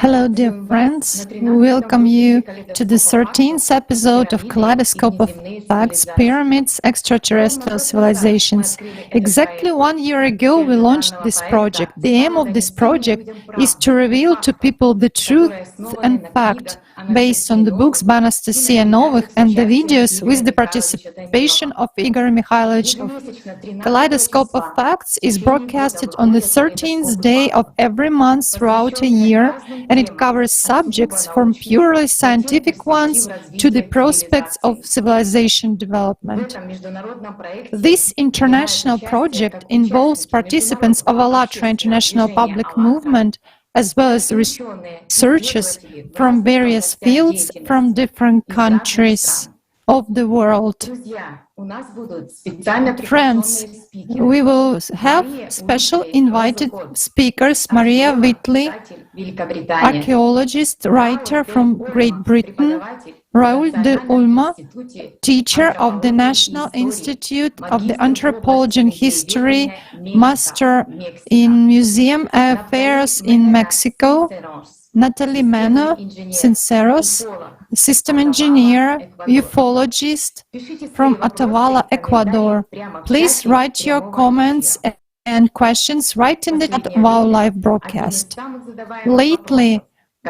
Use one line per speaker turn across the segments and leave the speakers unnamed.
Hello, dear friends. We welcome you to the 13th episode of Kaleidoscope of Facts, Pyramids, Extraterrestrial Civilizations. Exactly 1 year ago, we launched this project. The aim of this project is to reveal to people the truth and fact based on the books by Anastasia Novych and the videos with the participation of Igor Mikhailovich. Kaleidoscope of Facts is broadcasted on the 13th day of every month throughout a year, and it covers subjects from purely scientific ones to the prospects of civilization development. This international project involves participants of ALLATRA International Public Movement, as well as researchers from various fields from different countries of the world. Friends, we will have special invited speakers: Maria Whitley, archaeologist, writer from Great Britain; Raoul de Ulma, teacher of the National Institute of the Anthropology and History, master in museum affairs in Mexico; Natalie Mena Sinceros, system engineer, ufologist from Atavala, Ecuador. Please write your comments and questions right in the chat of our live broadcast. Lately,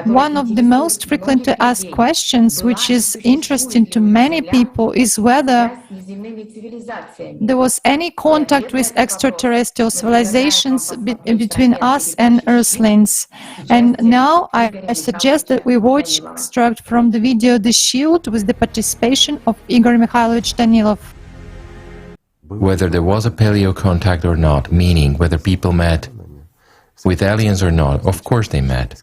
one of the most frequently asked questions, which is interesting to many people, is whether there was any contact with extraterrestrial civilizations between us and Earthlings. And now I suggest that we watch extract from the video "The Shield" with the participation of Igor Mikhailovich Danilov.
Whether there was a paleocontact or not, meaning whether people met with aliens or not, of course they met.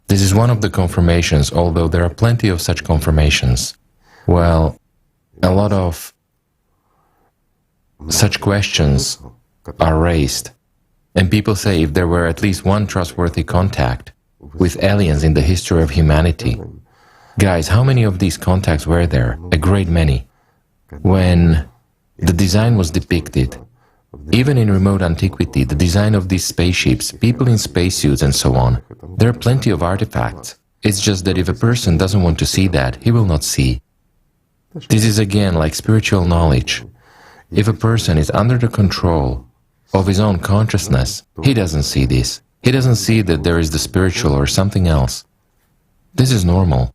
This is one of the confirmations, although there are plenty of such confirmations. Well, a lot of such questions are raised. And people say if there were at least one trustworthy contact with aliens in the history of humanity. Guys, how many of these contacts were there? A great many. When the design was depicted, even in remote antiquity, the design of these spaceships, people in spacesuits and so on, there are plenty of artifacts. It's just that if a person doesn't want to see that, he will not see. This is again like spiritual knowledge. If a person is under the control of his own consciousness, he doesn't see this. He doesn't see that there is the spiritual or something else. This is normal.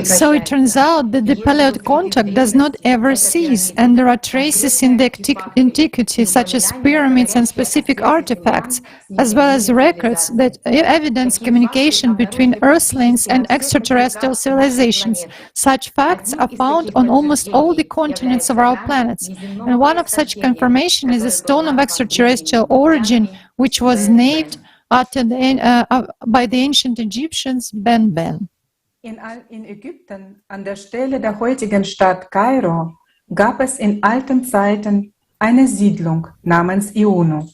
So it turns out that the paleocontact does not ever cease, and there are traces in the antiquity, such as pyramids and specific artifacts, as well as records that evidence communication between Earthlings and extraterrestrial civilizations. Such facts are found on almost all the continents of our planets, and one of such confirmation is a stone of extraterrestrial origin, which was named after by the ancient Egyptians Ben.
In Ägypten, an der Stelle der heutigen Stadt Kairo, gab es in alten Zeiten eine Siedlung namens Iono,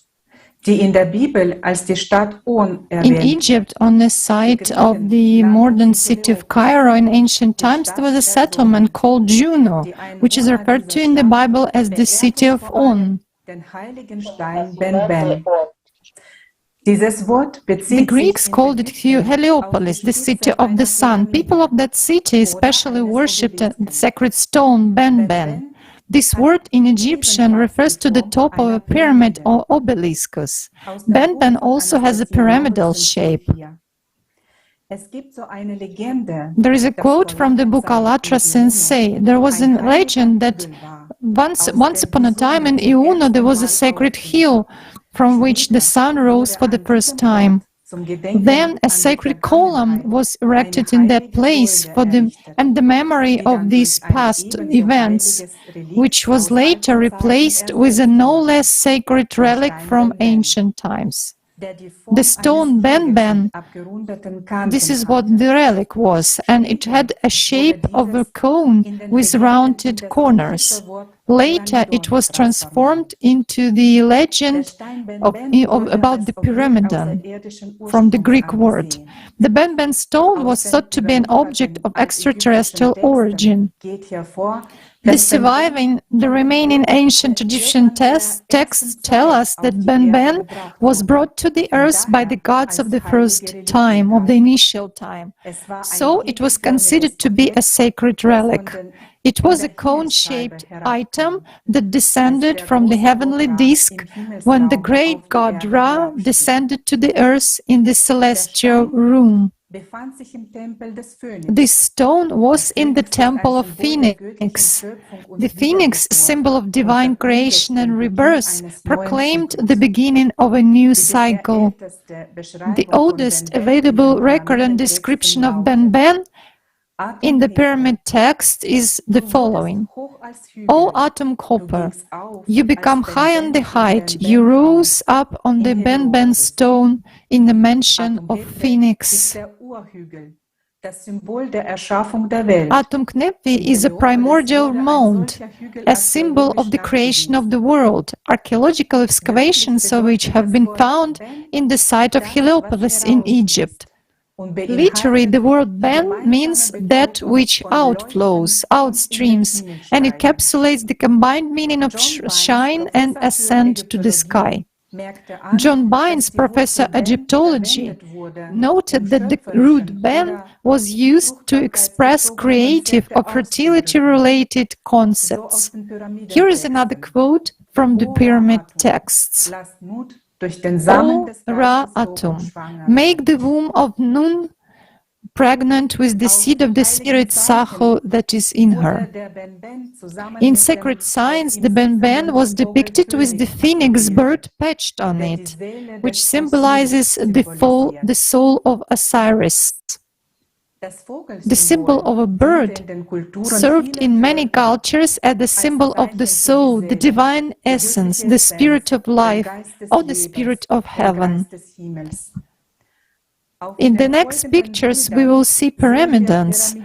die in der Bibel als die Stadt On erwähnt.
In Egypt, on the site of the modern city of Cairo in ancient times, there was a settlement called Juno, which is referred to in the Bible as the city of On.
Den heiligen Stein Ben. Dieses Wort bezieht
The Greeks called it Heliopolis, the city of the sun. People of that city especially worshipped the sacred stone Ben. This word in Egyptian refers to the top of a pyramid or obeliscus. Ben also has a pyramidal shape. There is a quote from the book ALLATRA Sensei. There was a legend that once upon a time in Iono there was a sacred hill from which the sun rose for the first time. Then a sacred column was erected in that place for the memory of these past events, which was later replaced with a no less sacred relic from ancient times. The stone Ben, this is what the relic was, and it had a shape of a cone with rounded corners. Later, it was transformed into the legend about the pyramidal, from the Greek word. The Ben stone was thought to be an object of extraterrestrial origin. The remaining ancient Egyptian texts tell us that Ben was brought to the earth by the gods of the first time, of the initial time. So it was considered to be a sacred relic. It was a cone-shaped item that descended from the heavenly disk when the great god Ra descended to the earth in the celestial room. This stone was in the temple of Phoenix. The phoenix, symbol of divine creation and rebirth, proclaimed the beginning of a new cycle. The oldest available record and description of Ben in the pyramid text is the following: O atom copper, you become high on the height, you rose up on the Ben stone in the mansion of Phoenix. Atom Knephi is a primordial mound, a symbol of the creation of the world, archaeological excavations of which have been found in the site of Heliopolis in Egypt. Literally, the word Ben means that which outflows, outstreams, and it encapsulates the combined meaning of shine and ascent to the sky. John Bynes, professor Egyptology, noted that the root Ben was used to express creative or fertility-related concepts. Here is another quote from the pyramid texts. O Ra Atum, make the womb of Nun pregnant with the seed of the spirit Saho that is in her. In sacred signs, the Ben was depicted with the phoenix bird patched on it, which symbolizes the soul of Osiris. The symbol of a bird served in many cultures as the symbol of the soul, the divine essence, the spirit of life, or the spirit of heaven. In the next pictures, we will see pyramids.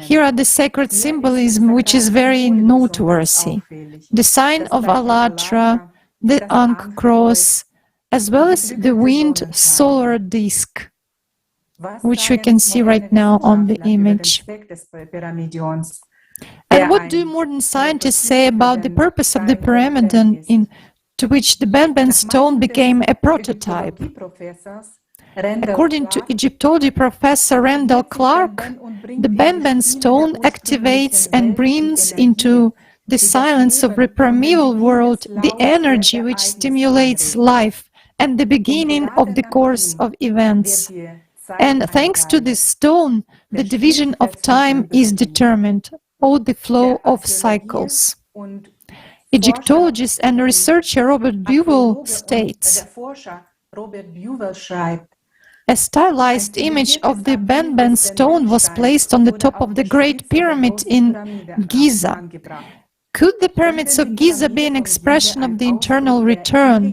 Here are the sacred symbolism, which is very noteworthy. The sign of Alatra, the Ankh cross, as well as the winged solar disk, which we can see right now on the image. And what do modern scientists say about the purpose of the pyramid, to which the Ben stone became a prototype? According to Egyptology professor Randall Clark, the Ben stone activates and brings into the silence of the primeval world the energy which stimulates life and the beginning of the course of events. And thanks to this stone, the division of time is determined, or the flow of cycles. Egyptologist and researcher Robert Buell states, a stylized image of the Ben stone was placed on the top of the Great Pyramid in Giza. Could the pyramids of Giza be an expression of the internal return,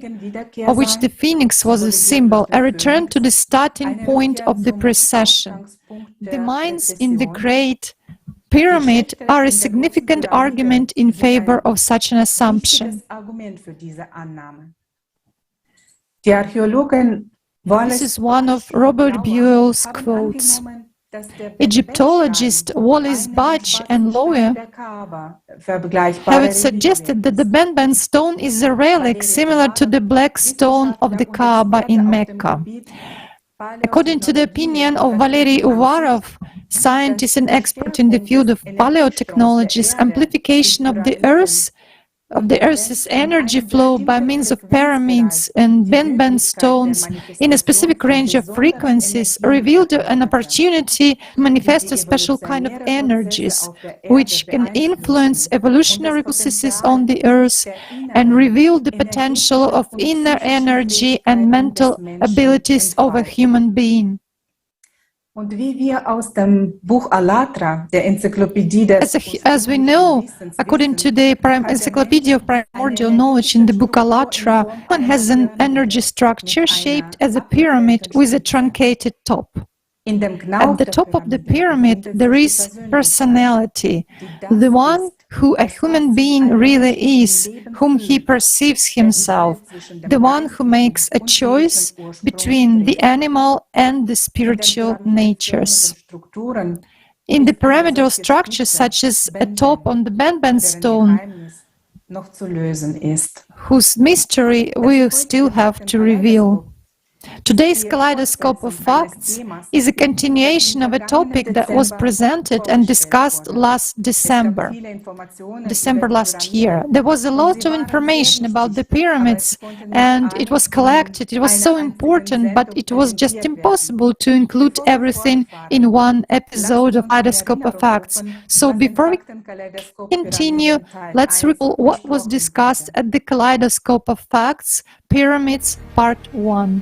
of which the phoenix was a symbol, a return to the starting point of the precession? The mines in the Great Pyramid are a significant argument in favor of such an assumption. This is one of Robert Buell's quotes. Egyptologist Wallace Budge and lawyer have suggested that the Ben stone is a relic similar to the black stone of the Kaaba in Mecca. According to the opinion of Valery Uvarov, scientist and expert in the field of paleotechnologies, amplification of the Earth's energy flow by means of pyramids and Ben stones in a specific range of frequencies revealed an opportunity to manifest a special kind of energies, which can influence evolutionary processes on the Earth and reveal the potential of inner energy and mental abilities of a human being.
As we know, according to the Encyclopedia of Primordial Knowledge in the book Alatra, one has an energy structure shaped as a pyramid with a truncated top. At the top of the pyramid, there is personality, the one who a human being really is, whom he perceives himself, the one who makes a choice between the animal and the spiritual natures.
in the pyramidal structures such as a top on the Benben stone,
noch zu lösen ist.
whose mystery we still have to reveal. Today's Kaleidoscope of Facts is a continuation of a topic that was presented and discussed last December last year. There was a lot of information about the pyramids and it was collected. It was so important, but it was just impossible to include everything in one episode of Kaleidoscope of Facts. So before we continue, let's recall what was discussed at the Kaleidoscope of Facts, Pyramids, Part 1.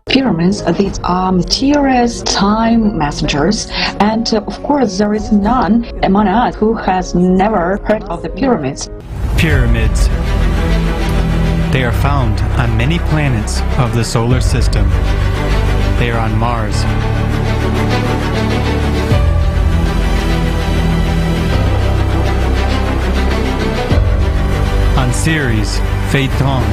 Pyramids, these are mysterious time messengers, and of course there is none among us who has never heard of the pyramids.
Pyramids. They are found on many planets of the solar system. They are on Mars, on Sirius, Phaeton,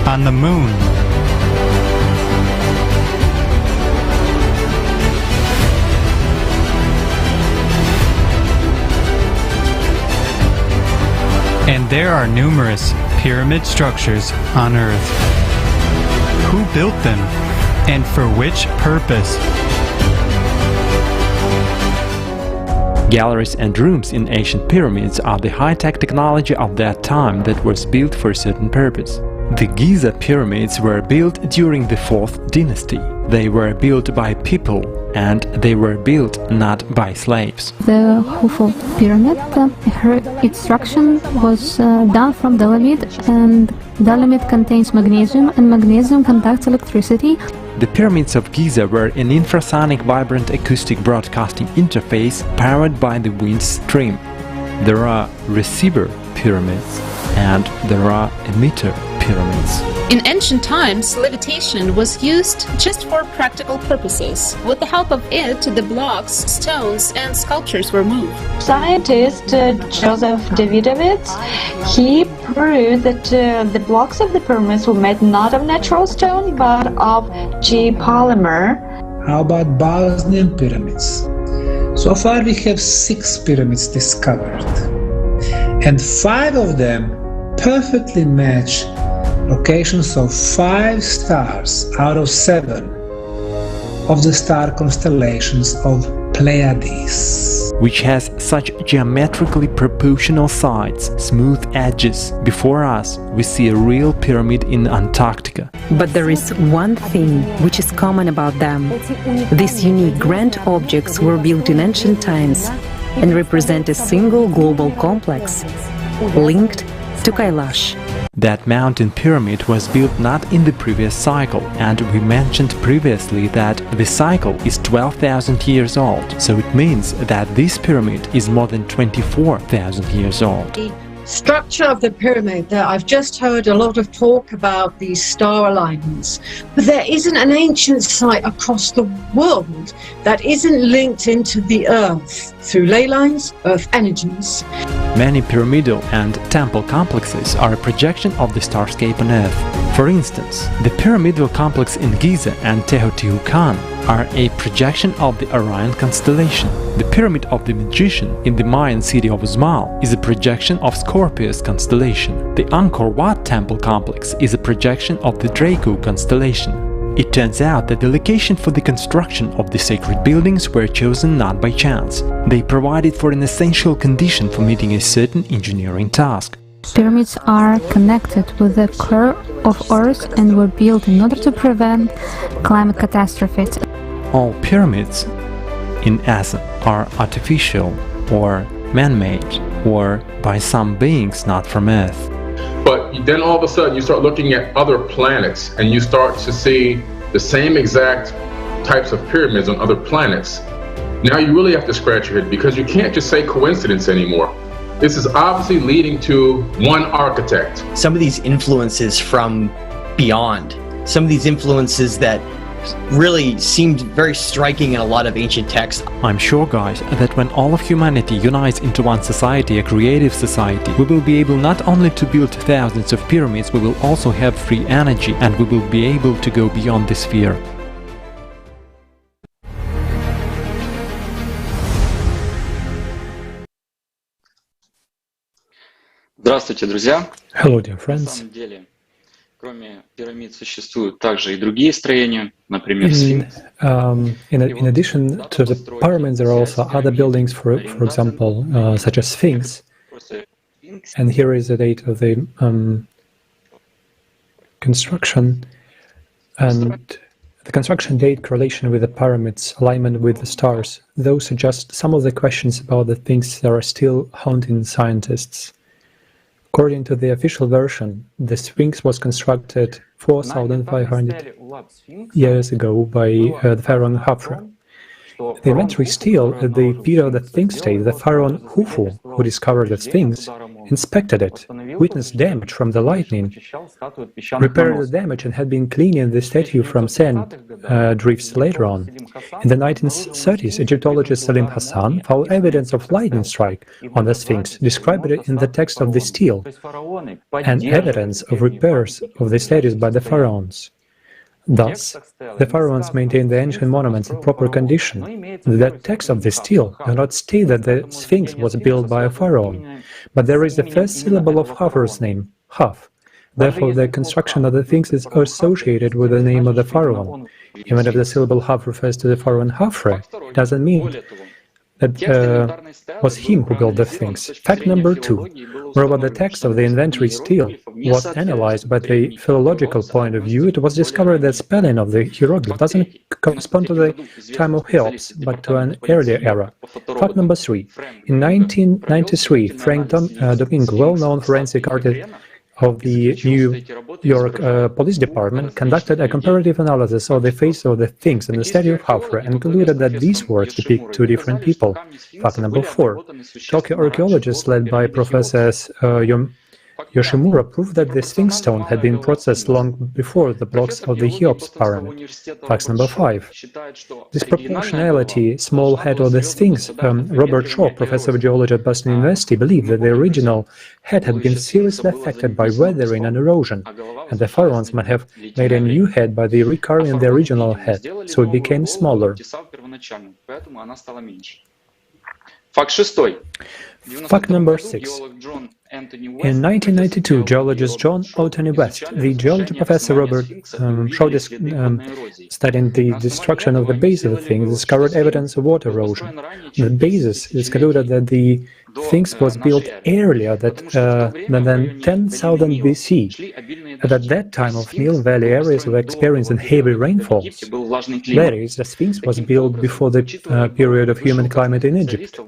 on the Moon, and there are numerous pyramid structures on Earth. Who built them, and for which purpose?
Galleries and rooms in ancient pyramids are the high-tech technology of that time that was built for a certain purpose. The Giza pyramids were built during the 4th dynasty. They were built by people, and they were built not by slaves.
The Khufu pyramid, her extraction was done from dolomite, and dolomite contains magnesium, and magnesium conducts electricity.
The pyramids of Giza were an infrasonic vibrant acoustic broadcasting interface powered by the wind stream. There are receiver pyramids and there are emitter pyramids.
In ancient times, levitation was used just for practical purposes. With the help of it, the blocks, stones, and sculptures were moved.
Scientist Joseph Davidovich, he proved that the blocks of the pyramids were made not of natural stone but of G-polymer.
How about Bosnian pyramids? So far we have 6 pyramids discovered, and 5 of them perfectly match locations of 5 stars out of 7 of the star constellations of Pleiades,
which has such geometrically proportional sides, smooth edges. Before us, we see a real pyramid in Antarctica.
But there is one thing which is common about them. These unique grand objects were built in ancient times and represent a single global complex linked to Kailash.
That mountain pyramid was built not in the previous cycle, and we mentioned previously that the cycle is 12,000 years old, so it means that this pyramid is more than 24,000 years old.
The structure of the pyramid, I've just heard a lot of talk about these star alignments, but there isn't an ancient site across the world that isn't linked into the Earth through ley lines, Earth energies.
Many pyramidal and temple complexes are a projection of the starscape on Earth. For instance, the pyramidal complex in Giza and Teotihuacan are a projection of the Orion constellation. The Pyramid of the Magician in the Mayan city of Uzmal is a projection of Scorpius constellation. The Angkor Wat temple complex is a projection of the Draco constellation. It turns out that the location for the construction of the sacred buildings were chosen not by chance. They provided for an essential condition for meeting a certain engineering task.
Pyramids are connected with the core of Earth and were built in order to prevent climate catastrophes.
All pyramids, in essence, are artificial or man-made or by some beings not from Earth.
But then all of a sudden you start looking at other planets and you start to see the same exact types of pyramids on other planets. Now you really have to scratch your head because you can't just say coincidence anymore. This is obviously leading to one architect.
Some of these influences from beyond, some of these influences that really seemed very striking in a lot of ancient texts.
I'm sure, guys, that when all of humanity unites into one society, a creative society, we will be able not only to build thousands of pyramids, we will also have free energy, and we will be able to go beyond this sphere.
Здравствуйте, друзья!
Hello, dear friends.
На самом деле, кроме пирамид существуют также и другие строения, например, сфинкс.
In addition to the pyramids, there are also other buildings, for example, such as Sphinx. And here is the date of the construction, and the construction date, correlation with the pyramids, alignment with the stars. Those are just some of the questions about the things that are still haunting scientists. According to the official version, the Sphinx was constructed 4,500 years ago by the pharaoh Khafre. The inventory still at the period of the Sphinx state, the pharaoh Khufu, who discovered the Sphinx, inspected it, witnessed damage from the lightning, repaired the damage, and had been cleaning the statue from sand drifts later on. In the 1930s, Egyptologist Salim Hassan found evidence of lightning strike on the Sphinx, described it in the text of the stele, and evidence of repairs of the statues by the pharaohs. Thus, the pharaohs maintained the ancient monuments in proper condition. The text of the stele does not state that the Sphinx was built by a pharaoh, but there is the first syllable of Khafre's name, Khaf. Therefore, the construction of the Sphinx is associated with the name of the pharaoh. Even if the syllable Khaf refers to the pharaoh Khafre, it doesn't mean that was him who built the Sphinx. Fact number 2. Wherever the text of the inventory stele was analyzed by the philological point of view, it was discovered that spelling of the hieroglyph doesn't correspond to the time of Cheops, but to an earlier era. Fact number 3. In 1993, Frank Domingo, well-known forensic artist of the New York Police Department, conducted a comparative analysis of the face of the Sphinx and the statue of Khafre and concluded that these works depict two different people. Fact number 4. Tokyo archaeologists led by Professor Yoshimura proved that the Sphinx stone had been processed long before the blocks of the Cheops pyramid. Fact number 5. Disproportionality, small head of the Sphinx. Robert Shaw, professor of geology at Boston University, believed that the original head had been seriously affected by weathering and erosion, and the pharaohs might have made a new head by the recarving the original head, so it became smaller. Fact number 6. In 1992, geologist John Anthony West, the geology professor Robert Shaw, studying the destruction of the base of the Sphinx, discovered evidence of water erosion. The basis is concluded that the Sphinx was built earlier than 10,000 BC. At that time of Nile Valley areas were experiencing heavy rainfalls. That is, the Sphinx was built before the period of human climate in Egypt.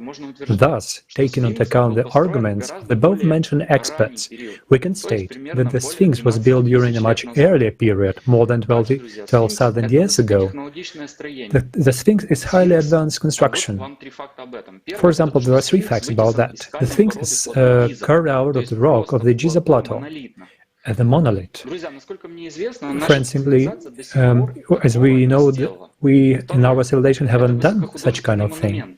Thus, taking into account the arguments of the above-mentioned experts, we can state that the Sphinx was built during a much earlier period, more than 12,000 years ago. The Sphinx is highly advanced construction. For example, there are 3 facts about that. The Sphinx is carved out of the rock of the Giza Plateau, as a monolith. Friends, simply, as we know, we in our civilization haven't done such kind of thing.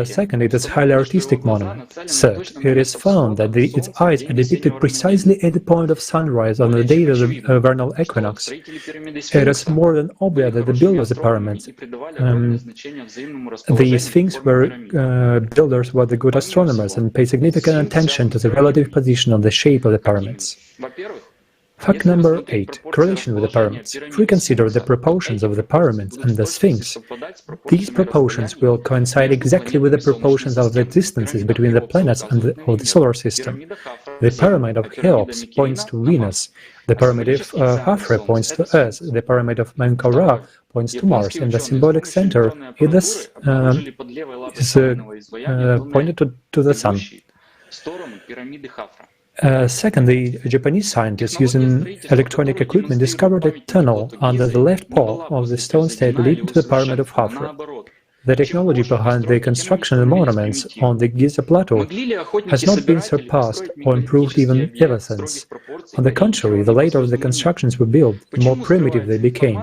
Second, it is a highly artistic monument. Third, it is found that its eyes are depicted precisely at the point of sunrise on the day of the vernal equinox. It is more than obvious that the builders of the pyramids, the Sphinx builders were the good astronomers and paid significant attention to the relative position of the shape of the pyramids. Fact number 8. Correlation with the pyramids. If we consider the proportions of the pyramids and the Sphinx, these proportions will coincide exactly with the proportions of the distances between the planets and of the solar system. The pyramid of Cheops points to Venus, the pyramid of Khafre points to Earth, the pyramid of Menkaure points to Mars, and the symbolic center is pointed to the Sun. Second, the Japanese scientists using electronic equipment discovered a tunnel under the left pole of the stone state leading to the pyramid of Khafre. The technology behind the construction of monuments on the Giza Plateau has not been surpassed or improved even ever since. On the contrary, the later the constructions were built, the more primitive they became.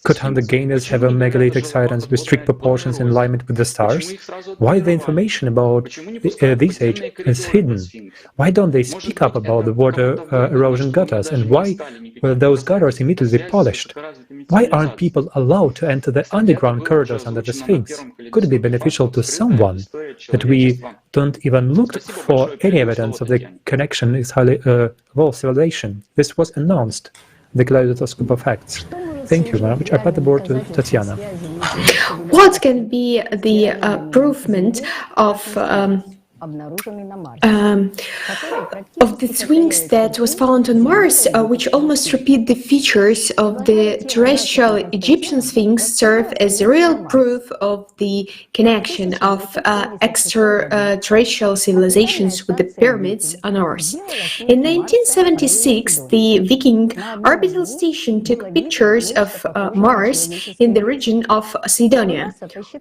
Could hunter-gainers have a megalithic science with strict proportions in alignment with the stars? Why the information about this age is hidden? Why don't they speak up about the water erosion gutters, and why were those gutters immediately polished? Why aren't people allowed to enter the underground corridors under the Sphinx? Could it be beneficial to someone that we don't even look for any evidence of the connection is highly evolved civilization? This was announced in the Kaleidoscope of Facts. Thank you very much. I pass the board to Tatiana.
What can be the provement of the sphinx that was found on Mars, which almost repeat the features of the terrestrial Egyptian sphinx, serve as a real proof of the connection of extraterrestrial civilizations with the pyramids on Earth. In 1976, the Viking orbital station took pictures of Mars in the region of Cydonia.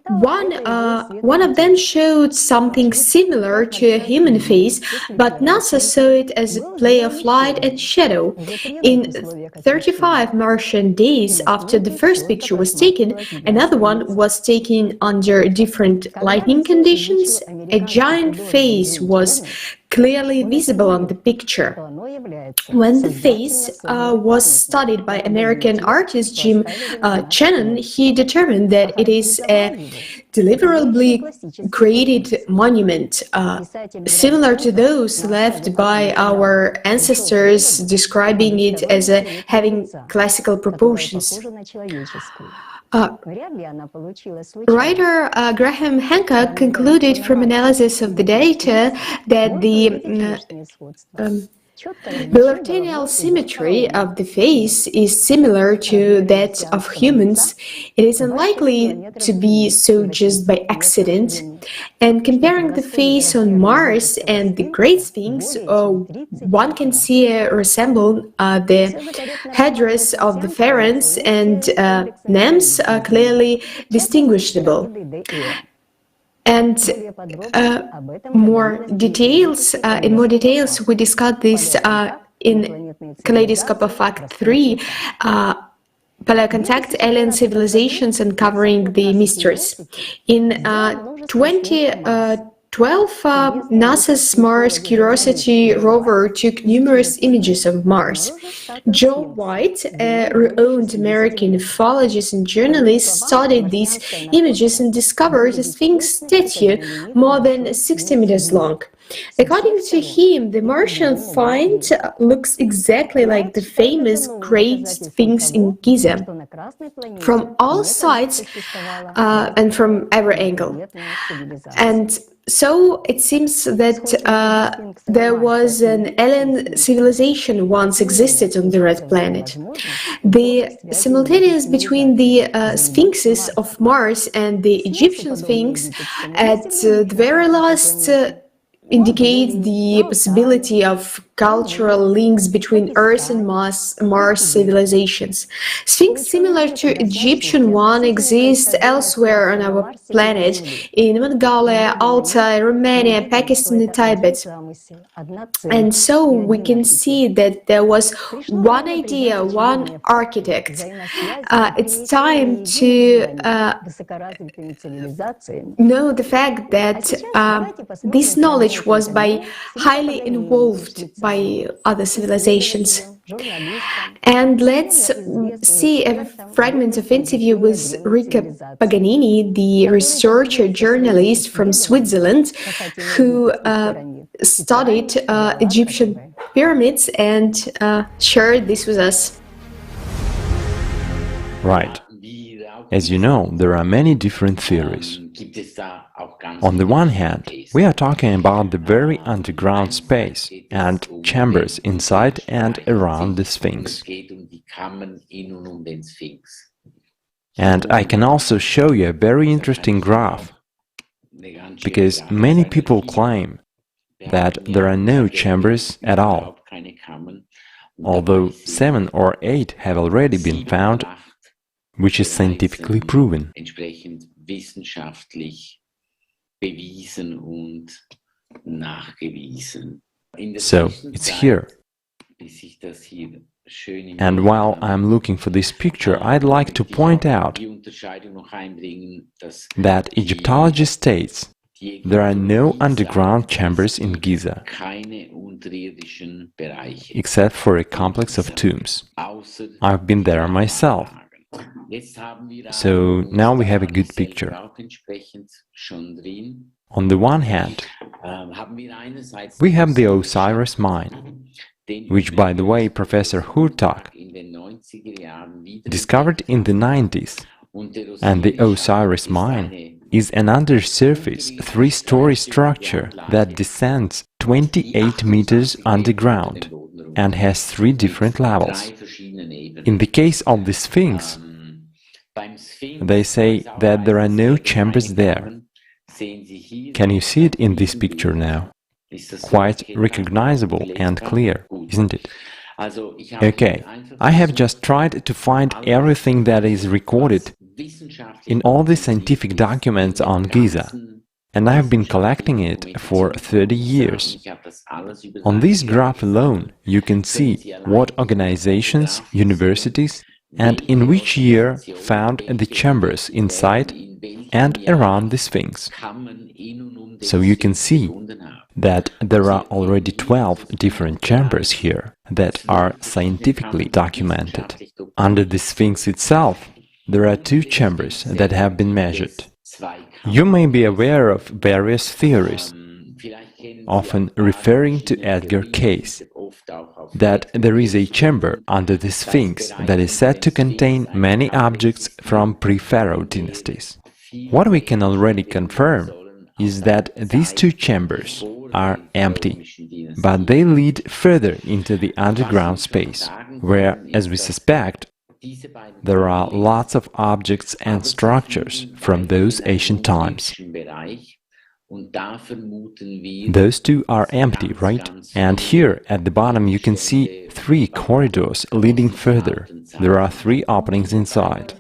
One of them showed something similar to a human face, but NASA saw it as a play of light and shadow. In 35 Martian days after the first picture was taken, another one was taken under different lighting conditions. A giant face was clearly visible on the picture. When the face was studied by American artist Jim Shannon, he determined that it is a deliberately created monument, similar to those left by our ancestors, describing it as having classical proportions. Writer Graham Hancock concluded from analysis of the data that the bilateral symmetry of the face is similar to that of humans. It is unlikely to be so just by accident. And comparing the face on Mars and the Great Sphinx, one can see resemble the headdress of the pharaohs and names are clearly distinguishable. And in more details, we discussed this in Kaleidoscope of Fact 3, paleocontact alien civilizations uncovering the mysteries. In 2012, NASA's Mars Curiosity rover took numerous images of Mars. Joe White, a renowned American ufologist and journalist, studied these images and discovered a Sphinx statue more than 60 meters long. According to him, the Martian find looks exactly like the famous Great Sphinx in Giza, from all sides and from every angle. And so it seems that there was an alien civilization once existed on the Red Planet. The simultaneous between the sphinxes of Mars and the Egyptian Sphinx at the very last indicate the possibility of cultural links between Earth and Mars civilizations. Sphinx similar to Egyptian one exists elsewhere on our planet, in Mongolia, Altai, Romania, Pakistan and Tibet. And so we can see that there was one idea, one architect. It's time to know the fact that this knowledge was highly involved by other civilizations. And let's see a fragment of interview with Rika Paganini, the researcher journalist from Switzerland, who studied Egyptian pyramids and shared this with us.
Right. As you know, there are many different theories. On the one hand, we are talking about the very underground space and chambers inside and around the Sphinx. And I can also show you a very interesting graph, because many people claim that there are no chambers at all, although 7 or 8 have already been found, which is scientifically proven. So, it's here. And while I'm looking for this picture, I'd like to point out that Egyptology states there are no underground chambers in Giza, except for a complex of tombs. I've been there myself. So now we have a good picture. On the one hand, we have the Osiris mine, which, by the way, Professor Hurtak discovered in the 90s, and the Osiris mine is an undersurface three-story structure that descends 28 meters underground and has three different levels. In the case of the Sphinx, they say that there are no chambers there. Can you see it in this picture now? Quite recognizable and clear, isn't it? Okay, I have just tried to find everything that is recorded in all the scientific documents on Giza, and I have been collecting it for 30 years. On this graph alone, you can see what organizations, universities, and in which year found the chambers inside and around the Sphinx. So you can see that there are already 12 different chambers here that are scientifically documented. Under the Sphinx itself, there are 2 chambers that have been measured. You may be aware of various theories, often referring to Edgar Cayce, that there is a chamber under the Sphinx that is said to contain many objects from pre-Pharaoh dynasties. What we can already confirm is that these 2 chambers are empty, but they lead further into the underground space, where, as we suspect, there are lots of objects and structures from those ancient times. Those 2 are empty, right? And here at the bottom you can see 3 corridors leading further. There are 3 openings inside.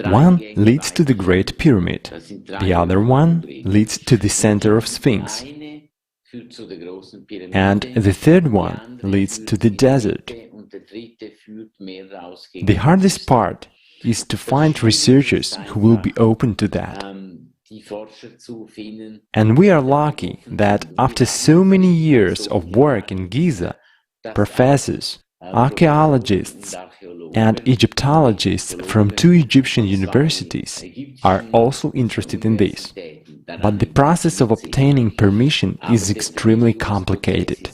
One leads to the Great Pyramid, the other one leads to the center of Sphinx, and the third one leads to the desert. The hardest part is to find researchers who will be open to that. And we are lucky that after so many years of work in Giza, professors, archaeologists, and Egyptologists from 2 Egyptian universities are also interested in this. But the process of obtaining permission is extremely complicated.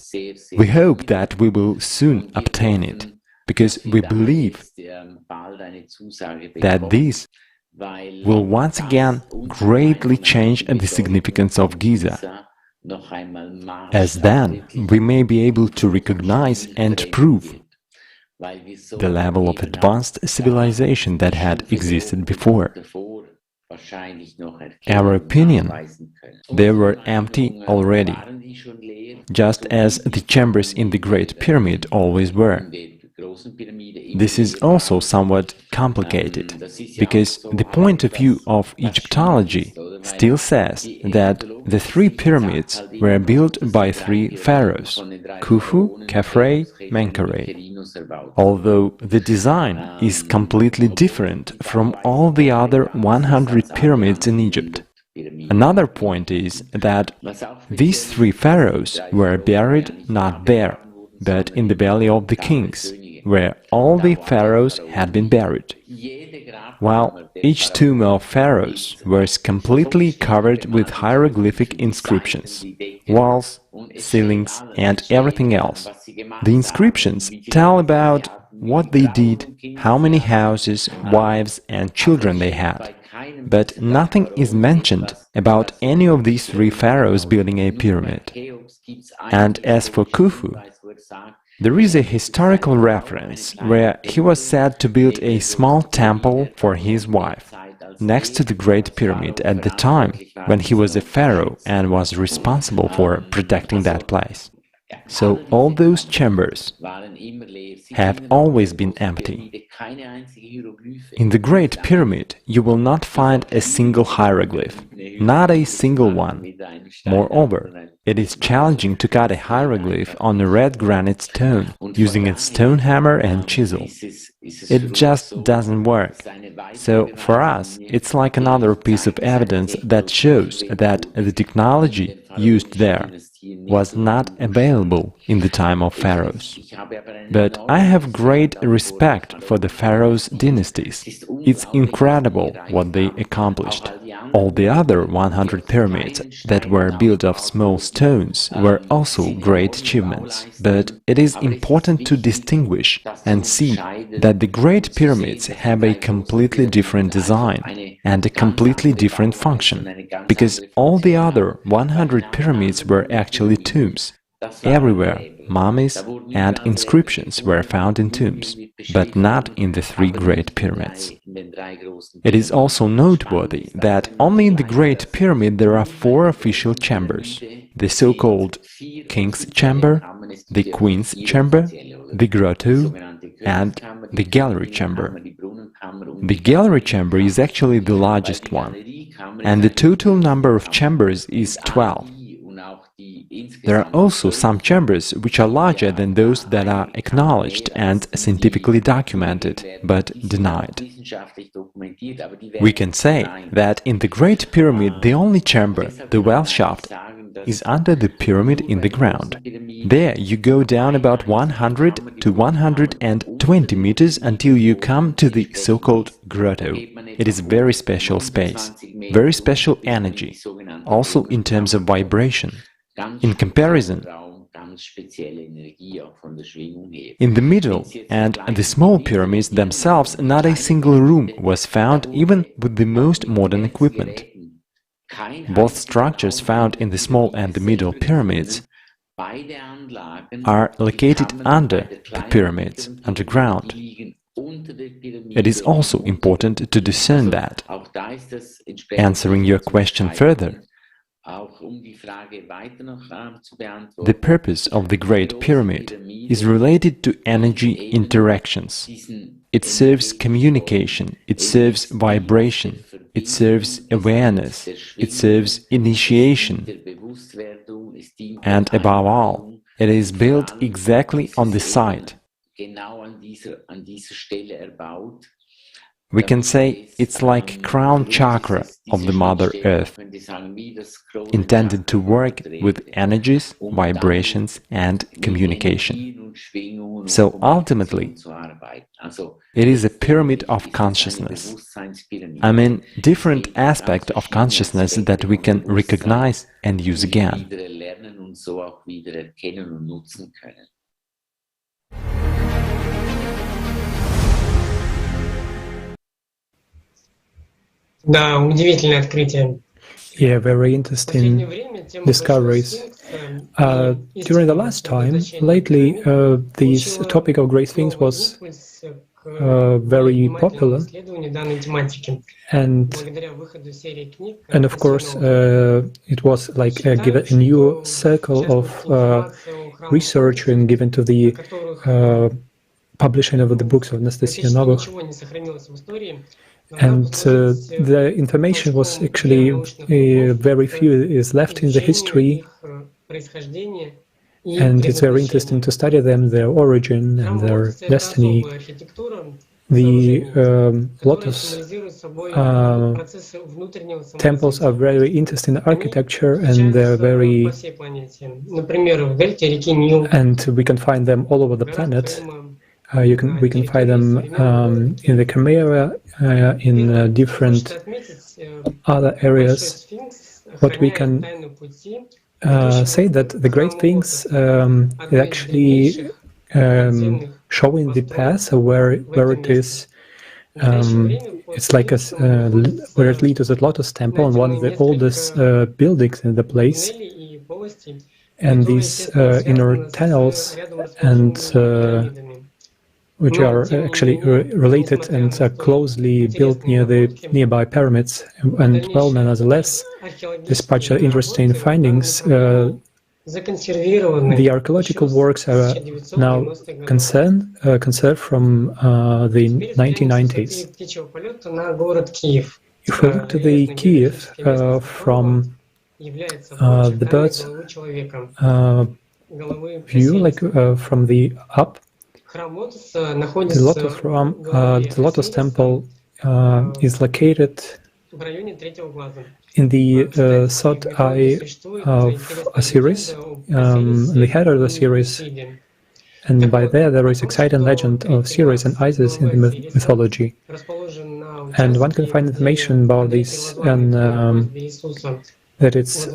We hope that we will soon obtain it, because we believe that this will once again greatly change the significance of Giza, as then we may be able to recognize and prove the level of advanced civilization that had existed before. Our opinion, they were empty already, just as the chambers in the Great Pyramid always were. This is also somewhat complicated, because the point of view of Egyptology still says that the 3 pyramids were built by 3 pharaohs, Khufu, Khafre, Menkaure, although the design is completely different from all the other 100 pyramids in Egypt. Another point is that these 3 pharaohs were buried not there, but in the Valley of the Kings, where all the pharaohs had been buried, while each tomb of pharaohs was completely covered with hieroglyphic inscriptions, walls, ceilings, and everything else. The inscriptions tell about what they did, how many houses, wives, and children they had, but nothing is mentioned about any of these 3 pharaohs building a pyramid. And as for Khufu, there is a historical reference where he was said to build a small temple for his wife next to the Great Pyramid at the time when he was a pharaoh and was responsible for protecting that place. So all those chambers have always been empty. In the Great Pyramid, you will not find a single hieroglyph, not a single one. Moreover, it is challenging to cut a hieroglyph on a red granite stone using a stone hammer and chisel. It just doesn't work. So for us, it's like another piece of evidence that shows that the technology used there was not available in the time of pharaohs. But I have great respect for the pharaohs' dynasties. It's incredible what they accomplished. All the other 100 pyramids that were built of small stones were also great achievements. But it is important to distinguish and see that the Great Pyramids have a completely different design and a completely different function, because all the other 100 pyramids were actually tombs. Everywhere, mummies and inscriptions were found in tombs, but not in the three Great Pyramids. It is also noteworthy that only in the Great Pyramid there are 4 official chambers: the so-called King's Chamber, the Queen's Chamber, the Grotto, and the Gallery Chamber. The Gallery Chamber is actually the largest one, and the total number of chambers is 12. There are also some chambers which are larger than those that are acknowledged and scientifically documented, but denied. We can say that in the Great Pyramid the only chamber, the well shaft, is under the pyramid in the ground. There you go down about 100 to 120 meters until you come to the so-called grotto. It is a very special space, very special energy, also in terms of vibration. In comparison, in the middle and the small pyramids themselves, not a single room was found even with the most modern equipment. Both structures found in the small and the middle pyramids are located under the pyramids, underground. It is also important to discern that. Answering your question further, the purpose of the Great Pyramid is related to energy interactions. It serves communication, it serves vibration, it serves awareness, it serves initiation, and above all, it is built exactly on the site. We can say it's like crown chakra of the Mother Earth, intended to work with energies, vibrations, and communication. So ultimately, it is a pyramid of consciousness. I mean, different aspect of consciousness that we can recognize and use again.
Да, удивительное открытие.
Yeah, very interesting discoveries. During the last time, lately, this topic of great things was very popular, and of course, it was like given a new circle of research and given to the publishing of the books of Anastasia Novych. And the information was actually very few is left in the history, and it's very interesting to study them, their origin and their destiny. The lotus temples are very interesting architecture, and they're very, and we can find them all over the planet. We can find them in the Crimea, in different other areas. What we can say that the great things is actually showing the path where it is. It's like where it leads to the Lotus Temple, and one of the oldest buildings in the place. And these inner tunnels and which are actually related and closely built near the nearby pyramids. And well, nonetheless, despite interesting findings, The archaeological works are now conserved from the 1990s. If we look to the Kiev from the bird's view, like from the up, the Lotus Temple is located in the third eye of Sirius, the head of the Sirius, and by there is exciting legend of Sirius and Isis in the mythology. And one can find information about this, and that it's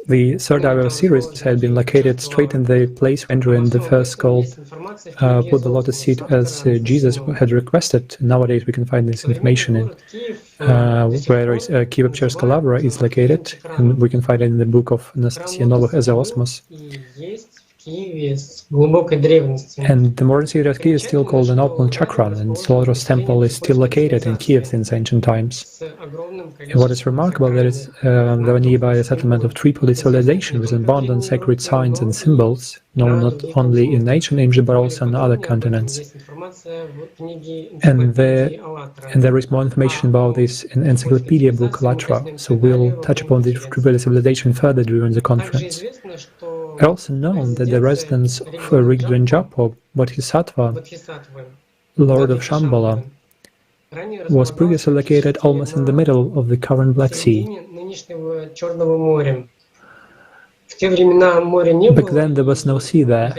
the third eye of Sirius had been located straight in the place where Andrew in the first skull put the lotus seed as Jesus had requested. Nowadays we can find this information in where Kiev-Pечерская Lavra is located, and we can find it in the book of Anastasia Novых as Osmos. And the modern city of Kiev is still called an open chakra, and Lotus Temple is still located in Kiev since ancient times. And what is remarkable is the nearby settlement of Tripoli civilization with abundant sacred signs and symbols, known not only in ancient Egypt but also on other continents. And there is more information about this in encyclopedia book Latra, so we'll touch upon the Tripoli civilization further during the conference. Also known that the residence of Rigdrenjapo, Bodhisattva, Lord of Shambhala, was previously located almost in the middle of the current Black Sea. Back then there was no sea there.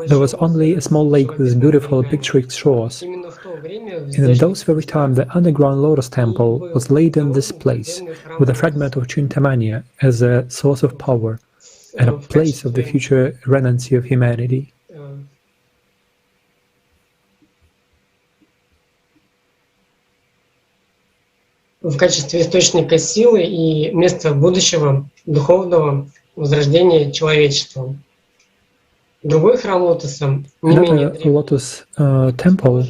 There was only a small lake with beautiful picturesque shores. And in those very times the underground Lotus Temple was laid in this place, with a fragment of Chintamania as a source of power, and a place of the future renancy of humanity.
В качестве источника силы и места будущего духовного возрождения человечества. Другой храм Лотоса, не менее
древний, Lotus Temple,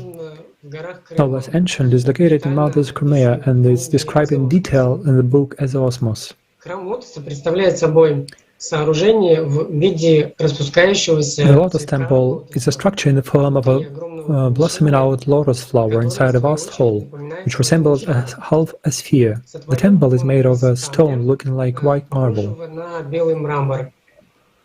no less ancient, is located in Mount Crimea and is described in detail in the book As Osmos.
Храм Лотоса представляет собой сооружение в виде распускающегося.
The Lotus Temple is a structure in the form of a blossoming out lotus flower inside a vast hall, which resembles half a sphere. The temple is made of a stone looking like white marble.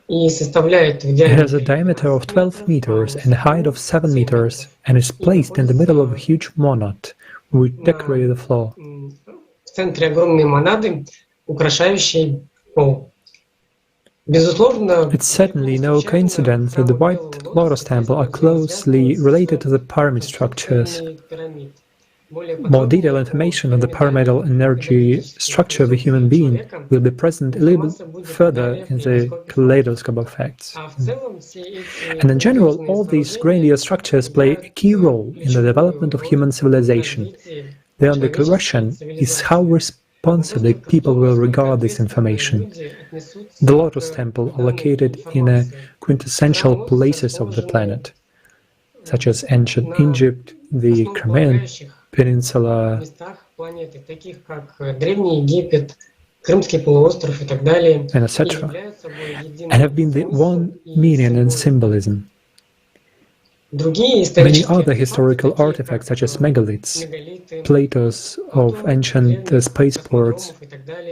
It has a diameter of 12 meters and a height of 7 meters, and is placed in the middle of a huge monad, which decorated the floor.
В центре огромной монады, украшающей пол.
It's certainly no coincidence that the White Lotus Temple are closely related to the pyramid structures. More detailed information on the pyramidal energy structure of a human being will be present a little further in the Kaleidoscope of Facts. And in general, all these grandiose structures play a key role in the development of human civilization. The only question is how responsibly people will regard this information. The Lotus Temple are located in a quintessential places of the planet, such as ancient Egypt, the Crimean Peninsula, and etc., and have been the one meaning and symbolism. Many other historical artifacts, such as megaliths, platos of ancient spaceports,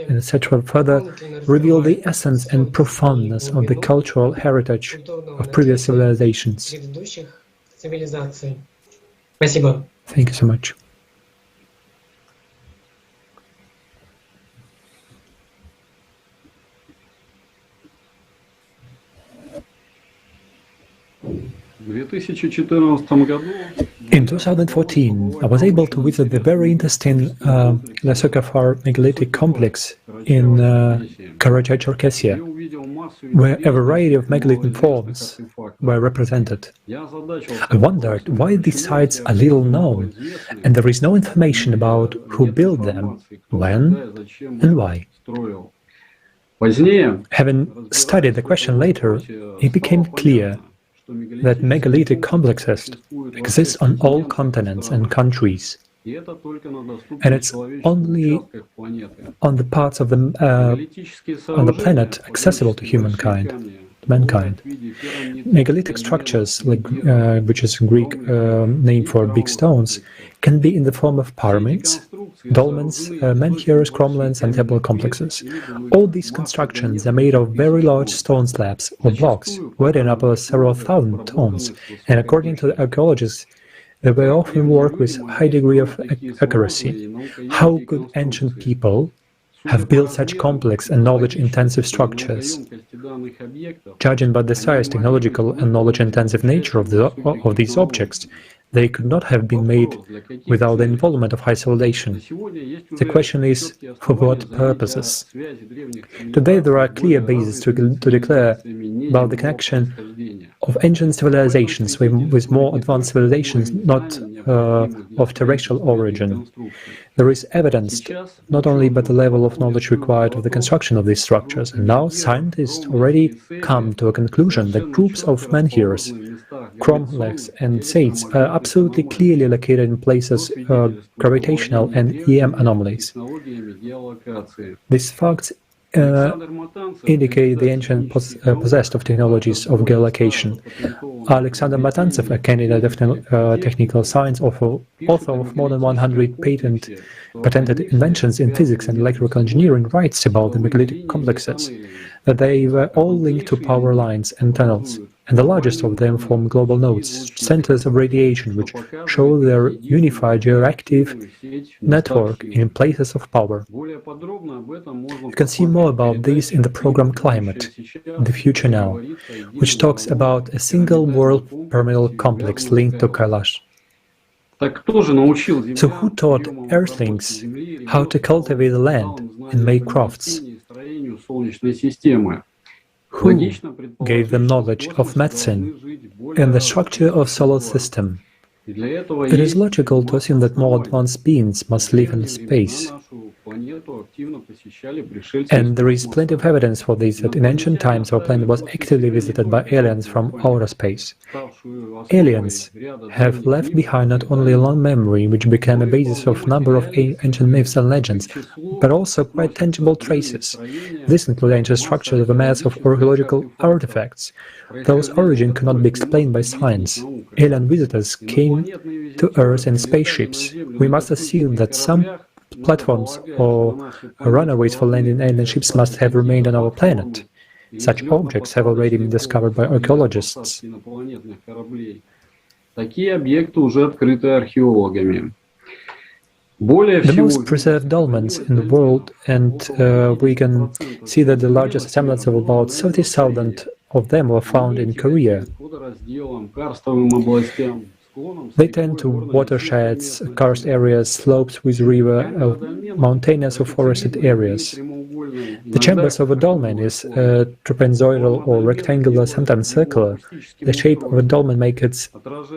and etc., further reveal the essence and profoundness of the cultural heritage of previous civilizations. Thank you so much. In 2014, I was able to visit the very interesting Lesokafar megalithic complex in Karachay-Cherkessia, where a variety of megalithic forms were represented. I wondered why these sites are little known, and there is no information about who built them, when, and why. Having studied the question later, it became clear that megalithic complexes exist on all continents and countries. And it's only on the parts of on the planet accessible to mankind. Megalithic structures, like which is a Greek name for big stones, can be in the form of pyramids, dolmens, menhirs, cromlechs, and temple complexes. All these constructions are made of very large stone slabs or blocks, weighing up several thousand tons, and according to the archaeologists, they will often work with a high degree of accuracy. How could ancient people have built such complex and knowledge-intensive structures? Judging by the size, technological, and knowledge-intensive nature of these objects, they could not have been made without the involvement of high civilization. The question is, for what purposes? Today there are clear bases to declare about the connection of ancient civilizations with more advanced civilizations not of terrestrial origin. There is evidence not only by the level of knowledge required of the construction of these structures, and now scientists already come to a conclusion that groups of menhirs, cromlechs, and sates are absolutely clearly located in places gravitational and EM anomalies. These facts indicate the ancient possessed of technologies of geolocation. Alexander Matantsev, a candidate of technical science, author of more than 100 patented inventions in physics and electrical engineering, writes about the megalithic complexes, that they were all linked to power lines and tunnels, and the largest of them form global nodes, centers of radiation, which show their unified geoactive network in places of power. You can see more about this in the program Climate, the Future Now, which talks about a single world pyramidal complex linked to Kailash. So who taught Earthlings how to cultivate the land and make crafts? Who gave them knowledge of medicine and the structure of solar system? It is logical to assume that more advanced beings must live in space. And there is plenty of evidence for this, that in ancient times our planet was actively visited by aliens from outer space. Aliens have left behind not only a long memory, which became a basis of a number of ancient myths and legends, but also quite tangible traces. This includes ancient structures of a mass of archaeological artifacts. Those origins cannot be explained by science. Alien visitors came to Earth in spaceships. We must assume that some platforms or runaways for landing alien ships must have remained on our planet. Such objects have already been discovered by archaeologists. The most preserved dolmens in the world, and we can see that the largest assemblage of about 30,000 of them were found in Korea. They tend to watersheds, karst areas, slopes with river, mountainous or forested areas. The chambers of a dolmen is trapezoidal or rectangular, sometimes circular. The shape of a dolmen makes it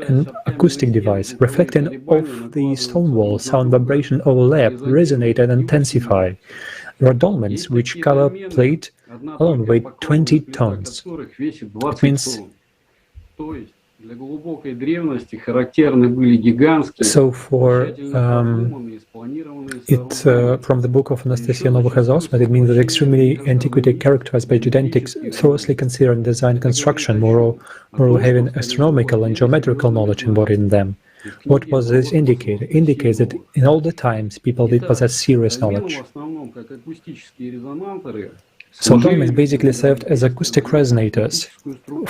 an acoustic device, reflecting off the stone wall, sound, vibration, overlap, resonate and intensify. There are dolmens which cover plate alone weigh 20 tons. It means so from the book of Anastasia Novokazosmet, it means that extremely antiquity characterized by genetics, thoroughly considering design construction, moreover having astronomical and geometrical knowledge embodied in them. What was this indicate? It indicates that in all the times people did possess serious knowledge. So dolmens basically served as acoustic resonators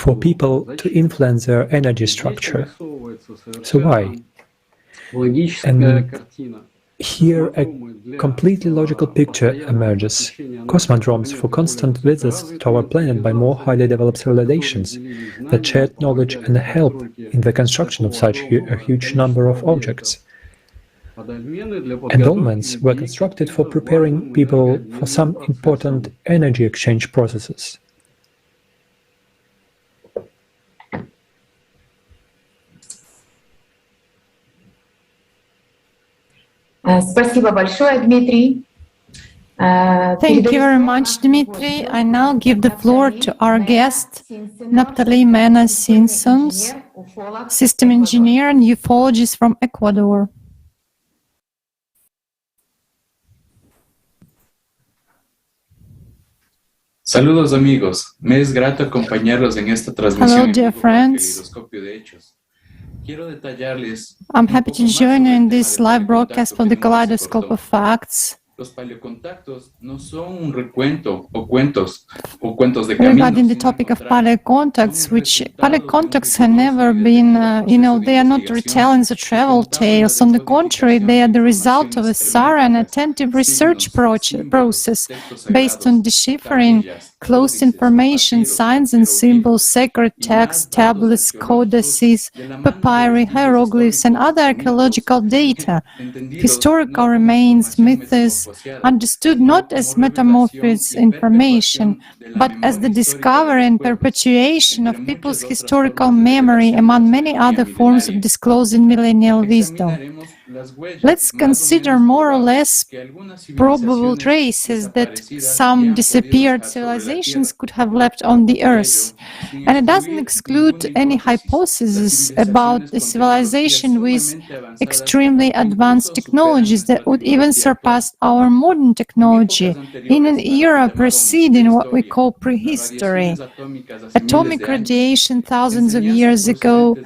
for people to influence their energy structure. So why? And here a completely logical picture emerges. Cosmodromes for constant visits to our planet by more highly developed civilizations that shared knowledge and help in the construction of such a huge number of objects. And dolmens were constructed for preparing people for some important energy exchange processes.
Спасибо большое, Дмитрий. Thank you very much, Dmitry. I now give the floor to our guest, Naphtali Mena Simpsons, system engineer and ufologist from Ecuador.
Saludos amigos, me es grato acompañarlos en esta transmisión
Hello, dear friends.
Kaleidoscopio de Hechos. Quiero detallarles
I'm happy to join you in this live broadcast for the Kaleidoscope of Facts.
Los paleocontactos no son un recuento o cuentos de caminos.
Regarding the topic of paleocontacts, which paleocontacts have never been, they are not retellings of travel tales. On the contrary, they are the result of a thorough and attentive research process based on deciphering closed information, signs and symbols, sacred texts, tablets, codices, papyri, hieroglyphs, and other archaeological data, historical remains, myths, understood not as metamorphosed information, but as the discovery and perpetuation of people's historical memory among many other forms of disclosing millennial wisdom. Let's consider more or less probable traces that some disappeared civilizations could have left on the Earth. And it doesn't exclude any hypothesis about a civilization with extremely advanced technologies that would even surpass our modern technology in an era preceding what we call prehistory. Atomic radiation thousands of years ago,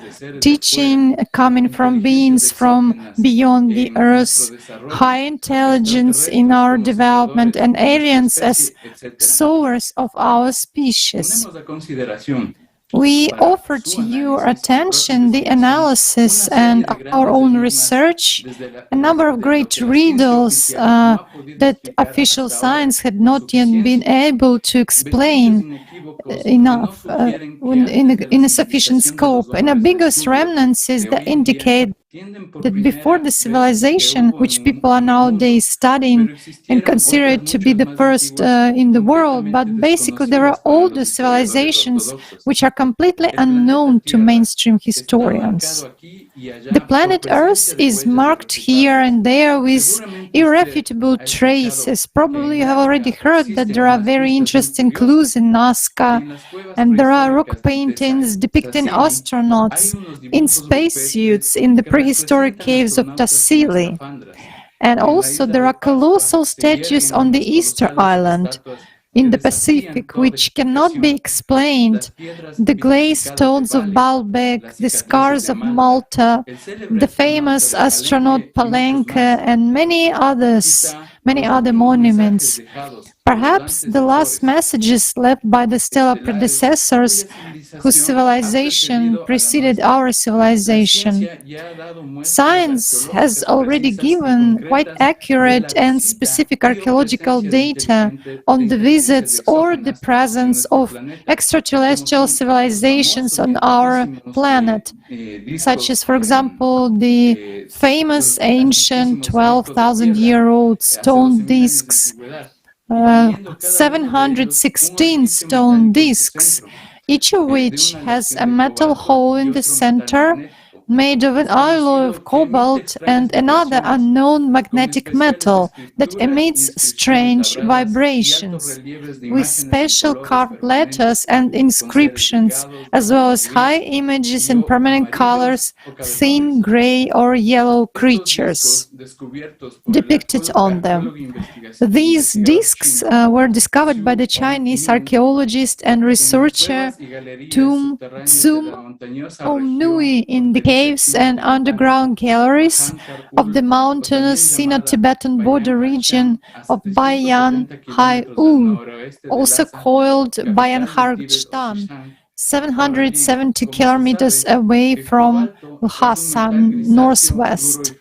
teaching coming from beings from beyond the Earth, high intelligence in our development, and aliens as source of our species. We offer to your attention the analysis and our own research, a number of great riddles that official science had not yet been able to explain enough in a sufficient scope, and ambiguous remnants that indicate that before the civilization, which people are nowadays studying and consider it to be the first in the world, but basically there are older civilizations which are completely unknown to mainstream historians. The planet Earth is marked here and there with irrefutable traces. Probably you have already heard that there are very interesting clues in Nazca, and there are rock paintings depicting astronauts in spacesuits in the prehistoric caves of Tassili. And also there are colossal statues on the Easter Island in the Pacific, which cannot be explained. The glazed stones of Baalbek, the scars of Malta, the famous astronaut Palenque, and many other monuments. Perhaps the last messages left by the stellar predecessors whose civilization preceded our civilization. Science has already given quite accurate and specific archaeological data on the visits or the presence of extraterrestrial civilizations on our planet, such as, for example, the famous ancient 12,000-year-old stone discs, 716 stone discs, each of which has a metal hole in the center made of an alloy of cobalt and another unknown magnetic metal that emits strange vibrations, with special carved letters and inscriptions, as well as high images in permanent colors, thin gray or yellow creatures depicted on them. These discs were discovered by the Chinese archaeologist and researcher Tsum Omnui in the caves and underground galleries of the mountainous Sino-Tibetan border region of Bayan Hai-U, also called Bayan Hargstan, 770 kilometers away from Lhasa, northwest.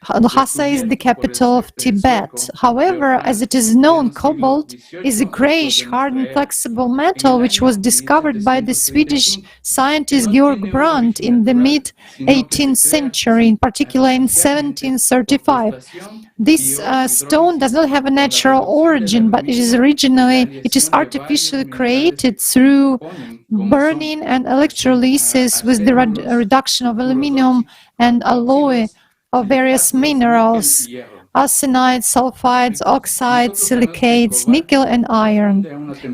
Lhasa is the capital of Tibet. However, as it is known, cobalt is a grayish, hard and flexible metal which was discovered by the Swedish scientist Georg Brandt in the mid-18th century, in particular in 1735. This stone does not have a natural origin, but it is artificially created through burning and electrolysis with the reduction of aluminum and alloy of various minerals, arsenides, sulfides, oxides, silicates, nickel and iron.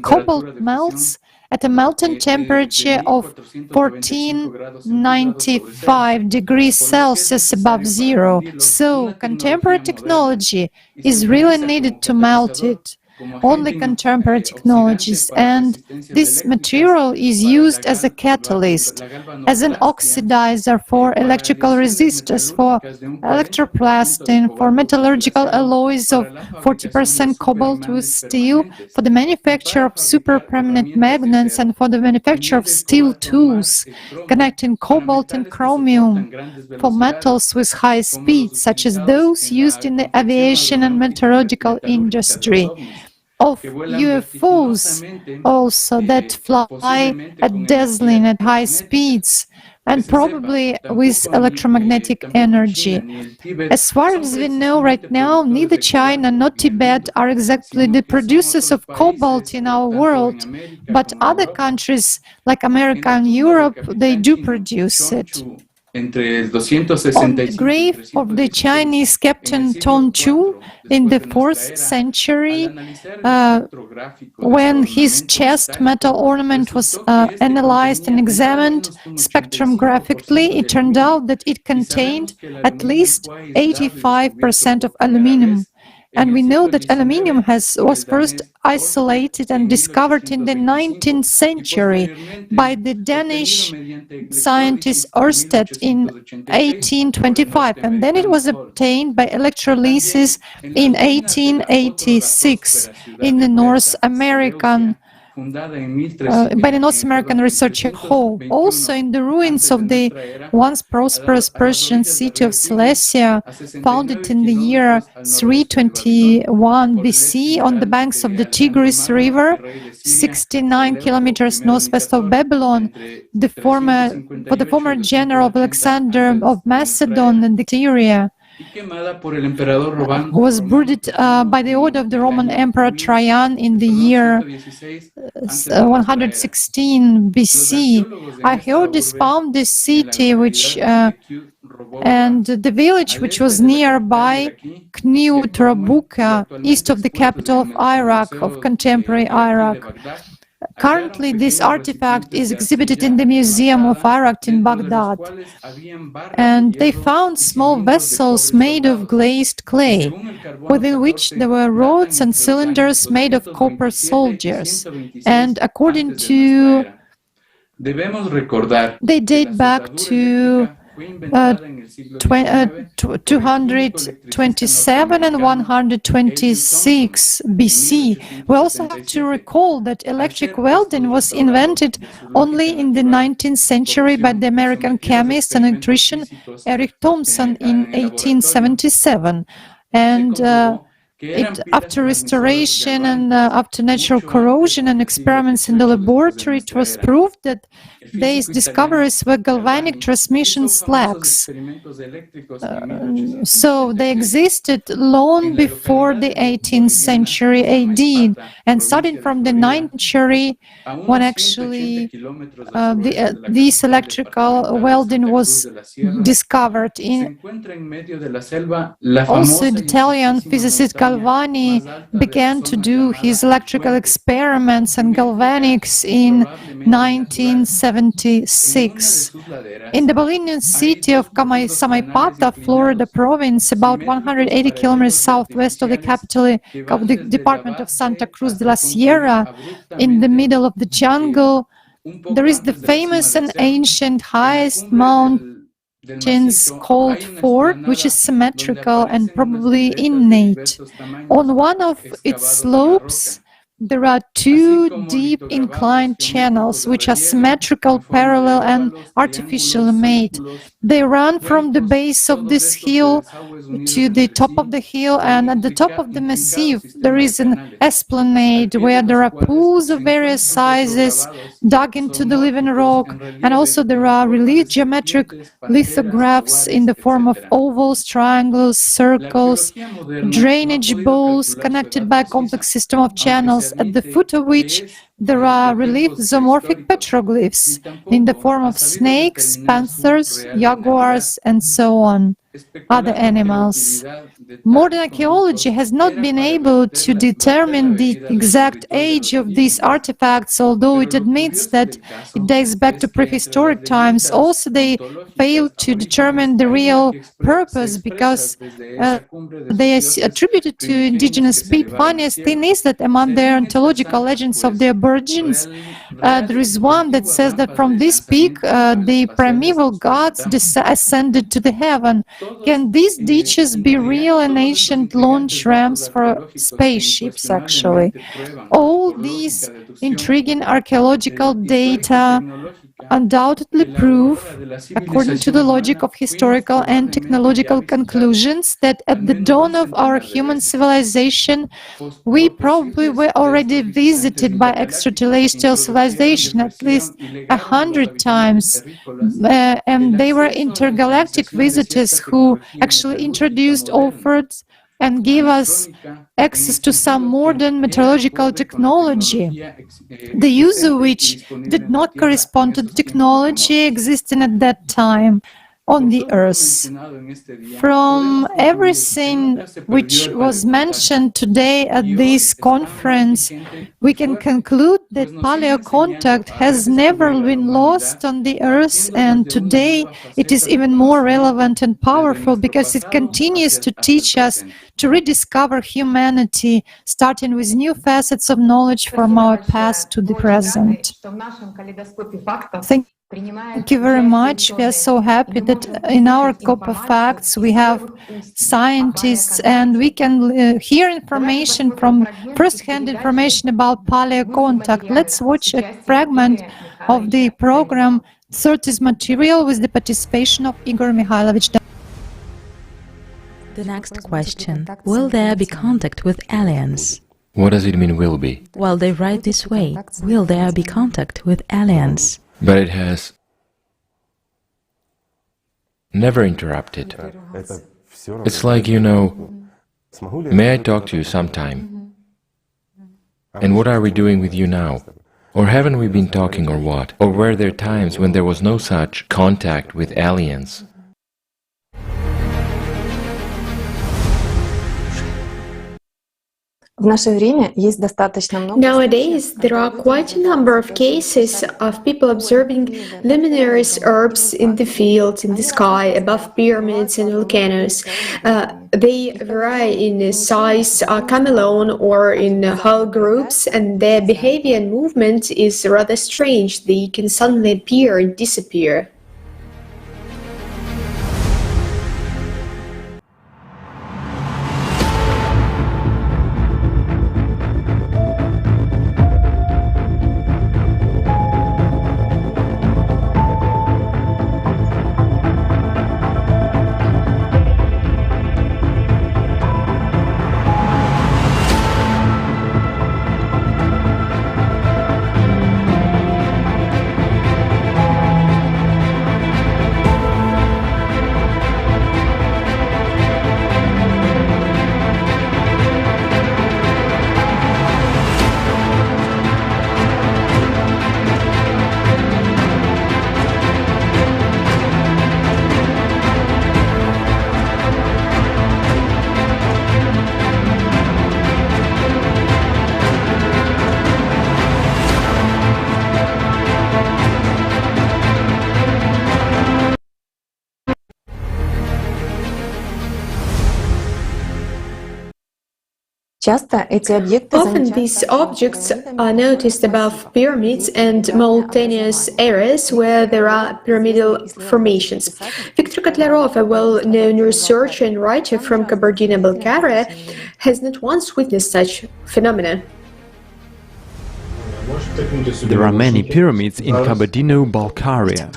Cobalt melts at a melting temperature of 1495 degrees Celsius above zero, so contemporary technology is really needed to melt it. only contemporary technologies, and this material is used as a catalyst, as an oxidizer for electrical resistors, for electroplastin, for metallurgical alloys of 40% cobalt with steel, for the manufacture of superpermanent magnets, and for the manufacture of steel tools connecting cobalt and chromium, for metals with high speed, such as those used in the aviation and meteorological industry, of UFOs also that fly at dazzling at high speeds, and probably with electromagnetic energy. As far as we know right now, neither China nor Tibet are exactly the producers of cobalt in our world, but other countries like America and Europe, they do produce it. On the grave of the Chinese Captain Tong Chu in the 4th century, when his chest metal ornament was analyzed and examined spectrographically, it turned out that it contained at least 85% of aluminum. And we know that aluminum was first isolated and discovered in the 19th century by the Danish scientist Ørsted in 1825, and then it was obtained by electrolysis in 1886 in the North American by the North American Research Hall. Also in the ruins of the once prosperous Persian city of Cilicia, founded in the year 321 BC on the banks of the Tigris River, 69 kilometers northwest of Babylon, for the former general of Alexander of Macedon and Syria, was brooded by the order of the Roman Emperor Trajan in the year 116 BC. Archaeologists found this city, and the village which was nearby, Kniu Trabuka, east of the capital of Iraq, of contemporary Iraq. Currently, this artifact is exhibited in the Museum of Iraq in Baghdad, and they found small vessels made of glazed clay, within which there were rods and cylinders made of copper soldiers, and according to they date back to 227 and 126 BC. We also have to recall that electric welding was invented only in the 19th century by the American chemist and electrician Eric Thomson in 1877. And after restoration and after natural corrosion and experiments in the laboratory, it was proved that these discoveries were galvanic transmission slacks. So they existed long before the 18th century AD, and starting from the 9th century, when actually this electrical welding was discovered. Also, the Italian physicist Galvani began to do his electrical experiments and galvanics in 1976. In the Bolivian city of Samaipata, Florida province, about 180 kilometers southwest of the capital of the department of Santa Cruz de la Sierra, in the middle of the jungle, there is the famous and ancient highest mountains called Fort, which is symmetrical and probably innate. On one of its slopes, there are two deep inclined channels, which are symmetrical, parallel, and artificially made. They run from the base of this hill to the top of the hill, and at the top of the massif, there is an esplanade where there are pools of various sizes dug into the living rock, and also there are relief geometric lithographs in the form of ovals, triangles, circles, drainage bowls connected by a complex system of channels, at the foot of which there are relief zoomorphic petroglyphs in the form of snakes, panthers, jaguars, and so on. other animals. Modern archaeology has not been able to determine the exact age of these artifacts, although it admits that it dates back to prehistoric times. Also, they failed to determine the real purpose because they are attributed to indigenous people. Funniest thing is that among the ontological legends of the Aborigines, there is one that says that from this peak, the primeval gods ascended to the heaven. Can these ditches be real and ancient launch ramps for spaceships, actually? All these intriguing archaeological data undoubtedly prove, according to the logic of historical and technological conclusions, that at the dawn of our human civilization, we probably were already visited by extraterrestrial civilization at least 100 times. And they were intergalactic visitors who actually introduced, offered, and gave us access to some modern meteorological technology, the use of which did not correspond to the technology existing at that time on the Earth. From everything which was mentioned today at this conference, we can conclude that paleocontact has never been lost on the Earth, and today it is even more relevant and powerful because it continues to teach us to rediscover humanity, starting with new facets of knowledge from our past to the present. Thank you very much. We are so happy that in our Scope of Facts we have scientists and we can hear information from first-hand information about paleocontact. Let's watch a fragment of the program 30's material with the participation of Igor Mikhailovich.
The next question: will there be contact with aliens?
What does it mean, will be?
Well, they write this way: will there be contact with aliens?
But it has never interrupted. It's like, you know, may I talk to you sometime? And what are we doing with you now? Or haven't we been talking or what? Or were there times when there was no such contact with aliens?
Nowadays, there are quite a number of cases of people observing luminous orbs in the field, in the sky, above pyramids and volcanoes. They vary in size, come alone or in whole groups, and their behavior and movement is rather strange. They can suddenly appear and disappear. Often these objects are noticed above pyramids and mountainous areas where there are pyramidal formations. Viktor Kotlarov, a well-known researcher and writer from Kabardino-Balkaria, has not once witnessed such phenomena.
There are many pyramids in Kabardino-Balkaria.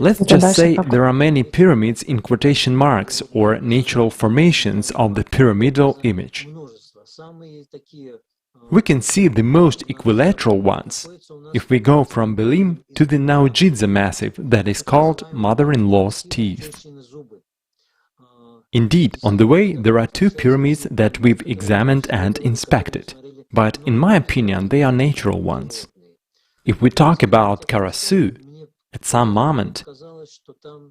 Let's just say there are many pyramids in quotation marks or natural formations of the pyramidal image. We can see the most equilateral ones if we go from Belim to the Naujidze massif that is called Mother-in-law's Teeth. Indeed, on the way there are two pyramids that we've examined and inspected, but in my opinion they are natural ones. If we talk about Karasu, At some moment,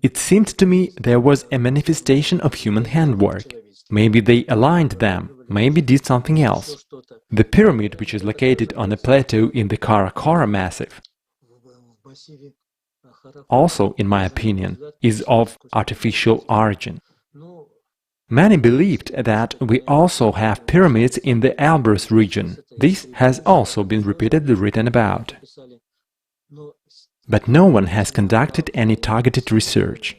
it seemed to me there was a manifestation of human handwork. Maybe they aligned them, maybe did something else. The pyramid, which is located on a plateau in the Karakora Massif, also, in my opinion, is of artificial origin. Many believed that we also have pyramids in the Elbrus region. This has also been repeatedly written about. But no one has conducted any targeted research.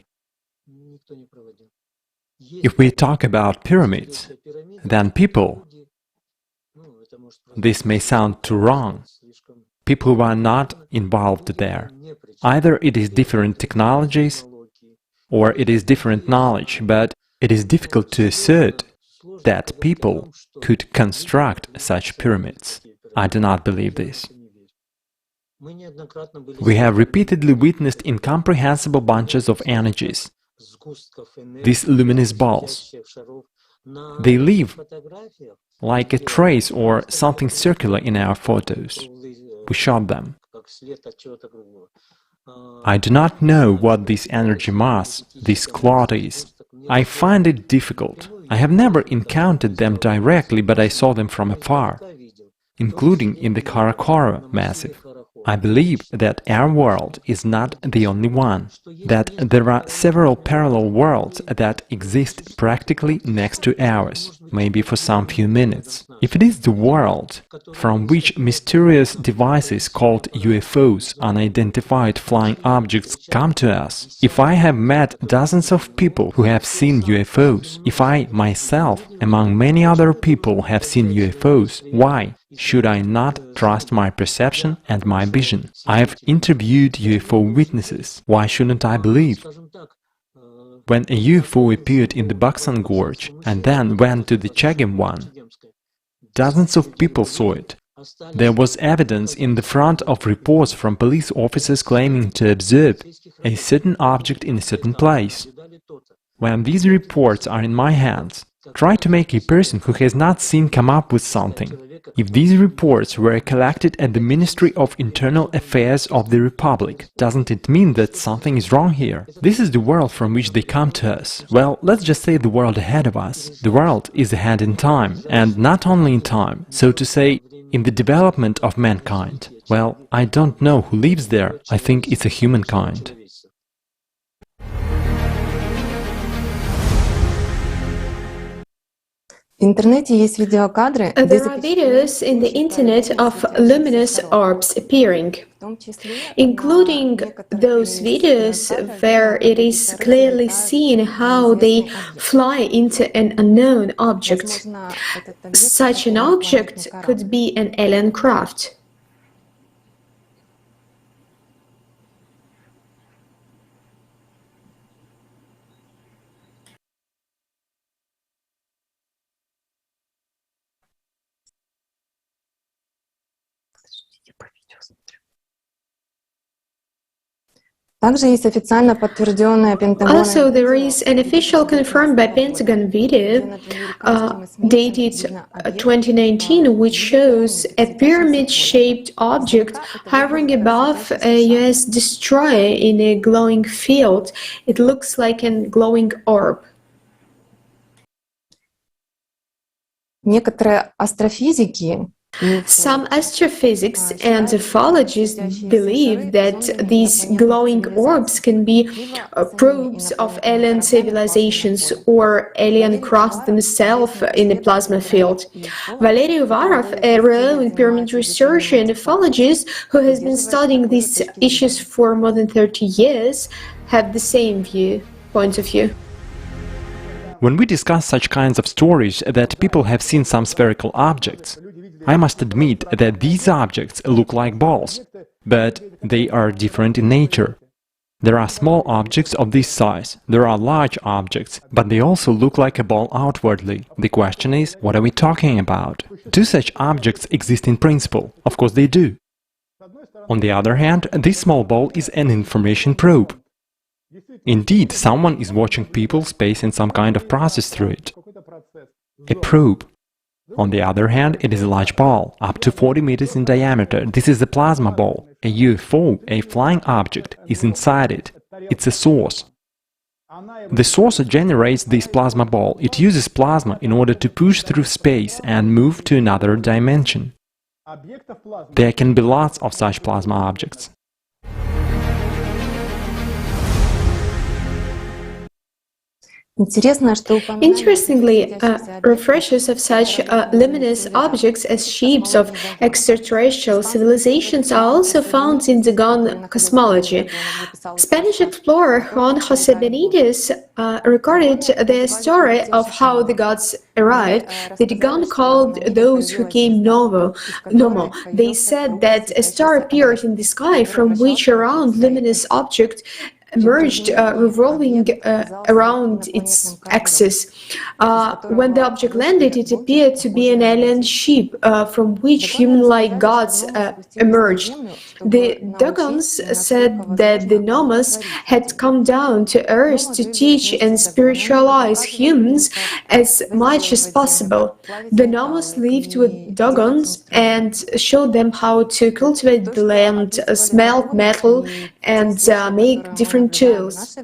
If we talk about pyramids, then people, this may sound too wrong, people who are not involved there. Either it is different technologies, or it is different knowledge, but it is difficult to assert that people could construct such pyramids. I do not believe this. We have repeatedly witnessed incomprehensible bunches of energies, these luminous balls. They leave like a trace or something circular in our photos. We shot them. I do not know what this energy mass, this clot is. I find it difficult. I have never encountered them directly, but I saw them from afar, including in the Karakora Massif. I believe that our world is not the only one, that there are several parallel worlds that exist practically next to ours, maybe for some few minutes. If it is the world from which mysterious devices called UFOs, unidentified flying objects, come to us, if I have met dozens of people who have seen UFOs, if I myself, among many other people, have seen UFOs, why should I not trust my perception and my vision? I have interviewed UFO witnesses. Why shouldn't I believe? When a UFO appeared in the Baksan Gorge and then went to the Chagim one, dozens of people saw it. There was evidence in the front of reports from police officers claiming to observe a certain object in a certain place. When these reports are in my hands, try to make a person who has not seen come up with something. If these reports were collected at the Ministry of Internal Affairs of the Republic, doesn't it mean that something is wrong here? This is the world from which they come to us. Well, let's just say the world ahead of us. The world is ahead in time, and not only in time, so to say, in the development of mankind. Well, I don't know who lives there. I think it's a humankind.
There are videos in the internet of luminous orbs appearing, including those videos where it is clearly seen how they fly into an unknown object. Such an object could be an alien craft. Also, there is an official confirmed by Pentagon video dated 2019, which shows a pyramid-shaped object hovering above a US destroyer in a glowing field. It looks like a glowing orb. Some astrophysics and ufologists believe that these glowing orbs can be probes of alien civilizations or alien crafts themselves in the plasma field. Valery Uvarov, a renowned pyramid researcher and ufologist who has been studying these issues for more than 30 years, have the same point of view.
When we discuss such kinds of stories that people have seen some spherical objects, I must admit that these objects look like balls, but they are different in nature. There are small objects of this size, there are large objects, but they also look like a ball outwardly. The question is, what are we talking about? Do such objects exist in principle? Of course they do. On the other hand, this small ball is an information probe. Indeed, someone is watching people, space and some kind of process through it. A probe. On the other hand, it is a large ball, up to 40 meters in diameter. This is a plasma ball. A UFO, a flying object, is inside it. It's a source. The source generates this plasma ball. It uses plasma in order to push through space and move to another dimension. There can be lots of such plasma objects.
Interestingly, refreshes of such luminous objects as shapes of extraterrestrial civilizations are also found in Dogon cosmology. Spanish explorer Juan José Benítez recorded the story of how the gods arrived. The Dogon called those who came Nomo. They said that a star appeared in the sky from which a round luminous object emerged, revolving around its axis. When the object landed, it appeared to be an alien ship from which human-like gods emerged. The Dogons said that the Nomos had come down to Earth to teach and spiritualize humans as much as possible. The Nomos lived with Dogons and showed them how to cultivate the land, smelt metal, and make different tools.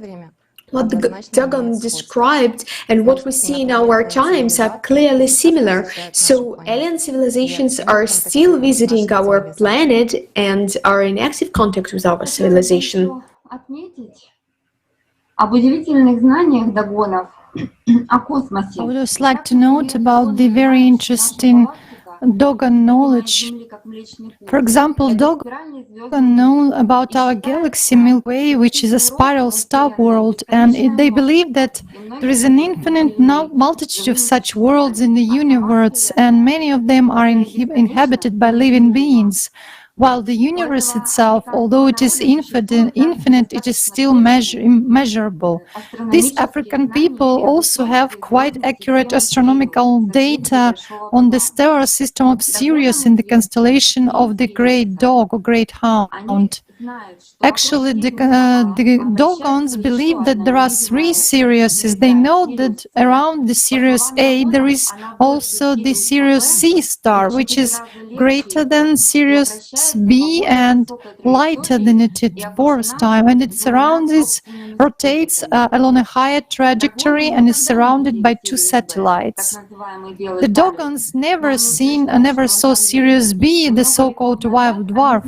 What the Dogon described and what we see in our times are clearly similar, so alien civilizations are still visiting our planet and are in active contact with our civilization.
I would just like to note about the very interesting Dogon knowledge. For example, Dogon know about our galaxy Milky Way, which is a spiral star world, and they believe that there is an infinite multitude of such worlds in the universe, and many of them are inhabited by living beings. While the universe itself, although it is infinite, it is still immeasurable. These African people also have quite accurate astronomical data on the stellar system of Sirius in the constellation of the Great Dog or Great Hound. Actually, the Dogons believe that there are 3 Siriuses. They know that around the Sirius A there is also the Sirius C star, which is greater than Sirius B and lighter than it at 4th time, and it rotates along a higher trajectory and is surrounded by 2 satellites. The Dogons never saw Sirius B, the so-called white dwarf,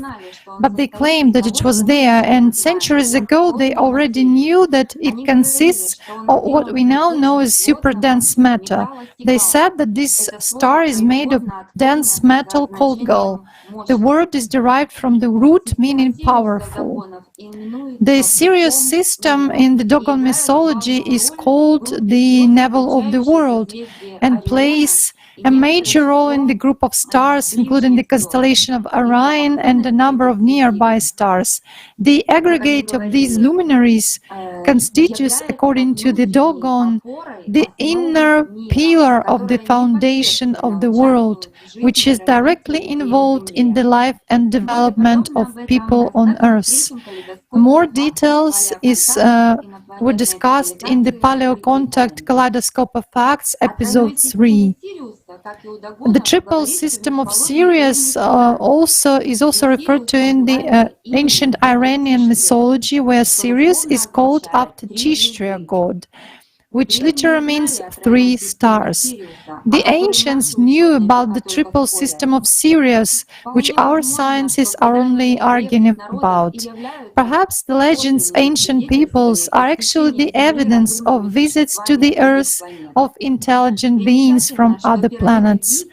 but they claim that it was there, and centuries ago they already knew that it consists of what we now know as super dense matter. They said that this star is made of dense metal called gull. The word is derived from the root meaning powerful. The Sirius system in the Dogon mythology is called the navel of the world and plays a major role in the group of stars, including the constellation of Orion and a number of nearby stars. The aggregate of these luminaries constitutes, according to the Dogon, the inner pillar of the foundation of the world, which is directly involved in the life and development of people on Earth. More details were discussed in the paleocontact Kaleidoscope of Facts, episode 3. The triple system of Sirius is also referred to in the ancient Iranian mythology, where Sirius is called after Tishtria god, which literally means 3 stars. The ancients knew about the triple system of Sirius, which our scientists are only arguing about. Perhaps the legends ancient peoples are actually the evidence of visits to the Earth of intelligent beings from other planets.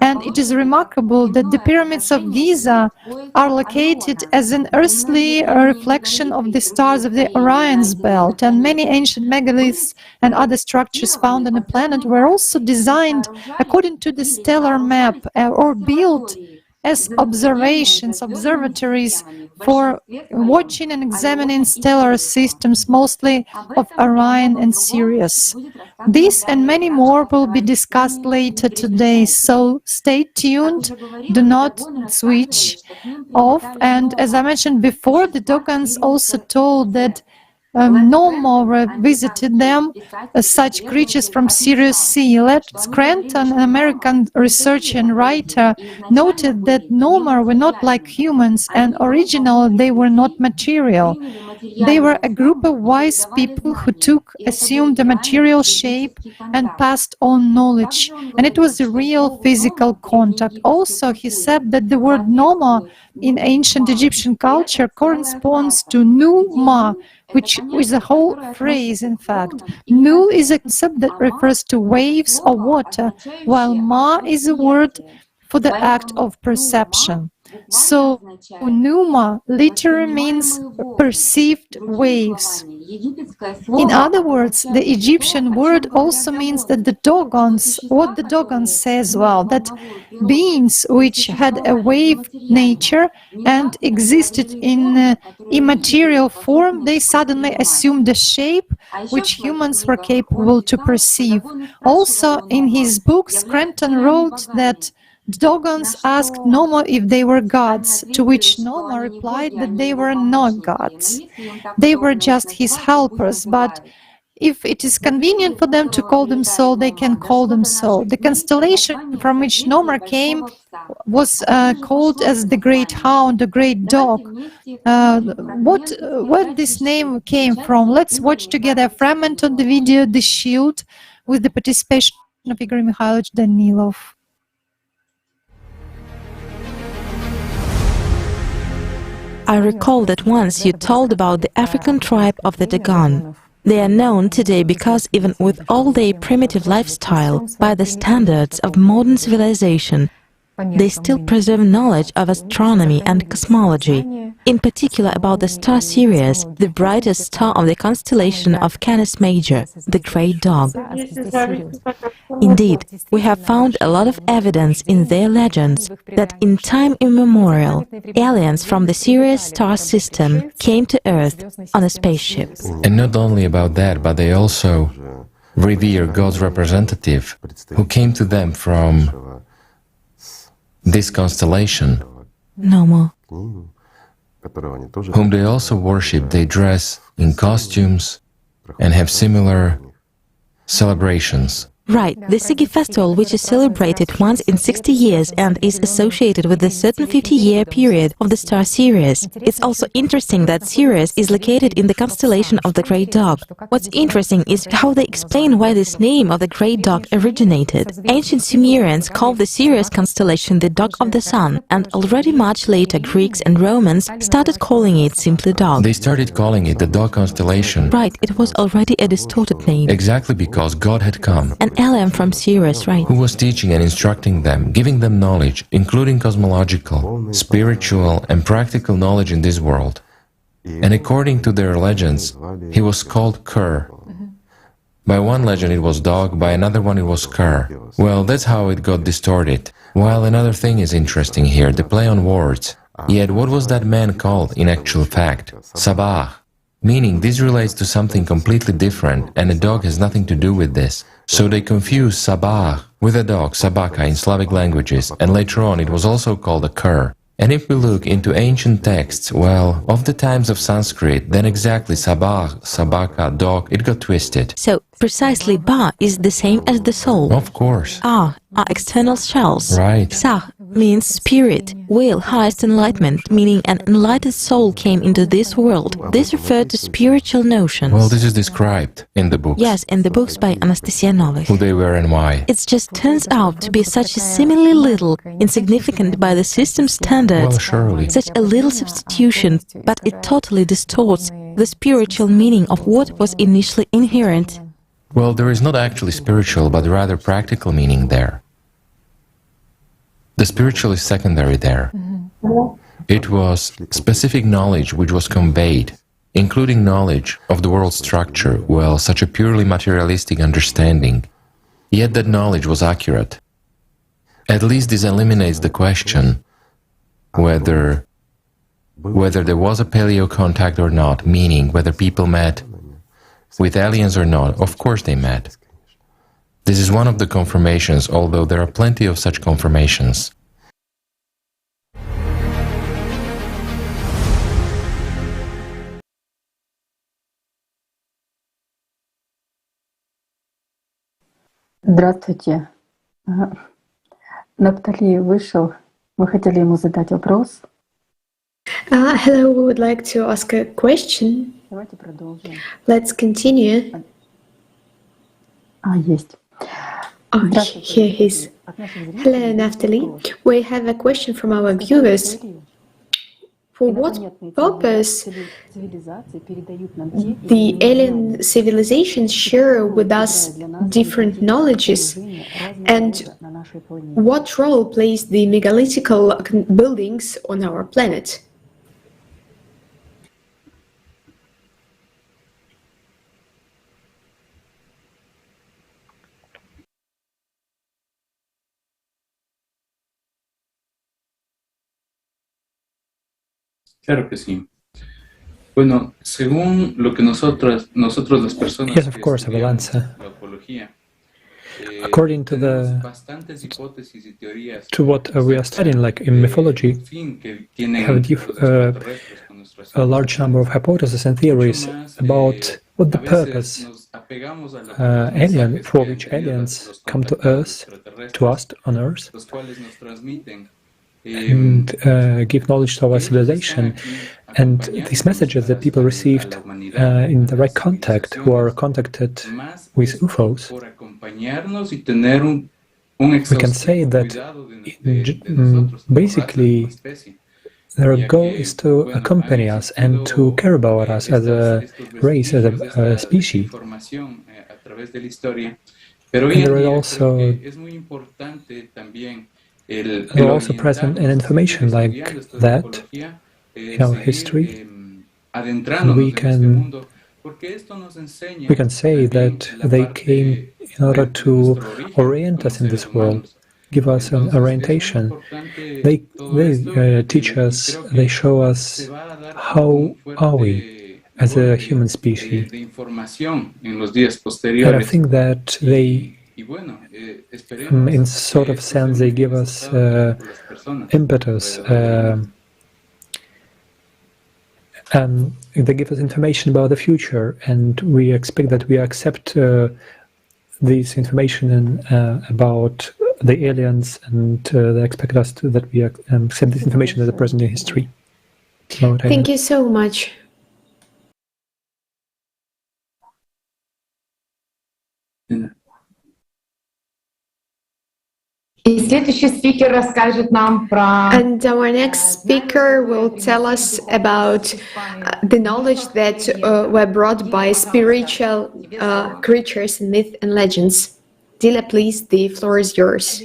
And it is remarkable that the pyramids of Giza are located as an earthly reflection of the stars of the Orion's belt, and many ancient megaliths and other structures found on the planet were also designed according to the stellar map or built as observatories for watching and examining stellar systems, mostly of Orion and Sirius. This and many more will be discussed later today, so stay tuned, do not switch off. And as I mentioned before, the Dogons also told that no more visited them. Such creatures from Sirius sea. Let Scranton, an American researcher and writer, noted that Nomar were not like humans, and originally they were not material. They were a group of wise people who assumed a material shape and passed on knowledge, and it was a real physical contact. Also, he said that the word Noma in ancient Egyptian culture corresponds to Nu-Ma, which is a whole phrase, in fact. Nu is a concept that refers to waves or water, while Ma is a word for the act of perception. So, Numa literally means perceived waves. In other words, the Egyptian word also means that the Dogons, what the Dogons say as well, that beings which had a wave nature and existed in immaterial form, they suddenly assumed a shape which humans were capable to perceive. Also, in his book, Scranton wrote that Dogons asked Noma if they were gods, to which Noma replied that they were not gods. They were just his helpers, but if it is convenient for them to call them so, they can call them so. The constellation from which Noma came was called as the Great Hound, the Great Dog. Where this name came from? Let's watch together a fragment of the video, The Shield, with the participation of Igor Mikhailovich Danilov.
I recall that once you told about the African tribe of the Dogon. They are known today because even with all their primitive lifestyle, by the standards of modern civilization, they still preserve knowledge of astronomy and cosmology, in particular about the star Sirius, the brightest star of the constellation of Canis Major, the Great Dog. Indeed, we have found a lot of evidence in their legends that in time immemorial, aliens from the Sirius star system came to Earth on a spaceship.
And not only about that, but they also revere God's representative who came to them from this constellation,
Noma,
whom they also worship. They dress in costumes and have similar celebrations.
Right, the Sigi festival, which is celebrated once in 60 years and is associated with a certain 50-year period of the star Sirius. It's also interesting that Sirius is located in the constellation of the Great Dog. What's interesting is how they explain why this name of the Great Dog originated. Ancient Sumerians called the Sirius constellation the Dog of the Sun, and already much later Greeks and Romans started calling it simply Dog.
They started calling it the Dog constellation.
Right, it was already a distorted name.
Exactly because God had come.
An alien from Sirius, right?
Who was teaching and instructing them, giving them knowledge, including cosmological, spiritual, and practical knowledge in this world. And according to their legends, he was called Ker. By one legend it was dog, by another one it was Ker. Well, that's how it got distorted. While another thing is interesting here, the play on words. Yet what was that man called in actual fact? Sabah. Meaning this relates to something completely different, and a dog has nothing to do with this. So they confuse Sabah with a dog, Sabaka, in Slavic languages, and later on it was also called a cur. And if we look into ancient texts, well, of the times of Sanskrit, then exactly Sabah, Sabaka, dog, it got twisted.
So, precisely Ba is the same as the soul.
Of course.
Are external shells.
Right.
Sah means spirit, will, highest enlightenment, meaning an enlightened soul came into this world. This referred to spiritual notions.
Well, this is described in the books.
Yes, in the books by Anastasia Novych.
Who they were and why.
It just turns out to be such a seemingly little, insignificant by the system standards,
well, surely.
Such a little substitution, but it totally distorts the spiritual meaning of what was initially inherent.
Well, there is not actually spiritual, but rather practical meaning there. The spiritual is secondary there. It was specific knowledge which was conveyed, including knowledge of the world structure, well, such a purely materialistic understanding. Yet that knowledge was accurate. At least this eliminates the question whether there was a paleocontact or not, meaning whether people met with aliens or not. Of course they met. This is one of the confirmations, although there are plenty of such confirmations.
Здравствуйте. Наптали вышел. Мы хотели ему задать вопрос.
Hello, we would like to ask a question.
Давайте продолжим.
Let's continue.
Есть.
Here he is. Hello, Naftali. We have a question from our viewers. For what purpose the alien civilizations share with us different knowledges, and what role plays the megalithic buildings on our planet?
Claro que sí. Bueno, según lo que nosotros las personas
Yes, of course, I will answer.
la ufología,
According to what we are studying, like in mythology, we have a large number of hypotheses and theories about what the purpose for which aliens come to Earth, to us on Earth, and give knowledge to our civilization. And these messages that people received in direct contact, who are contacted with UFOs, we can say that basically their goal is to accompany us and to care about us as a race, as a species. And there is also present an information like that in our history, and we can say that they came in order to orient us in this world, give us an orientation. They teach us, they show us how are we as a human species. And I think that they, in sort of sense, they give us impetus, and they give us information about the future, and we expect that we accept this information about the aliens, and they expect us that we accept this information as a present in history.
Thank you so much. And our next speaker will tell us about the knowledge that were brought by spiritual creatures in myth and legends. Dila, please, the floor is yours.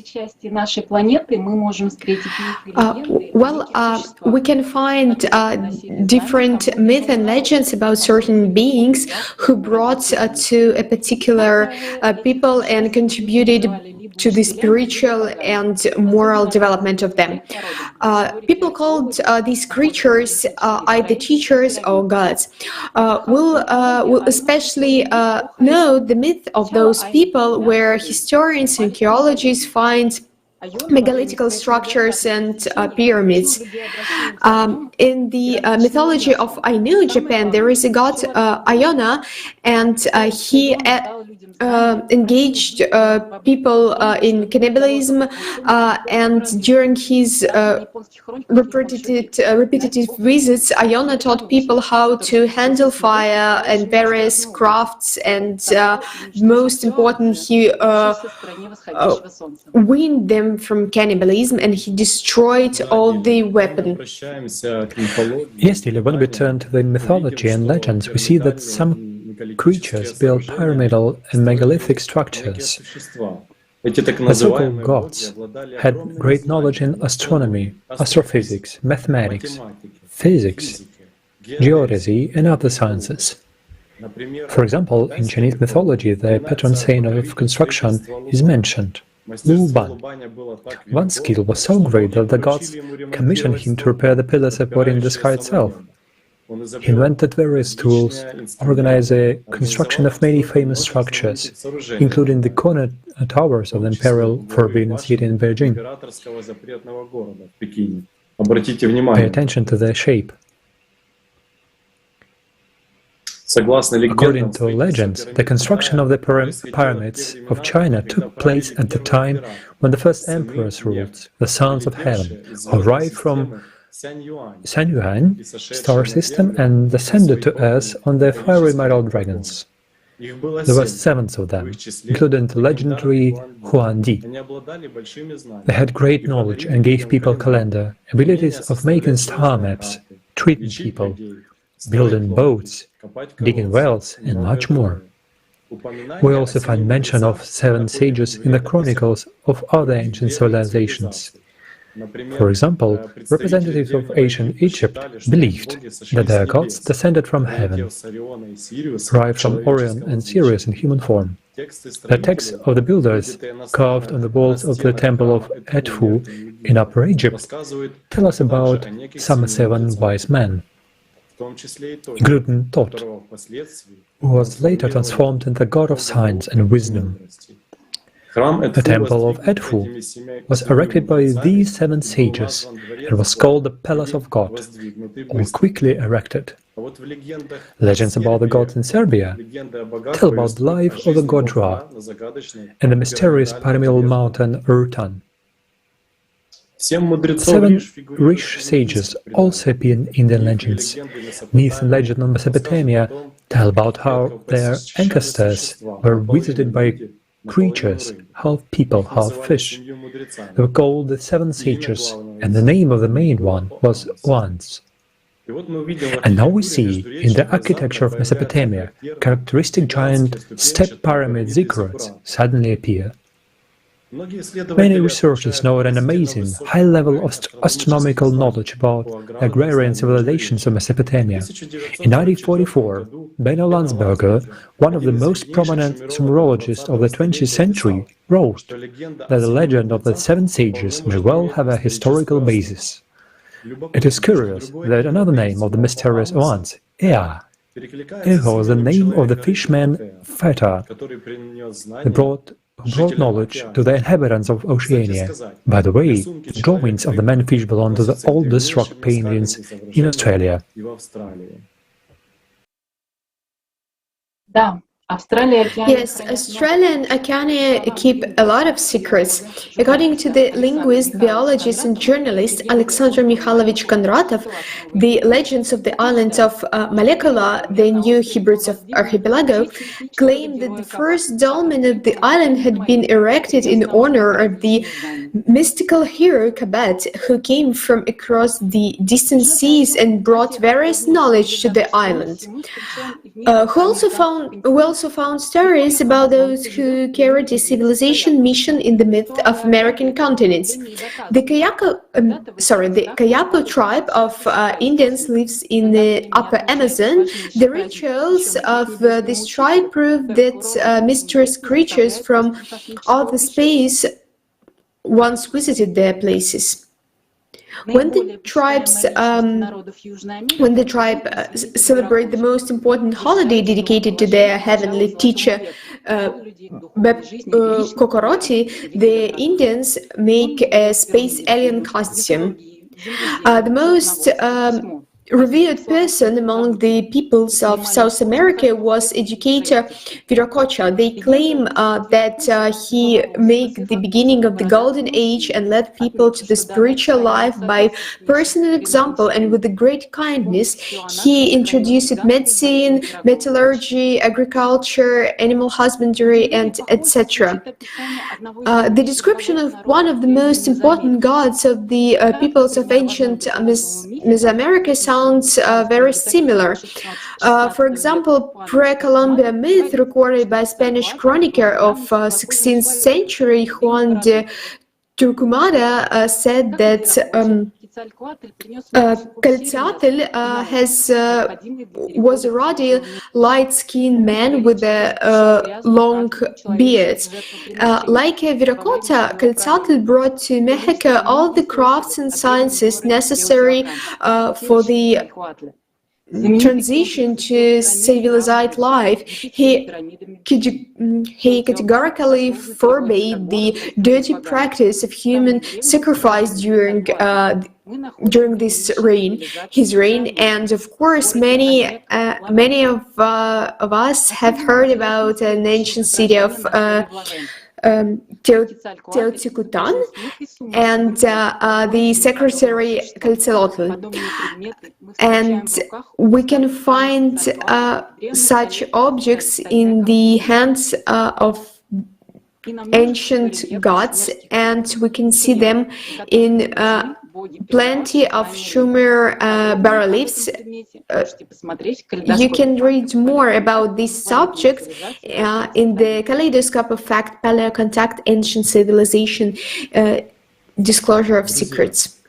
We can find different myths and legends about certain beings who brought to a particular people and contributed to the spiritual and moral development of them. People called these creatures either teachers or gods. We'll especially know the myth of those people where historians and archaeologists find megalithic structures and pyramids. In the mythology of Ainu, Japan, there is a god Iona, and he engaged people in cannibalism, and during his repetitive visits, Iona taught people how to handle fire and various crafts, and most important, he weaned them from cannibalism, and he destroyed all the weapons.
Yes, Dila, when we turn to the mythology and legends, we see that some creatures built pyramidal and megalithic structures. The so-called gods had great knowledge in astronomy, astrophysics, mathematics, physics, geodesy, and other sciences. For example, in Chinese mythology, the patron saint of construction is mentioned, Lu Ban. One's skill was so great that the gods commissioned him to repair the pillars supporting the sky itself. He invented various tools, organized the construction of many famous structures, including the corner towers of the Imperial Forbidden City in Beijing. Pay attention to their shape. According to legends, the construction of the pyramids of China took place at the time when the first emperors ruled, the sons of heaven, who arrived from Sanyuan star system and descended to Earth on their pyramidal dragons. There were 7 of them, including the legendary Huangdi. They had great knowledge and gave people calendar, abilities of making star maps, treating people, building boats, digging wells, and much more. We also find mention of 7 sages in the chronicles of other ancient civilizations. For example, representatives of ancient Egypt believed that their gods descended from heaven, arrived from Orion and Sirius in human form. The texts of the builders carved on the walls of the temple of Edfu in Upper Egypt tell us about some 7 wise men, including Thoth, who was later transformed into the god of science and wisdom. The temple of Edfu was erected by these 7 sages and was called the Palace of God, all quickly erected. Legends about the gods in Serbia tell about the life of the god Ra and the mysterious pyramidal mountain Urtan. 7 rich sages also appear in Indian legends. Myth and legend of Mesopotamia tell about how their ancestors were visited by creatures, half people, half fish. They were called the 7 sages, and the name of the main one was Oans. And now we see, in the architecture of Mesopotamia, characteristic giant step pyramid ziggurats suddenly appear. Many researchers know an amazing, high level of astronomical knowledge about the agrarian civilizations of Mesopotamia. In 1944, Benno Landsberger, one of the most prominent sumerologists of the 20th century, wrote that the legend of the 7 sages may well have a historical basis. It is curious that another name of the mysterious Oans, Ea, was the name of the fishman Feta, who brought knowledge to the inhabitants of Oceania. By the way, the drawings of the man-fish belong to the oldest rock paintings in Australia.
Yes, Australia and Oceania keep a lot of secrets. According to the linguist, biologist and journalist Alexander Mikhailovich Kondratov, the legends of the islands of Malekula, the New Hebrides of Archipelago, claim that the first dolmen of the island had been erected in honor of the mystical hero Kabat, who came from across the distant seas and brought various knowledge to the island. We also found stories about those who carried a civilization mission in the midst of American continents. The Kayapo tribe of Indians lives in the Upper Amazon. The rituals of this tribe prove that mysterious creatures from outer space once visited their places. When the tribe celebrate the most important holiday dedicated to their heavenly teacher, Kokoroti, the Indians make a space alien costume. The most revered person among the peoples of South America was educator Viracocha. They claim that he made the beginning of the golden age and led people to the spiritual life by personal example, and with a great kindness he introduced medicine, metallurgy, agriculture, animal husbandry, and etc. The description of one of the most important gods of the peoples of ancient Mesoamerica sounds very similar. For example, pre-Columbia myth recorded by Spanish chronicler of 16th century Juan de Turcumada said that Quetzalcoatl was a ruddy, light-skinned man with a long beard. Like Viracota, Quetzalcoatl brought to Mexico all the crafts and sciences necessary for the transition to civilized life. He categorically forbade the dirty practice of human sacrifice during during his reign, and of course, many of us have heard about an ancient city of Teotihuacan and the secretary Quetzalcoatl. And we can find such objects in the hands of ancient gods, and we can see them in plenty of Sumer bas-reliefs. You can read more about this subject in the Kaleidoscope of Facts, Paleocontact, Ancient Civilization, Disclosure of Secrets.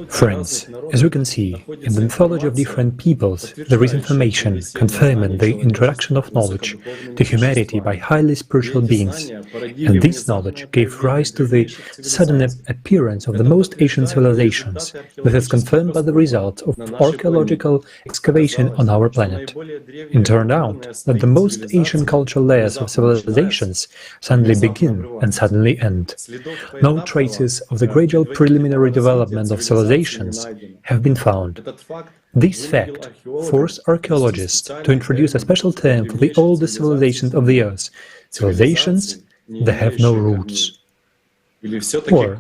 Friends, as we can see, in the mythology of different peoples, there is information confirming the introduction of knowledge to humanity by highly spiritual beings, and this knowledge gave rise to the sudden appearance of the most ancient civilizations, that is confirmed by the result of archaeological excavation on our planet. It turned out that the most ancient cultural layers of civilizations suddenly begin and suddenly end. No traces of the gradual preliminary development of civilizations have been found. This fact forced archaeologists to introduce a special term for the oldest civilizations of the Earth, civilizations that have no roots. Or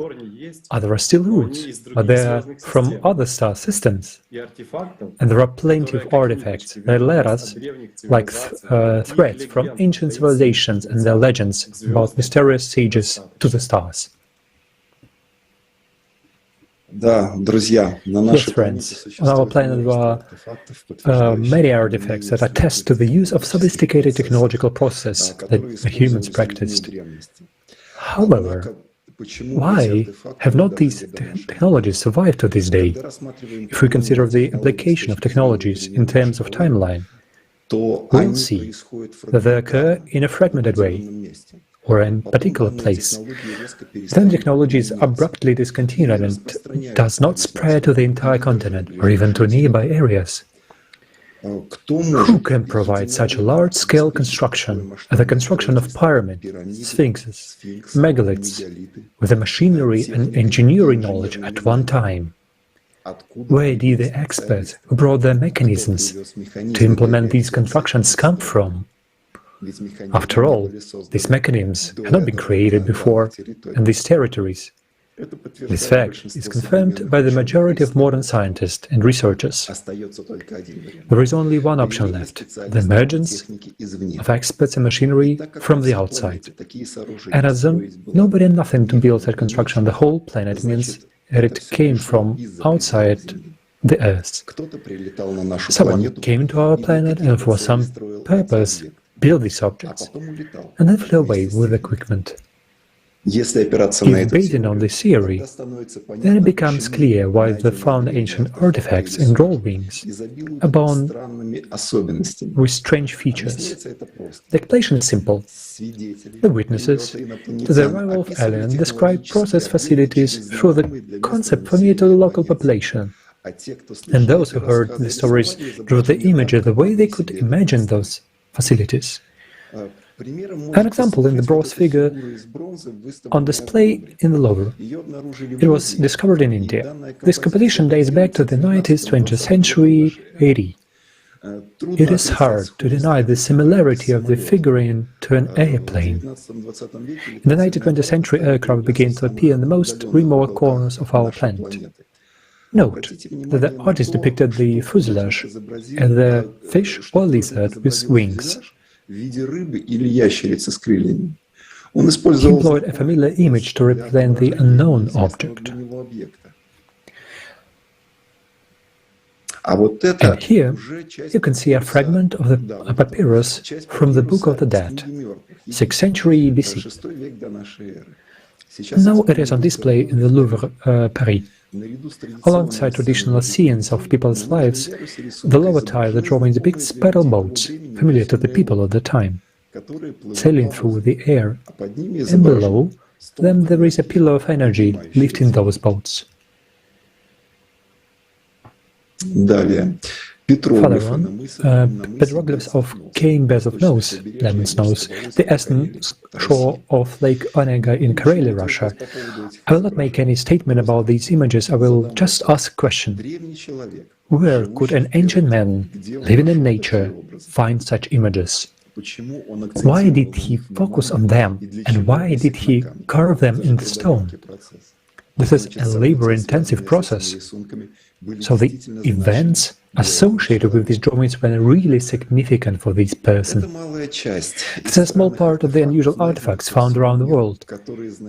there are still roots, but they are from other star systems. And there are plenty of artifacts that led us, like threads from ancient civilizations and their legends about mysterious sages, to the stars. Yes, friends, on our planet there are many artifacts that attest to the use of sophisticated technological process that the humans practiced. However, why have not these technologies survived to this day? If we consider the application of technologies in terms of timeline, we'll see that they occur in a fragmented way, or in a particular place. Then technology is abruptly discontinued and does not spread to the entire continent or even to nearby areas. Who can provide such a large-scale construction as the construction of pyramids, sphinxes, megaliths, with the machinery and engineering knowledge at one time? Where did the experts who brought their mechanisms to implement these constructions come from? After all, these mechanisms had not been created before in these territories. This fact is confirmed by the majority of modern scientists and researchers. There is only one option left: the emergence of experts and machinery from the outside. And as nobody and nothing to build that construction on the whole planet means that it came from outside the Earth. Someone came to our planet and for some purpose built these objects, and then flew away with equipment. If based on this theory, then it becomes clear why they found ancient artifacts and drawings abound with strange features. The explanation is simple. The witnesses to the arrival of aliens describe process facilities through the concept familiar to the local population. And those who heard the stories drew the images the way they could imagine those facilities. An example in the bronze figure on display in the Louvre. It was discovered in India. This composition dates back to the 19th, 20th century AD. It is hard to deny the similarity of the figurine to an airplane. In the 19th, 20th century, aircraft began to appear in the most remote corners of our planet. Note that the artist depicted the fuselage as a fish or lizard with wings. He employed a familiar image to represent the unknown object. And here you can see a fragment of a papyrus from the Book of the Dead, 6th century BC. Now it is on display in the Louvre, Paris. Alongside traditional scenes of people's lives, the lower tile the drawing depicts paddle boats, familiar to the people of the time, sailing through the air, and below them there is a pillar of energy lifting those boats. Further on, petroglyphs of Cane Bears of Nose, Lemon's Nose, the eastern shore of Lake Onega in Karelia, Russia. I will not make any statement about these images, I will just ask a question. Where could an ancient man, living in nature, find such images? Why did he focus on them, and why did he carve them in the stone? This is a labor-intensive process, so the events associated with these drawings were really significant for this person. It's a small part of the unusual artifacts found around the world,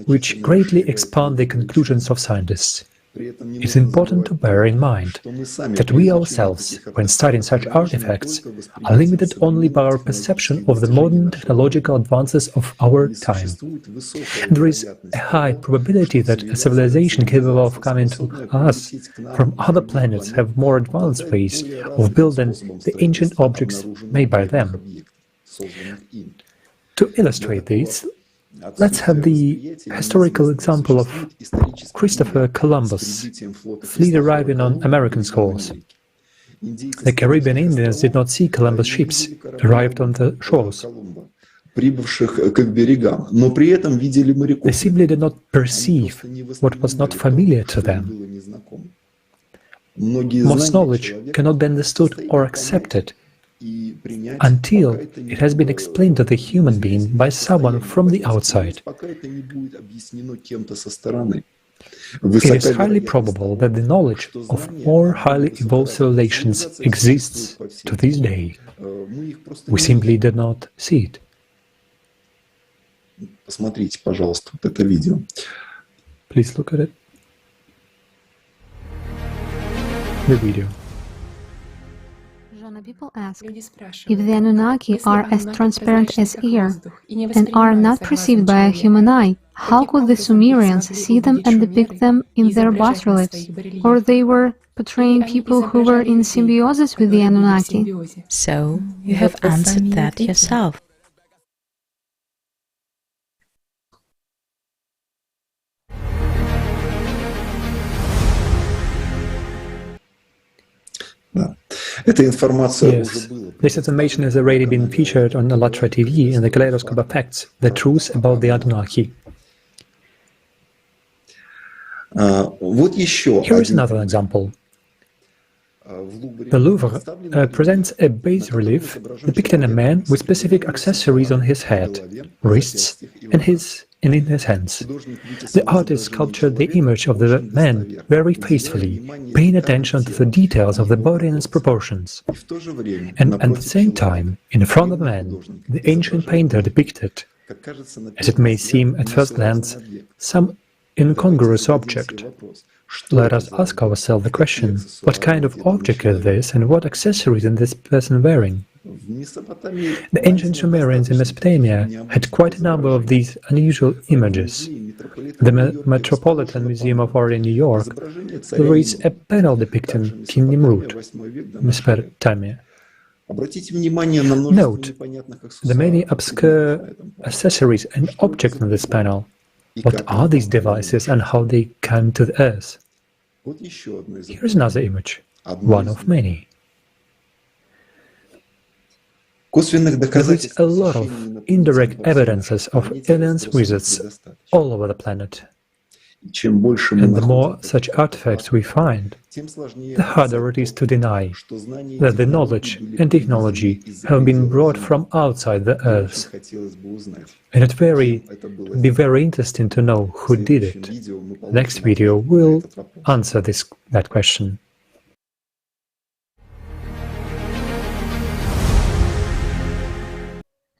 which greatly expand the conclusions of scientists. It's important to bear in mind that we ourselves, when studying such artifacts, are limited only by our perception of the modern technological advances of our time. And there is a high probability that a civilization capable of coming to us from other planets have more advanced ways of building the ancient objects made by them. To illustrate this, let's have the historical example of Christopher Columbus, fleet arriving on American shores. The Caribbean Indians did not see Columbus ships arrived on the shores. They simply did not perceive what was not familiar to them. Most knowledge cannot be understood or accepted until it has been explained to the human being by someone from the outside. It is highly probable that the knowledge of more highly evolved civilizations exists to this day. We simply did not see it. Please look at it. The video.
People ask, if the Anunnaki are as transparent as air and are not perceived by a human eye, how could the Sumerians see them and depict them in their bas-reliefs? Or they were portraying people who were in symbiosis with the Anunnaki?
So, you have answered that yourself.
Yes, this information has already been featured on Alatra TV and the Kaleidoscope of Facts, the truth about the Anunnaki. Here is another example. The Louvre presents a bas-relief depicting a man with specific accessories on his head, wrists, and in his hands. The artist sculptured the image of the man very faithfully, paying attention to the details of the body and its proportions. And at the same time, in front of the man, the ancient painter depicted, as it may seem at first glance, some incongruous object. Let us ask ourselves the question, what kind of object is this and what accessories is this person wearing? The ancient Sumerians in Mesopotamia had quite a number of these unusual images. The Metropolitan Museum of Art in New York there is a panel depicting King Nimrud, Mesopotamia. Note the many obscure accessories and objects on this panel. What are these devices and how they came to the Earth? Here's another image, one of many. There is a lot of indirect evidences of aliens visits all over the planet. And the more such artifacts we find, the harder it is to deny that the knowledge and technology have been brought from outside the Earth. And it would be very interesting to know who did it. The next video will answer that question.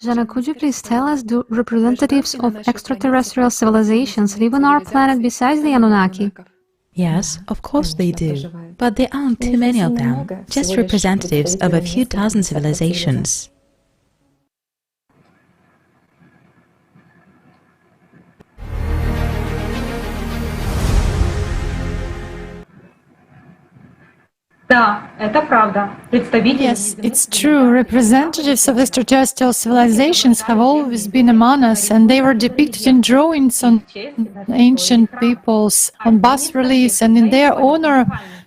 Jana, could you please tell us, do representatives of extraterrestrial civilizations live on our planet besides the Anunnaki?
Yes, of course they do, but there aren't too many of them, just representatives of a few dozen civilizations.
Yes, it's true. Representatives of extraterrestrial civilizations have always been among us, and they were depicted in drawings on ancient peoples, on bas-reliefs, and in their honor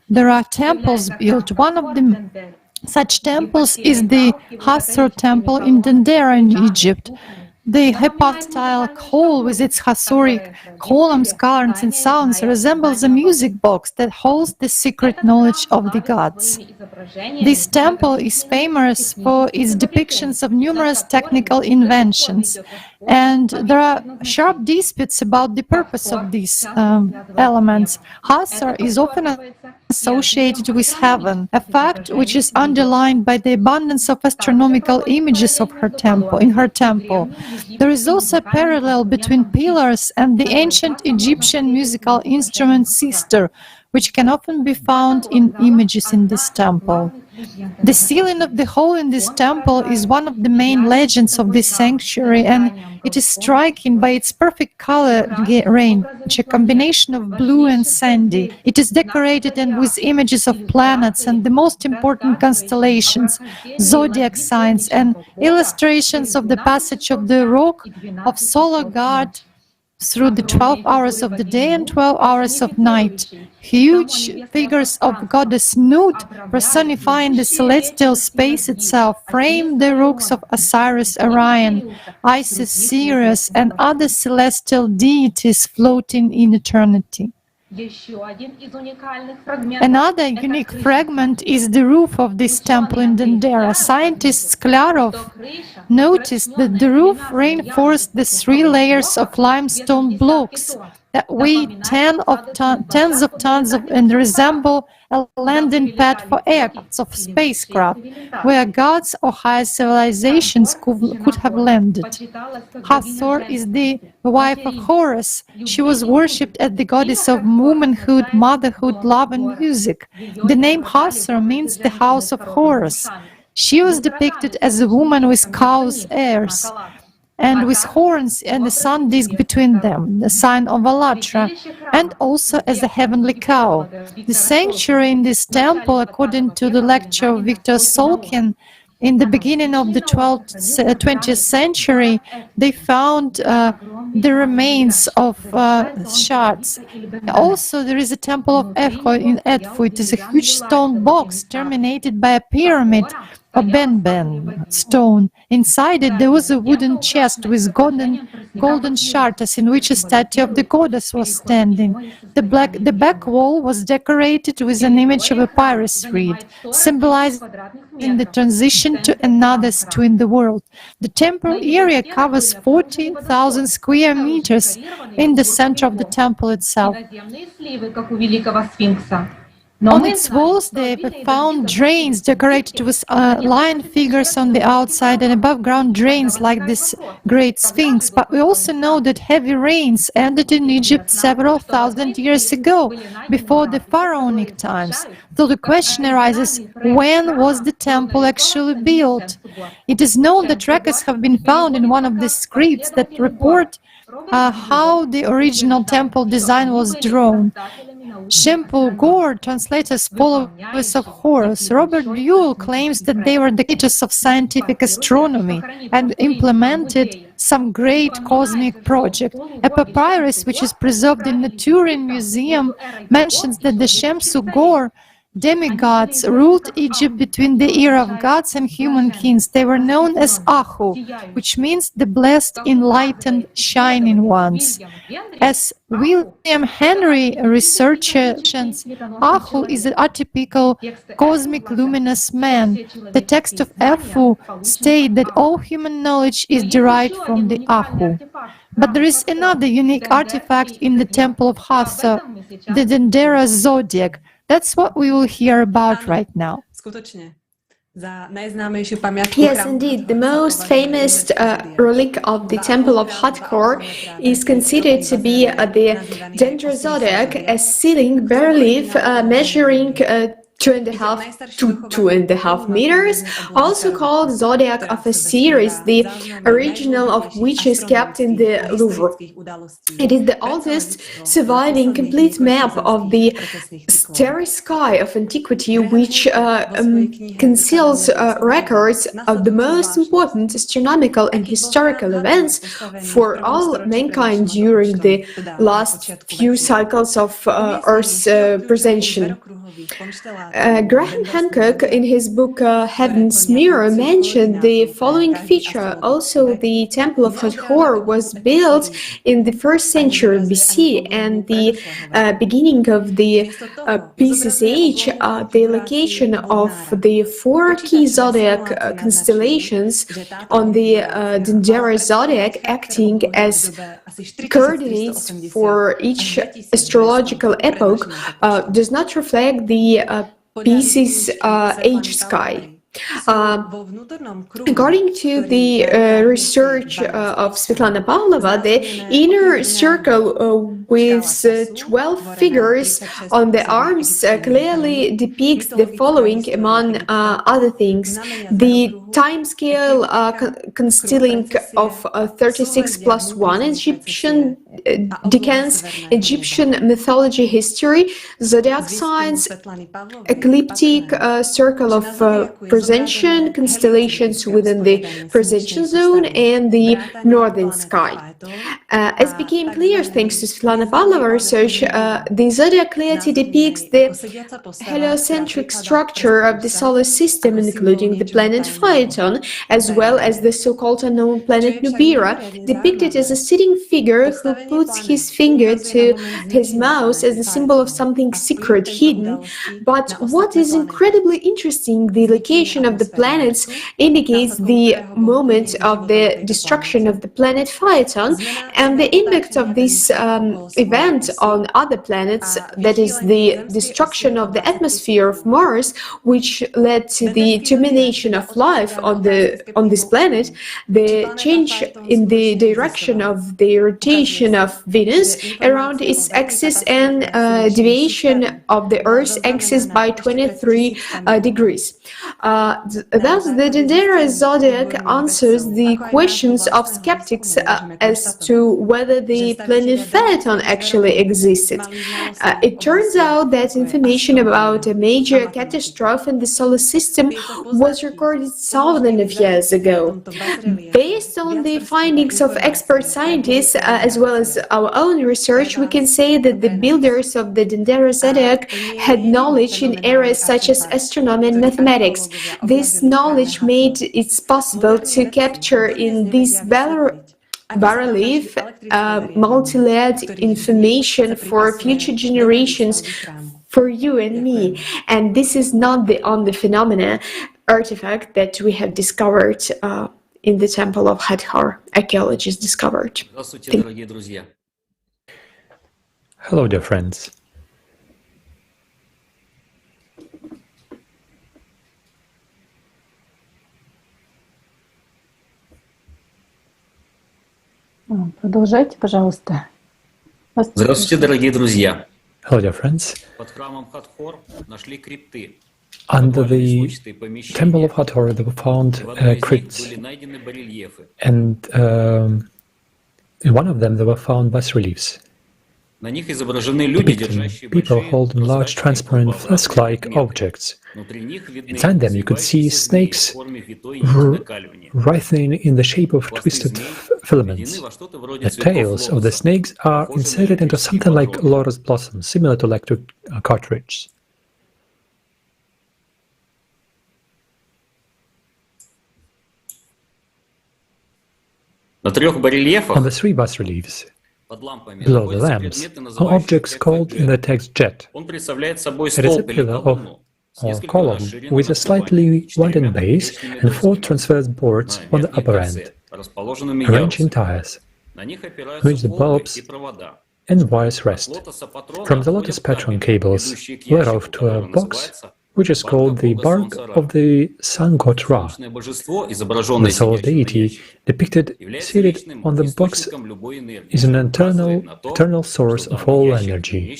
there are temples built. One of the such temples is the Hathor temple in Dendera in Egypt. The hypostyle hall with its Hathoric columns, columns and sounds resembles a music box that holds the secret knowledge of the gods. This temple is famous for its depictions of numerous technical inventions, and there are sharp disputes about the purpose of these elements. Hathor is often associated with heaven, a fact which is underlined by the abundance of astronomical images of her temple. In her temple, there is also a parallel between pillars and the ancient Egyptian musical instrument sitar, which can often be found in images in this temple. The ceiling of the hall in this temple is one of the main legends of this sanctuary, and it is striking by its perfect color range, a combination of blue and sandy. It is decorated and with images of planets and the most important constellations, zodiac signs, and illustrations of the passage of the rock of solar guard through the 12 hours of the day and 12 hours of night. Huge figures of goddess Nut, personifying the celestial space itself, frame the rooks of Osiris, Orion, Isis, Sirius, and other celestial deities floating in eternity. Another unique fragment is the roof of this temple in Dendera. Scientist Sklarov noticed that the roof reinforced the 3 layers of limestone blocks that weigh tens of tons and resemble a landing pad for aircraft of spacecraft, where gods or higher civilizations could have landed. Hathor is the wife of Horus. She was worshipped as the goddess of womanhood, motherhood, love, and music. The name Hathor means the house of Horus. She was depicted as a woman with cow's ears and with horns and a sun disk between them, the sign of Alatra, and also as a heavenly cow. The sanctuary in this temple, according to the lecture of Viktor Solkin, in the beginning of the 20th century, they found the remains of shards. Also, there is a temple of Echo in Edfu. It is a huge stone box terminated by a pyramid, a Ben stone. Inside it there was a wooden chest with golden shards in which a statue of the goddess was standing. The back wall was decorated with an image of a papyrus reed, symbolizing the transition to another statue in the world. The temple area covers 14,000 square meters in the center of the temple itself. On its walls, they found drains decorated with lion figures on the outside and above-ground drains like this great sphinx. But we also know that heavy rains ended in Egypt several thousand years ago, before the pharaonic times. So the question arises, when was the temple actually built? It is known that records have been found in one of the scripts that report how the original temple design was drawn. Shempul Gore translates as followers of Horus. Robert Buell claims that they were the creators of scientific astronomy and implemented some great cosmic project. A papyrus, which is preserved in the Turin Museum, mentions that the Shemsu Gore demigods ruled Egypt between the era of gods and human kings. They were known as Ahu, which means the blessed, enlightened, shining ones. As William Henry researches, Ahu is an atypical cosmic luminous man. The text of Efu states that all human knowledge is derived from the Ahu. But there is another unique artifact in the temple of Hathor, the Dendera zodiac. That's what we will hear about right now.
Yes, indeed. The most famous relic of the Temple of Hathor is considered to be the Dendera zodiac, a ceiling relief measuring 2.5 to 2.5 meters, also called Zodiac of Osiris, the original of which is kept in the Louvre. It is the oldest surviving complete map of the starry sky of antiquity, which conceals records of the most important astronomical and historical events for all mankind during the last few cycles of Earth's presentation. Graham Hancock, in his book Heaven's Mirror, mentioned the following feature. Also, the Temple of Hathor was built in the 1st century BC, and the beginning of the PCH, the location of the 4 key zodiac constellations on the Dendera zodiac, acting as coordinates for each astrological epoch, does not reflect the Pisces age sky. According to the research of Svetlana Pavlova, the inner circle with 12 figures on the arms clearly depicts the following, among other things: the time scale constellation of 36 plus 1 Egyptian decans, Egyptian mythology history, zodiac signs, ecliptic circle of Presentian constellations within the Presentian zone, and the northern sky. As became clear thanks to Svetlana Pavlova research, the zodiac clearly depicts the heliocentric structure of the solar system, including the planet Phaeton, as well as the so-called unknown planet Nubira, depicted as a sitting figure who puts his finger to his mouth as a symbol of something secret hidden. But what is incredibly interesting, the location of the planets indicates the moment of the destruction of the planet Phaeton and the impact of this event on other planets, that is the destruction of the atmosphere of Mars, which led to the termination of life on this planet, the change in the direction of the rotation of Venus around its axis, and deviation of the Earth's axis by 23 degrees. Thus, the Dendera zodiac answers the questions of skeptics as to whether the planet Phaeton actually existed. It turns out that information about a major catastrophe in the solar system was recorded thousands of years ago. Based on the findings of expert scientists, as well as our own research, we can say that the builders of the Dendera zodiac had knowledge in areas such as astronomy and mathematics. This knowledge made it possible to capture in this bas-relief multi-layered information for future generations, for you and me. And this is not the only phenomena artifact that we have discovered in the Temple of Hathor. Archaeologists discovered.
Hello, dear friends.
Продолжайте, пожалуйста.
Здравствуйте, дорогие друзья.
Hello, dear friends.
Под храмом Хатхор нашли крипты.
Under the Temple of Hathor, they were found crypts, and in one of them there were found bas-reliefs depicting people holding large transparent flask-like objects. Inside them you could see snakes writhing in the shape of twisted filaments. The tails of the snakes are inserted into something like lotus blossoms, similar to electric cartridges. On the 3 bas-reliefs, below the lamps, are objects called in the text jet. It is a pillar or column with a slightly widened base and 4 transverse boards on the upper end, arranged in tiers, on which the bulbs and wires rest. From the lotus patron cables led off to a box which is called the bark of the sun god Ra. The solar deity depicted seated on the box is an eternal source of all energy,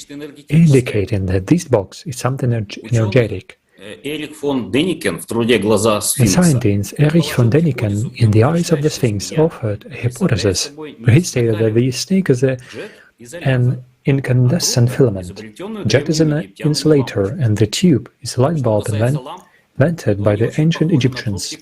indicating that this box is something energetic. The scientist Erich von Däniken, in the Eyes of the Sphinx, offered a hypothesis where he stated that the snake is an incandescent filament. Jet is an insulator, and the tube is a light bulb, and then invented by the ancient Egyptians.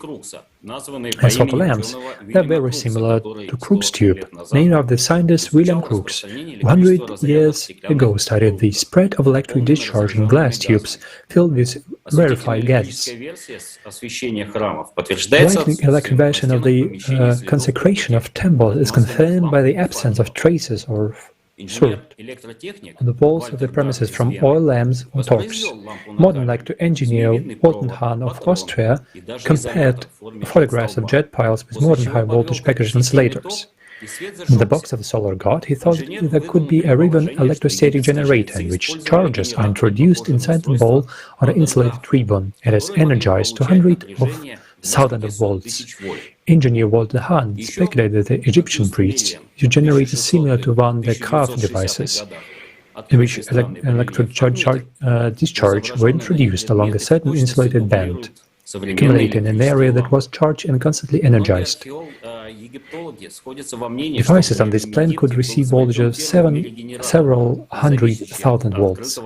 As for the lamps, they are very similar to Crookes tube, named after the scientist William Crookes, who 100 years ago studied the spread of electric discharge in glass tubes filled with rarefied gases. The electric version of the consecration of temples is confirmed by the absence of traces or soot on the walls of the premises from oil lamps or torches. Modern electric engineer Walton Hahn of Austria compared photographs of jet piles with modern high-voltage package insulators. In the box of the solar god, he thought there could be a ribbon electrostatic generator in which charges are introduced inside the ball on an insulated ribbon. It is energized to hundreds of thousands of volts. Engineer Walter Hahn speculated that the Egyptian priests used generators similar to one of their carved devices, in which electric discharge were introduced along a certain insulated band, accumulating in an area that was charged and constantly energized. Devices on this plan could receive voltage of several hundred thousand volts.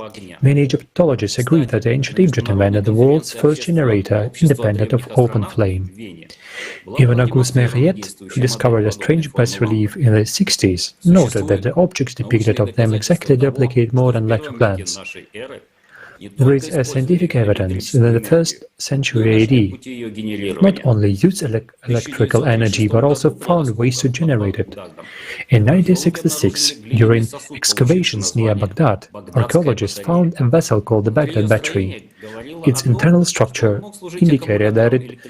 Many Egyptologists agree that the ancient Egypt invented the world's first generator independent of open flame. Even Auguste Mariette, who discovered a strange bas-relief in the 60s, noted that the objects depicted of them exactly replicate modern electric lamps. There is scientific evidence that in the 1st century AD not only used electrical energy but also found ways to generate it. In 1966, during excavations near Baghdad, archaeologists found a vessel called the Baghdad battery. Its internal structure indicated that it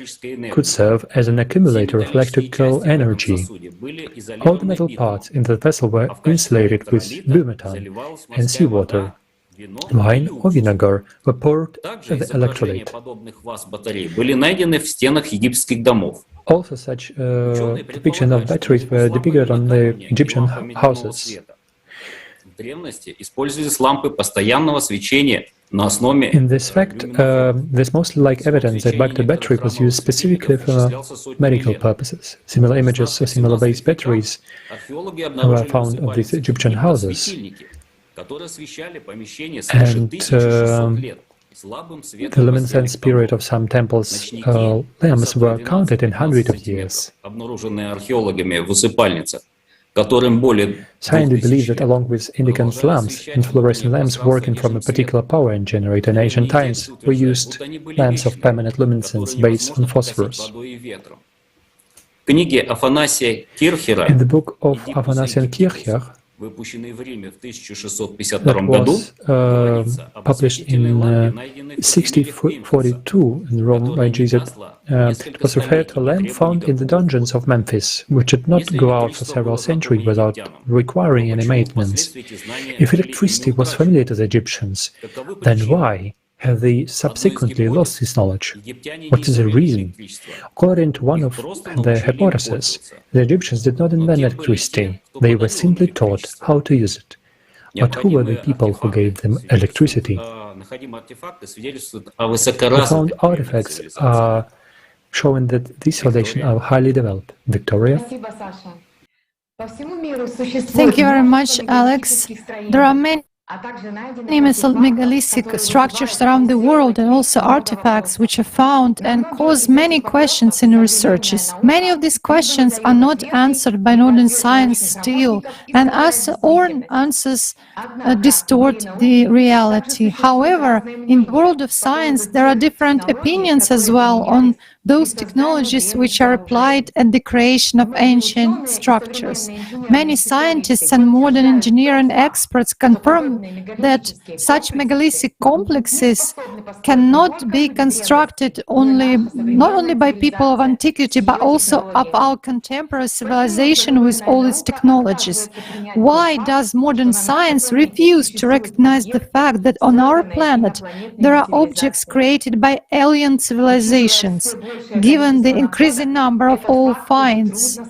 could serve as an accumulator of electrical energy. All the metal parts in the vessel were insulated with biomethan and seawater. Wine or vinegar were poured at the electrolyte. Also, such depictions of batteries were depicted on the Egyptian houses. In this fact, there's mostly like evidence that Baghdad battery was used specifically for medical purposes. Similar images of similar base batteries were found on these Egyptian houses. And the luminescence period of some temples' lamps were counted in hundreds of years. Scientists believe that along with incandescent lamps and fluorescent lamps working from a particular power generator in ancient times were used lamps of permanent luminescence based on phosphorus. In the book of Afanasian Kircher, that was published in 1642 in Rome by Jesus. It was referred to a lamp found in the dungeons of Memphis, which did not go out for several centuries without requiring any maintenance. If electricity was familiar to the Egyptians, then why have they subsequently lost this knowledge? What is the reason? According to one of the hypotheses, the Egyptians did not invent electricity, they were simply taught how to use it. But who were the people who gave them electricity? The found artifacts are showing that these civilizations are highly developed. Victoria?
Thank you very much, Alex. There are many megalithic structures around the world and also artifacts which are found and cause many questions in researches. Many of these questions are not answered by modern science still, and as our answers distort the reality. However, in the world of science there are different opinions as well on those technologies which are applied at the creation of ancient structures. Many scientists and modern engineering experts confirm that such megalithic complexes cannot be constructed not only by people of antiquity, but also of our contemporary civilization with all its technologies. Why does modern science refuse to recognize the fact that on our planet there are objects created by alien civilizations, given the increasing number of all finds?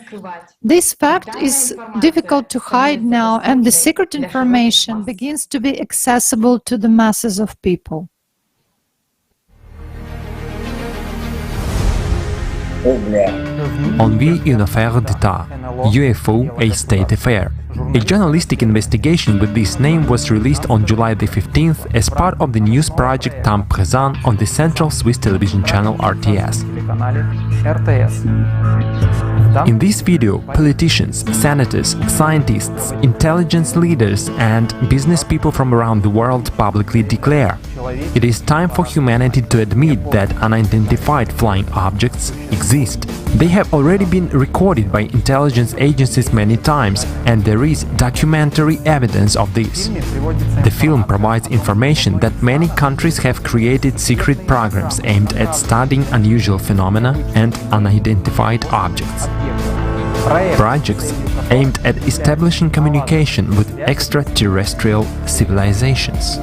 This fact is difficult to hide now, and the secret information begins to be accessible to the masses of people.
Envie une affaire d'État, UFO a state affair. A journalistic investigation with this name was released on July the 15th as part of the news project Temps Présent on the central Swiss television channel RTS. In this video, politicians, senators, scientists, intelligence leaders and business people from around the world publicly declare it is time for humanity to admit that unidentified flying objects exist. They have already been recorded by intelligence agencies many times, and there is documentary evidence of this. The film provides information that many countries have created secret programs aimed at studying unusual phenomena and unidentified objects. Projects aimed at establishing communication with extraterrestrial civilizations.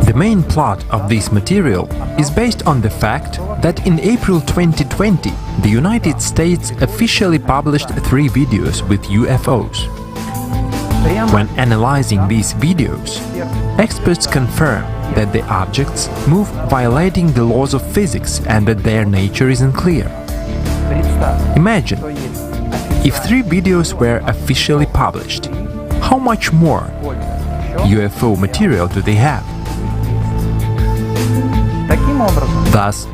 The main plot of this material is based on the fact that in April 2020, the United States officially published 3 videos with UFOs. When analyzing these videos, experts confirm that the objects move violating the laws of physics and that their nature is unclear. Imagine, if 3 videos were officially published, how much more UFO material do they have? Thus,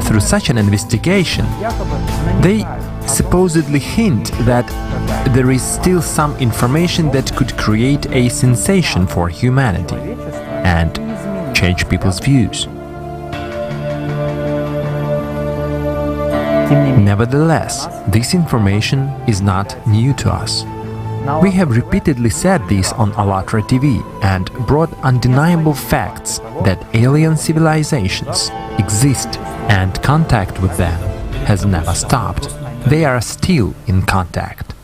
through such an investigation, they supposedly hint that there is still some information that could create a sensation for humanity and change people's views. Nevertheless, this information is not new to us. We have repeatedly said this on ALLATRA TV and brought undeniable facts that alien civilizations exist and contact with them has never stopped. They are still in contact.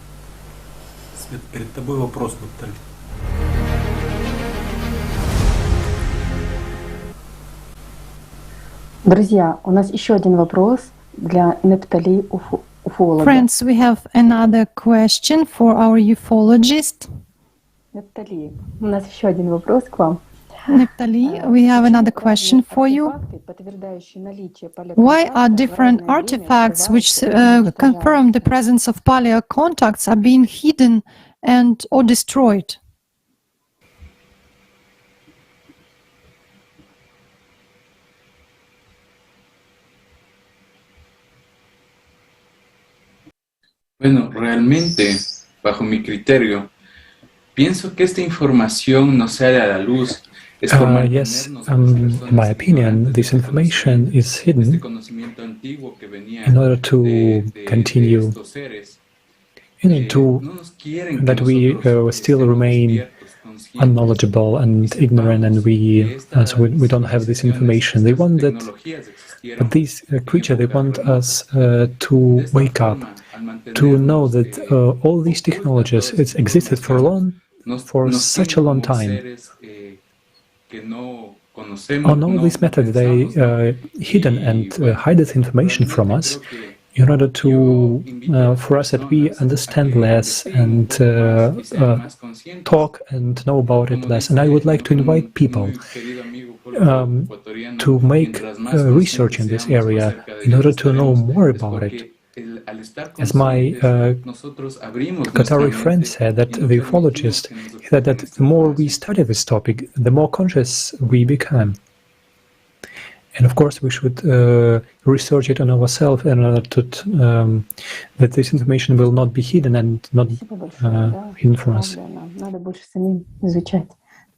Друзья, у нас еще один вопрос для Нептали ufologa.
Friends, we have another question for our ufologist.
Нептали, у нас еще один вопрос к вам.
Neptali, we have another question for you. Why are different artifacts which confirm the presence of paleocontacts are being hidden and or destroyed?
Bueno, realmente, bajo mi criterio, pienso que esta información no sale a la luz.
Yes, in my opinion, this information is hidden in order to continue, that we still remain unknowledgeable and ignorant, and so we don't have this information. They want that, but these creatures, they want us to wake up, to know that all these technologies, it's existed for such a long time. On all these methods, they hidden and hide this information from us in order to, for us that we understand less and talk and know about it less. And I would like to invite people to make research in this area in order to know more about it. As my Qatari friend said, that the ufologist said that the more we study this topic, the more conscious we become. And of course, we should research it on ourselves in order to that this information will not be hidden and not hidden from us.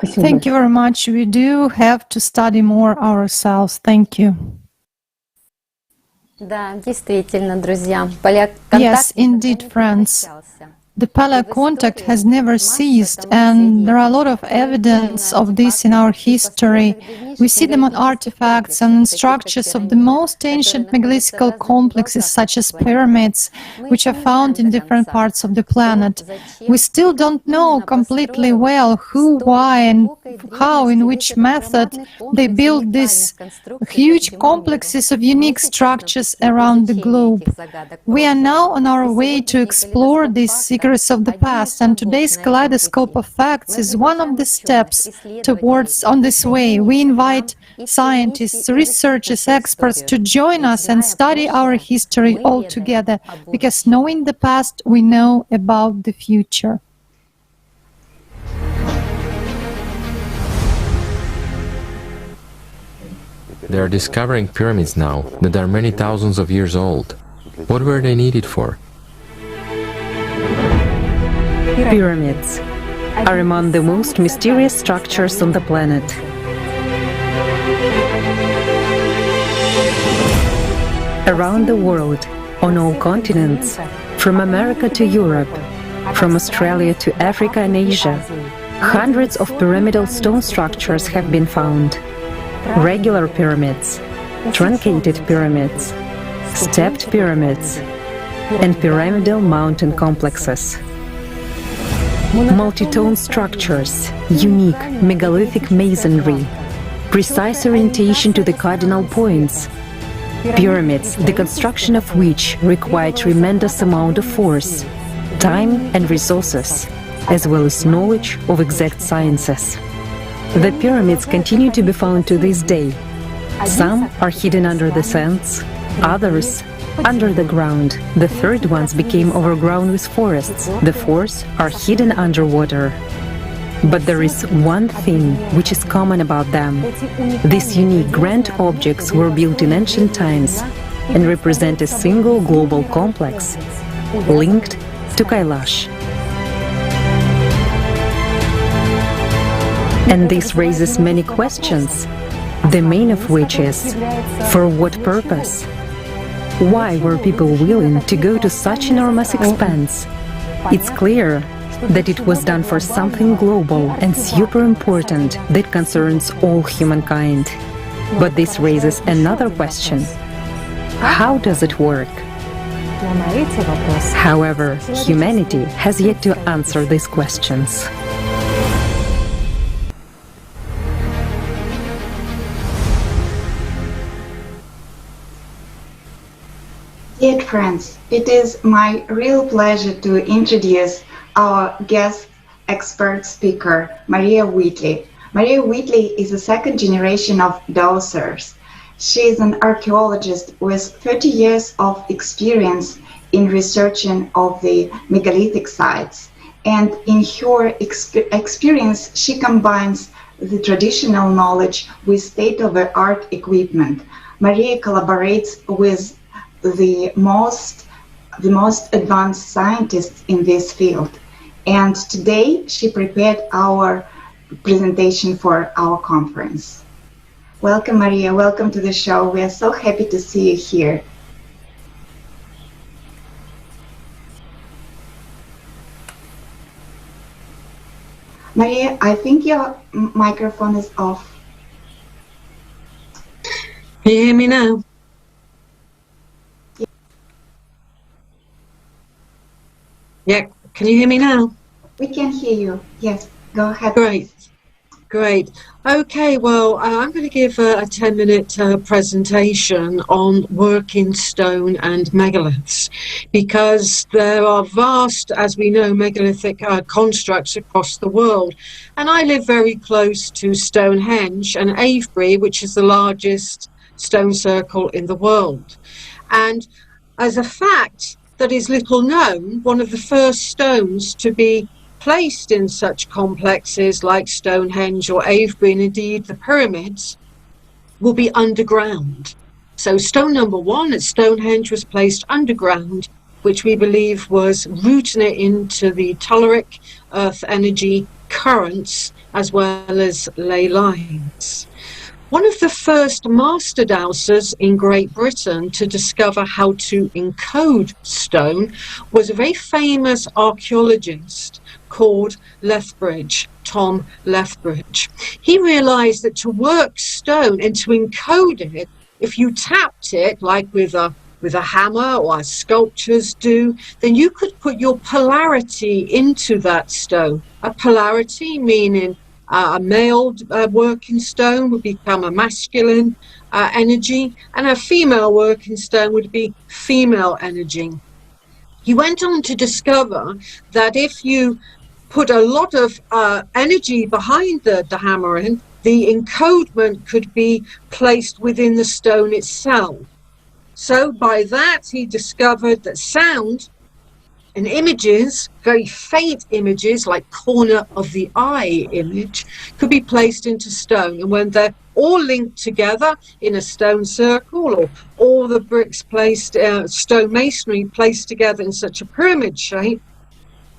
Thank you very much. We do have to study more ourselves. Thank you. Yes, indeed, friends. The paleocontact has never ceased, and there are a lot of evidence of this in our history. We see them on artifacts and structures of the most ancient megalithic complexes, such as pyramids, which are found in different parts of the planet. We still don't know completely well who, why, and how, in which method they built these huge complexes of unique structures around the globe. We are now on our way to explore these secret discoveries of the past, and today's Kaleidoscope of Facts is one of the steps towards on this way. We invite scientists, researchers, experts to join us and study our history all together, because knowing the past, we know about the future.
They are discovering pyramids now that are many thousands of years old. What were they needed for?
Pyramids are among the most mysterious structures on the planet. Around the world, on all continents, from America to Europe, from Australia to Africa and Asia, hundreds of pyramidal stone structures have been found. Regular pyramids, truncated pyramids, stepped pyramids, and pyramidal mountain complexes. Multi-tone structures, unique megalithic masonry, precise orientation to the cardinal points. Pyramids, the construction of which require tremendous amount of force, time and resources, as well as knowledge of exact sciences. The pyramids continue to be found to this day. Some are hidden under the sands, others under the ground. The third ones became overgrown with forests. The fourth are hidden underwater. But there is one thing which is common about them. These unique grand objects were built in ancient times and represent a single global complex linked to Kailash. And this raises many questions, the main of which is, for what purpose? Why were people willing to go to such enormous expense? It's clear that it was done for something global and super important that concerns all humankind. But this raises another question. How does it work? However, humanity has yet to answer these questions.
Dear friends, it is my real pleasure to introduce our guest expert speaker, Maria Wheatley. Maria Wheatley is a second generation of dowsers. She is an archaeologist with 30 years of experience in researching of the megalithic sites. And in her experience, she combines the traditional knowledge with state-of-the-art equipment. Maria collaborates with the most advanced scientists in this field. And today she prepared our presentation for our conference. Welcome, Maria. Welcome to the show. We are so happy to see you here. Maria, I think your microphone is off.
Can you hear me now? Yeah, can you hear me now?
We can hear you. Yes, go ahead.
Great. Okay, well, I'm going to give a 10-minute presentation on working stone and megaliths, because there are vast, as we know, megalithic constructs across the world. And I live very close to Stonehenge and Avebury, which is the largest stone circle in the world. And as a fact that is little known, one of the first stones to be placed in such complexes like Stonehenge or Avebury, and indeed the pyramids, will be underground. So stone number one at Stonehenge was placed underground, which we believe was rooting it into the telluric earth energy currents as well as ley lines. One of the first master dowsers in Great Britain to discover how to encode stone was a very famous archaeologist called Lethbridge, Tom Lethbridge. He realized that to work stone and to encode it, if you tapped it like with a hammer, or as sculptures do, then you could put your polarity into that stone. A polarity meaning a male working stone would become a masculine energy, and a female working stone would be female energy. He went on to discover that if you put a lot of energy behind the hammering, the encodement could be placed within the stone itself. So by that, he discovered that sound and images, very faint images like corner of the eye image, could be placed into stone. And when they're all linked together in a stone circle, or all the bricks placed, stone masonry placed together in such a pyramid shape,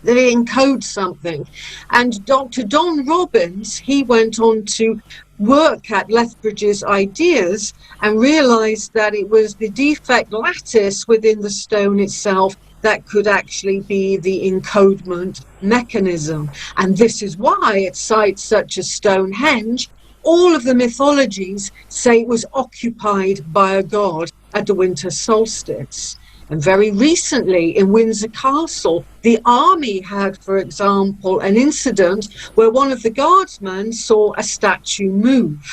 that it encodes something. And Dr. Don Robbins, he went on to work at Lethbridge's ideas and realized that it was the defect lattice within the stone itself that could actually be the encodement mechanism. And this is why at sites such as Stonehenge, all of the mythologies say it was occupied by a god at the winter solstice. And very recently in Windsor Castle, the army had, for example, an incident where one of the guardsmen saw a statue move.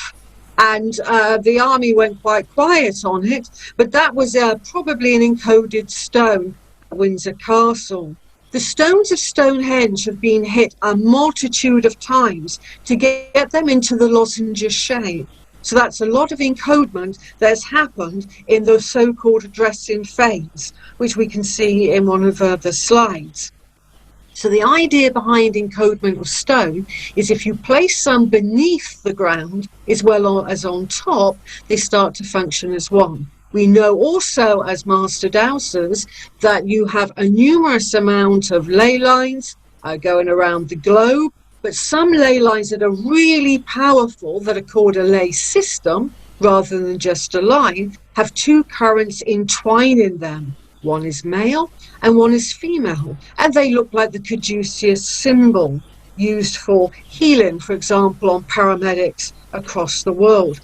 And the army went quite quiet on it, but that was probably an encoded stone at Windsor Castle. The stones of Stonehenge have been hit a multitude of times to get them into the lozenge shape. So that's a lot of encodement that's happened in the so-called dressing phase, which we can see in one of the slides. So the idea behind encodement of stone is if you place some beneath the ground as well as on top, they start to function as one. We know also as master dowsers that you have a numerous amount of ley lines going around the globe, but some ley lines that are really powerful, that are called a ley system, rather than just a line, have two currents entwining them. One is male and one is female, and they look like the caduceus symbol used for healing, for example, on paramedics across the world.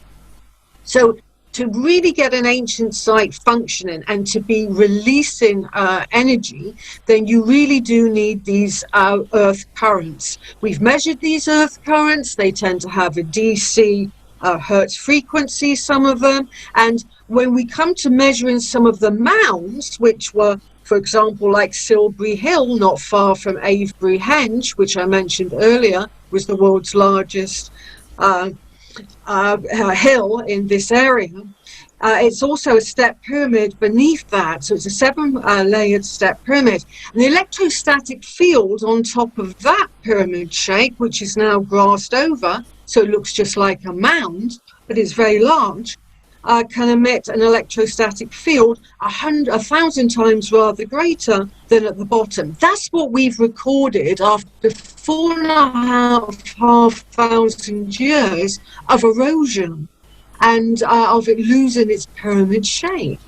So to really get an ancient site functioning and to be releasing energy, then you really do need these earth currents. We've measured these earth currents. They tend to have a DC hertz frequency, some of them. And when we come to measuring some of the mounds, which were, for example, like Silbury Hill, not far from Avebury Henge, which I mentioned earlier, was the world's largest hill in this area. It's also a step pyramid beneath that, so it's a 7-layered step pyramid. And the electrostatic field on top of that pyramid shape, which is now grassed over, so it looks just like a mound, but it's very large, can emit an electrostatic field 1,000 times rather greater than at the bottom. That's what we've recorded after 4,500 years of erosion and of it losing its pyramid shape.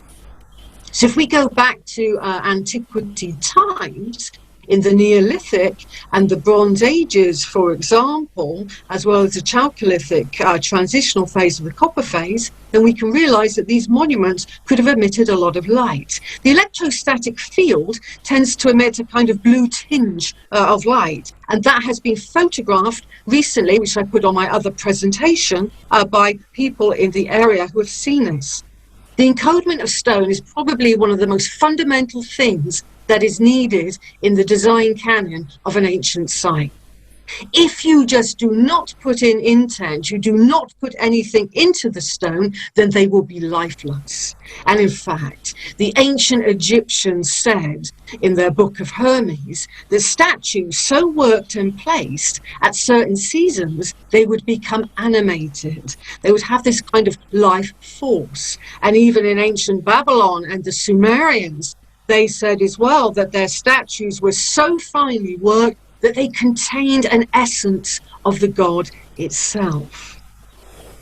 So if we go back to antiquity times, in the Neolithic and the Bronze Ages, for example, as well as the Chalcolithic transitional phase of the Copper phase, then we can realize that these monuments could have emitted a lot of light. The electrostatic field tends to emit a kind of blue tinge of light, and that has been photographed recently, which I put on my other presentation, by people in the area who have seen this. The encodement of stone is probably one of the most fundamental things that is needed in the design canon of an ancient site. If you just do not put in intent, you do not put anything into the stone, then they will be lifeless. And in fact, the ancient Egyptians said in their Book of Hermes that statues so worked and placed at certain seasons, they would become animated. They would have this kind of life force. And even in ancient Babylon and the Sumerians, they said as well that their statues were so finely worked that they contained an essence of the god itself.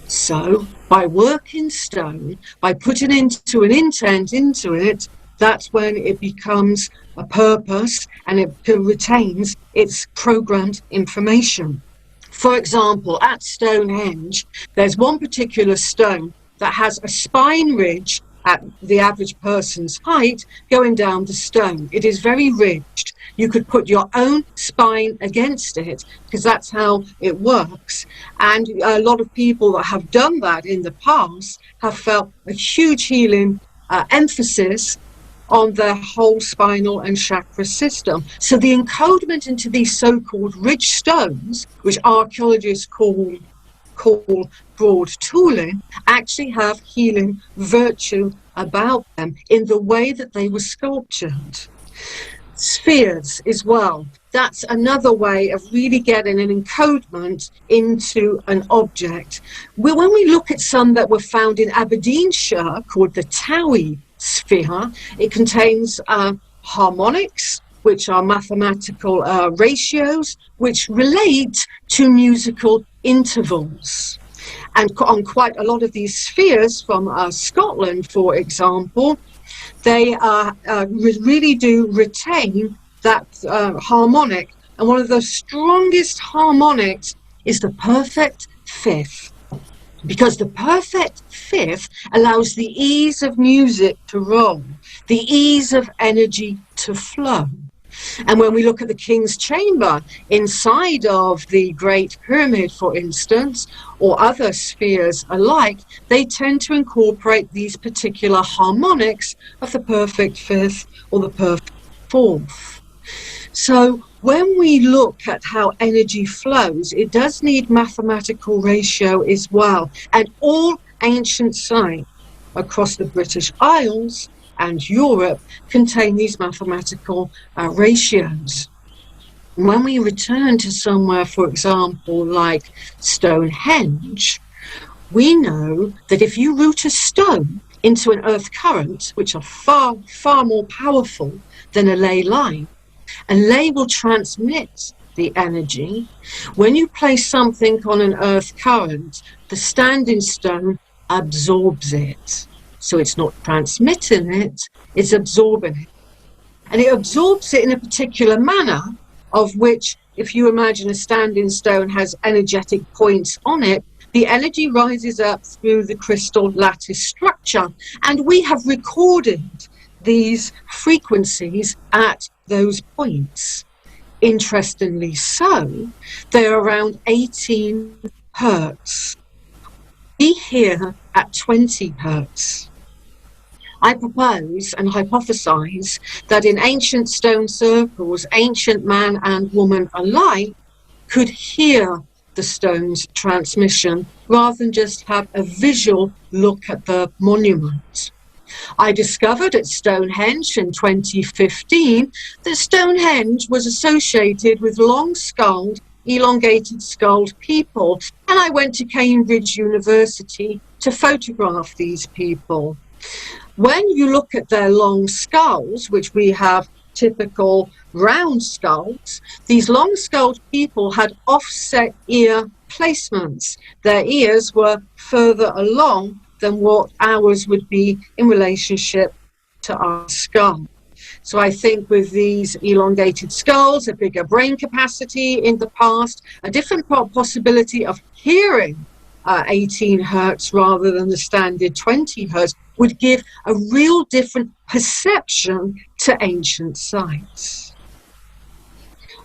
So, by working stone, by putting into an intent into it, that's when it becomes a purpose and it retains its programmed information. For example, at Stonehenge, there's one particular stone that has a spine ridge at the average person's height going down the stone. It is very ridged. You could put your own spine against it because that's how it works. And a lot of people that have done that in the past have felt a huge healing emphasis on their whole spinal and chakra system. So the encodement into these so-called ridge stones, which archaeologists call broad tooling, actually have healing virtue about them in the way that they were sculptured. Spheres as well. That's another way of really getting an encodement into an object. When we look at some that were found in Aberdeenshire called the Towie sphere, it contains harmonics, which are mathematical ratios, which relate to musical intervals. And on quite a lot of these spheres from Scotland, for example, they really do retain that harmonic. And one of the strongest harmonics is the perfect fifth, because the perfect fifth allows the ease of music to roll, the ease of energy to flow. And when we look at the King's Chamber inside of the Great Pyramid, for instance, or other spheres alike, they tend to incorporate these particular harmonics of the perfect fifth or the perfect fourth. So when we look at how energy flows, it does need mathematical ratio as well. And all ancient sites across the British Isles and Europe contain these mathematical ratios. When we return to somewhere, for example, like Stonehenge, we know that if you root a stone into an earth current, which are far, far more powerful than a ley line, a ley will transmit the energy. When you place something on an earth current, the standing stone absorbs it. So it's not transmitting it, it's absorbing it. And it absorbs it in a particular manner, of which, if you imagine a standing stone has energetic points on it, the energy rises up through the crystal lattice structure. And we have recorded these frequencies at those points. Interestingly so, they're around 18 hertz. We hear at 20 hertz. I propose and hypothesize that in ancient stone circles, ancient man and woman alike could hear the stone's transmission rather than just have a visual look at the monument. I discovered at Stonehenge in 2015 that Stonehenge was associated with long-skulled, elongated-skulled people, and I went to Cambridge University to photograph these people. When you look at their long skulls, which we have typical round skulls, these long-skulled people had offset ear placements. Their ears were further along than what ours would be in relationship to our skull. So I think with these elongated skulls, a bigger brain capacity in the past, a different possibility of hearing 18 hertz rather than the standard 20 hertz would give a real different perception to ancient sites.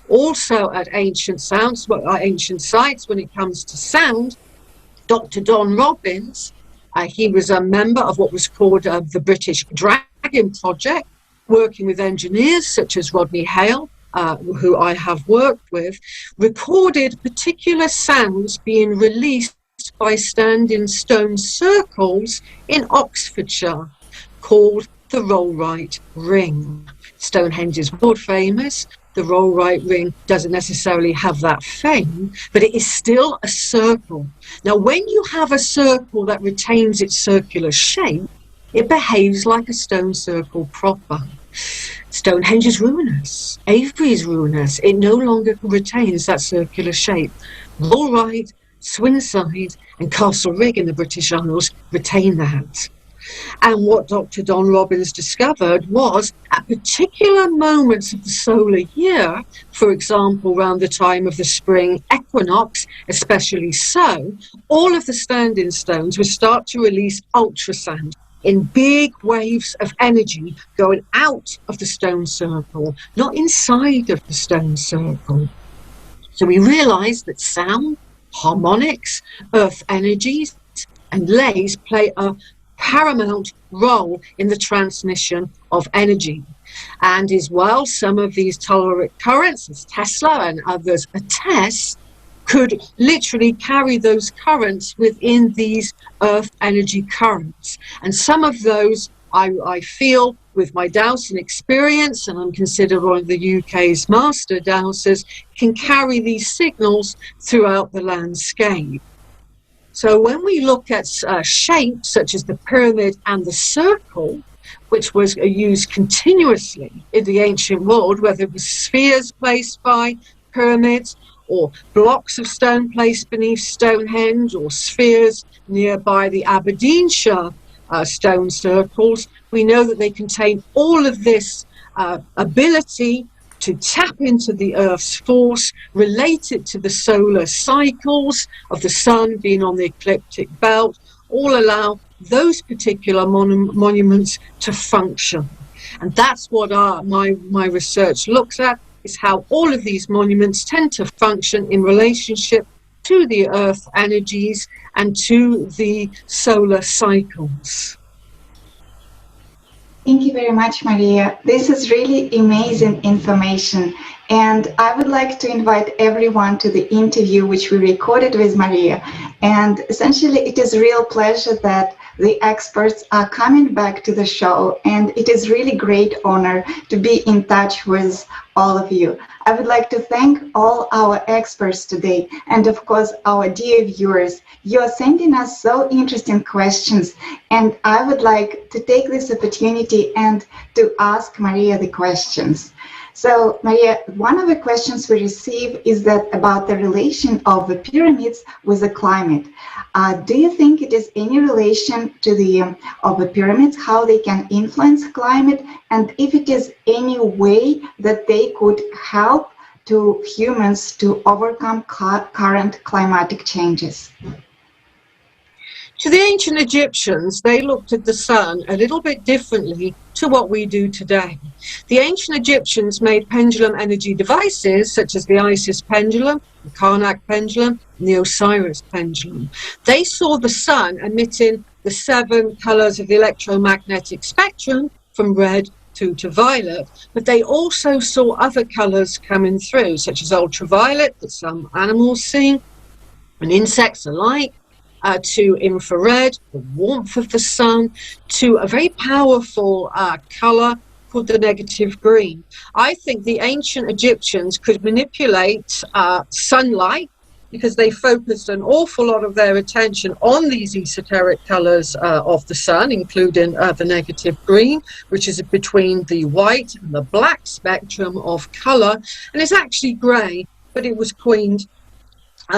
Also at ancient sites, when it comes to sound, Dr. Don Robbins, he was a member of what was called the British Dragon Project, working with engineers such as Rodney Hale, who I have worked with, recorded particular sounds being released by standing stone circles in Oxfordshire called the Rollright Ring. Stonehenge is world famous. The Rollright Ring doesn't necessarily have that fame, but it is still a circle. Now, when you have a circle that retains its circular shape, it behaves like a stone circle proper. Stonehenge is ruinous. Avebury is ruinous. It no longer retains that circular shape. Rollright, Swinside and Castle Rigg in the British Isles retain that. And what Dr. Don Robbins discovered was at particular moments of the solar year, for example, around the time of the spring equinox, especially so, all of the standing stones would start to release ultrasound in big waves of energy going out of the stone circle, not inside of the stone circle. So we realized that sound, harmonics, earth energies, and leys play a paramount role in the transmission of energy. And as well, some of these telluric currents, as Tesla and others attest, could literally carry those currents within these Earth energy currents. And some of those, I feel, with my dowsing experience, and I'm considered one of the UK's master dowsers, can carry these signals throughout the landscape. So when we look at shapes such as the pyramid and the circle, which was used continuously in the ancient world, whether it was spheres placed by pyramids, or blocks of stone placed beneath Stonehenge, or spheres nearby the Aberdeenshire stone circles, we know that they contain all of this ability to tap into the Earth's force related to the solar cycles of the sun being on the ecliptic belt, all allow those particular monuments to function. And that's what my research looks at, is how all of these monuments tend to function in relationship to the Earth energies and to the solar cycles.
Thank you very much, Maria. This is really amazing information. And I would like to invite everyone to the interview which we recorded with Maria. And essentially, it is a real pleasure that the experts are coming back to the show. And it is really great honor to be in touch with all of you. I would like to thank all our experts today, and of course our dear viewers. You are sending us so interesting questions, and I would like to take this opportunity and to ask Maria the questions. So Maria, one of the questions we receive is that about the relation of the pyramids with the climate. Do you think it is any relation to the pyramids, how they can influence climate, and if it is any way that they could help to humans to overcome current climatic changes?
To the ancient Egyptians, they looked at the sun a little bit differently to what we do today. The ancient Egyptians made pendulum energy devices such as the Isis pendulum, the Karnak pendulum, and the Osiris pendulum. They saw the sun emitting the 7 colors of the electromagnetic spectrum from red to violet, but they also saw other colors coming through, such as ultraviolet that some animals see, and insects alike, to infrared, the warmth of the sun, to a very powerful color called the negative green. I think the ancient Egyptians could manipulate sunlight because they focused an awful lot of their attention on these esoteric colors of the sun, including the negative green, which is between the white and the black spectrum of color, and it's actually gray, but it was coined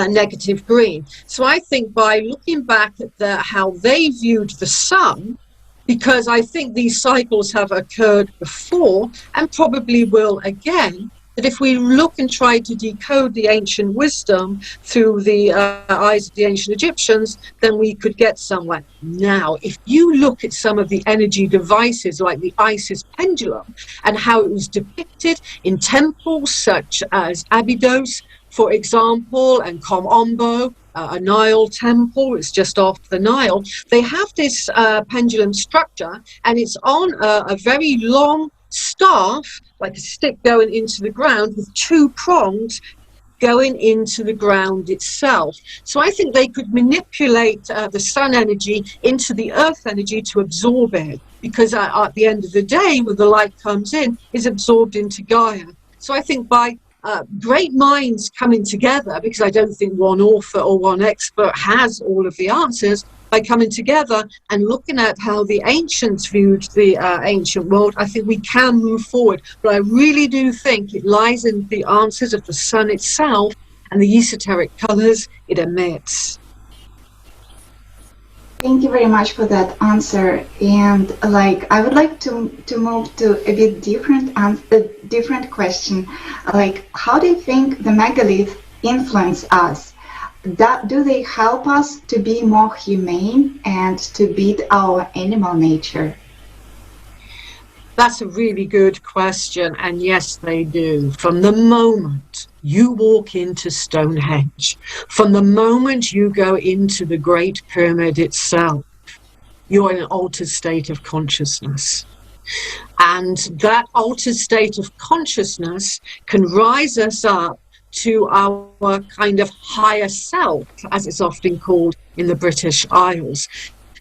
negative green. So I think by looking back at how they viewed the sun, because I think these cycles have occurred before and probably will again, that if we look and try to decode the ancient wisdom through the eyes of the ancient Egyptians, then we could get somewhere. Now, if you look at some of the energy devices like the Isis pendulum and how it was depicted in temples such as Abydos, for example, and Kom Ombo, a Nile temple, it's just off the Nile, they have this pendulum structure, and it's on a very long staff, like a stick going into the ground, with 2 prongs going into the ground itself. So I think they could manipulate the sun energy into the earth energy to absorb it, because at the end of the day, when the light comes in, is absorbed into Gaia. So I think by great minds coming together, because I don't think one author or one expert has all of the answers, by coming together and looking at how the ancients viewed the ancient world, I think we can move forward. But I really do think it lies in the answers of the sun itself and the esoteric colors it emits.
Thank you very much for that answer. And I would like to move to a bit different question. How do you think the megalith influence us? Do they help us to be more humane and to beat our animal nature?
That's a really good question, and yes, they do. From the moment you walk into Stonehenge, from the moment you go into the Great Pyramid itself, you're in an altered state of consciousness. And that altered state of consciousness can rise us up to our kind of higher self, as it's often called in the British Isles.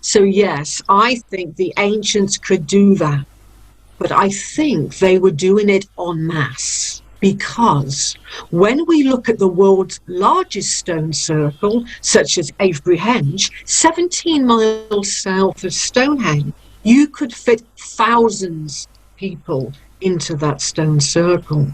So yes, I think the ancients could do that, but I think they were doing it en masse, because when we look at the world's largest stone circle, such as Avebury-Henge, 17 miles south of Stonehenge, you could fit thousands of people into that stone circle.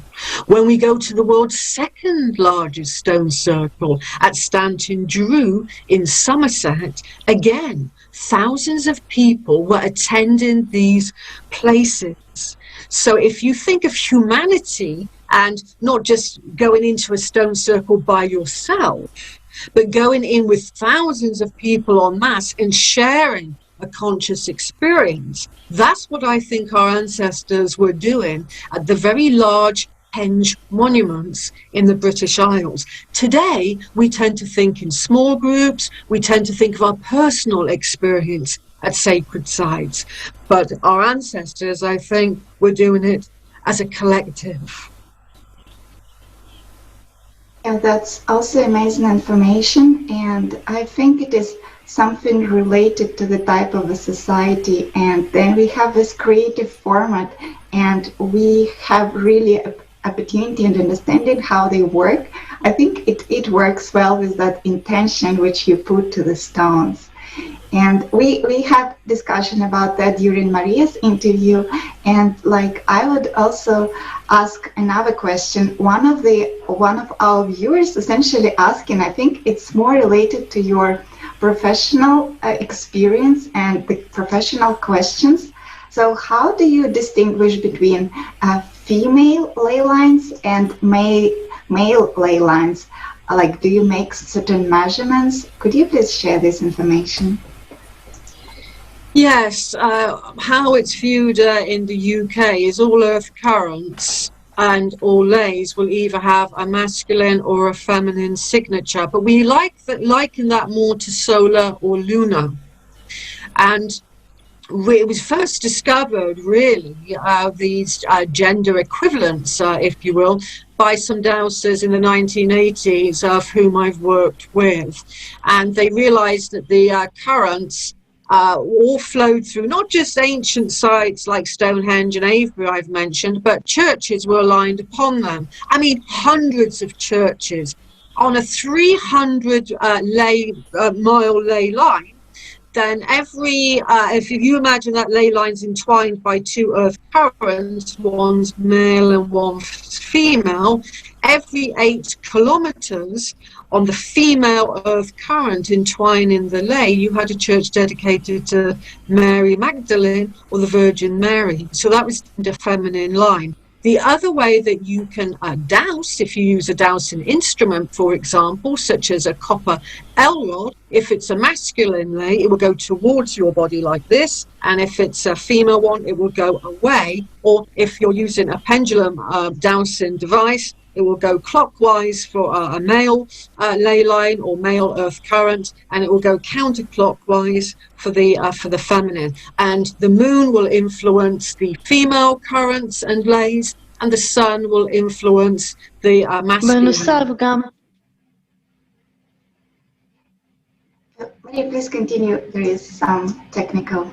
When we go to the world's second largest stone circle at Stanton Drew in Somerset, again, thousands of people were attending these places. So if you think of humanity and not just going into a stone circle by yourself, but going in with thousands of people en masse and sharing a conscious experience, that's what I think our ancestors were doing at the very large Henge monuments in the British Isles. Today, we tend to think in small groups, we tend to think of our personal experience at sacred sites, but our ancestors, I think, were doing it as a collective.
Yeah, that's also amazing information, and I think it is something related to the type of a society, and then we have this creative format, and we have really opportunity and understanding how they work. I think it works well with that intention which you put to the stones. And we had discussion about that during Maria's interview, and like I would also ask another question. One of our viewers essentially asking, I think it's more related to your professional experience and the professional questions. So how do you distinguish between female ley lines and male ley lines? Like, do you make certain measurements? Could you please share this information?
Yes, how it's viewed in the UK is all earth currents and all lays will either have a masculine or a feminine signature, but we liken that more to solar or lunar. And it was first discovered, really, these gender equivalents, if you will, by some dowsers in the 1980s, of whom I've worked with. And they realized that the currents all flowed through not just ancient sites like Stonehenge and Avebury I've mentioned, but churches were aligned upon them. I mean, hundreds of churches on a 300 mile ley line. Then every, if you imagine that ley line's entwined by two earth currents, one's male and one's female, every 8 kilometers on the female earth current entwining the ley, you had a church dedicated to Mary Magdalene or the Virgin Mary. So that was the feminine line. The other way that you can dowse, if you use a dowsing instrument, for example, such as a copper L-rod, if it's a masculine ley, it will go towards your body like this, and if it's a female one, it will go away. Or if you're using a pendulum dowsing device, it will go clockwise for a male ley line or male earth current, and it will go counterclockwise for the feminine. And the moon will influence the female currents and lays, and the sun will influence the masculine.
Maria, please continue. There is some technical.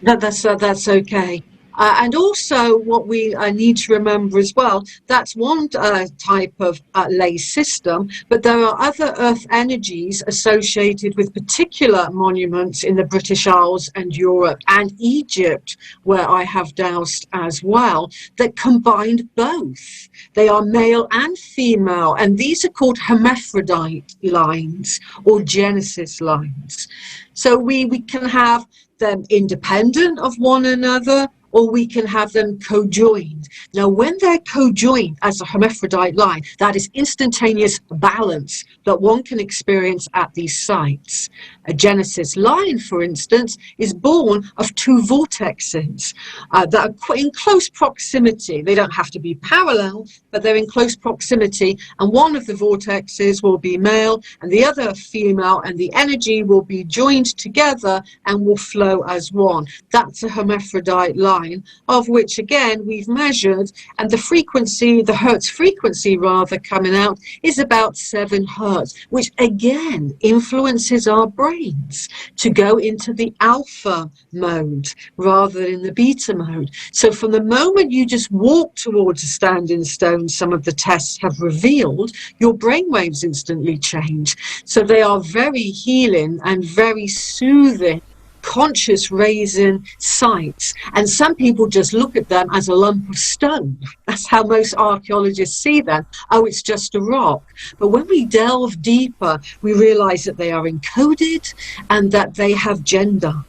That's okay. And also what we need to remember as well, that's one type of ley system, but there are other earth energies associated with particular monuments in the British Isles and Europe and Egypt, where I have dowsed as well, that combined both. They are male and female, and these are called hermaphrodite lines or Genesis lines. So we can have them independent of one another, or we can have them co-joined. Now, when they're co-joined as a hermaphrodite line, that is instantaneous balance that one can experience at these sites. A Genesis line, for instance, is born of two vortexes that are in close proximity. They don't have to be parallel, but they're in close proximity, and one of the vortexes will be male and the other female, and the energy will be joined together and will flow as one. That's a hermaphrodite line, of which again we've measured, and the frequency, the Hertz frequency rather, coming out is about 7 Hertz, which again influences our brains to go into the alpha mode rather than in the beta mode. So from the moment you just walk towards a standing stone, some of the tests have revealed your brainwaves instantly change. So they are very healing and very soothing, conscious raising sites, and some people just look at them as a lump of stone. That's how most archaeologists see them. Oh, it's just a rock. But when we delve deeper, we realize that they are encoded and that they have gender,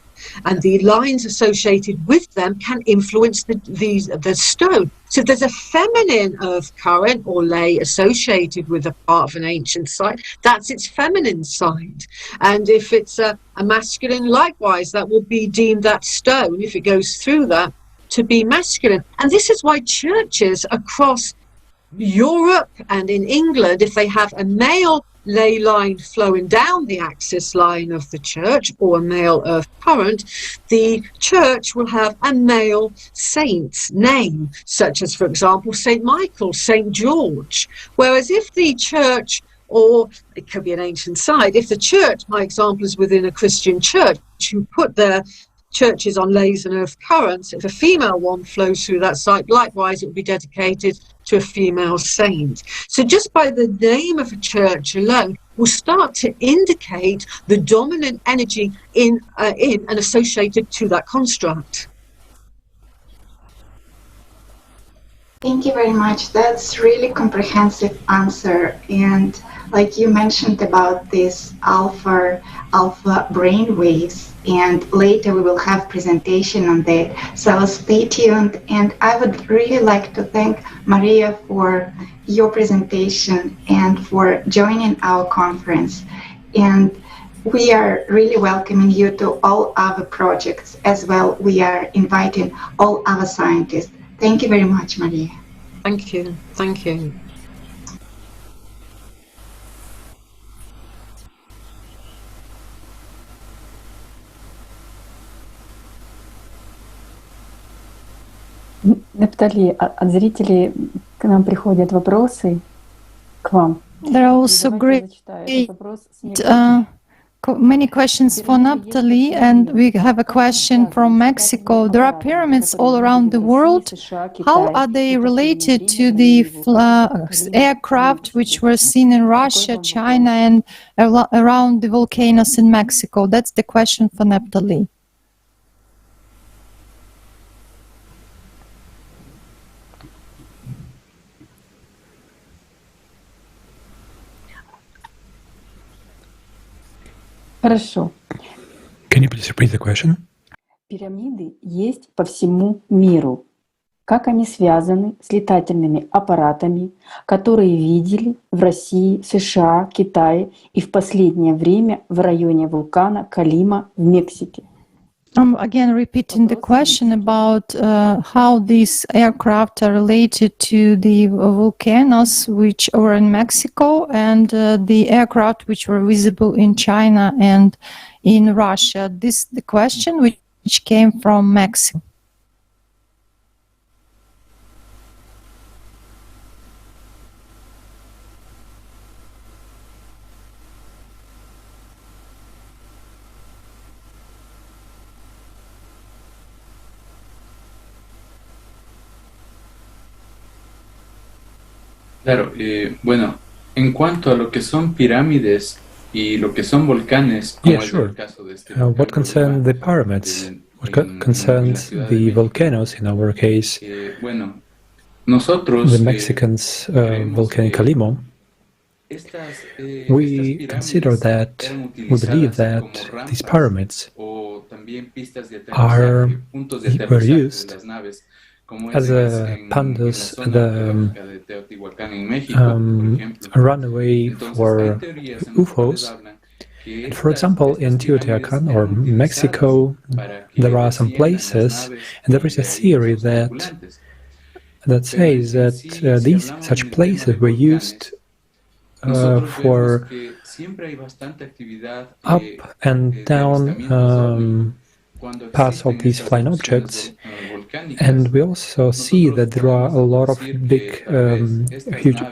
and the lines associated with them can influence the stone. So if there's a feminine earth current or ley associated with a part of an ancient site, that's its feminine side. And if it's a masculine, likewise, that will be deemed that stone, if it goes through that, to be masculine. And this is why churches across Europe and in England, if they have a male ley line flowing down the axis line of the church, or a male earth current, the church will have a male saint's name, such as, for example, St. Michael, St. George. Whereas if the church, or it could be an ancient site, if the church, my example is within a Christian church, who put their churches on leys and earth currents, if a female one flows through that site, likewise it will be dedicated to a female saint. So just by the name of a church alone will start to indicate the dominant energy in and associated to that construct.
Thank you very much. That's really comprehensive answer. And like you mentioned about this alpha brain waves, and later we will have presentation on that. So stay tuned. And I would really like to thank Maria for your presentation and for joining our conference. And we are really welcoming you to all our projects as well. We are inviting all our scientists. Thank you very much, Maria.
Thank you. Thank you.
Нептали, от зрителей к нам приходят вопросы, к вам.
There are also many questions for Naphtali, and we have a question from Mexico. There are pyramids all around the world. How are they related to the aircraft which were seen in Russia, China, and around the volcanoes in Mexico? That's the question for Naphtali.
Хорошо.
Can you please repeat the question?
Пирамиды есть по всему миру. Как они связаны с летательными аппаратами, которые видели в России, США, Китае и в последнее время в районе вулкана Колима в Мексике?
I'm again repeating the question about how these aircraft are related to the volcanoes which were in Mexico and the aircraft which were visible in China and in Russia. This is the question which came from Mexico.
Claro, bueno, en cuanto a lo que son pirámides y lo que son volcanes, como es el caso de este
what concerns the pyramids, what concerns the volcanoes in our case,
bueno, nosotros,
the Mexicans' volcano Calimo, we consider that, we believe that these pyramids, were used as a pandas, the runaway for UFOs. And for example, in Teotihuacan or Mexico, there are some places, and there is a theory that says that these such places were used for up and down paths of these flying objects, and we also see that there are a lot of big,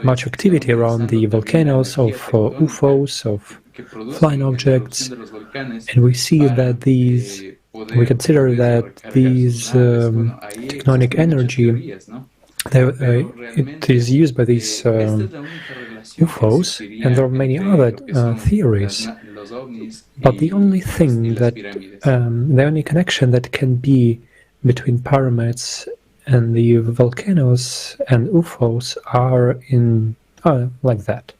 much activity around the volcanoes of UFOs, of flying objects, and we see that we consider that these tectonic energy, it is used by these UFOs, and there are many other theories. But the only thing that, the only connection that can be between pyramids and the volcanoes and UFOs are in like that.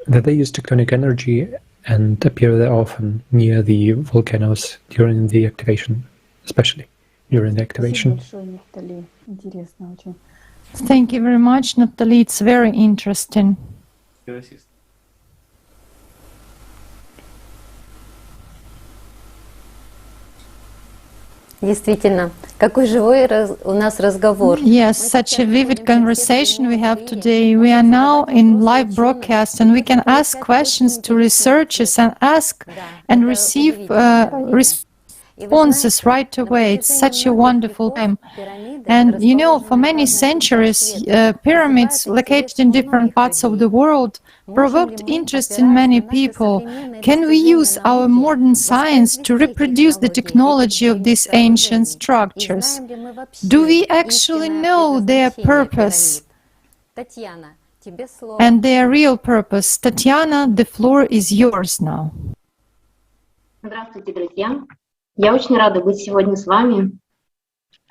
That they use tectonic energy and appear there often near the volcanoes during the activation, especially during the activation.
Thank you very much, Natalie. It's very interesting.
Действительно, какой живой у нас разговор.
Yes, such a vivid conversation we have today. We are now in live broadcast, and we can ask questions to researchers and ask and receive responses right away. It's such a wonderful time. And you know, for many centuries, pyramids located in different parts of the world provoked interest in many people. Can we use our modern science to reproduce the technology of these ancient structures? Do we actually know their purpose and their real purpose? Tatiana, the floor is yours now.
Здравствуйте, друзья. Я очень рада быть сегодня с вами.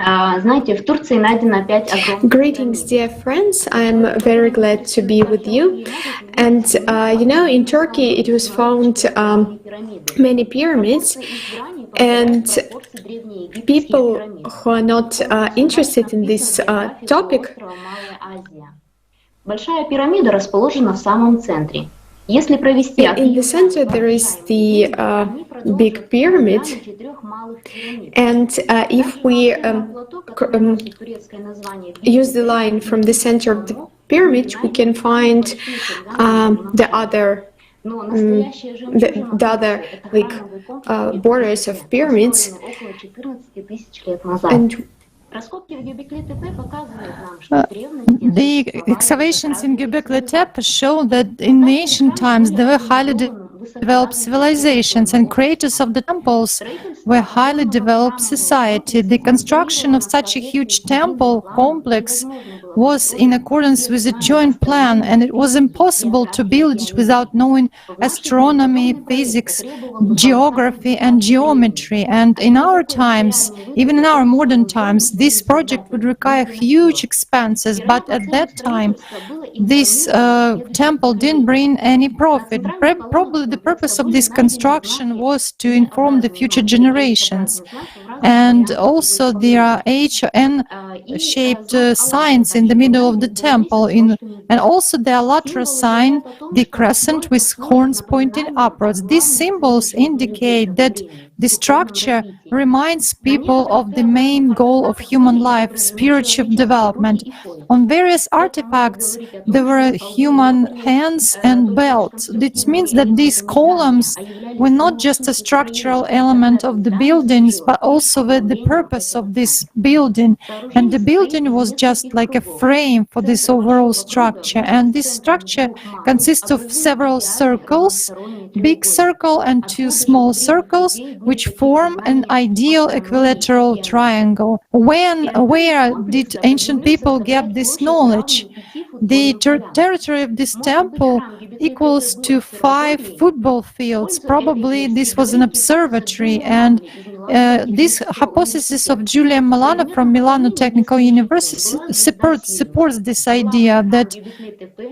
Знаете, в Турции найдено 5 огромных...
Greetings, dear friends. I'm very glad to be with you. And you know, in Turkey it was found many pyramids, and people who are not interested in this topic.
Большая пирамида расположена в самом центре.
In the center there is the big pyramid, and if we use the line from the center of the pyramid, we can find the other like borders of pyramids. And
the excavations in Göbekli Tepe show that in ancient times there were highly developed civilizations, and creators of the temples were highly developed society. The construction of such a huge temple complex was in accordance with a joint plan, and it was impossible to build it without knowing astronomy, physics, geography, and geometry. And in our times, even in our modern times, this project would require huge expenses, but at that time this temple didn't bring any profit. Probably the purpose of this construction was to inform the future generations. And also there are H or N-shaped signs in the middle of the temple, and also the Alatra sign, the crescent with horns pointing upwards. These symbols indicate that the structure reminds people of the main goal of human life, spiritual development. On various artifacts, there were human hands and belts. This means that these columns were not just a structural element of the buildings, but also the purpose of this building. And the building was just like a frame for this overall structure. And this structure consists of several circles, big circle and 2 small circles, which form an ideal equilateral triangle. Where did ancient people get this knowledge? The territory of this temple equals to 5 football fields. Probably this was an observatory, and this hypothesis of Giulia Milano from Milano Technical University supports this idea that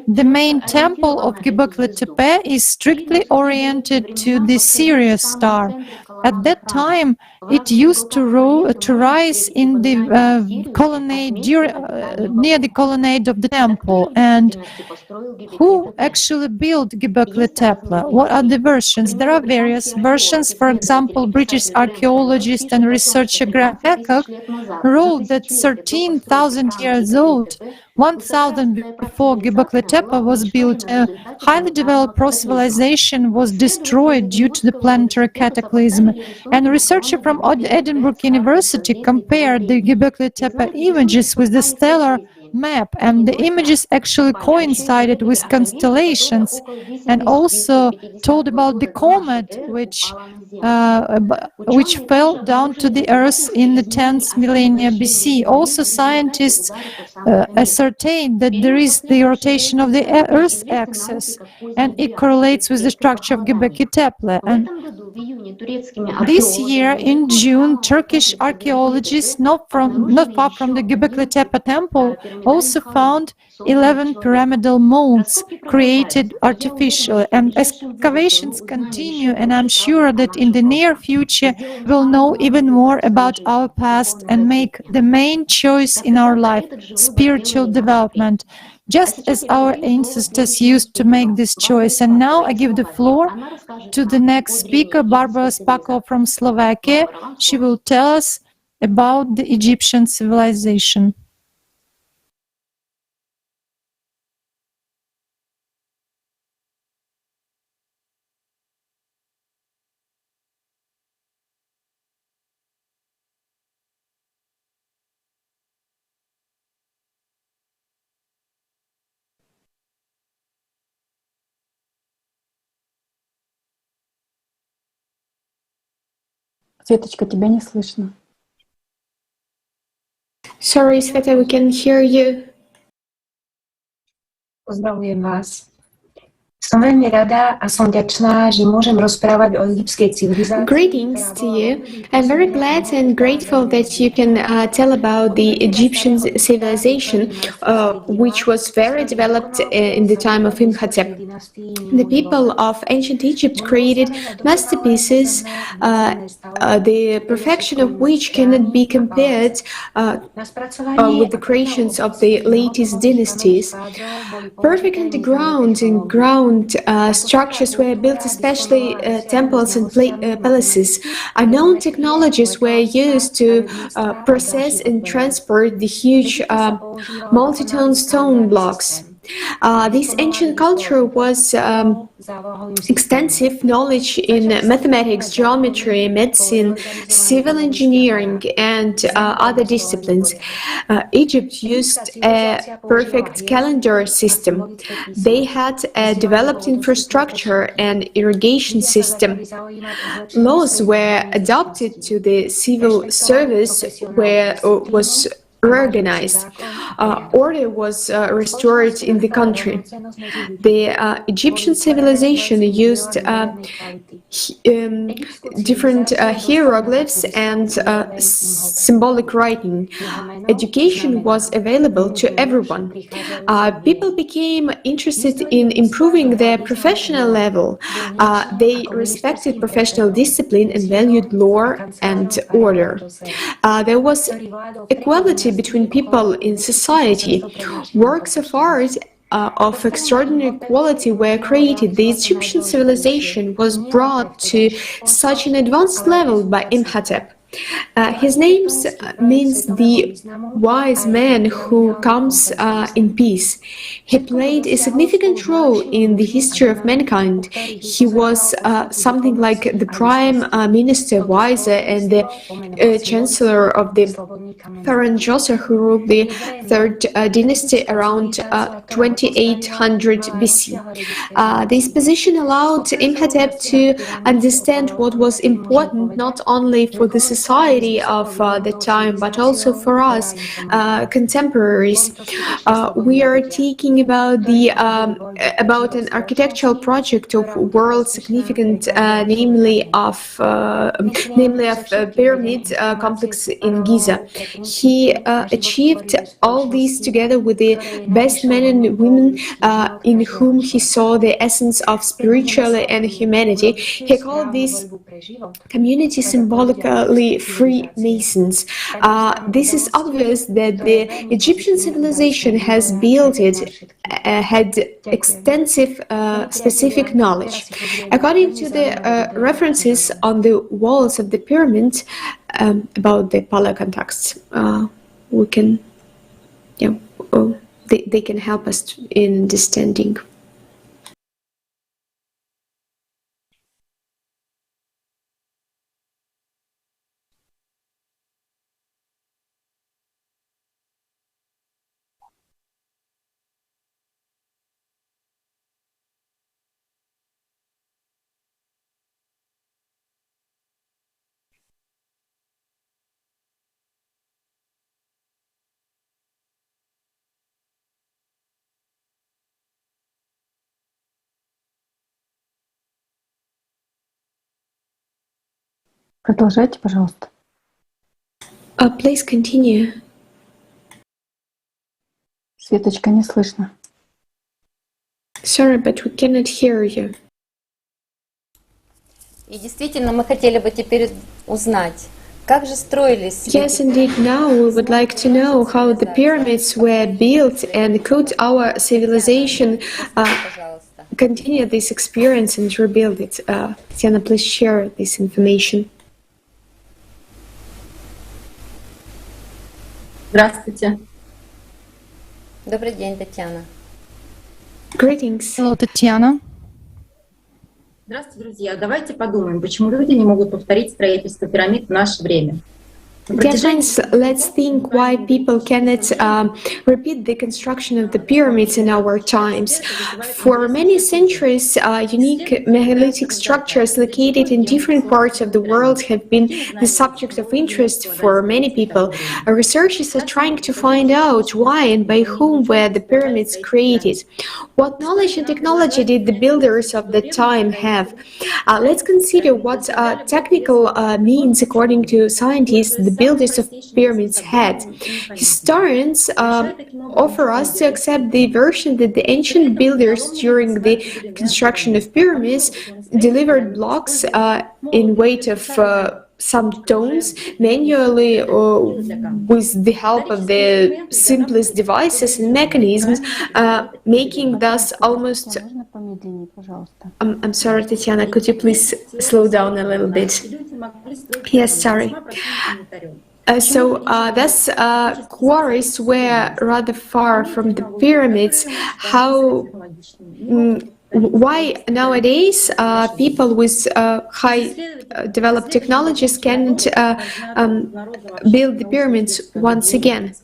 the main temple of Göbekli Tepe is strictly oriented to the Sirius star. At that time, it used to rise in the colonnade near the colonnade of the temple. And who actually built Göbekli Tepe? What are the versions? There are various versions. For example, British archaeologist and researcher Graham Hancock wrote that 13,000 years old, 1,000 before Göbekli Tepe was built, a highly developed pro-civilization was destroyed due to the planetary cataclysm. And a researcher from Edinburgh University compared the Göbekli Tepe images with the stellar map, and the images actually coincided with constellations, and also told about the comet which fell down to the Earth in the 10th millennia BC. Also, scientists ascertained that there is the rotation of the Earth's axis, and it correlates with the structure of Göbekli Tepe. And this year, in June, Turkish archaeologists not far from the Göbekli Tepe temple also found 11 pyramidal mounds created artificially, and excavations continue, and I'm sure that in the near future we'll know even more about our past and make the main choice in our life, spiritual development, just as our ancestors used to make this choice. And now I give the floor to the next speaker, Barbara Spako from Slovakia. She will tell us about the Egyptian civilization.
Светочка, тебя не слышно.
Sorry, Sveta, we can hear you.
Pozdravujem vás. Som veľmi rada a som vďačná, že môžem rozprávať o egyptskej civilizácii.
Greetings to you. I'm very glad and grateful that you can tell about the Egyptian civilization, which was very developed in the time of Imhotep. The people of ancient Egypt created masterpieces, the perfection of which cannot be compared with the creations of the latest dynasties. Perfect underground and ground structures were built, especially temples and palaces. Unknown technologies were used to process and transport the huge multi-ton stone blocks. This ancient culture was extensive knowledge in mathematics, geometry, medicine, civil engineering, and other disciplines. Egypt used a perfect calendar system. They had a developed infrastructure and irrigation system. Laws were adopted to the civil service where was reorganized. Order was restored in the country. The Egyptian civilization used different hieroglyphs and symbolic writing. Education was available to everyone. People became interested in improving their professional level. They respected professional discipline and valued law and order. There was equality between people in society. Works of art of extraordinary quality were created. The Egyptian civilization was brought to such an advanced level by Imhotep. His name means the wise man who comes in peace. He played a significant role in the history of mankind. He was something like the prime minister, vizier, and the chancellor of the Pharaoh Djoser, who ruled the third dynasty around 2800 BC. This position allowed Imhotep to understand what was important not only for the society society of the time, but also for us contemporaries. We are taking about an architectural project of world significant, namely of pyramid complex in Giza. He achieved all these together with the best men and women in whom he saw the essence of spirituality and humanity. He called this community symbolically Freemasons. This is obvious that the Egyptian civilization has built it, had extensive specific knowledge. According to the references on the walls of the pyramid about the paleocontacts, we can, they can help us in understanding.
Продолжайте, пожалуйста.
Please continue.
Светочка, не слышно.
Sorry, but we cannot hear you.
И действительно, мы хотели бы теперь узнать, как же строились.
Yes, indeed. Now we would like to know how the pyramids were built and could our civilization continue this experience and rebuild it. Tatiana, please share this information.
Здравствуйте.
Добрый день, Татьяна.
Greetings.
Hello, Tatiana.
Здравствуйте, друзья. Давайте подумаем, почему люди не могут повторить строительство пирамид в наше время.
Dear friends, let's think why people cannot repeat the construction of the pyramids in our times. For many centuries, unique megalithic structures located in different parts of the world have been the subject of interest for many people. Researchers are trying to find out why and by whom were the pyramids created. What knowledge and technology did the builders of the time have? Let's consider what technical means, according to scientists, the builders of pyramids had. Historians offer us to accept the version that the ancient builders during the construction of pyramids delivered blocks in weight of some tons manually or with the help of the simplest devices and mechanisms, making thus almost... I'm sorry, Tatiana, could you please slow down a little bit? Yes, sorry. Thus, quarries were rather far from the pyramids. Why nowadays people with high developed technologies can't build the pyramids once again?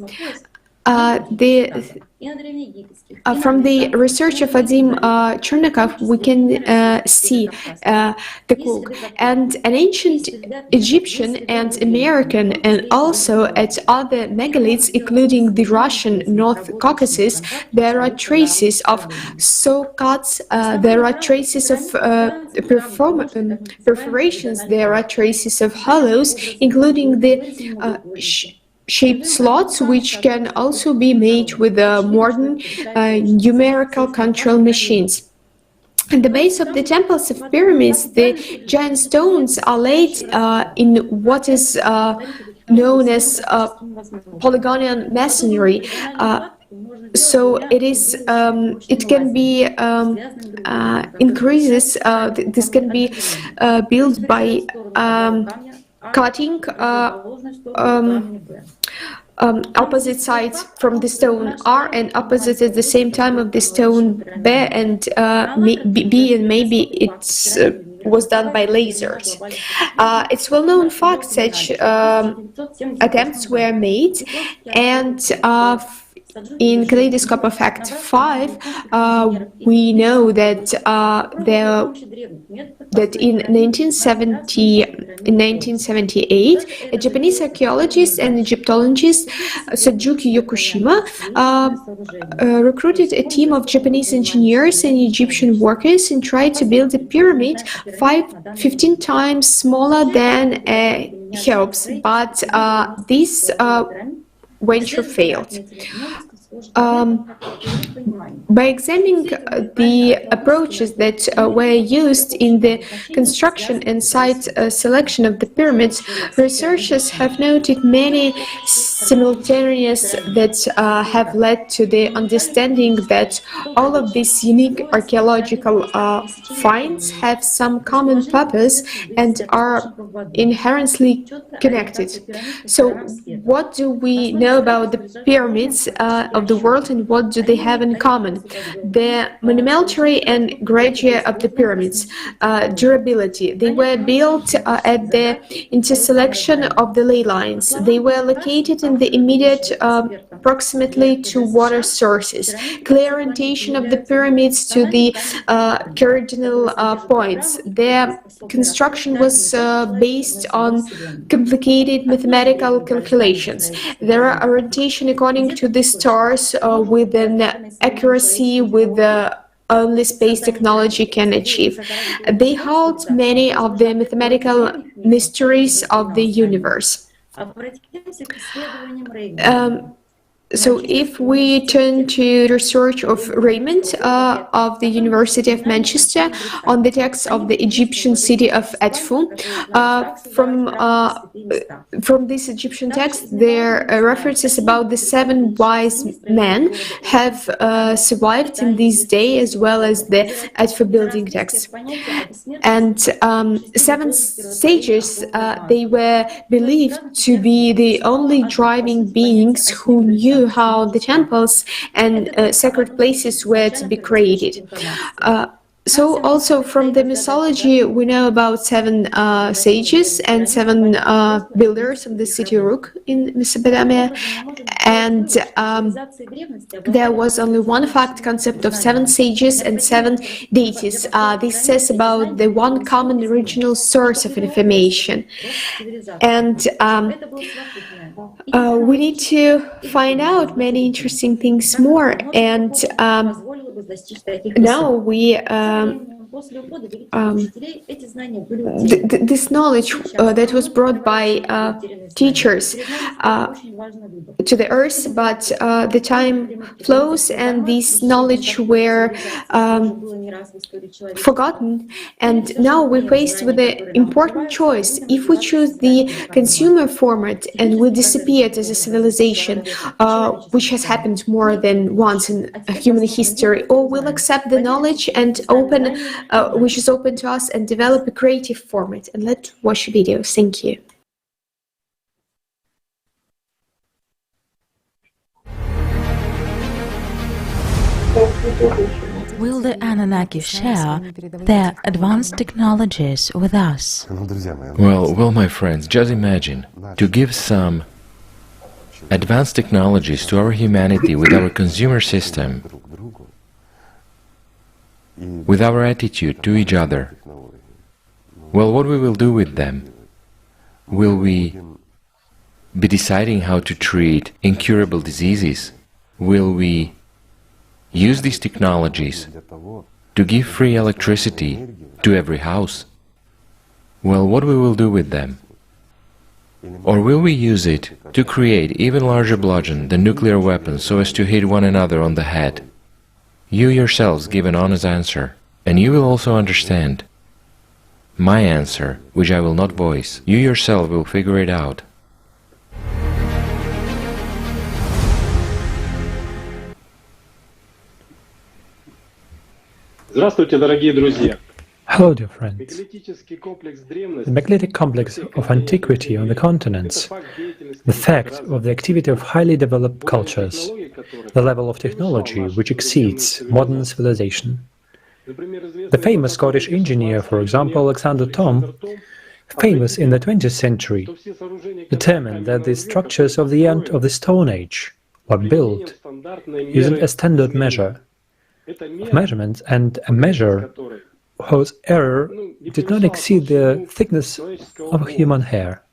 From the research of Vadim Chernakov, we can see the quote. And an ancient Egyptian and American, and also at other megaliths, including the Russian North Caucasus, there are traces of saw cuts, there are traces of perforations, there are traces of hollows, including the shaped slots, which can also be made with modern numerical control machines. At the base of the temples of pyramids, the giant stones are laid in what is known as polygonal masonry. So it is. It can be increases. This can be built by cutting opposite sides from the stone R and opposite at the same time of the stone B and B, and maybe it's was done by lasers. It's well-known fact such attempts were made, and in Kaleidoscope of Fact 5, we know that that in 1978, a Japanese archaeologist and Egyptologist, Sajuki Yokoshima, recruited a team of Japanese engineers and Egyptian workers and tried to build a pyramid 15 times smaller than Cheops, but this venture failed. By examining the approaches that were used in the construction and site selection of the pyramids, researchers have noted many similarities that have led to the understanding that all of these unique archaeological finds have some common purpose and are inherently connected. So, what do we know about the pyramids of the world, and what do they have in common? The monumentary and grandeur of the pyramids, durability. They were built at the intersection of the ley lines. They were located in the immediate proximity to water sources. Clear orientation of the pyramids to the cardinal points. Their construction was based on complicated mathematical calculations. Their orientation according to the stars with an accuracy with only space technology can achieve. They hold many of the mathematical mysteries of the universe. So if we turn to research of Raymond of the University of Manchester on the text of the Egyptian city of Edfu, from this Egyptian text, there are references about the 7 wise men have survived in this day, as well as the Edfu building text. And 7 sages, they were believed to be the only driving beings who knew how the temples and sacred places were to be created. So also from the mythology, we know about 7 sages and 7 builders of the city Uruk in Mesopotamia. And there was only one fact concept of 7 sages and 7 deities. This says about the one common original source of information. And we need to find out many interesting things more. And now we this knowledge that was brought by teachers to the earth, but the time flows and this knowledge were forgotten, and now we're faced with an important choice. If we choose the consumer format and we disappear as a civilization, which has happened more than once in human history, or we'll accept the knowledge and open which is open to us and develop a creative format. And let's watch a video. Thank you.
Will the Anunnaki share their advanced technologies with us?
Well, my friends, just imagine to give some advanced technologies to our humanity with our consumer system, with our attitude to each other. Well, what we will do with them? Will we be deciding how to treat incurable diseases? Will we use these technologies to give free electricity to every house? Well, what we will do with them? Or will we use it to create even larger bludgeon than nuclear weapons so as to hit one another on the head? You yourselves give an honest answer, and you will also understand my answer, which I will not voice. You yourself will figure it out.
Здравствуйте, дорогие друзья!
Hello, dear friends. The megalithic complex of antiquity on the continents, the fact of the activity of highly developed cultures, the level of technology which exceeds modern civilization. The famous Scottish engineer, for example, Alexander Thom, famous in the 20th century, determined that the structures of the end of the Stone Age were built using a standard measure of measurements and a measure whose error did not exceed the thickness of human hair.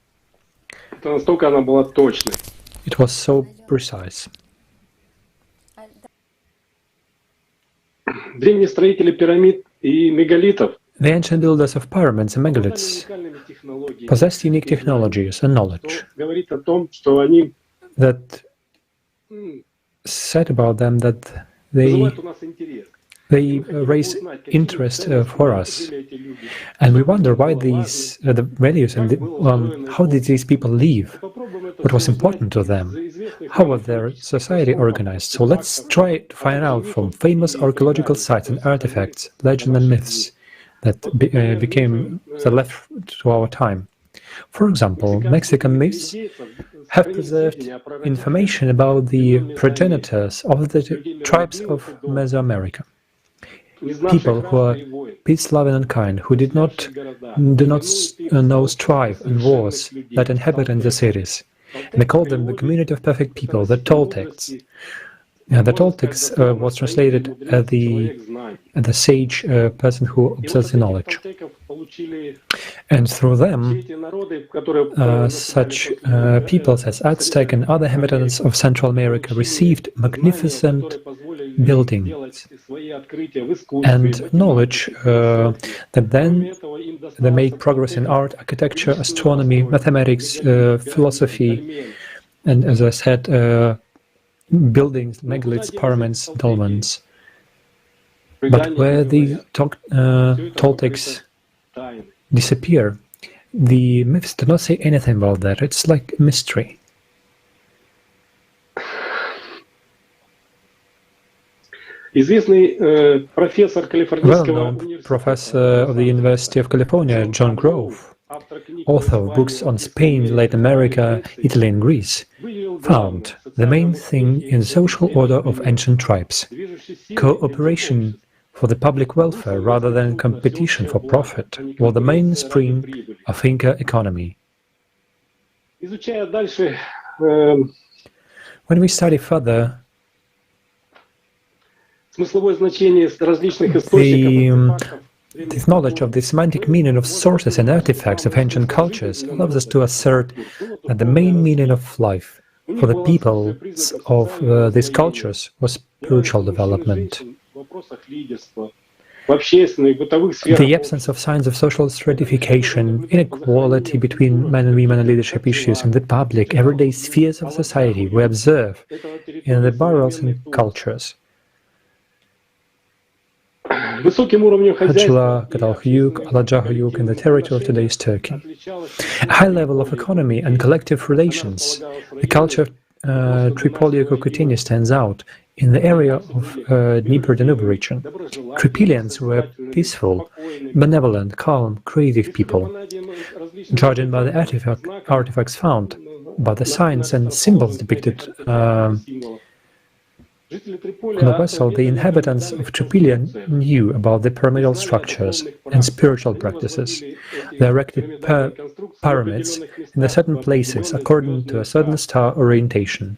It was so precise. The ancient builders of pyramids and megaliths possessed unique technologies and knowledge that said about them that they raise interest for us, and we wonder why these the values and how did these people live, what was important to them, how was their society organized. So let's try to find out from famous archaeological sites and artifacts, legends and myths that became the left to our time. For example, Mexican myths have preserved information about the progenitors of the tribes of Mesoamerica. People who are peace-loving and kind, who do not know strife and wars that inhabit the cities. They call them the community of perfect people, the Toltecs. The Toltecs was translated as the sage person who observes the knowledge. And through them, such peoples as Aztec and other inhabitants of Central America received magnificent buildings and knowledge that then they made progress in art, architecture, astronomy, mathematics, philosophy, and as I said, buildings, megaliths, pyramids, dolmens. But where the Toltecs disappear, the myths do not say anything about that. It's like a mystery. Well-known professor of the University of California, John Grove, author of books on Spain, Latin America, Italy and Greece, found the main thing in the social order of ancient tribes: cooperation for the public welfare rather than competition for profit was the mainspring of Inca economy. When we study further this knowledge of the semantic meaning of sources and artifacts of ancient cultures allows us to assert that the main meaning of life for the peoples of these cultures was spiritual development. The absence of signs of social stratification, inequality between men and women and leadership issues in the public, everyday spheres of society we observe in the burials and cultures. Hachla, Catalhuyuk, Alajahuyuk in the territory of today's Turkey. A high level of economy and collective relations. The culture of Tripoli-Kokutini stands out in the area of Dnieper-Danube region. Tripilians were peaceful, benevolent, calm, creative people. Judging by the artifacts found, by the signs and symbols depicted on the vessel, the inhabitants of Tripilia knew about the pyramidal structures and spiritual practices. They erected pyramids in certain places according to a certain star orientation.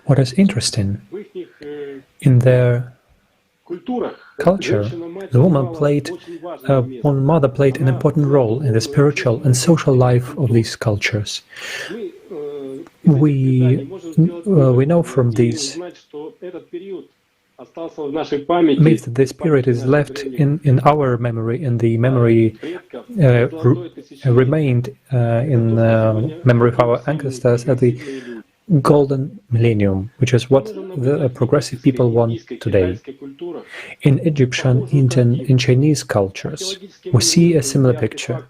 What is interesting, in their culture, the mother played an important role in the spiritual and social life of these cultures. We know from these myths that this period is left in our memory, and the memory remained in the memory of our ancestors as the golden millennium, which is what the progressive people want today. In Egyptian, Indian, and Chinese cultures, we see a similar picture.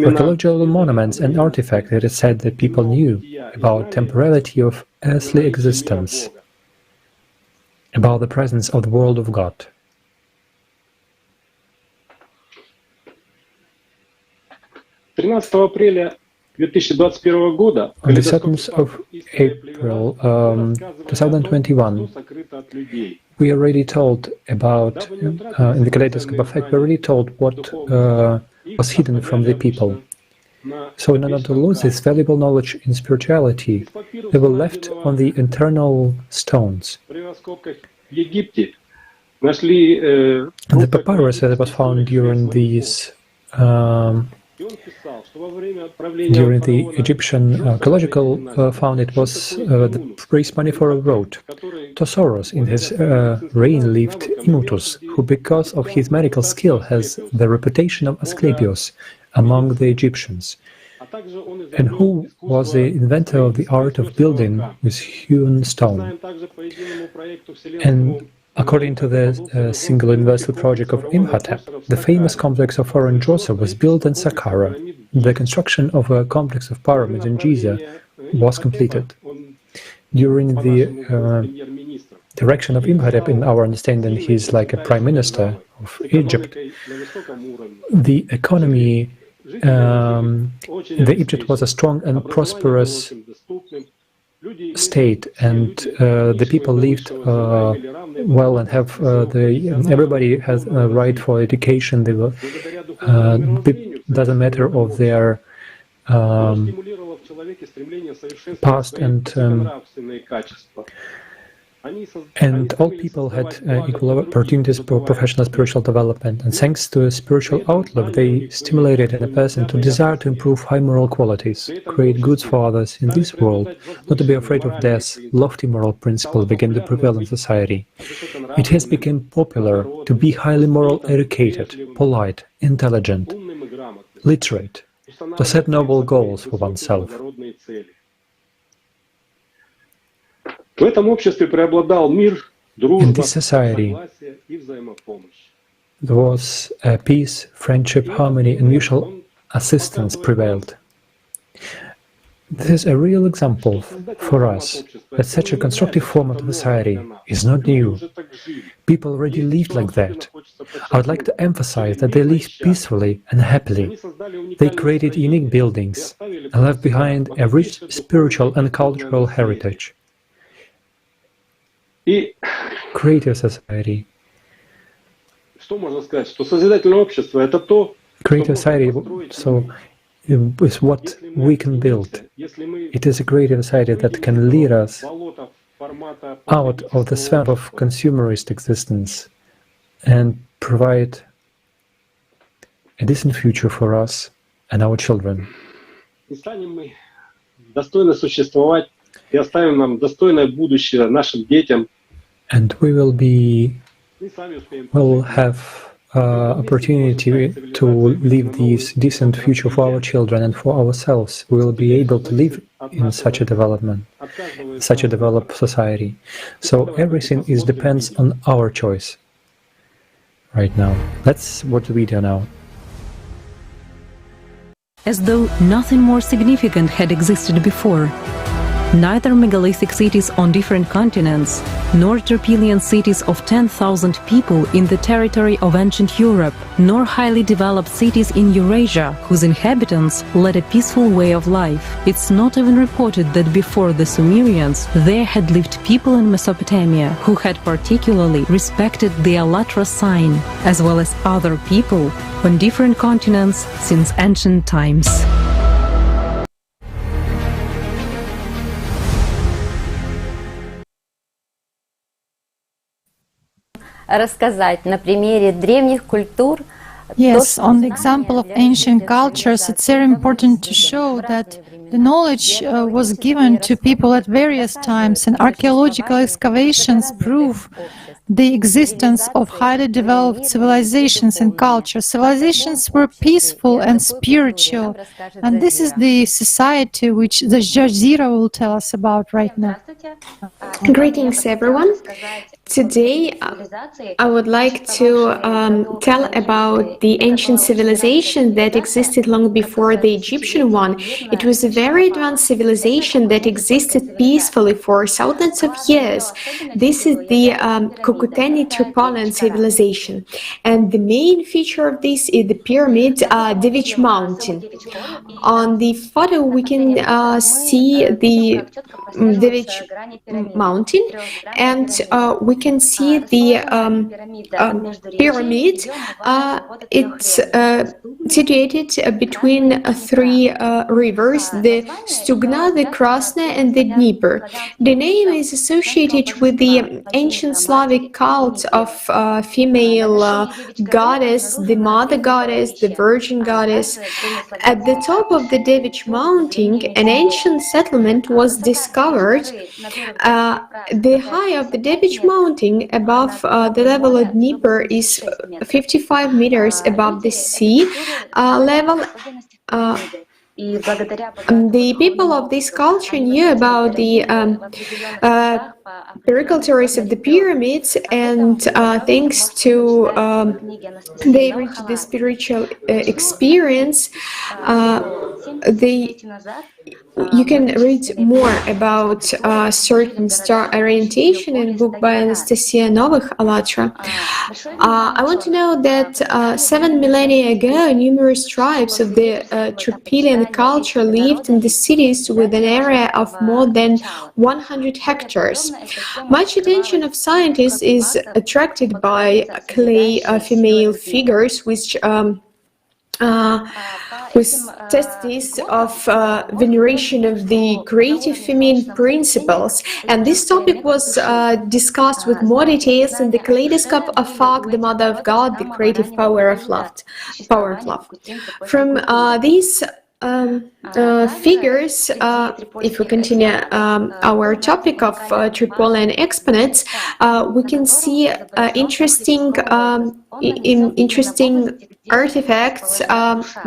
Archaeological monuments and artifacts, it is said that people knew about temporality of earthly existence, about the presence of the world of God. On the 7th of April 2021, we already told about, in the Kaleidoscope of Facts, we already told what was hidden from the people. So in order to lose this valuable knowledge in spirituality, they were left on the internal stones. The papyrus that was found during these during the Egyptian archaeological found it was the raised money for a road. Tosaurus in his reign lived Immutus, who because of his medical skill has the reputation of Asclepius among the Egyptians, and who was the inventor of the art of building with hewn stone. And according to the single universal project of Imhotep, the famous complex of Orion was built in Saqqara. The construction of a complex of pyramids in Giza was completed. During the direction of Imhotep, in our understanding, he's like a prime minister of Egypt. The economy, the Egypt was a strong and prosperous state, and the people lived well and have everybody has a right for education. They were, doesn't matter of their past, and all people had equal opportunities for professional spiritual development, and thanks to a spiritual outlook, they stimulated in a person to desire to improve high moral qualities, create goods for others in this world, not to be afraid of death. Lofty moral principles began to prevail in society. It has become popular to be highly moral, educated, polite, intelligent, literate, to set noble goals for oneself. In this society, there was peace, friendship, harmony, and mutual assistance prevailed. This is a real example for us that such a constructive form of society is not new. People already lived like that. I would like to emphasize that they lived peacefully and happily. They created unique buildings and left behind a rich spiritual and cultural heritage. Creative society. Creative society, so is what we can build. It is a creative society that can lead us out of the swamp of consumerist existence and provide a decent future for us and our children. And we will have opportunity to live this decent future for our children and for ourselves. We will be able to live in such a development, such a developed society. So everything depends on our choice right now. That's what we do now.
As though nothing more significant had existed before. Neither megalithic cities on different continents, nor Terpelian cities of 10,000 people in the territory of ancient Europe, nor highly developed cities in Eurasia, whose inhabitants led a peaceful way of life. It's not even reported that before the Sumerians, there had lived people in Mesopotamia who had particularly respected the Alatra sign, as well as other people on different continents since ancient times.
Рассказать на примере древних культур.
Yes, on the example of ancient cultures, it's very important to show that the knowledge was given to people at various times, and archaeological excavations prove the existence of highly developed civilizations and cultures. Civilizations were peaceful and spiritual, and this is the society which the Jazeera will tell us about right now.
Greetings, everyone. Today, I would like to tell about the ancient civilization that existed long before the Egyptian one. It was a very advanced civilization that existed peacefully for thousands of years. This is the Cucuteni-Tripolitan civilization. And the main feature of this is the pyramid, Devich Mountain. On the photo, we can see the Devich Mountain, and we can see the pyramid. It's situated between three rivers, the Stugna, the Krasna, and the Dnieper. The name is associated with the ancient Slavic cult of female goddess, the mother goddess, the virgin goddess. At the top of the Devich Mountain, an ancient settlement was discovered. The height of the Devich Mountain above the level of Dnieper is 55 meters above the sea level. The people of this culture knew about the pericultures of the pyramids, and thanks to they reached the spiritual experience. You can read more about certain star orientation in a book by Anastasia Novych, ALLATRA. I want to know that 7 millennia ago, numerous tribes of the Tripolitan culture lived in the cities with an area of more than 100 hectares. Much attention of scientists is attracted by clay female figures which with testes of veneration of the creative feminine principles, and this topic was discussed with more details in the Kaleidoscope of Facts, the Mother of God, the creative power of love. From these figures, if we continue our topic of Tripolitan exponents, we can see interesting artifacts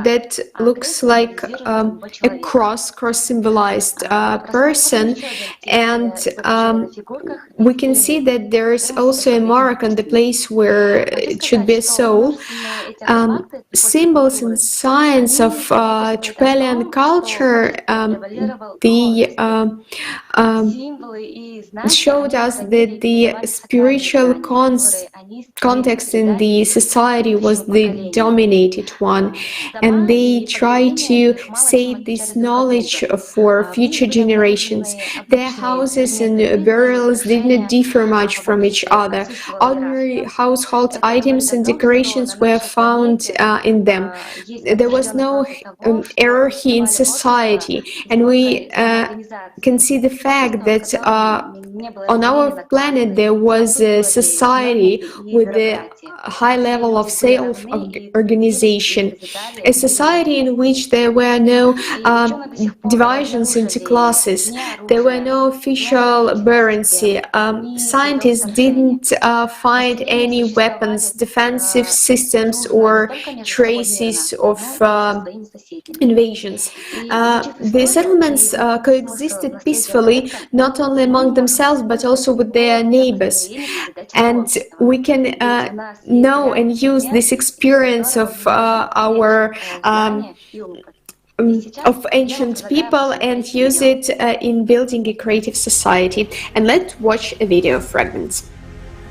that looks like a cross symbolized person, and we can see that there is also a mark on the place where it should be a soul. Symbols and signs of Tripolitan culture, they showed us that the spiritual context in the society was the dominated one, and they try to save this knowledge for future generations. Their houses and burials did not differ much from each other. Ordinary household items and decorations were found in them. There was no hierarchy in society, and we can see the fact that on our planet there was a society with a high level of self-organization, a society in which there were no divisions into classes, there were no official bureaucracy. Scientists didn't find any weapons, defensive systems, or traces of invasions. The settlements coexisted peacefully, not only among themselves but also with their neighbors, and we can know and use this experience of our of ancient people and use it in building a creative society. And let's watch a video fragments.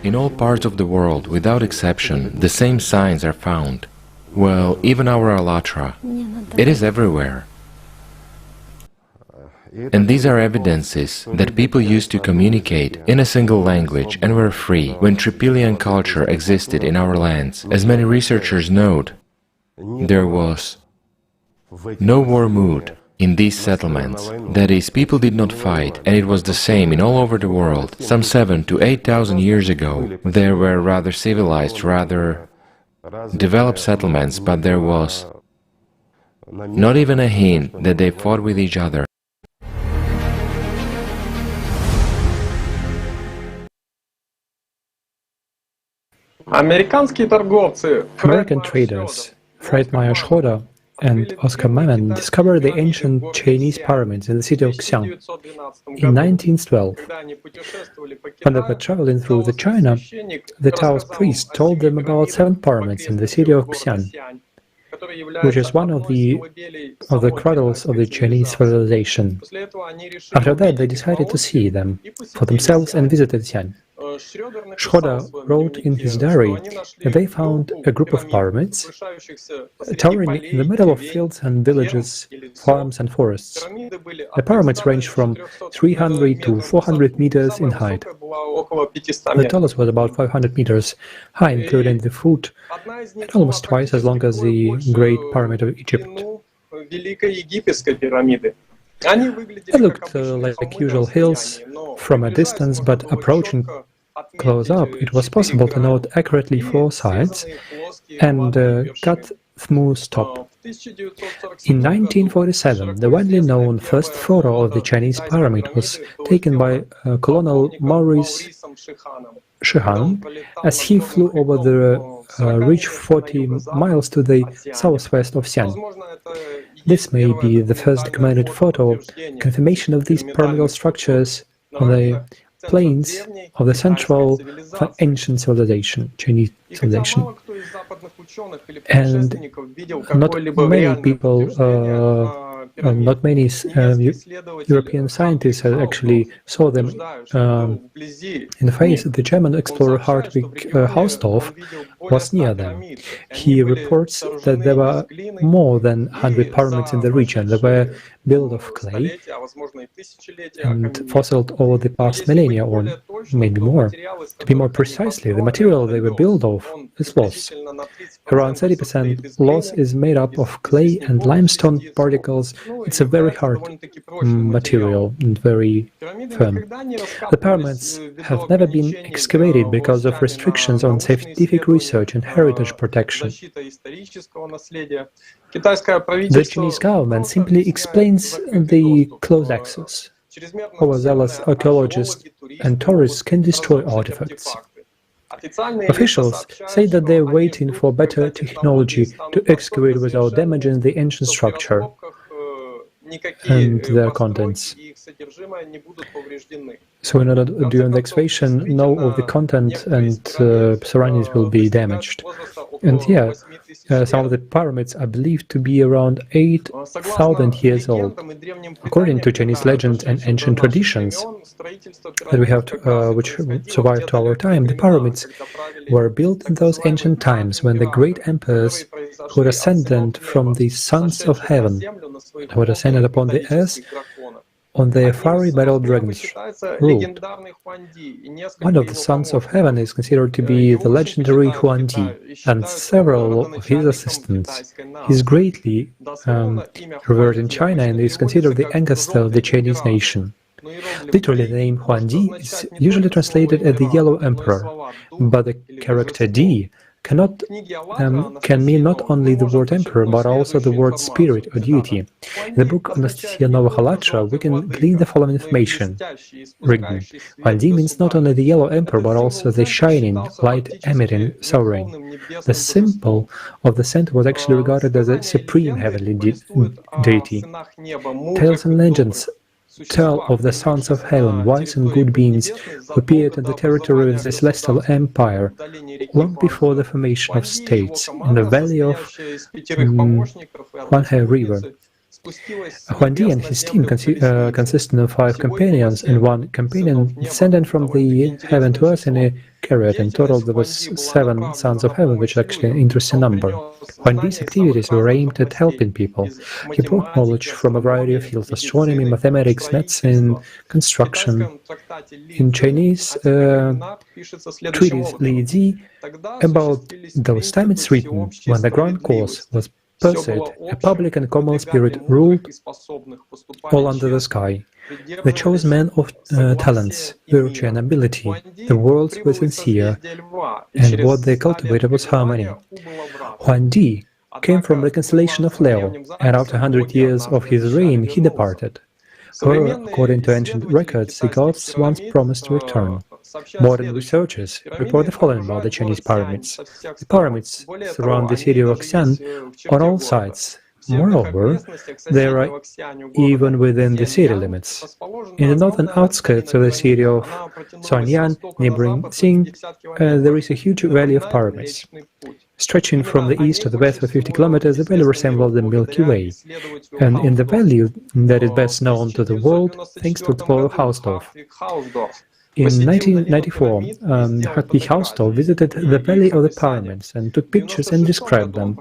In all parts of the world, without exception, the same signs are found. Well, even our ALLATRA. It is everywhere. And these are evidences that people used to communicate in a single language and were free when Tripolitan culture existed in our lands. As many researchers note, there was no war mood in these settlements. That is, people did not fight, and it was the same in all over the world. Some 7,000 to 8,000 years ago, there were rather civilized, rather developed settlements, but there was not even a hint that they fought with each other.
American traders Friedmeier Schroeder and Oscar Mammon discovered the ancient Chinese pyramids in the city of Xi'an in 1912. When they were traveling through China, the Taoist priest told them about 7 pyramids in the city of Xi'an. which is one of the cradles of the Chinese civilization. After that, they decided to see them for themselves and visited Xi'an. Schroeder wrote in his diary that they found a group of pyramids towering in the middle of fields and villages, farms and forests. The pyramids ranged from 300 to 400 meters in height. The tallest was about 500 meters high, including the foot, and almost twice as long as the Great Pyramid of Egypt. They looked like usual hills from a distance, but approaching close up, it was possible to note accurately 4 sides and cut smooth top. In 1947, the widely known first photo of the Chinese pyramid was taken by Colonel Maurice Schumann as he flew over the ridge 40 miles to the southwest of Xi'an. This may be the first documented photo, confirmation of these pyramidal structures on the plains of the central ancient civilization, Chinese civilization. And not many people, not many European scientists actually saw them in the face. The German explorer Hartwig Hausdorff was near them. He reports that there were more than 100 pyramids in the region. They were built of clay and fossiled over the past millennia, or maybe more. To be more precisely, the material they were built of is loss. Around 30% loss is made up of clay and limestone particles. It's a very hard material and very firm. The pyramids have never been excavated because of restrictions on scientific research and heritage protection. The Chinese government simply explains the closed access. Overzealous archaeologists and tourists can destroy artifacts. Officials say that they're waiting for better technology to excavate without damaging the ancient structure and their contents. So in order during the excavation, no of the content and surroundings will be damaged. And yeah, some of the pyramids are believed to be around 8,000 years old. According to Chinese legends and ancient traditions that we have, which survived to our time, the pyramids were built in those ancient times when the great emperors who were ascended from the sons of heaven, who were ascended upon the earth on their fiery battle dragons ruled. One of the sons of heaven is considered to be the legendary Huangdi, and several of his assistants. He is greatly revered in China and is considered the ancestor of the Chinese nation. Literally, the name Huangdi is usually translated as the Yellow Emperor, but the character Di can mean not only the word emperor, but also the word spirit or deity. In the book Anastasia Novokhalatra, we can glean the following information. Written, Huangdi means not only the yellow emperor, but also the shining, light-emitting sovereign. The symbol of the center was actually regarded as a supreme heavenly deity. Tales and legends tell of the sons of heaven, wise and good beings, who appeared in the territory of the celestial empire long before the formation of states in the valley of Huanghe River. Huangdi and his team consisted of 5 companions and 1 companion descended from the heaven to earth in a chariot. In total, there was 7 sons of heaven, which is actually an interesting number. Huangdi's activities were aimed at helping people. He brought knowledge from a variety of fields: astronomy, mathematics, medicine, construction. In Chinese treatise Li Ji, about those time it's written, when the grand cause was pursued, a public and common spirit ruled all under the sky. They chose men of talents, virtue and ability. The worlds were sincere, and what they cultivated was harmony. Huangdi came from the constellation of Leo, and after 100 years of his reign, he departed. However, according to ancient records, the gods once promised to return. Modern researchers report the following about the Chinese pyramids. The pyramids surround the city of Xi'an on all sides. Moreover, they are even within the city limits. In the northern outskirts of the city of Suanyan, neighboring Xing, there is a huge valley of pyramids. Stretching from the east to the west for 50 kilometers, the valley resembles the Milky Way. And in the valley that is best known to the world, thanks to explorer Hausdorff. In 1994, Hartwig Hausdorff visited the Valley of the Pyramids and took pictures and described them.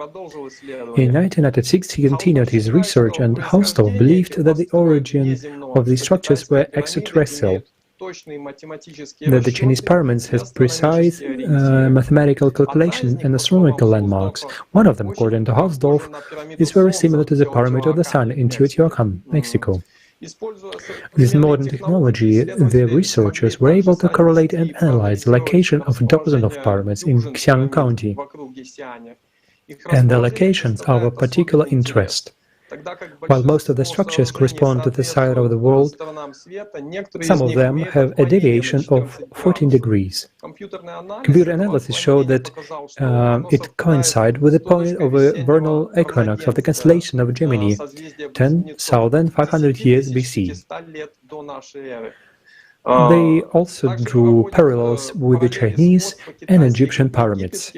In 1996, he continued his research, and Hausdorff believed that the origin of these structures were extraterrestrial, that the Chinese pyramids has precise mathematical calculation and astronomical landmarks. One of them, according to Hausdorff, is very similar to the Pyramid of the Sun in Teotihuacan, Mexico. With modern technology, the researchers were able to correlate and analyze the location of dozens of pyramids in Xi'an County, and the locations are of particular interest. While most of the structures correspond to the side of the world, some of them have a deviation of 14 degrees. Computer analysis showed that it coincides with the point of a vernal equinox of the constellation of Gemini, 10,500 years BC. They also drew parallels with the Chinese and Egyptian pyramids.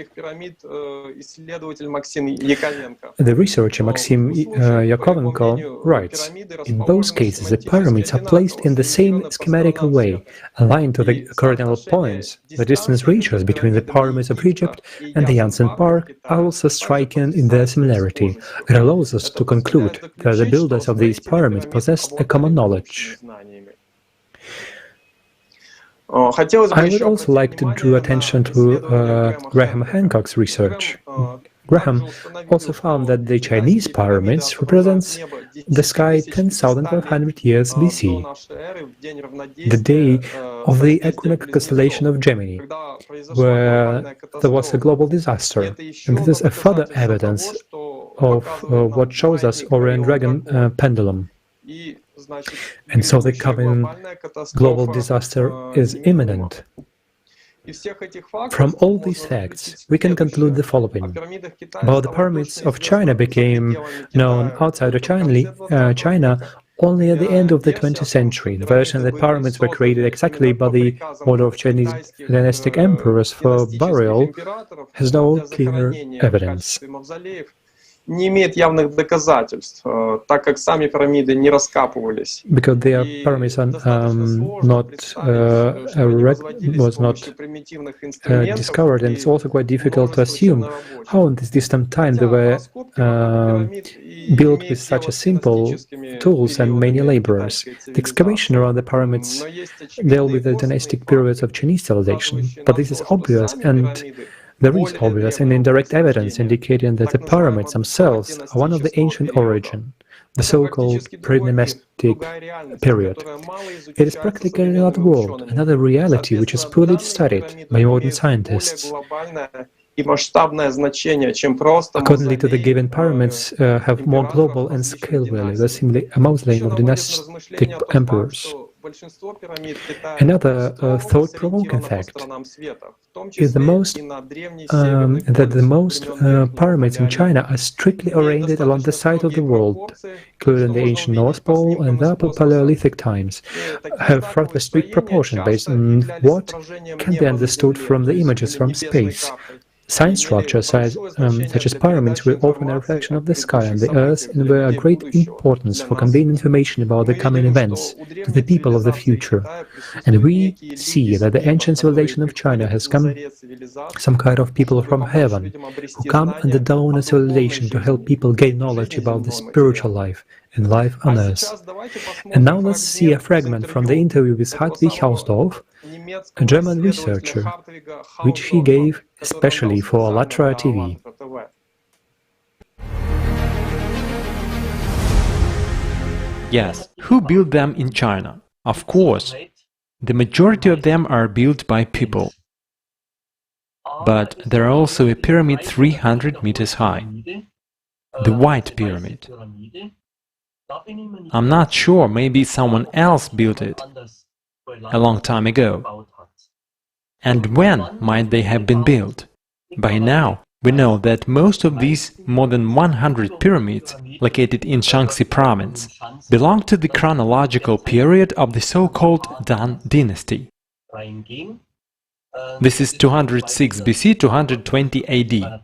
The researcher Maxim Yakovenko writes, in both cases the pyramids are placed in the same schematical way, aligned to the cardinal points. The distance ratios between the pyramids of Egypt and the Janssen Park are also striking in their similarity. It allows us to conclude that the builders of these pyramids possessed a common knowledge. I would also like to draw attention to Graham Hancock's research. Graham also found that the Chinese pyramids represents the sky 10,500 years BC, the day of the equinox constellation of Gemini, where there was a global disaster. And this is a further evidence of what shows us Orion Dragon pendulum. And so the coming global disaster is imminent. From all these facts, we can conclude the following. About the pyramids of China became known outside of China only at the end of the 20th century. The version that pyramids were created exactly by the order of Chinese dynastic emperors for burial has no clear evidence.
Не имеет явных доказательств, так как сами пирамиды не раскапывались.
Because their pyramids are not discovered, and it's also quite difficult to assume how in this distant time they were built with such a simple tools and many laborers. The excavation around the pyramids deal with the dynastic periods of Chinese civilization, but this is obvious, and there is obvious and indirect evidence indicating that the pyramids themselves are one of the ancient origin, the so-called pre-Neolithic period. It is practically another world, another reality which is poorly studied by modern scientists. Accordingly to the given pyramids have more global and scale value than simply a mausoleum of dynastic emperors. Another thought-provoking fact is that the most pyramids in China are strictly oriented along the side of the world, including the ancient North Pole and the Upper Paleolithic times, have rather strict proportion based on what can be understood from the images from space. Science structures such as pyramids were often a reflection of the sky and the earth and were of great importance for conveying information about the coming events to the people of the future. And we see that the ancient civilization of China has come some kind of people from heaven who come at the dawn of civilization to help people gain knowledge about the spiritual life and life on earth. And now let's see a fragment from the interview with Hartwig Hausdorff, a German researcher, which he gave especially for Alatra TV.
Yes, who built them in China? Of course, the majority of them are built by people. But there are also a pyramid 300 meters high, the White Pyramid. I'm not sure, maybe someone else built it a long time ago. And when might they have been built? By now, we know that most of these more than 100 pyramids located in Shaanxi province belong to the chronological period of the so-called Dan dynasty. This is 206 BC to 120 AD.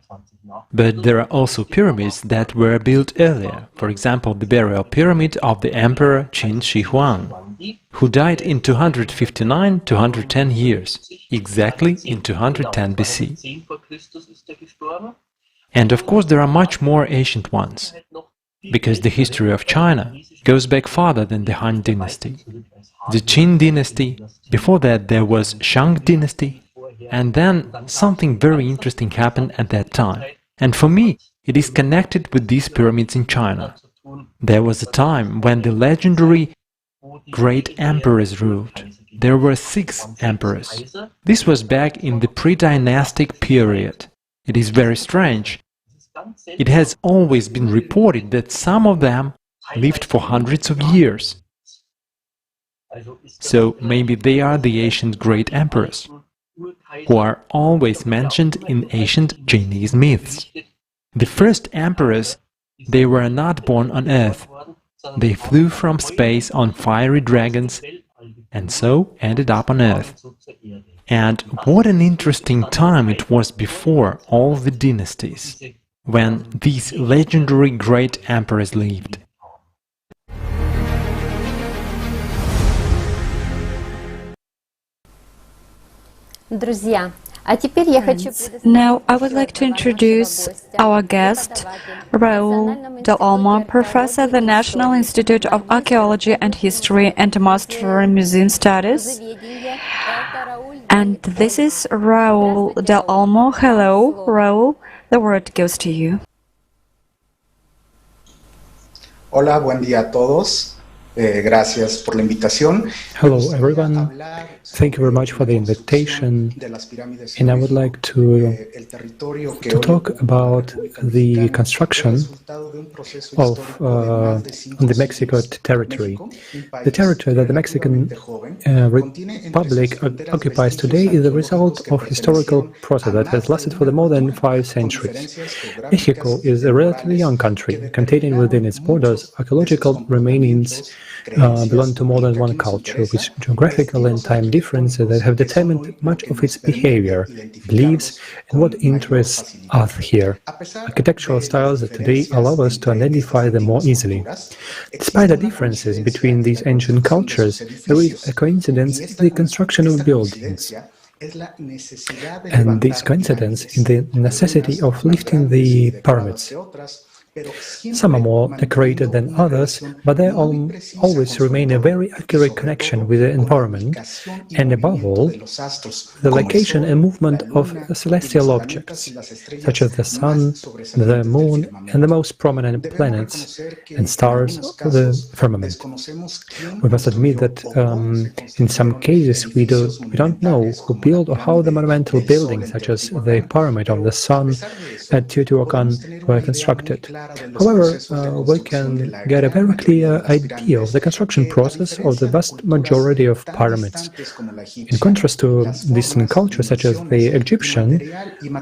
But there are also pyramids that were built earlier, for example the burial pyramid of the Emperor Qin Shi Huang, who died in 259 to 110 years, exactly in 210 BC. And of course there are much more ancient ones, because the history of China goes back farther than the Han dynasty. The Qin dynasty, before that there was Shang dynasty, and then something very interesting happened at that time. And for me, it is connected with these pyramids in China. There was a time when the legendary great emperors ruled. There were 6 emperors. This was back in the pre-dynastic period. It is very strange. It has always been reported that some of them lived for hundreds of years. So maybe they are the ancient great emperors, who are always mentioned in ancient Chinese myths. The first emperors, they were not born on Earth. They flew from space on fiery dragons and so ended up on Earth. And what an interesting time it was before all the dynasties, when these legendary great emperors lived.
Друзья, а теперь я хочу
Now I would like to introduce our guest, Raul Del Olmo, professor at the National Institute of Archaeology and History and Master in Museum Studies. And this is Raul Del Olmo. Hello, Raul. The word goes to you.
Hola, buen día a todos. Gracias por la invitación.
Hello everyone, thank you very much for the invitation, and I would like to talk about the construction of the Mexico territory. The territory that the Mexican Republic occupies today is the result of historical process that has lasted for more than 5 centuries. Mexico is a relatively young country, containing within its borders archaeological remains belong to more than one culture, with geographical and time differences that have determined much of its behavior, beliefs, and what interests us here. Architectural styles that today allow us to identify them more easily. Despite the differences between these ancient cultures, there is a coincidence in the construction of buildings. And this coincidence in the necessity of lifting the pyramids. Some are more decorated than others, but they always remain a very accurate connection with the environment, and above all, the location and movement of celestial objects, such as the sun, the moon, and the most prominent planets and stars of the firmament. We must admit that in some cases we don't know who built or how the monumental buildings, such as the Pyramid of the Sun at Teotihuacan, were constructed. However, we can get a very clear idea of the construction process of the vast majority of pyramids. In contrast to distant cultures such as the Egyptian,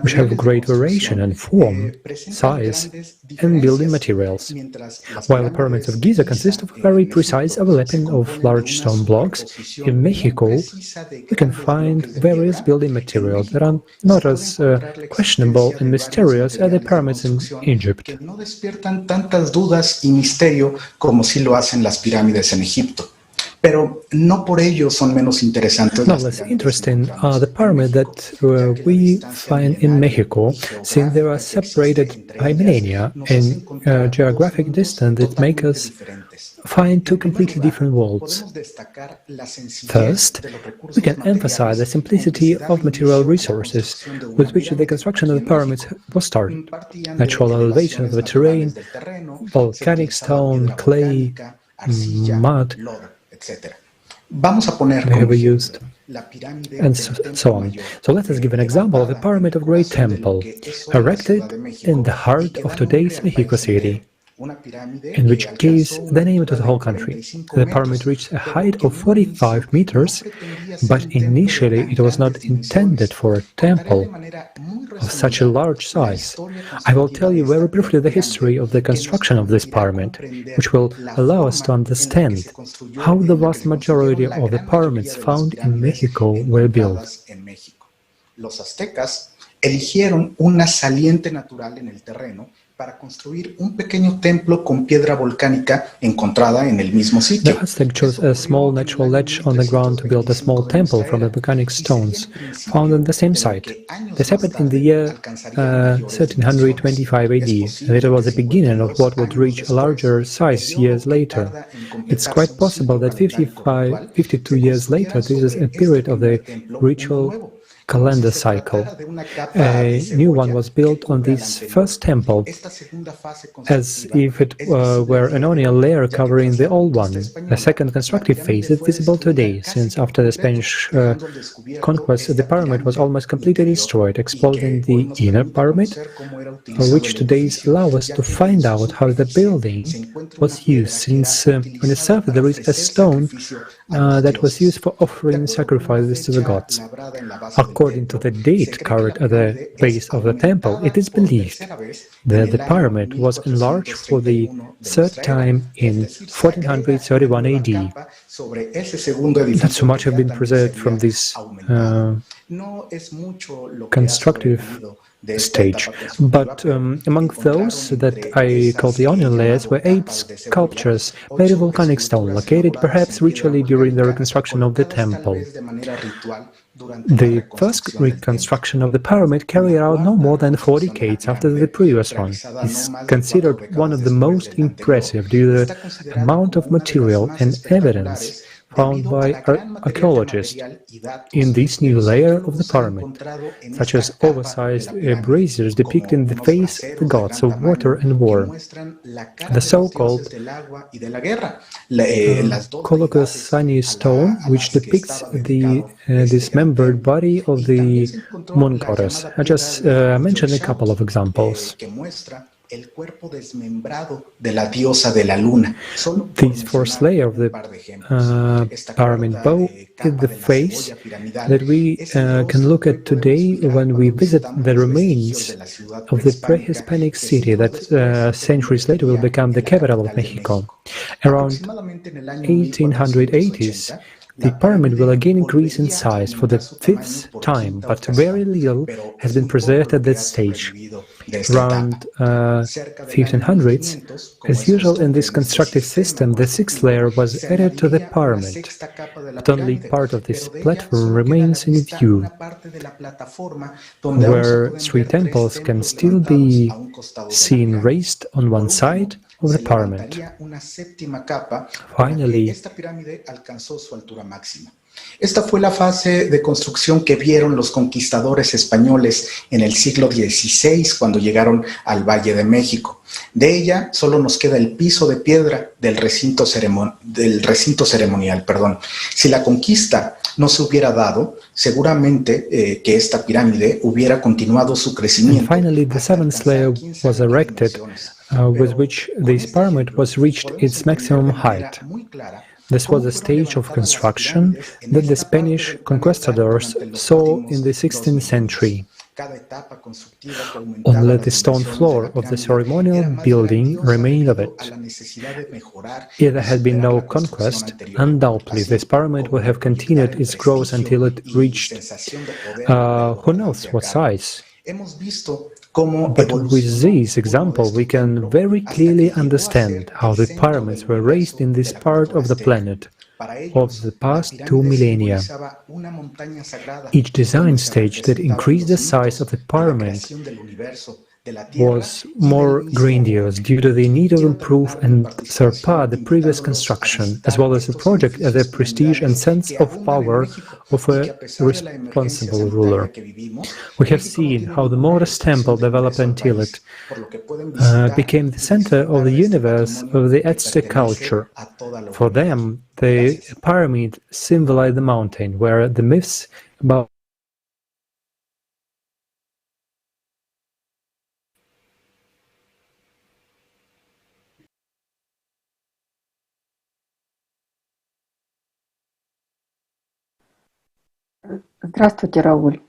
which have great variation in form, size, and building materials, while the pyramids of Giza consist of a very precise overlapping of large stone blocks, in Mexico we can find various building materials that are not as questionable and mysterious as the pyramids in Egypt.
Tantas dudas y misterio como si lo hacen las pirámides en Egipto. Pero no por ello son menos interesantes.
No less interesting are the pyramids that we find in Mexico, since they are separated by millennia and geographic distance that make us find 2 completely different worlds. First, we can emphasize the simplicity of material resources with which the construction of the pyramids was started. Natural elevation of the terrain, volcanic stone, clay, mud, they were used, and so on. So let us give an example of the Pyramid of Great Temple, erected in the heart of today's Mexico City, in which gives the name to the whole country. The pyramid reached a height of 45 meters, but initially it was not intended for a temple of such a large size. I will tell you very briefly the history of the construction of this pyramid, which will allow us to understand how the vast majority of the pyramids found in Mexico were built.
Los aztecas eligieron una saliente natural en el terreno para construir un pequeño templo con piedra volcánica encontrada en el mismo sitio.
The Aztec chose a small natural ledge on the ground to build a small temple from the volcanic stones found on the same site. This happened in the year 1325 AD, and it was the beginning of what would reach a larger size years later. It's quite possible that 52 years later, this is a period of the ritual calendar cycle. A new one was built on this first temple, as if it were an onion layer covering the old one. A second constructive phase is visible today, since after the Spanish conquest, the pyramid was almost completely destroyed, exposing the inner pyramid, which today allows us to find out how the building was used, since on the surface there is a stone that was used for offering sacrifices to the gods. According to the date carved at the base of the temple, it is believed that the pyramid was enlarged for the third time in 1431 AD. Not so much have been preserved from this constructive stage, but among those that I call the onion layers were 8 sculptures made of volcanic stone, located perhaps ritually during the reconstruction of the temple. The first reconstruction of the pyramid carried out no more than 4 decades after the previous one. Is considered one of the most impressive due to the amount of material and evidence found by archaeologists in this new layer of the pyramid, such as oversized braziers depicting the face of the gods of water and war, the so-called Colocosani stone, which depicts the dismembered body of the moon goddess. I just mentioned a couple of examples. This fourth layer of the pyramid bow is the face that we can look at today when we visit the remains of the pre-Hispanic city that centuries later will become the capital of Mexico. Around 1880s, the pyramid will again increase in size for the 5th time, but very little has been preserved at that stage. Around 1500s, as usual in this constructive system, the 6th layer was added to the pyramid, but only part of this platform remains in view, where 3 temples can still be seen raised on one side of the pyramid. Finally, esta fue la fase de construcción que vieron los conquistadores españoles en el siglo XVI cuando llegaron al Valle de México. De ella solo nos queda el piso de piedra del recinto ceremonial. Si la conquista no se hubiera dado, seguramente que esta pirámide hubiera continuado su crecimiento. And finally, the 7th layer was erected, with which this pyramid was reached its maximum height. This was a stage of construction that the Spanish conquistadors saw in the 16th century. Only the stone floor of the ceremonial building remained of it. If there had been no conquest, undoubtedly this pyramid would have continued its growth until it reached who knows what size. But with this example, we can very clearly understand how the pyramids were raised in this part of the planet of the past 2 millennia. Each design stage that increased the size of the pyramid was more grandiose due to the need to improve and surpass the previous construction, as well as the project as a prestige and sense of power of a responsible ruler. We have seen how the modest temple developed until it became the center of the universe of the Aztec culture. For them, the pyramid symbolized the mountain, where the myths about
Здравствуйте, Рауль.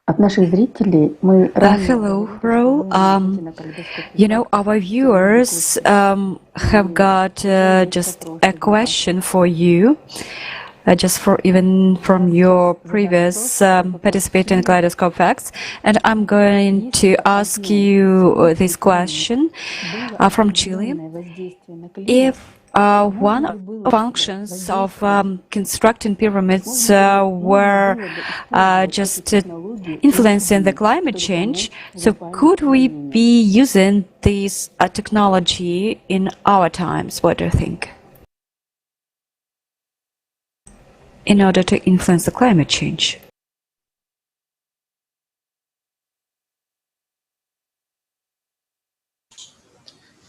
От наших зрителей мы
Hello, Ro. Our viewers have got just a question for you. just for even from your previous participating in Kaleidoscope Facts. And I'm going to ask you this question from Chile. If one of the functions of constructing pyramids were just influencing the climate change, so could we be using this technology in our times? What do you think? In order to influence the climate change.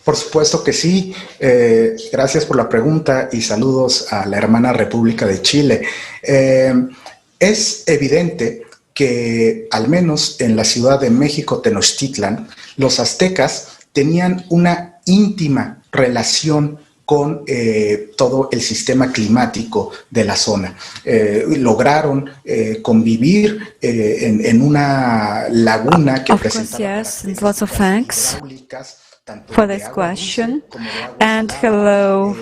Por supuesto que sí. Gracias por la pregunta y saludos a la hermana República de Chile. Es evidente que al menos en la Ciudad de México, Tenochtitlan, los aztecas tenían una íntima relación con todo el sistema climático de la zona. Lograron convivir en una laguna que presentaba características hidráulicas,
for this question, and hello,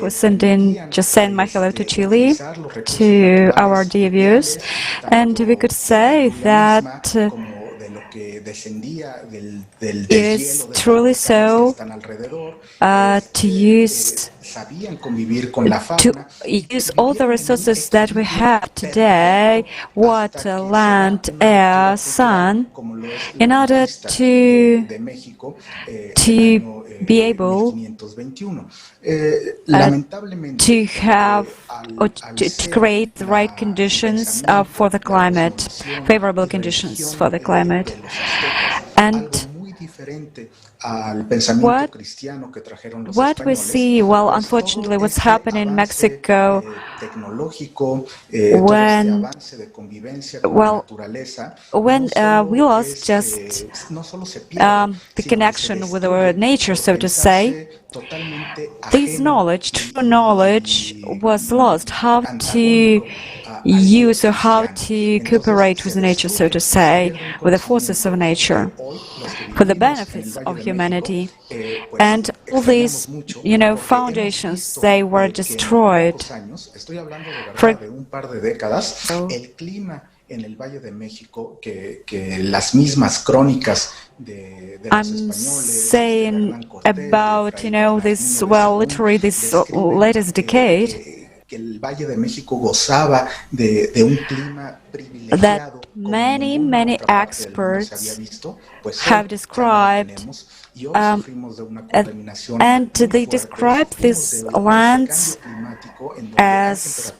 just send my hello to Chile, to our dear viewers, and we could say that it is truly so to use all the resources that we have today, water, land, air, sun, in order to be able to have or to create the right conditions for the climate, favorable conditions for the climate. And what we see, well, unfortunately, what's happening in Mexico when we lost just the connection with our nature, so to say, this knowledge, true knowledge, was lost. How to use or how to cooperate with nature, so to say, with the forces of nature, for the benefits of humanity. And all these, foundations, they were destroyed. I'm saying about, this, well, literally this latest decade, that many experts have described, and they describe these lands as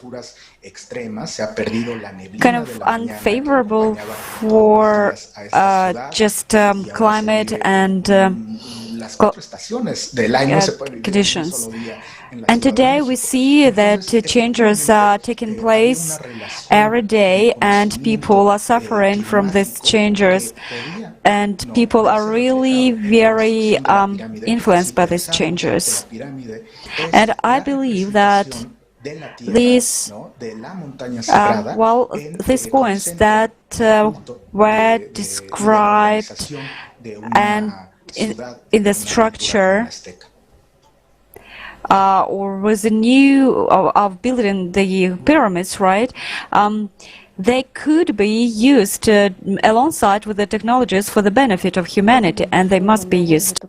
kind of unfavorable for just climate and conditions. And today we see that changes are taking place every day, and people are suffering from these changes, and people are really very influenced by these changes. And I believe that these points that were described and in the structure or with the new of building the pyramids, right? They could be used alongside with the technologies for the benefit of humanity, and they must be used.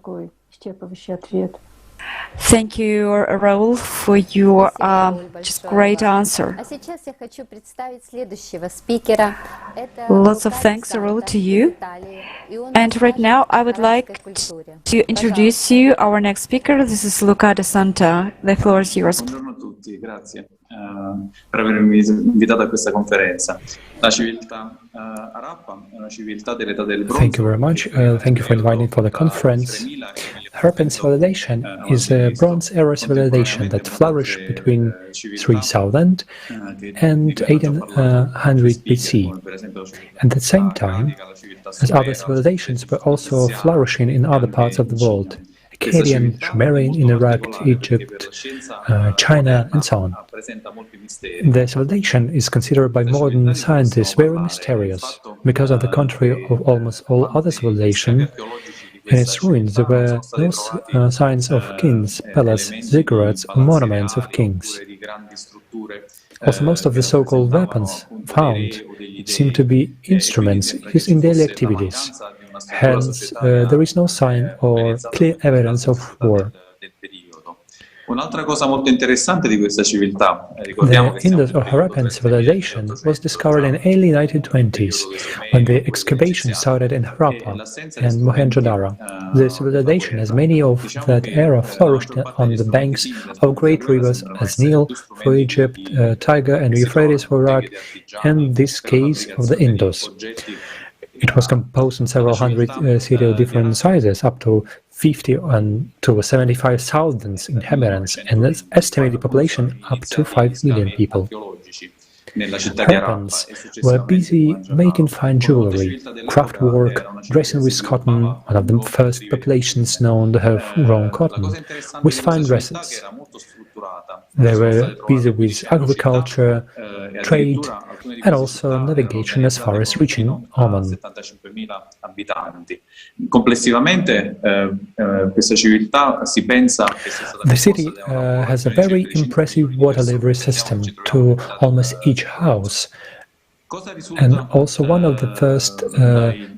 Thank you, Raul, for your just great answer. Lots of thanks, Raul, to you. And right now, I would like to introduce you our next speaker. This is Luca De Santa. The floor is yours.
Per avermi invitato a questa conferenza. La civiltà Harappa è una civiltà dell'età del bronzo.
Thank you very much. Thank you for inviting for the conference. Harappan civilization is a Bronze Era civilization that flourished between 3000 and 1800 BC. At the same time, as other civilizations were also flourishing in other parts of the world. Akkadian, Sumerian in Iraq, Egypt, China, and so on. The civilization is considered by modern scientists very mysterious, because on the contrary of almost all other civilizations, in its ruins there were no signs of kings, palaces, ziggurats, or monuments of kings. Also, most of the so-called weapons found seem to be instruments used in daily activities. Hence, there is no sign or clear evidence of war.
Un'altra cosa molto interessante di questa civiltà, ricordiamo
The
che stiamo
Indus or Harappan civilization was discovered in early 1920s when the excavation started in Harappa and Mohenjo-daro. The civilization, as many of that era, flourished on the banks of great rivers as Nile for Egypt, Tiger and Euphrates for Iraq, and this case of the Indus. It was composed in several hundred cities of different sizes, up to 50 and to 75,000 inhabitants, and its estimated population up to 5 million people. Harappans were busy making fine jewelry, craft work, dressing with cotton, one of the first populations known to have grown cotton, with fine dresses. They were busy with agriculture, trade, and also navigation as far as reaching Oman.
Complessivamente questa civiltà si pensa che sia stata
The city has a very impressive water delivery system to almost each house, and also one of the first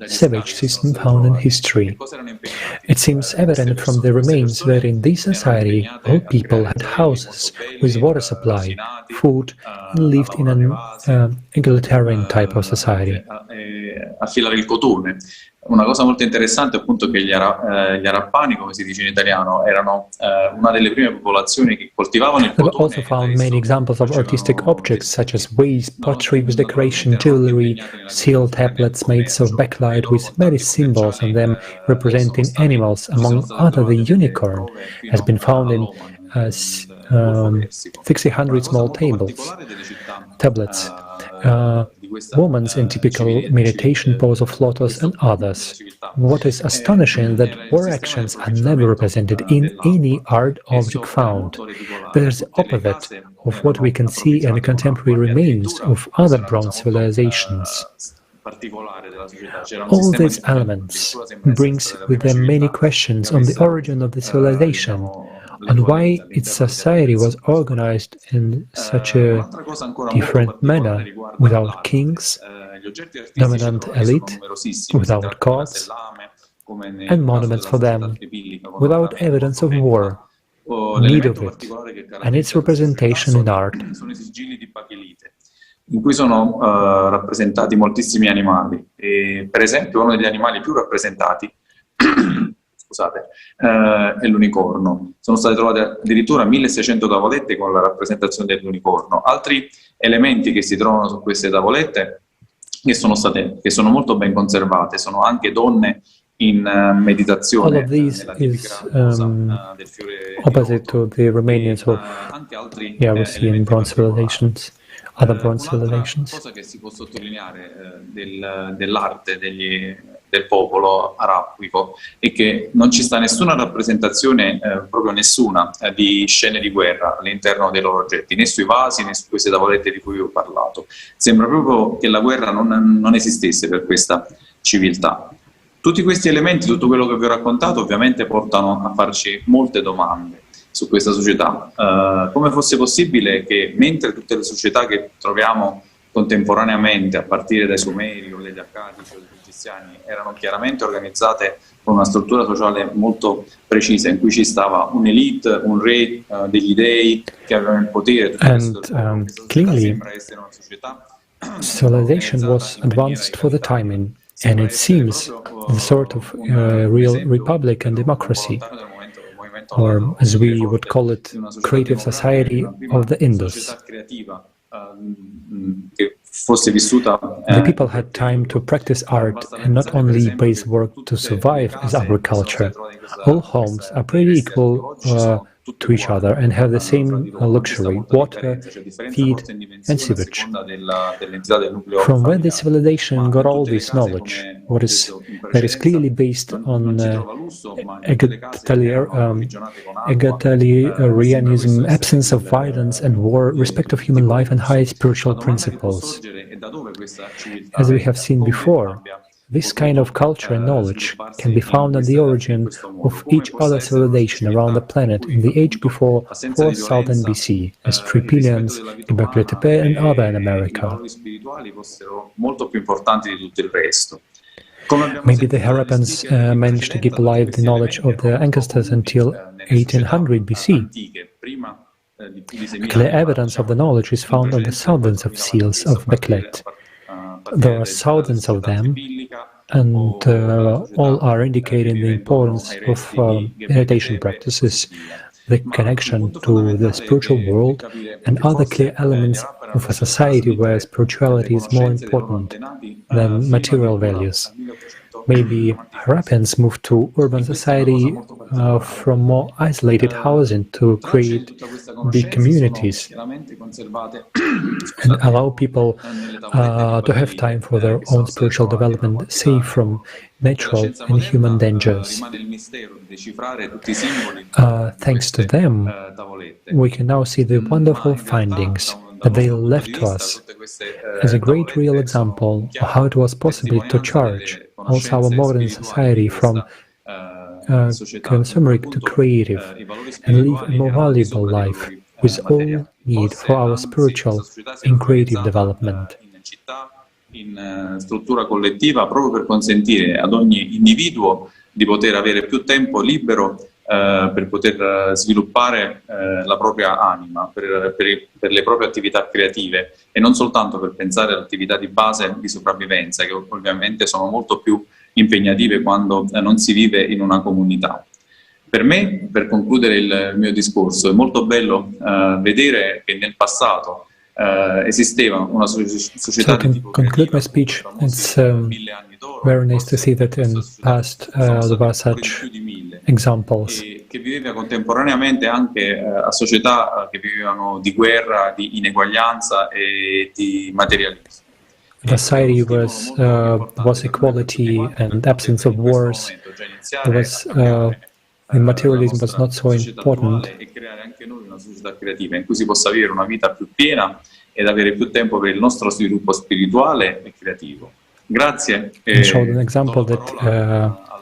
sewage systems found in history. It seems evident from the remains that in this society all people had houses with water supply, food, and lived in an egalitarian type of society.
A filare il cotone. Una cosa molto interessante è appunto che gli Arappani, come si dice in italiano, erano una delle prime popolazioni che coltivavano il
There were
cotone.
also found many examples of artistic objects such as vase, pottery with decoration, jewelry, seal tablets made of bakelite with many symbols on them representing animals. Among other, the unicorn has been found in 600 small tablets. Women in typical meditation pose of lotus and others. What is astonishing is that war actions are never represented in any art object found. That is the opposite of what we can see in the contemporary remains of other bronze civilizations. All these elements brings with them many questions on the origin of the civilization, and why its society was organized in such a different manner, without kings, dominant elite, without gods, and monuments for them, without evidence of war, need of it, and its representation in art.
In cui sono rappresentati moltissimi animali. E, per esempio, uno degli animali più rappresentati è l'unicorno. Sono state trovate addirittura 1600 tavolette con la rappresentazione dell'unicorno. Altri elementi che si trovano su queste tavolette che sono molto ben conservate sono anche donne in meditazione.
All of these is opposite to the remains of we see in bronze civilizations. Other bronze civilizations.
Una cosa che si può sottolineare dell'arte del popolo arabico è che non ci sta nessuna rappresentazione, proprio nessuna, di scene di guerra all'interno dei loro oggetti, né sui vasi né su queste tavolette di cui vi ho parlato. Sembra proprio che la guerra non esistesse per questa civiltà. Tutti questi elementi, tutto quello che vi ho raccontato, ovviamente portano a farci molte domande su questa società. Come fosse possibile che mentre tutte le società che troviamo contemporaneamente, a partire dai Sumeri o degli Accadici o degli Egiziani, erano chiaramente organizzate con una struttura sociale molto precisa, in cui ci stava un'elite, un re, degli dei che avevano il potere.
Clearly,
sembra essere una società
civilization was advanced for the timing, and it seems the sort of real republic and democracy, or as we would call it, creative society of the Indus. The people had time to practice art and not only base work to survive as agriculture. All homes are pretty equal to each other and have the same luxury: water, feed, and sewage. From where the civilization got all this knowledge, that is clearly based on egalitarianism, absence of violence and war, respect of human life, and high spiritual principles. As we have seen before, This kind of culture and knowledge can be found at the origin of each other civilization around the planet in the age before 4000 BC, as Tripilians, Göbekli Tepe and other in America. Maybe the Harappans managed to keep alive the knowledge of their ancestors until 1800 BC. Clear evidence of the knowledge is found on the thousands of seals of Beklet. There are thousands of them, and all are indicating the importance of meditation practices, the connection to the spiritual world, and other clear elements of a society where spirituality is more important than material values. Maybe Harappans moved to urban society from more isolated housing to create big communities and allow people to have time for their own spiritual development, safe from natural and human dangers. Thanks to them, we can now see the wonderful findings that they left to us as a great real example of how it was possible to charge also our modern society from consumeric to creative and live a more valuable life with all need for our spiritual and creative development.
In struttura collettiva proprio per consentire ad ogni individuo di poter avere più tempo libero per poter sviluppare la propria anima, per le proprie attività creative e non soltanto per pensare alle attività di base di sopravvivenza, che ovviamente sono molto più impegnative quando non si vive in una comunità. Per me, per concludere il mio discorso, è molto bello vedere che nel passato esisteva una società di tipo
conclude my speech. It's very nice to see that in the past there were such examples.
Che viveva contemporaneamente anche a società che vivevano di guerra, di ineguaglianza e di materialismo.
The society was equality and absence of wars. The materialism was not so important.
E creare anche noi una società creativa in cui si possa vivere una vita più piena ed avere più tempo per il nostro sviluppo spirituale e creativo. Grazie.
And showed an example that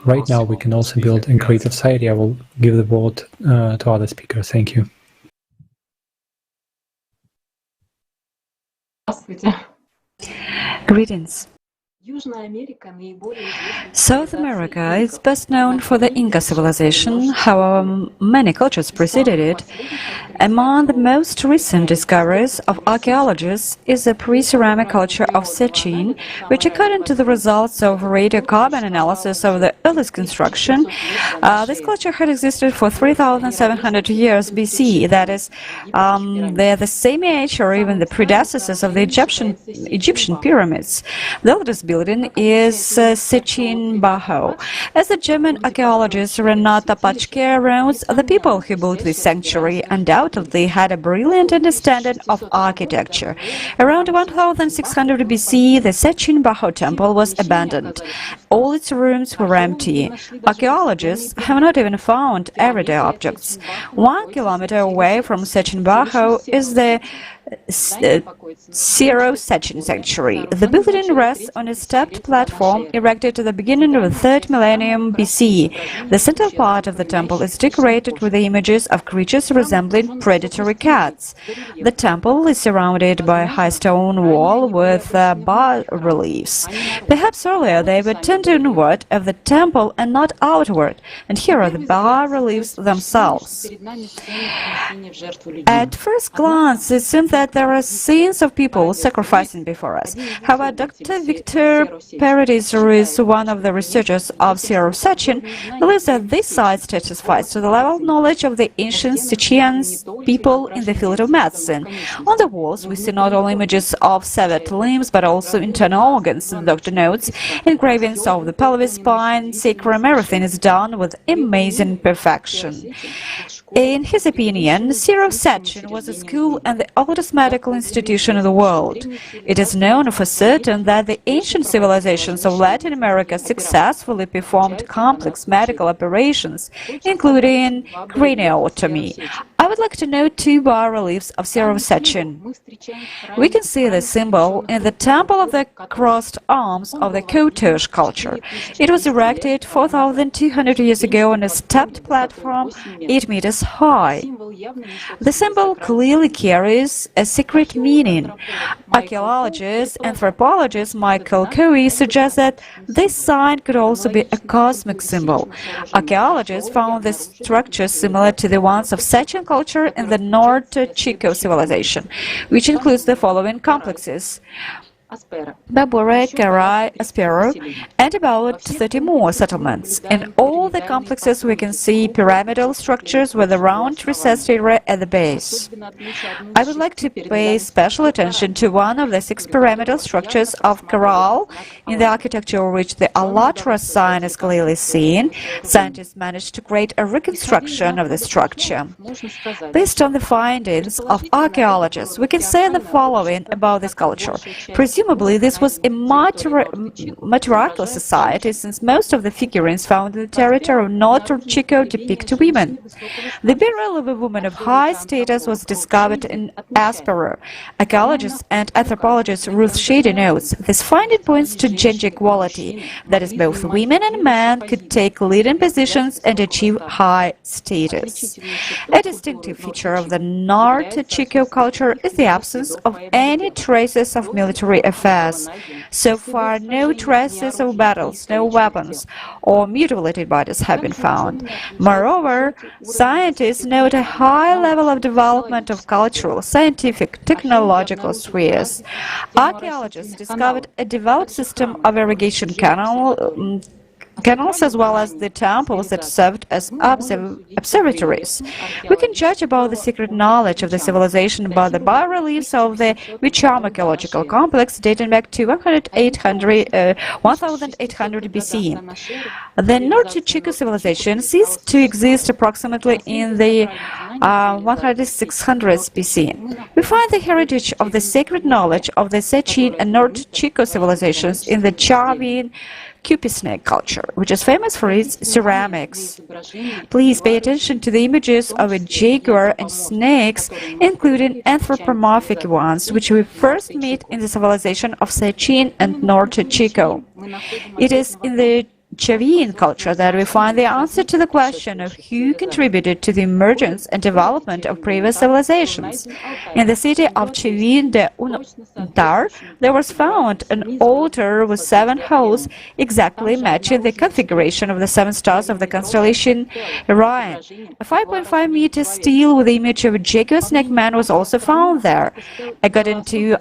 right now we can also build a great society. I will give the word to other speakers. Thank you.
Greetings. South America is best known for the Inca civilization, however many cultures preceded it. Among the most recent discoveries of archaeologists is the pre-ceramic culture of Sechin, which, according to the results of radiocarbon analysis of the earliest construction, this culture had existed for 3,700 years BC. That is, they're the same age or even the predecessors of the Egyptian pyramids. The oldest building is Sechin Baho. As the German archaeologist Renata Patschke wrote, the people who built this sanctuary undoubtedly had a brilliant understanding of architecture. Around 1600 BC, the Sechin Baho temple was abandoned. All its rooms were empty. Archaeologists have not even found everyday objects. 1 kilometer away from Sechin Baho is the Sechin sanctuary. The building rests on a stepped platform erected at the beginning of the 3rd millennium BC. The central part of the temple is decorated with the images of creatures resembling predatory cats. The temple is surrounded by a high stone wall with bas-reliefs. Perhaps earlier they were turned inward of the temple and not outward, and here are the bas-reliefs themselves. At first glance, it seems that there are scenes of people sacrificing before us. However, Dr. Victor Paradis, who is one of the researchers of Sirius of Sechin, believes that this site testifies to the level of knowledge of the ancient Sechian people in the field of medicine. On the walls, we see not only images of severed limbs, but also internal organs. The doctor notes engravings of the pelvis, spine, sacrum, everything is done with amazing perfection. In his opinion, Sirius of Sechin was a school and the oldest medical institution in the world. It is known for certain that the ancient civilizations of Latin America successfully performed complex medical operations, including craniotomy. I would like to note two bas-reliefs of Sirius. We can see the symbol in the Temple of the Crossed Arms of the Kotosh culture. It was erected 4,200 years ago on a stepped platform 8 meters high. The symbol clearly carries a secret meaning. Archaeologist, anthropologist Michael Coe suggests that this sign could also be a cosmic symbol. Archaeologists found the structure similar to the ones of Sechan culture in the North Chico civilization, which includes the following complexes: Babure, Karai, Aspero, and about 30 more settlements. In all the complexes we can see pyramidal structures with a round recessed area at the base. I would like to pay special attention to one of the 6 pyramidal structures of Karal, in the architecture of which the Alatra sign is clearly seen. Scientists managed to create a reconstruction of the structure. Based on the findings of archaeologists, we can say the following about this culture. Presumably, this was a matriarchal society, since most of the figurines found in the territory of North Chico depict women. The burial of a woman of high status was discovered in Aspero. Archaeologist and anthropologist Ruth Shady notes, this finding points to gender equality, that is, both women and men could take leading positions and achieve high status. A distinctive feature of the North Chico culture is the absence of any traces of military affairs. So far, no traces of battles, no weapons, or mutilated bodies have been found. Moreover, scientists note a high level of development of cultural, scientific, technological spheres. Archaeologists discovered a developed system of irrigation canals as well as the temples that served as observatories. We can judge about the secret knowledge of the civilization by the bas-reliefs of the Wicham archaeological complex dating back to 1800 BC. The North Chico civilization ceased to exist approximately in the 1600s BC. We find the heritage of the sacred knowledge of the Sechan and North Chico civilizations in the Chavin Cupisnake culture, which is famous for its ceramics. Please pay attention to the images of a jaguar and snakes, including anthropomorphic ones, which we first meet in the civilization of Sechan and North Chico. It is in the Chavin culture that we find the answer to the question of who contributed to the emergence and development of previous civilizations. In the city of Chavin de Untar, there was found an altar with 7 holes exactly matching the configuration of the 7 stars of the constellation Orion. A 5.5-meter stele with the image of a jaguar snake man was also found there. According to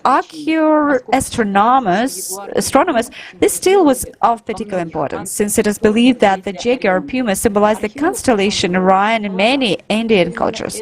astronomers, this stele was of particular importance, since it is believed that the jaguar puma symbolized the constellation Orion in many Indian cultures.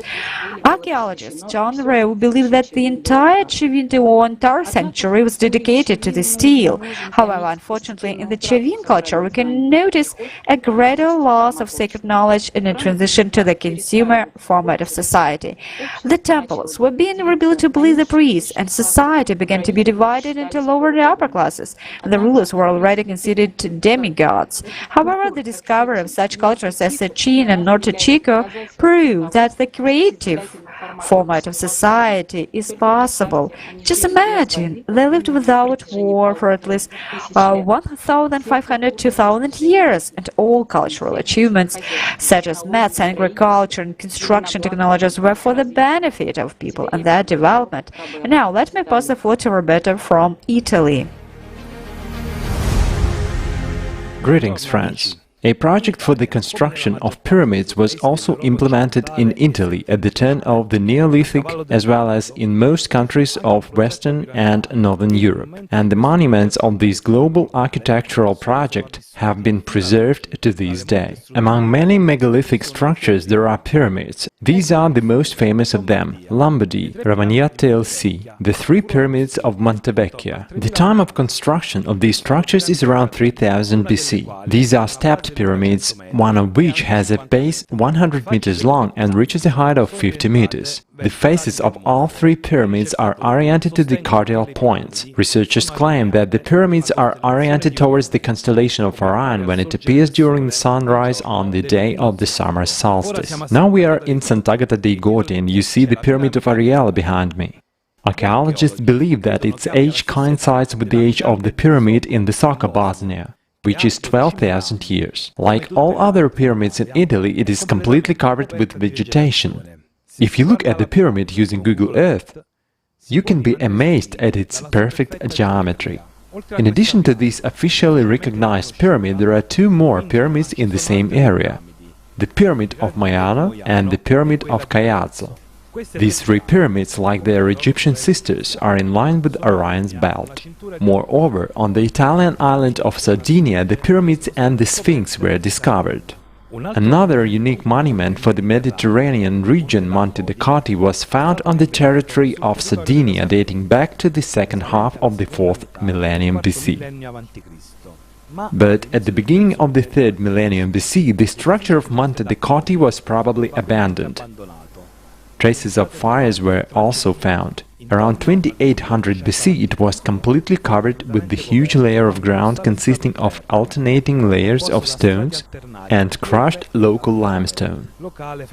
Archaeologist John Rowe believed that the entire Chavin de Ontar sanctuary was dedicated to the stele. However, unfortunately, in the Chavin culture, we can notice a gradual loss of sacred knowledge and a transition to the consumer format of society. The temples were being rebuilt to please the priests, and society began to be divided into lower and upper classes, and the rulers were already considered demigods. However, the discovery of such cultures as Sechan and North Chico proved that the creative format of society is possible. Just imagine, they lived without war for at least 1,500 to 2,000 years, and all cultural achievements, such as maths, agriculture, and construction technologies, were for the benefit of people and their development. And now, let me pass the floor to Roberto from Italy.
Greetings, friends. A project for the construction of pyramids was also implemented in Italy at the turn of the Neolithic, as well as in most countries of Western and Northern Europe. And the monuments of this global architectural project have been preserved to this day. Among many megalithic structures there are pyramids. These are the most famous of them: Lombardy, Ravaniate LC, the 3 pyramids of Montevecchia. The time of construction of these structures is around 3000 BC. These are stepped giant pyramids, one of which has a base 100 meters long and reaches a height of 50 meters. The faces of all three pyramids are oriented to the cardinal points. Researchers claim that the pyramids are oriented towards the constellation of Orion when it appears during the sunrise on the day of the summer solstice. Now we are in Sant'Agata dei Goti and you see the pyramid of Ariel behind me. Archaeologists believe that its age coincides with the age of the pyramid in the Socca, Bosnia, which is 12,000 years. Like all other pyramids in Italy, it is completely covered with vegetation. If you look at the pyramid using Google Earth, you can be amazed at its perfect geometry. In addition to this officially recognized pyramid, there are two more pyramids in the same area: the Pyramid of Maiano and the Pyramid of Caiazzo. These three pyramids, like their Egyptian sisters, are in line with Orion's belt. Moreover, on the Italian island of Sardinia, the pyramids and the Sphinx were discovered. Another unique monument for the Mediterranean region, Monte de' Coti, was found on the territory of Sardinia, dating back to the second half of the 4th millennium BC. But at the beginning of the 3rd millennium BC, the structure of Monte de' Coti was probably abandoned. Traces of fires were also found. Around 2800 BC, it was completely covered with the huge layer of ground consisting of alternating layers of stones and crushed local limestone.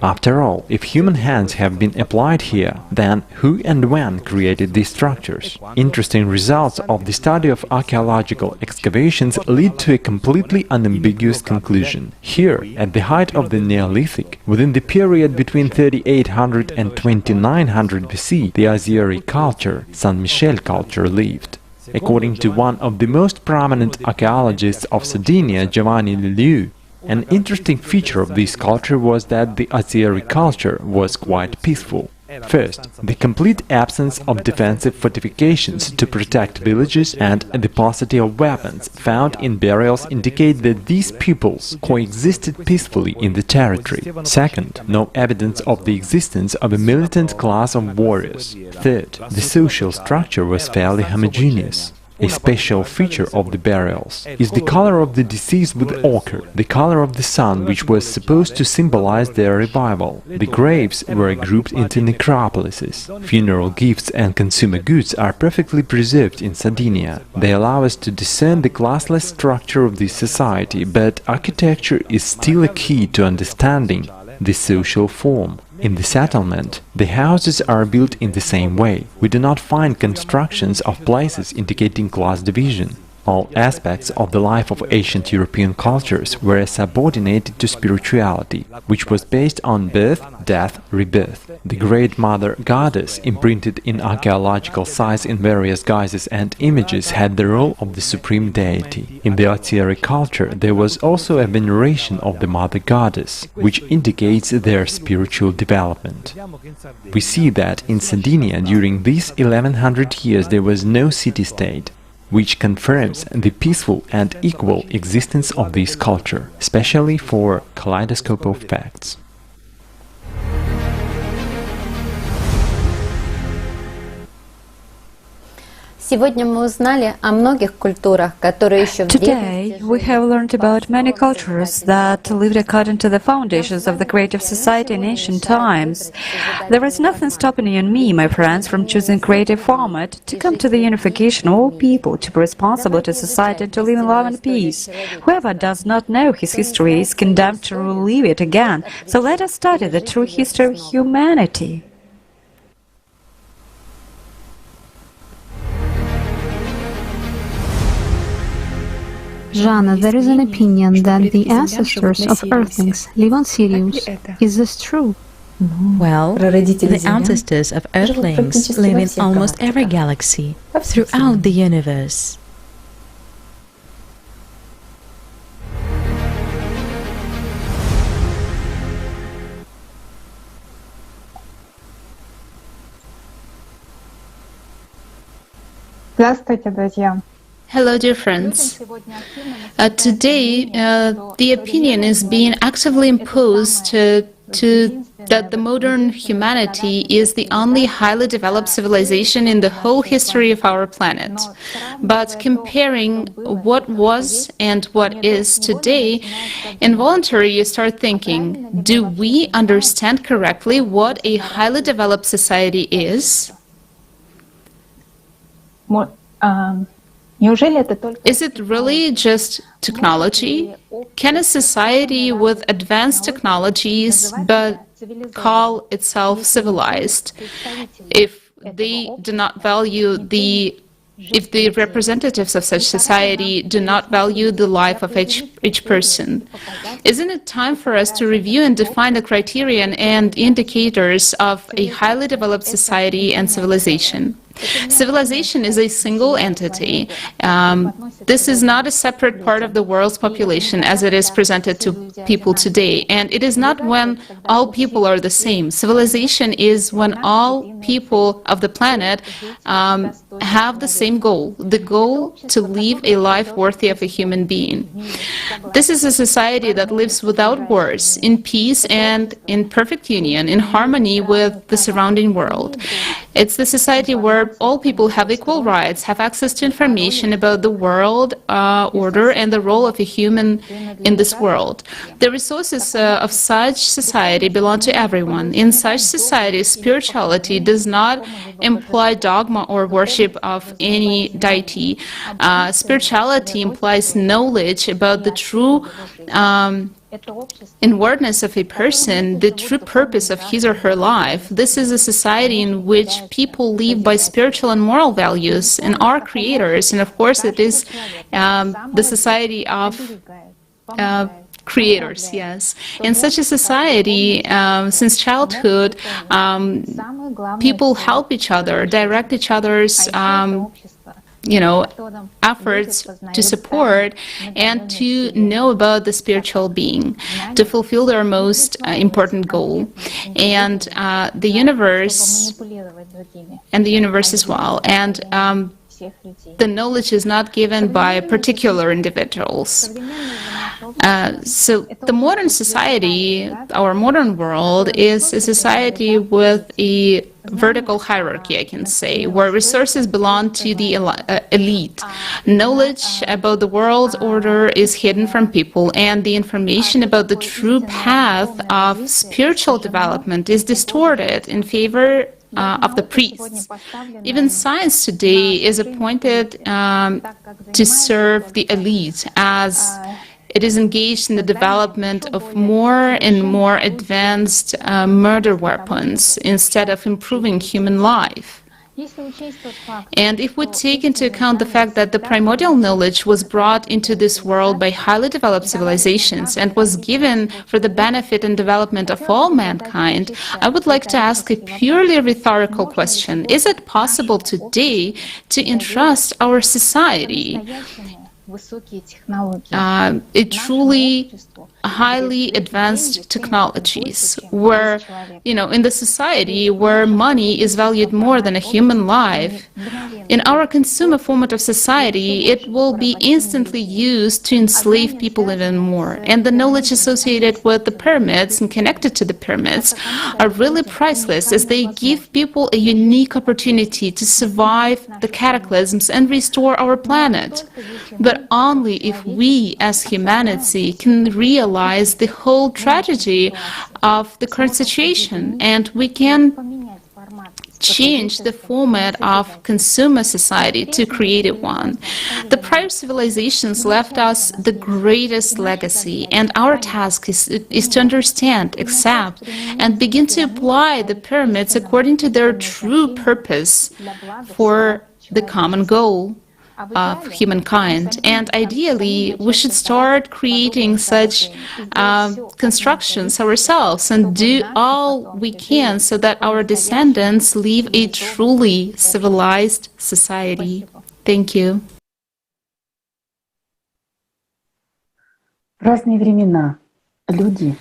After all, if human hands have been applied here, then who and when created these structures? Interesting results of the study of archaeological excavations lead to a completely unambiguous conclusion. Here, at the height of the Neolithic, within the period between 3800 and 2900 BC, the Azeri culture, San Michel culture, lived. According to one of the most prominent archaeologists of Sardinia, Giovanni Liliu, an interesting feature of this culture was that the Azeri culture was quite peaceful. First, the complete absence of defensive fortifications to protect villages and the paucity of weapons found in burials indicate that these peoples coexisted peacefully in the territory. Second, no evidence of the existence of a militant class of warriors. Third, the social structure was fairly homogeneous. A special feature of the burials is the color of the deceased with ochre, the color of the sun, which was supposed to symbolize their revival. The graves were grouped into necropolises. Funeral gifts and consumer goods are perfectly preserved in Sardinia. They allow us to discern the classless structure of this society, but architecture is still a key to understanding the social form. In the settlement, the houses are built in the same way. We do not find constructions of places indicating class division. All aspects of the life of ancient European cultures were subordinated to spirituality, which was based on birth, death, rebirth. The Great Mother Goddess, imprinted in archaeological sites in various guises and images, had the role of the supreme deity. In the Azeri culture, there was also a veneration of the Mother Goddess, which indicates their spiritual development. We see that in Sardinia, during these 1100 years, there was no city-state, which confirms the peaceful and equal existence of this culture, especially for Kaleidoscope of Facts.
Сегодня мы узнали о многих культурах, которые еще в
Today, we have learned about many cultures that lived according to the foundations of the creative society in ancient times. There is nothing stopping you and me, my friends, from choosing creative format to come to the unification of all people, to be responsible to society and to live in love and peace. Whoever does not know his history is condemned to relive it again. So let us study the true history of humanity.
Jana, there is an opinion that the ancestors of Earthlings live on Sirius. Is this true?
Well, the ancestors of Earthlings live in almost every galaxy, throughout the universe.
Здравствуйте, друзья.
Hello, dear friends. Today, the opinion is being actively imposed that the modern humanity is the only highly developed civilization in the whole history of our planet. But comparing what was and what is today, involuntarily you start thinking, do we understand correctly what a highly developed society is? Is it really just technology? Can a society with advanced technologies but call itself civilized if they do not value if the representatives of such society do not value the life of each person? Isn't it time for us to review and define the criterion and indicators of a highly developed society and civilization? Civilization is a single entity. This is not a separate part of the world's population as it is presented to people today. And it is not when all people are the same. Civilization is when all people of the planet have the same goal, the goal to live a life worthy of a human being. This is a society that lives without wars, in peace and in perfect union, in harmony with the surrounding world. It's the society where all people have equal rights, have access to information about the world order and the role of a human in this world. The resources of such society belong to everyone. In such society, spirituality does not imply dogma or worship of any deity. Spirituality implies knowledge about the true inwardness of a person, the true purpose of his or her life. This is a society in which people live by spiritual and moral values and are creators. And of course, it is the society of creators, yes. In such a society, since childhood, people help each other, direct each other's efforts to support and to know about the spiritual being, to fulfill their most important goal, and the universe as well. And the knowledge is not given by particular individuals. So the modern society, our modern world, is a society with a vertical hierarchy, I can say, where resources belong to the elite. Knowledge about the world order is hidden from people, and the information about the true path of spiritual development is distorted in favor of the priests. Even science today is appointed to serve the elite, as it is engaged in the development of more and more advanced murder weapons instead of improving human life. And if we take into account the fact that the primordial knowledge was brought into this world by highly developed civilizations and was given for the benefit and development of all mankind, I would like to ask a purely rhetorical question. Is it possible today to entrust our society a truly highly advanced technologies, where, in the society where money is valued more than a human life? In our consumer format of society, it will be instantly used to enslave people even more. And the knowledge associated with the pyramids and connected to the pyramids are really priceless, as they give people a unique opportunity to survive the cataclysms and restore our planet. But only if we, as humanity, can realize the whole tragedy of the current situation, and we can change the format of consumer society to creative one. The prior civilizations left us the greatest legacy, and our task is to understand, accept, and begin to apply the pyramids according to their true purpose for the common goal of humankind. And ideally, we should start creating such constructions ourselves and do all we can so that our descendants live a truly civilized society. Thank you.
В разные времена люди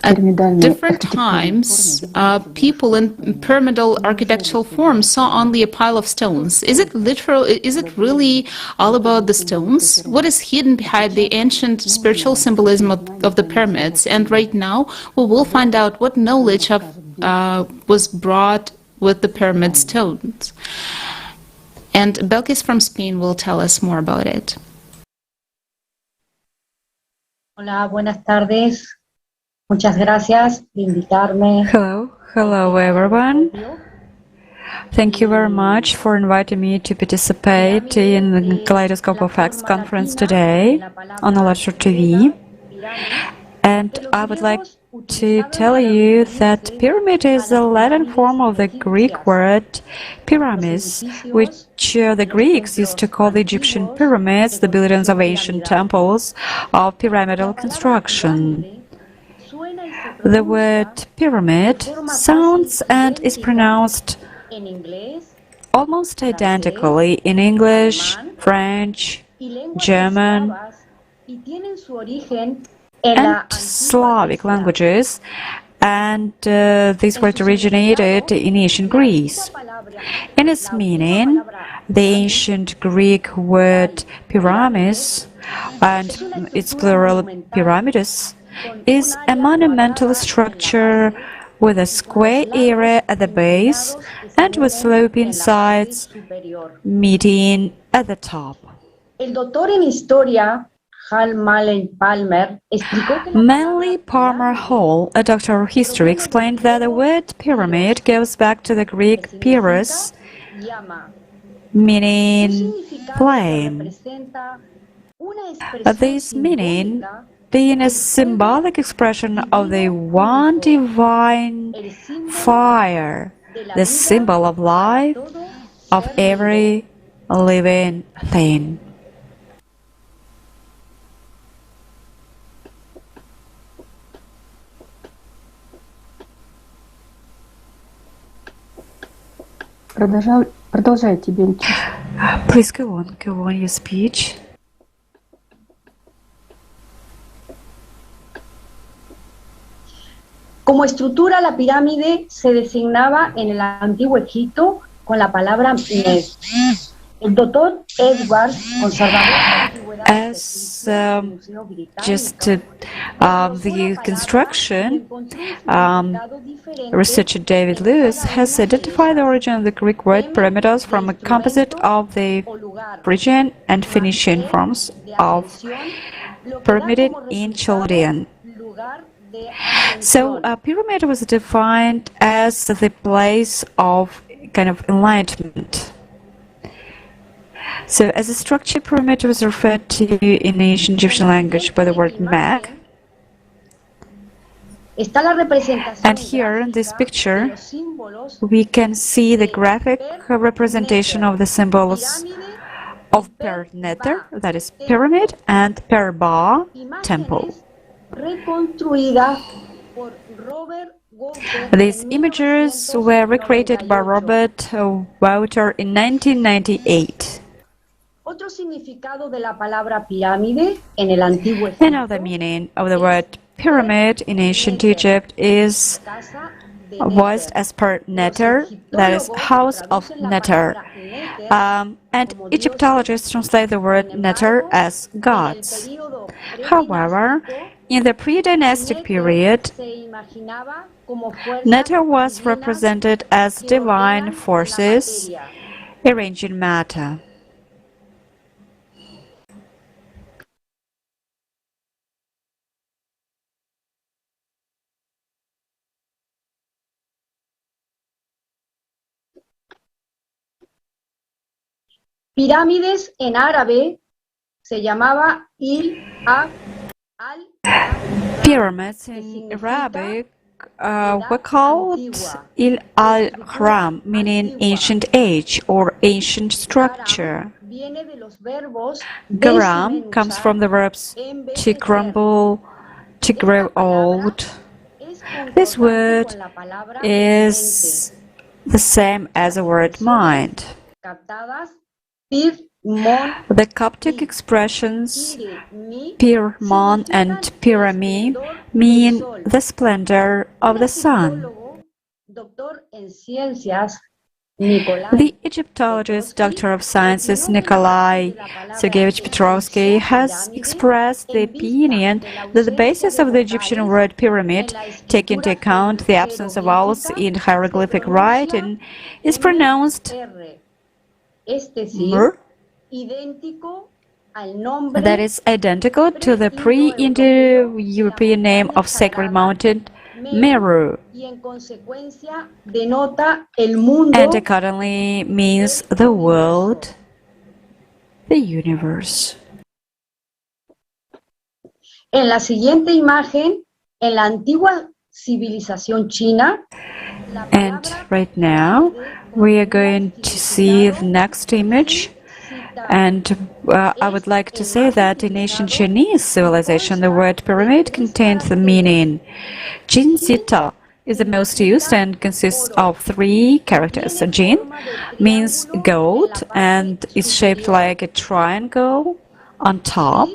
At different times, people in pyramidal architectural form saw only a pile of stones. Is it literal? Is it really all about the stones? What is hidden behind the ancient spiritual symbolism of the pyramids? And right now, we will find out what knowledge was brought with the pyramid stones. And Belkis from Spain will tell us more about it.
Hola, buenas tardes. Muchas gracias por invitarme.
Hello everyone. Thank you very much for inviting me to participate in the Kaleidoscope of Facts conference today on Electro TV. And I would like to tell you that pyramid is the Latin form of the Greek word pyramids, which the Greeks used to call the Egyptian pyramids, the buildings of ancient temples of pyramidal construction. The word pyramid sounds and is pronounced almost identically in English, French, German, and Slavic languages, and this word originated in ancient Greece. In its meaning, the ancient Greek word pyramids, and its plural pyramidus, is a monumental structure with a square area at the base and with sloping sides meeting at the top. Manly Palmer Hall, a doctor of history, explained that the word pyramid goes back to the Greek pyrrhus, meaning flame. This meaning being a symbolic expression of the one divine fire, the symbol of life of every living thing.
Продолжайте, Бенчи.
Please go on your speech.
Como estructura, la pirámide se designaba en el antiguo Egipto con la palabra Nes. El doctor Edward, conservador
as just the construction, researcher David Lewis has identified the origin of the Greek word pyramidos from a composite of the Phrygian and Phoenician forms of pyramid in Chaldean. So a pyramid was defined as the place of kind of enlightenment. So as a structure, pyramid was referred to in ancient Egyptian language by the word meg. And here in this picture, we can see the graphic representation of the symbols of per neter, that is pyramid, and per ba, temple. These images were recreated by Robert Wouter in 1998. Another meaning of the word pyramid in ancient Egypt is voiced as per neter, that is, house of neter. And Egyptologists translate the word neter as gods. However, in the pre-dynastic period, neter was represented as divine forces arranging matter.
Pirámides en árabe se llamaba
Pyramids in Arabic were called Il al-Hram, meaning ancient age or ancient structure. Garam comes from the verbs to crumble, to grow old. This word is the same as the word mind. The Coptic expressions pir mon and pirami mean the splendor of the sun.
Doctor en ciencias,
The Egyptologist, Doctor of Sciences Nikolai Sergeyevich Petrovsky has expressed the opinion that the basis of the Egyptian word pyramid, taking into account the absence of vowels in hieroglyphic writing, is pronounced
decir, idéntico al nombre
that is identical to the pre-Indo-European name of sacred mountain Meru,
y en consecuencia denota el mundo
and accordingly means the world, the universe.
En la siguiente imagen, en la antigua civilización china,
And right now we are going to see the next image, and I would like to say that in ancient Chinese civilization the word pyramid contains the meaning Jin Sita is the most used and consists of 3 characters. Jin means gold and is shaped like a triangle on top.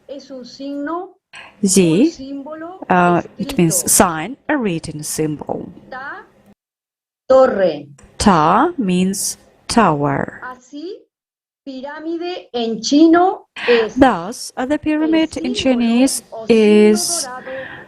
es un signo,
Z,
símbolo,
it means sign, a written symbol.
torre.
Ta means tower.
Así, pirámide en chino es
Thus, the pyramid in Chinese is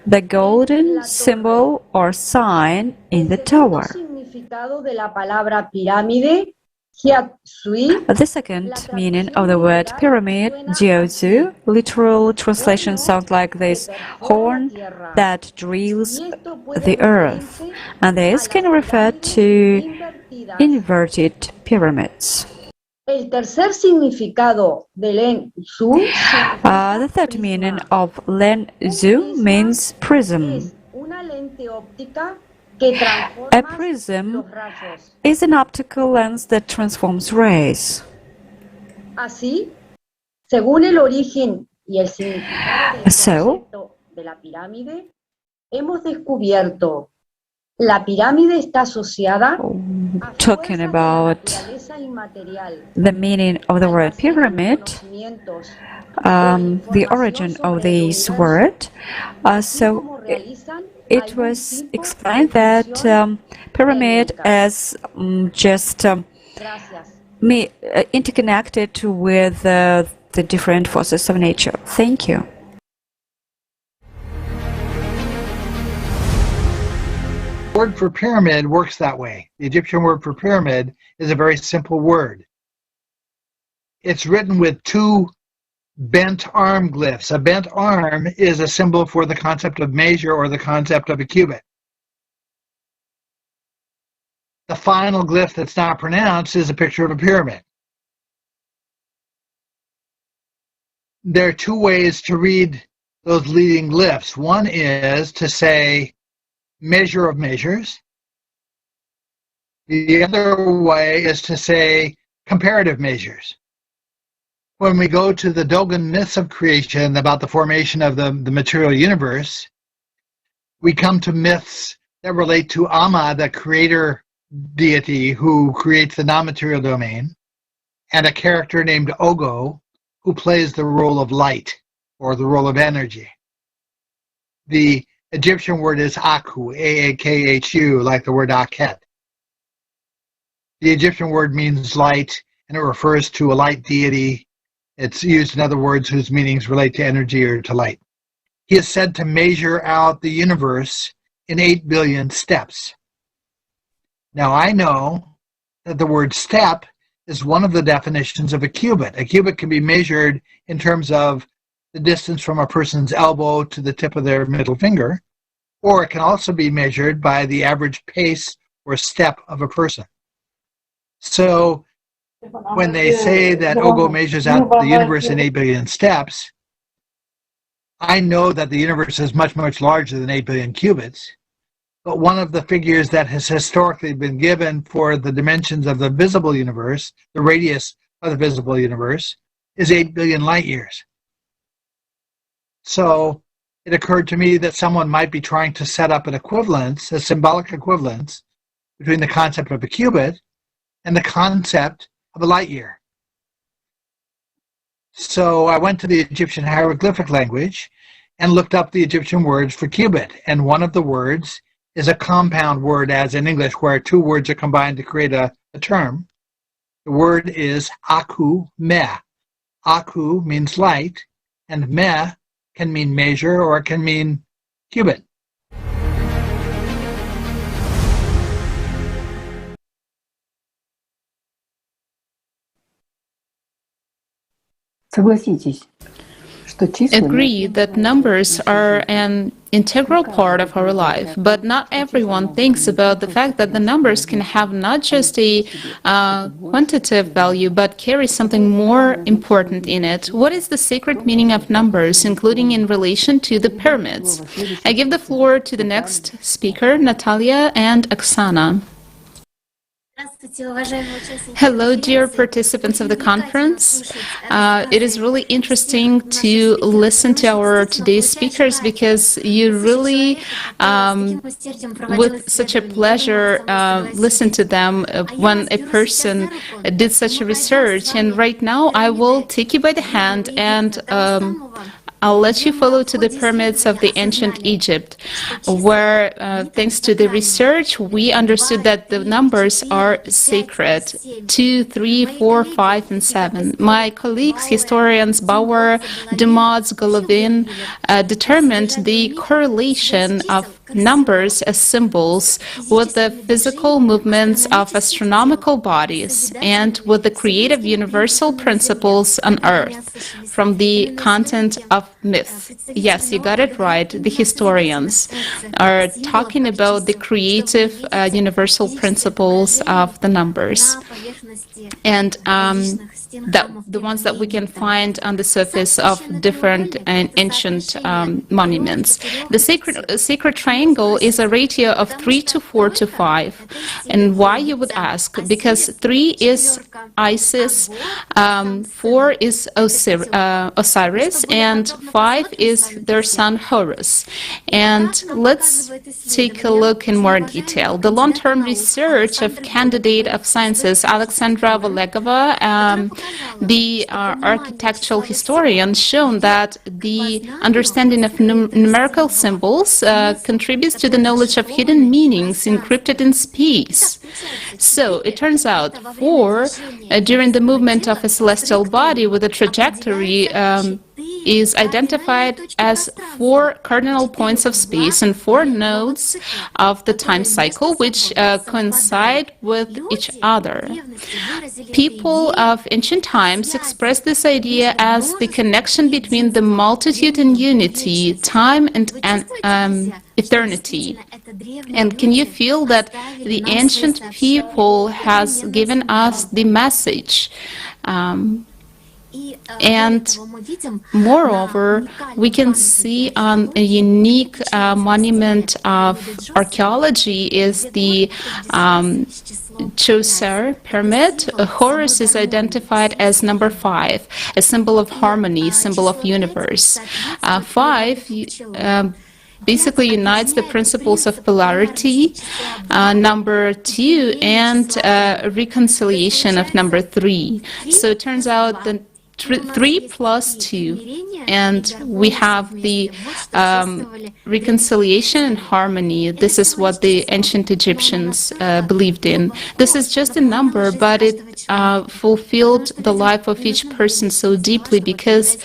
the golden symbol or sign in the tower.
significado de la palabra pirámide, jiaxui,
The second meaning of the word pyramid, jiaozu, literal translation sounds like this: horn that drills the earth, and this can refer to inverted pyramids.
el tercer significado de len su
The third meaning of lenzu means prism.
una lente óptica que transforma
A prism is an optical lens that transforms rays.
Así, según el origen y el significado del
So,
concepto de la pirámide, hemos descubierto la pirámide está asociada a
talking about
naturaleza inmaterial,
the meaning of the word pyramid,
conocimientos,
the origin of this word, so it was explained that pyramid is just interconnected with the different forces of nature. Thank you.
The word for pyramid works that way. The Egyptian word for pyramid is a very simple word. It's written with 2 bent arm glyphs. A bent arm is a symbol for the concept of measure or the concept of a cubit. The final glyph that's not pronounced is a picture of a pyramid. There are 2 ways to read those leading glyphs. One is to say measure of measures. The other way is to say comparative measures. When we go to the Dogon myths of creation about the formation of the material universe, we come to myths that relate to Amma, the creator deity who creates the non-material domain, and a character named Ogo who plays the role of light or the role of energy. The Egyptian word is Aku, A-A-K-H-U, like the word Akhet. The Egyptian word means light, and it refers to a light deity. It's used in other words whose meanings relate to energy or to light. He is said to measure out the universe in 8 billion steps. Now, I know that the word step is one of the definitions of a cubit. A cubit can be measured in terms of the distance from a person's elbow to the tip of their middle finger, or it can also be measured by the average pace or step of a person. So when they say that Ogo measures out the universe in 8 billion steps, I know that the universe is much, much larger than 8 billion cubits. But one of the figures that has historically been given for the dimensions of the visible universe, the radius of the visible universe, is 8 billion light years. So it occurred to me that someone might be trying to set up an equivalence, a symbolic equivalence, between the concept of a cubit and the concept of a light year. So I went to the Egyptian hieroglyphic language, and looked up the Egyptian words for cubit. And one of the words is a compound word, as in English, where two words are combined to create a term. The word is aku meh. Aku means light, and meh can mean measure or it can mean cubit.
Согласитесь, что числа...
Agree that numbers are an integral part of our life, but not everyone thinks about the fact that the numbers can have not just a quantitative value, but carry something more important in it. What is the sacred meaning of numbers, including in relation to the pyramids? I give the floor to the next speaker, Natalia and Oksana. Hello, dear participants of the conference. It is really interesting to listen to our today's speakers because you really, with such a pleasure, listen to them when a person did such a research. And right now, I will take you by the hand and I'll let you follow to the pyramids of the ancient Egypt, where, thanks to the research, we understood that the numbers are sacred: 2, 3, 4, 5, and 7. My colleagues, historians Bauer, Dumas, Golovin, determined the correlation of numbers as symbols with the physical movements of astronomical bodies and with the creative universal principles on Earth from the content of myth. Yes, you got it right. The historians are talking about the creative universal principles of the numbers. And the ones that we can find on the surface of different ancient monuments. The sacred triangle is a ratio of 3 to 4 to 5. And why, you would ask? Because 3 is Isis, 4 is Osiris, and 5 is their son Horus. And let's take a look in more detail. The long-term research of candidate of sciences Alexandra Valegova, the architectural historian, shown that the understanding of numerical symbols contributes to the knowledge of hidden meanings encrypted in space. So it turns out 4, during the movement of a celestial body with a trajectory, is identified as 4 cardinal points of space and 4 nodes of the time cycle, which coincide with each other. People of ancient times expressed this idea as the connection between the multitude and unity, time and eternity. And can you feel that the ancient people has given us the message? And moreover, we can see on a unique monument of archaeology is the Djoser pyramid. Horus is identified as number 5, a symbol of harmony, symbol of universe. 5 basically unites the principles of polarity, number 2, and reconciliation of number 3. So it turns out that 3 plus 2, and we have the reconciliation and harmony. This is what the ancient Egyptians believed in. This is just a number, but it fulfilled the life of each person so deeply because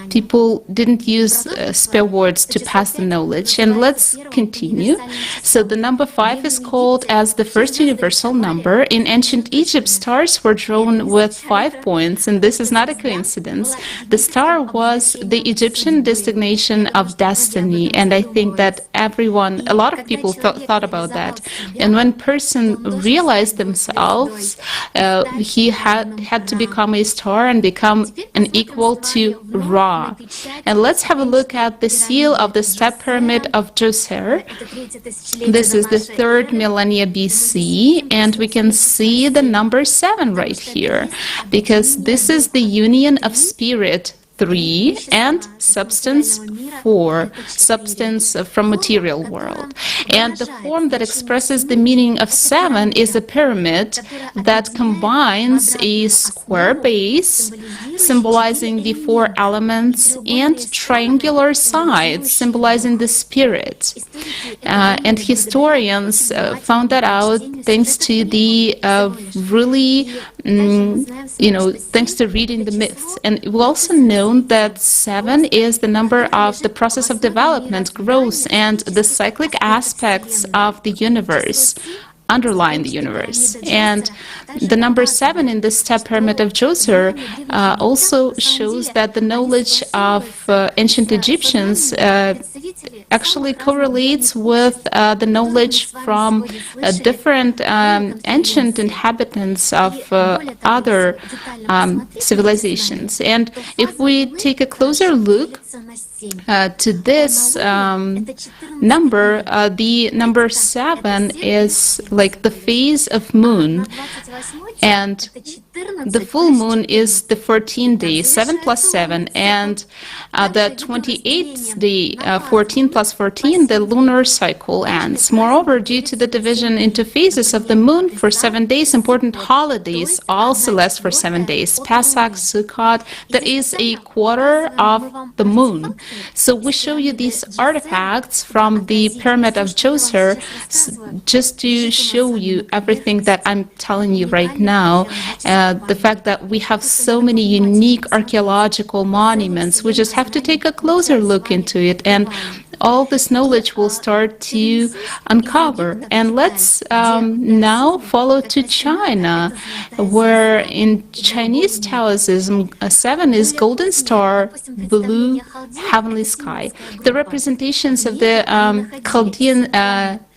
people didn't use spare words to pass the knowledge. And let's continue. So the number 5 is called as the first universal number. In ancient Egypt, stars were drawn with 5 points, and this is not a coincidence. The star was the Egyptian designation of destiny, and I think that a lot of people thought about that. And when person realized themselves, he had to become a star and become an equal to Ra. And let's have a look at the seal of the step pyramid of Djoser. This is the 3rd millennia BC, and we can see the number 7 right here, because this is the union of spirit 3, and substance 4, substance from material world. And the form that expresses the meaning of 7 is a pyramid that combines a square base, symbolizing the 4 elements, and triangular sides, symbolizing the spirit. And historians found that out thanks to the thanks to reading the myths. And we also know that 7 is the number of the process of development, growth, and the cyclic aspects of the universe, underlying the universe. And the number 7 in the step pyramid of Djoser also shows that the knowledge of ancient Egyptians actually correlates with the knowledge from different ancient inhabitants of other civilizations. And if we take a closer look to this number, the number 7 is like the phase of moon, and the full moon is the 14th day, 7 plus 7, and the 28th day, 14 plus 14, the lunar cycle ends. Moreover, due to the division into phases of the moon for 7 days, important holidays also last for 7 days. Pesach, Sukkot, that is a quarter of the moon. So we show you these artifacts from the pyramid of Djoser just to show you everything that I'm telling you right now. The fact that we have so many unique archaeological monuments, we just have to take a closer look into it, and all this knowledge will start to uncover. And let's now follow to China, where in Chinese Taoism, 7 is golden star, blue heavenly sky. The representations of the Chaldean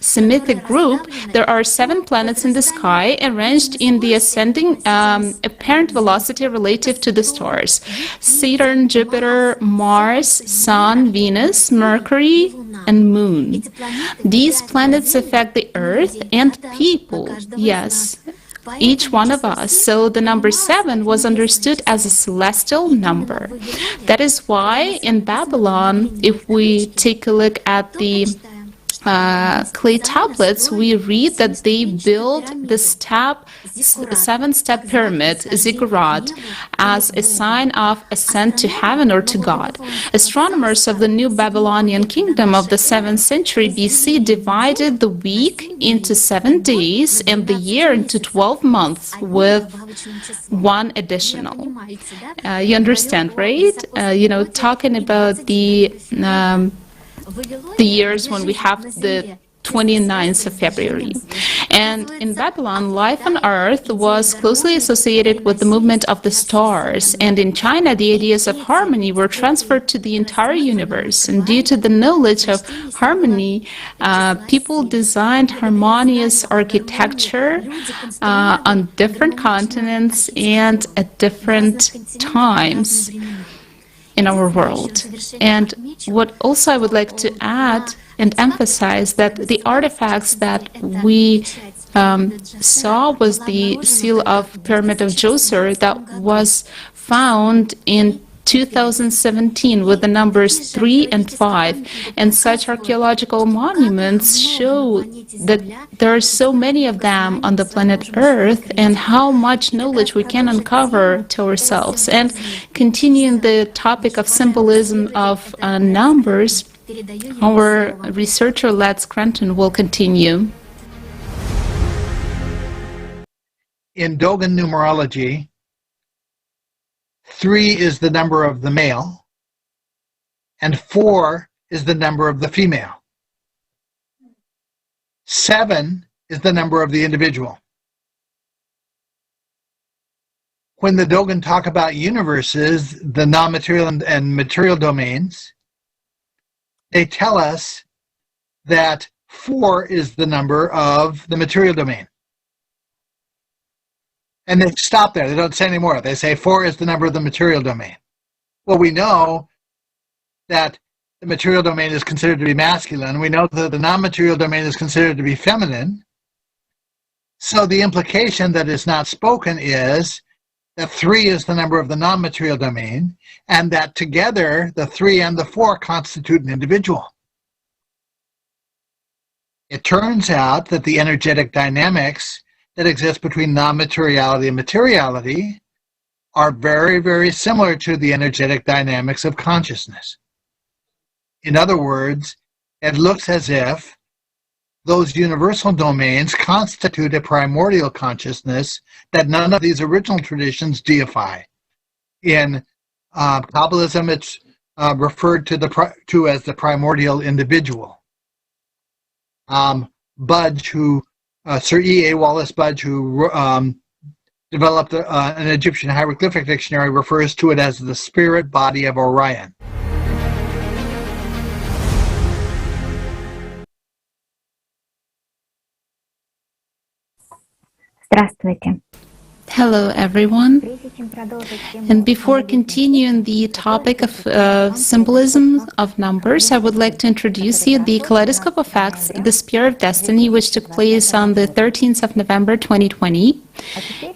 Semitic group, there are 7 planets in the sky arranged in the ascending apparent velocity relative to the stars: Saturn, Jupiter, Mars, Sun, Venus, Mercury, and Moon. These planets affect the Earth and people, yes, each one of us. So the number 7 was understood as a celestial number. That is why in Babylon, if we take a look at the clay tablets, we read that they built the 7-step pyramid, ziggurat, as a sign of ascent to heaven or to God. Astronomers of the New Babylonian Kingdom of the 7th century BC divided the week into 7 days and the year into 12 months with one additional. You understand, right? Talking about the years when we have the 29th of February. And in Babylon, life on Earth was closely associated with the movement of the stars. And in China, the ideas of harmony were transferred to the entire universe. And due to the knowledge of harmony, people designed harmonious architecture on different continents and at different times in our world. And what also I would like to add and emphasize that the artifacts that we saw was the seal of Pyramid of Djoser that was found in 2017 with the numbers 3 and 5, and such archaeological monuments show that there are so many of them on the planet Earth and how much knowledge we can uncover to ourselves. And continuing the topic of symbolism of numbers, our researcher Let's Cranton will continue.
In Dogon numerology, 3 is the number of the male, and 4 is the number of the female. 7 is the number of the individual. When the Dogon talk about universes, the non-material and material domains, they tell us that 4 is the number of the material domain. And they stop there. They don't say any more. They say 4 is the number of the material domain. Well, we know that the material domain is considered to be masculine. We know that the non-material domain is considered to be feminine. So the implication that is not spoken is that 3 is the number of the non-material domain, and that together the 3 and the 4 constitute an individual. It turns out that the energetic dynamics that exist between non-materiality and materiality are very, very similar to the energetic dynamics of consciousness. In other words, it looks as if those universal domains constitute a primordial consciousness that none of these original traditions deify. In Kabbalism, it's referred to as the primordial individual. Budge, Sir E. A. Wallace Budge, who developed an Egyptian hieroglyphic dictionary, refers to it as the spirit body of Orion.
Здравствуйте.
Hello, everyone. And before continuing the topic of symbolism of numbers, I would like to introduce you the Kaleidoscope of Facts, the Spear of Destiny, which took place on the 13th of November 2020.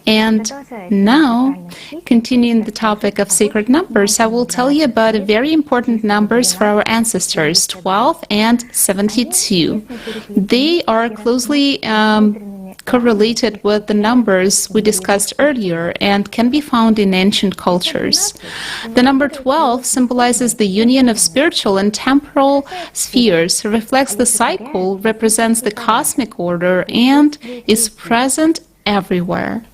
And now, continuing the topic of sacred numbers, I will tell you about very important numbers for our ancestors, 12 and 72. They are closely correlated with the numbers we discussed earlier and can be found in ancient cultures. The number 12 symbolizes the union of spiritual and temporal spheres, reflects the cycle, represents the cosmic order, and is present everywhere.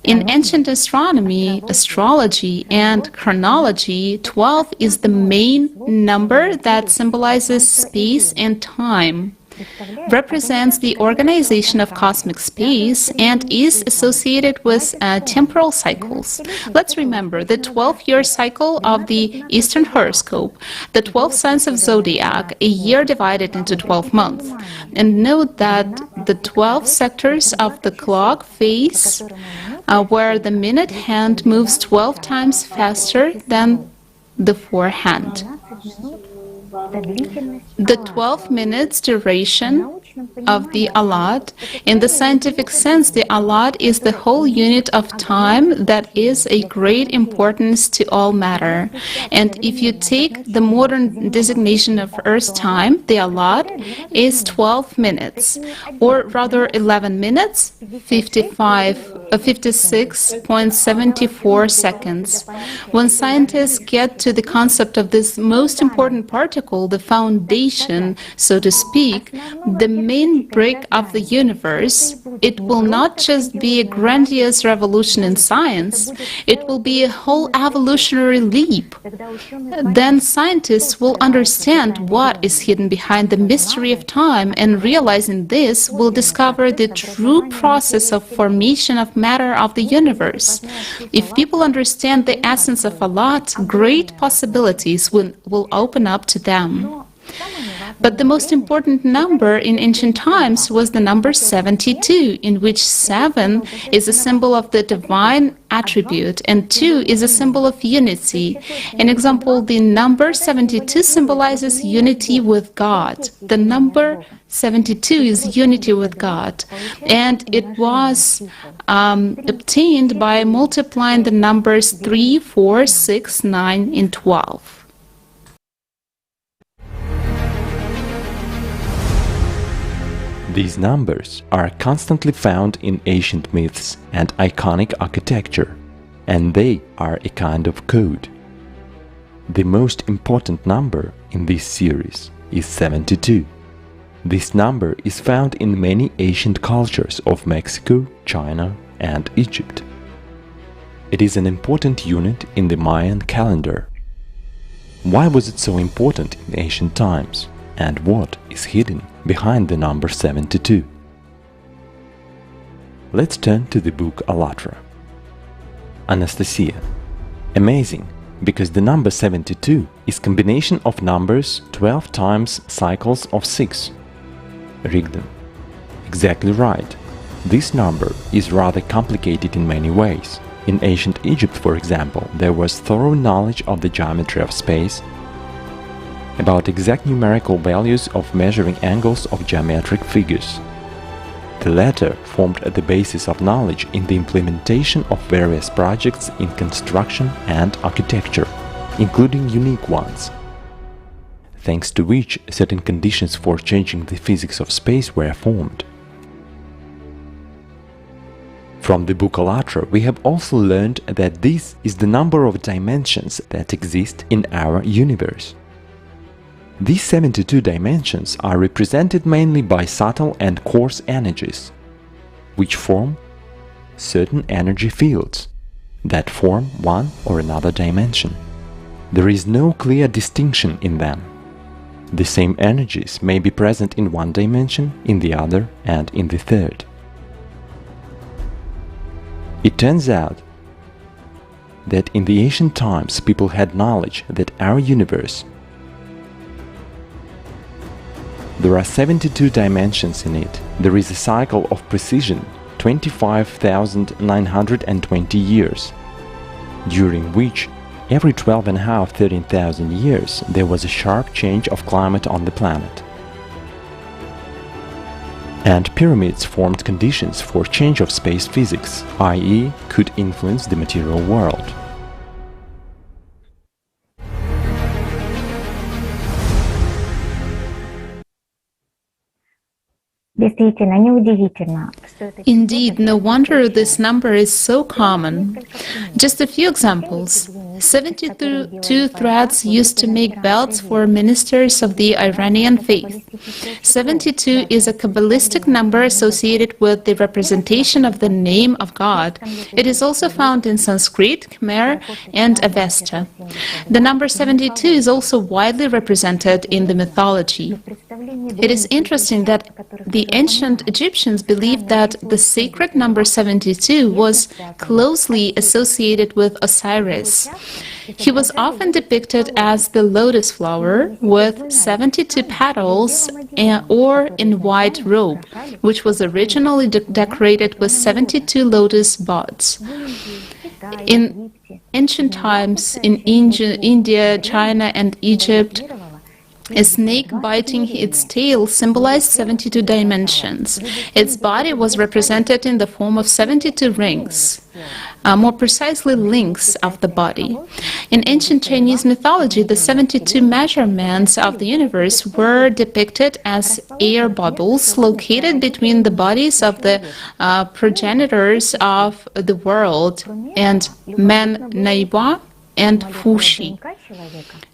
In ancient astronomy, astrology, and chronology, 12 is the main number that symbolizes space and time, represents the organization of cosmic space, and is associated with temporal cycles. Let's remember the 12-year cycle of the Eastern horoscope, the 12 signs of zodiac, a year divided into 12 months. And note that the 12 sectors of the clock face where the minute hand moves 12 times faster than the forehand. The 12 minutes duration of the alad. In the scientific sense, the alad is the whole unit of time that is a great importance to all matter. And if you take the modern designation of Earth's time, the alad is 12 minutes, or rather 11 minutes, 56.74 seconds. When scientists get to the concept of this most important particle, the foundation, so to speak, the main brick of the universe, it will not just be a grandiose revolution in science, it will be a whole evolutionary leap. Then scientists will understand what is hidden behind the mystery of time, and realizing this will discover the true process of formation of matter of the universe. If people understand the essence of a lot, great possibilities will open up to them. But the most important number in ancient times was the number 72, in which 7 is a symbol of the divine attribute and 2 is a symbol of unity. An example, the number 72 symbolizes unity with God. The number 72 is unity with God, and it was obtained by multiplying the numbers 3, 4, 6, 9, and 12.
These numbers are constantly found in ancient myths and iconic architecture, and they are a kind of code. The most important number in this series is 72. This number is found in many ancient cultures of Mexico, China, and Egypt. It is an important unit in the Mayan calendar. Why was it so important in ancient times? And what is hidden behind the number 72? Let's turn to the book Allatra. Anastasia. Amazing, because the number 72 is combination of numbers 12 times cycles of 6. Rigdon. Exactly right. This number is rather complicated in many ways. In ancient Egypt, for example, there was thorough knowledge of the geometry of space, about exact numerical values of measuring angles of geometric figures. The latter formed the basis of knowledge in the implementation of various projects in construction and architecture, including unique ones, thanks to which certain conditions for changing the physics of space were formed. From the book ALLATRA, we have also learned that this is the number of dimensions that exist in our universe. These 72 dimensions are represented mainly by subtle and coarse energies, which form certain energy fields that form one or another dimension. There is no clear distinction in them. The same energies may be present in one dimension, in the other, and in the third. It turns out that in the ancient times people had knowledge that our universe, there are 72 dimensions in it. There is a cycle of precision, 25,920 years, during which every 13,000 years there was a sharp change of climate on the planet. And pyramids formed conditions for change of space physics, i.e., could influence the material world.
Indeed, no wonder this number is so common. Just a few examples. 72 threads used to make belts for ministers of the Iranian faith. 72 is a Kabbalistic number associated with the representation of the name of God. It is also found in Sanskrit, Khmer, and Avesta. The number 72 is also widely represented in the mythology. It is interesting that the ancient Egyptians believed that the sacred number 72 was closely associated with Osiris. He was often depicted as the lotus flower with 72 petals or in white robe, which was originally decorated with 72 lotus buds. In ancient times, in India, China, and Egypt, a snake biting its tail symbolized 72 dimensions. Its body was represented in the form of 72 rings, more precisely links of the body. In ancient Chinese mythology, the 72 measurements of the universe were depicted as air bubbles located between the bodies of the progenitors of the world, and Men Naiba and Fushi.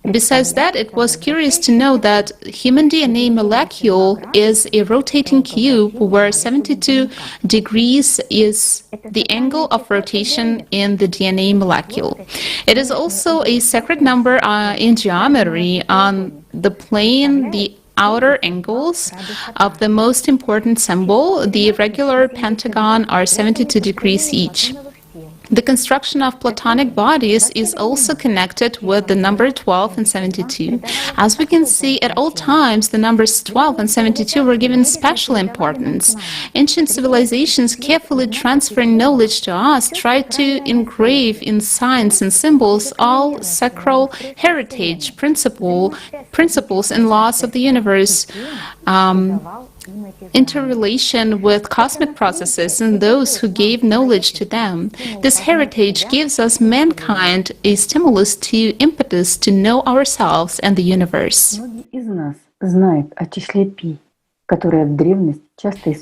Besides that, it was curious to know that human DNA molecule is a rotating cube where 72 degrees is the angle of rotation in the DNA molecule. It is also a sacred number in geometry. On the plane, the outer angles of the most important symbol, the regular pentagon, are 72 degrees each. The construction of Platonic bodies is also connected with the number 12 and 72. As we can see, at all times, the numbers 12 and 72 were given special importance. Ancient civilizations, carefully transferring knowledge to us, tried to engrave in signs and symbols all sacral heritage principles and laws of the universe, interrelation with cosmic processes and those who gave knowledge to them. This heritage gives us, mankind, a stimulus to impetus to know ourselves and the universe.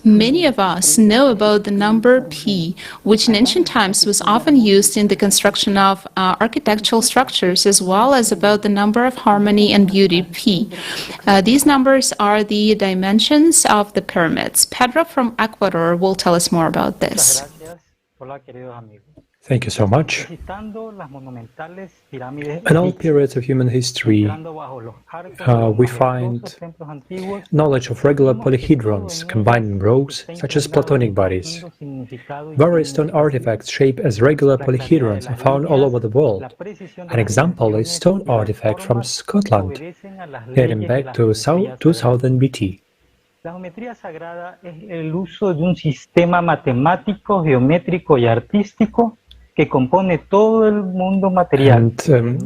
Many of us know about the number pi, which in ancient times was often used in the construction of architectural structures, as well as about the number of harmony and beauty, pi. These numbers are the dimensions of the pyramids. Pedro from Ecuador will tell us more about this.
Thank you so much. In all periods of human history, we find knowledge of regular polyhedrons combined in rows, such as Platonic bodies. Various stone artifacts shaped as regular polyhedrons are found all over the world. An example is stone artifact from Scotland, dating back to 2000 BT.
La geometría sagrada es el uso de un sistema matemático, geométrico y artístico que compone todo el mundo material.
And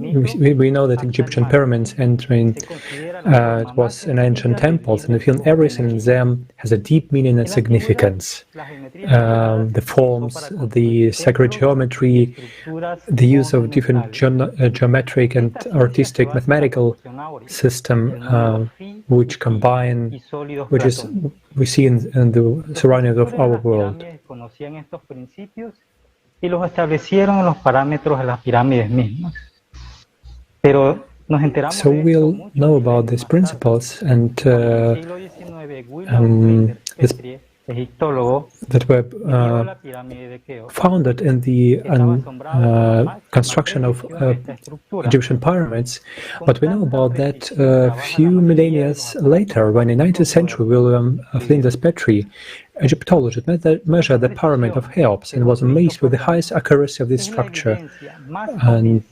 we know that Egyptian pyramids entering it was in ancient temples, and we feel everything in them has a deep meaning and significance. The forms, the sacred geometry, the use of different geometric and artistic mathematical system which combine, which is we see in the surroundings of our world.
Y los establecieron en los parámetros de las pirámides mismas. Pero nos enteramos
So we'll know about these principles and that were founded in the construction of Egyptian pyramids, but we know about that a few millennia later, when in the 19th century William Flinders Petrie, Egyptologist, measured the pyramid of Cheops and was amazed with the highest accuracy of this structure. And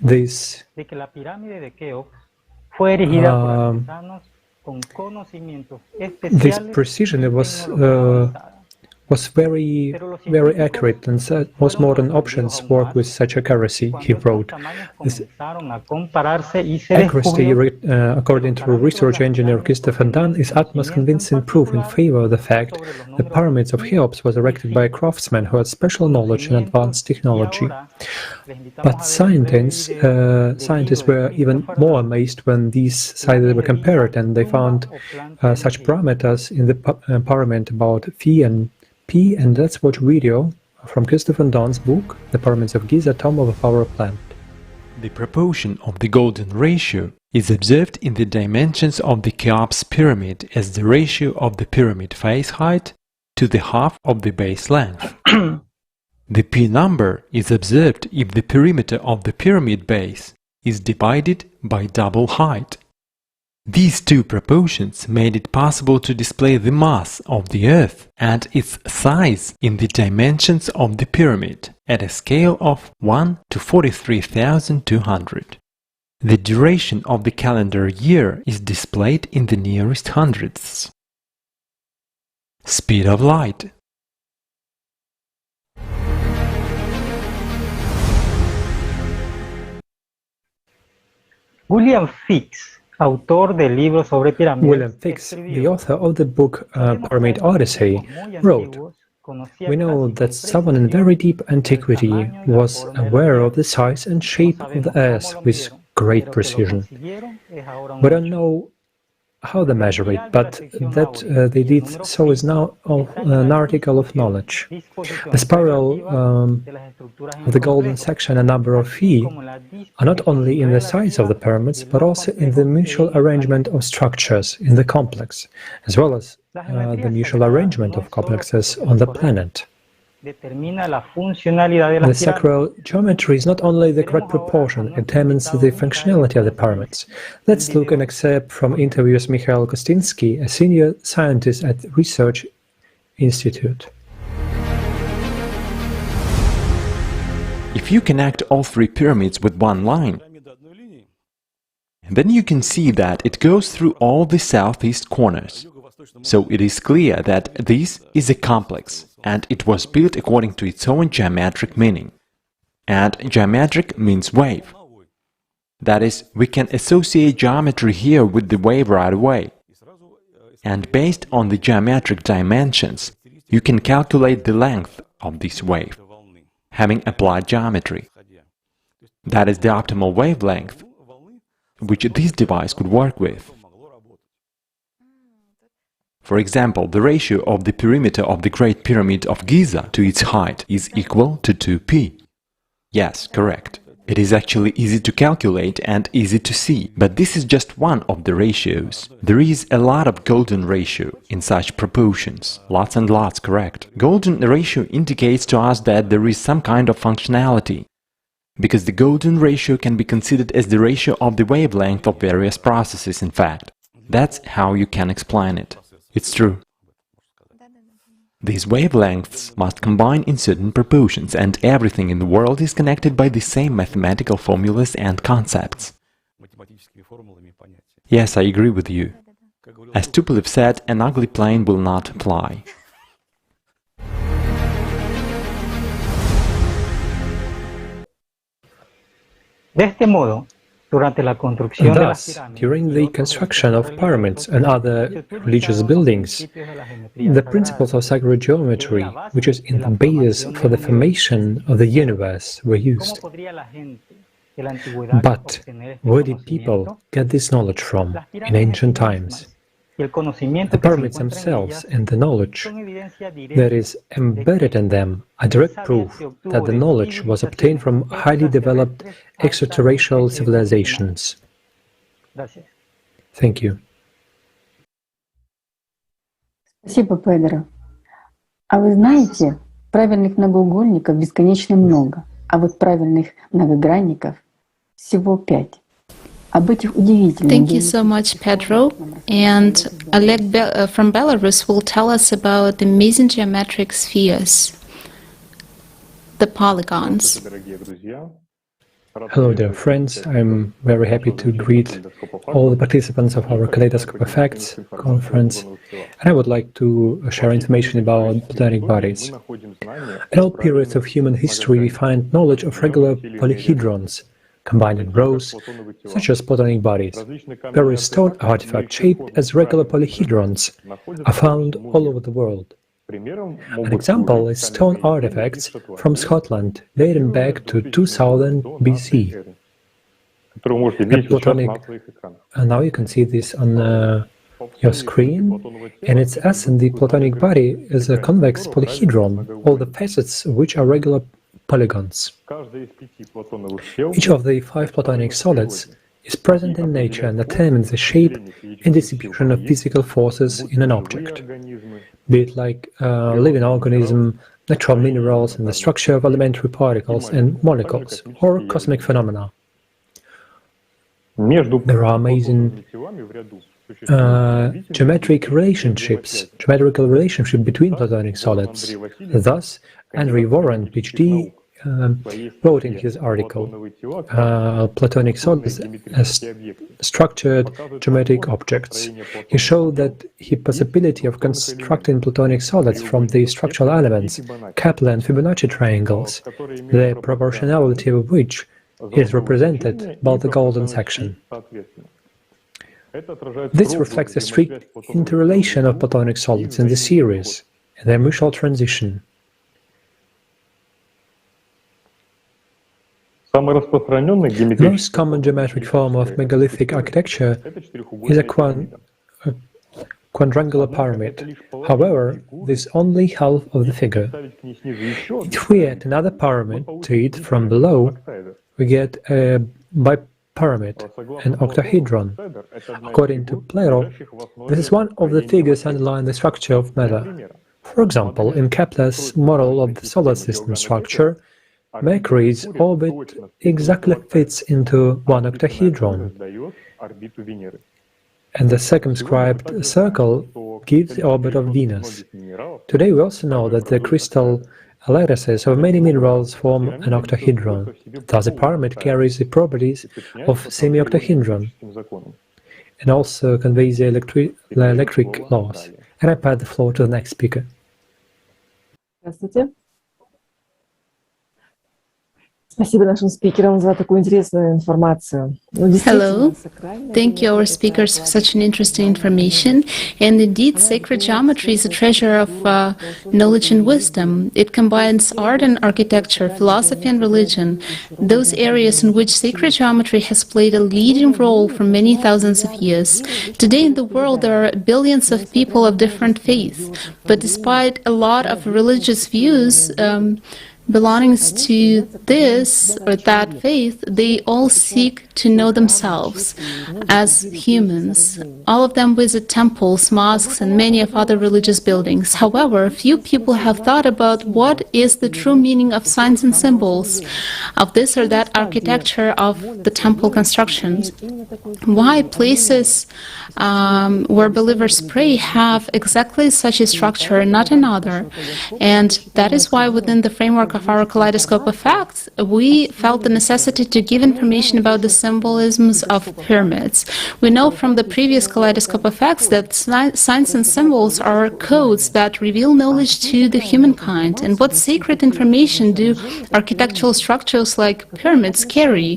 this precision was very accurate, and most modern options work with such accuracy, he wrote. This accuracy, according to research engineer Christopher Dunn, is utmost convincing proof in favor of the fact the pyramids of Cheops was erected by a craftsman who had special knowledge and advanced technology. But scientists were even more amazed when these sizes were compared, and they found such parameters in the pyramid about phi and P, and let's watch video from Christopher Dunn's book, The Pyramids of Giza, Tomb of a Power Plant.
The proportion of the golden ratio is observed in the dimensions of the Cheops pyramid as the ratio of the pyramid face height to the half of the base length. The P number is observed if the perimeter of the pyramid base is divided by double height. These two proportions made it possible to display the mass of the Earth and its size in the dimensions of the pyramid at a scale of 1 to 43,200. The duration of the calendar year is displayed in the nearest hundredths. Speed of light.
William Fix, autor del libro sobre pirámides.
William Fix, the author of the book Pyramid Odyssey, wrote, "We know that someone in very deep antiquity was aware of the size and shape of the Earth with great precision. We don't know how they measure it, but that they did so is now an article of knowledge. The spiral of the golden section and number of phi are not only in the size of the pyramids, but also in the mutual arrangement of structures in the complex, as well as the mutual arrangement of complexes on the planet. The sacral geometry is not only the correct proportion, it determines the functionality of the pyramids. Let's look at an excerpt from interviews Mikhail Kostinsky, a senior scientist at Research Institute.
If you connect all three pyramids with one line, then you can see that it goes through all the southeast corners. So it is clear that this is a complex, and it was built according to its own geometric meaning. And geometric means wave. That is, we can associate geometry here with the wave right away. And based on the geometric dimensions, you can calculate the length of this wave, having applied geometry. That is the optimal wavelength which this device could work with. For example, the ratio of the perimeter of the Great Pyramid of Giza to its height is equal to 2p. Yes, correct. It is actually easy to calculate and easy to see, but this is just one of the ratios. There is a lot of golden ratio in such proportions. Lots and lots, correct. Golden ratio indicates to us that there is some kind of functionality, because the golden ratio can be considered as the ratio of the wavelength of various processes, in fact. That's how you can explain it. It's true. These wavelengths must combine in certain proportions, and everything in the world is connected by the same mathematical formulas and concepts. Yes, I agree with you. As Tupolev said, an ugly plane will not fly.
De este modo, durante la construcción de las
Thus, during the construction of pyramids and other religious buildings, the principles of sacred geometry, which is in the basis for the formation of the universe, were used. But where did people get this knowledge from in ancient times? The pyramids themselves and the knowledge that is embedded in them are direct proof that the knowledge was obtained from highly developed extraterrestrial civilizations. Thank you.
Спасибо, Педро. А вы знаете, правильных многоугольников бесконечно много, а вот правильных многогранников всего 5.
Thank you so much, Pedro. And Oleg from Belarus will tell us about the amazing geometric spheres, the polygons.
Hello, dear friends. I'm very happy to greet all the participants of our Kaleidoscope of Facts conference. And I would like to share information about platonic bodies. At all periods of human history, we find knowledge of regular polyhedrons, combined in rows, such as platonic bodies. Various stone artifacts shaped as regular polyhedrons are found all over the world. An example is stone artifacts from Scotland dating back to 2000 BC. Now you can see this on your screen, and its essence, the platonic body, is a convex polyhedron, all the facets of which are regular polygons. Each of the 5 platonic solids is present in nature and determines the shape and distribution of physical forces in an object, be it like a living organism, natural minerals, and the structure of elementary particles and molecules, or cosmic phenomena. There are amazing geometrical relationship between platonic solids. Thus, Andrew Warren, PhD, wrote in his article, Platonic solids as structured geometric objects. He showed that the possibility of constructing platonic solids from the structural elements, Kepler and Fibonacci triangles, the proportionality of which is represented by the golden section. This reflects the strict interrelation of platonic solids in the series and their mutual transition. The most common geometric form of megalithic architecture is a quadrangular pyramid. However, this is only half of the figure. If we add another pyramid to it from below, we get a bipyramid, an octahedron. According to Plato, this is one of the figures underlying the structure of matter. For example, in Kepler's model of the solar system structure, Mercury's orbit exactly fits into one octahedron, and the circumscribed circle gives the orbit of Venus. Today we also know that the crystal lattices of many minerals form an octahedron. Thus a pyramid carries the properties of semi-octahedron and also conveys the electric laws. And I pass the floor to the next speaker.
Hello, thank you our speakers for such an interesting information. And indeed, sacred geometry is a treasure of knowledge and wisdom. It combines art and architecture, philosophy and religion, those areas in which sacred geometry has played a leading role for many thousands of years. Today in the world there are billions of people of different faiths, but despite a lot of religious views belonging to this or that faith, they all seek to know themselves as humans. All of them visit temples, mosques, and many of other religious buildings. However, few people have thought about what is the true meaning of signs and symbols of this or that architecture of the temple constructions. Why places where believers pray have exactly such a structure and not another. And that is why within the framework of of our Kaleidoscope of Facts, we felt the necessity to give information about the symbolisms of pyramids. We know from the previous Kaleidoscope of Facts that signs and symbols are codes that reveal knowledge to the humankind. And what sacred information do architectural structures like pyramids carry?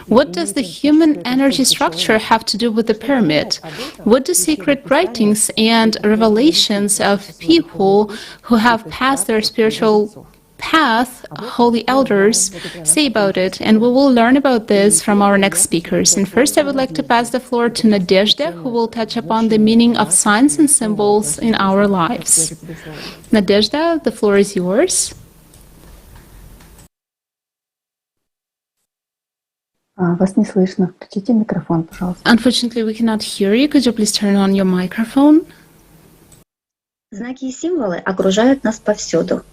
What does the human energy structure have to do with the pyramid? What do sacred writings and revelations of people who have passed their spiritual path, holy elders, say about it? And we will learn about this from our next speakers. And first I would like to pass the floor to Nadezhda, who will touch upon the meaning of signs and symbols in our lives. Nadezhda, the floor is yours.
Вас не слышно. Включите микрофон, пожалуйста.
Unfortunately, we cannot hear you. Could you please turn on your microphone?
Знаки и символы окружают нас повсюду.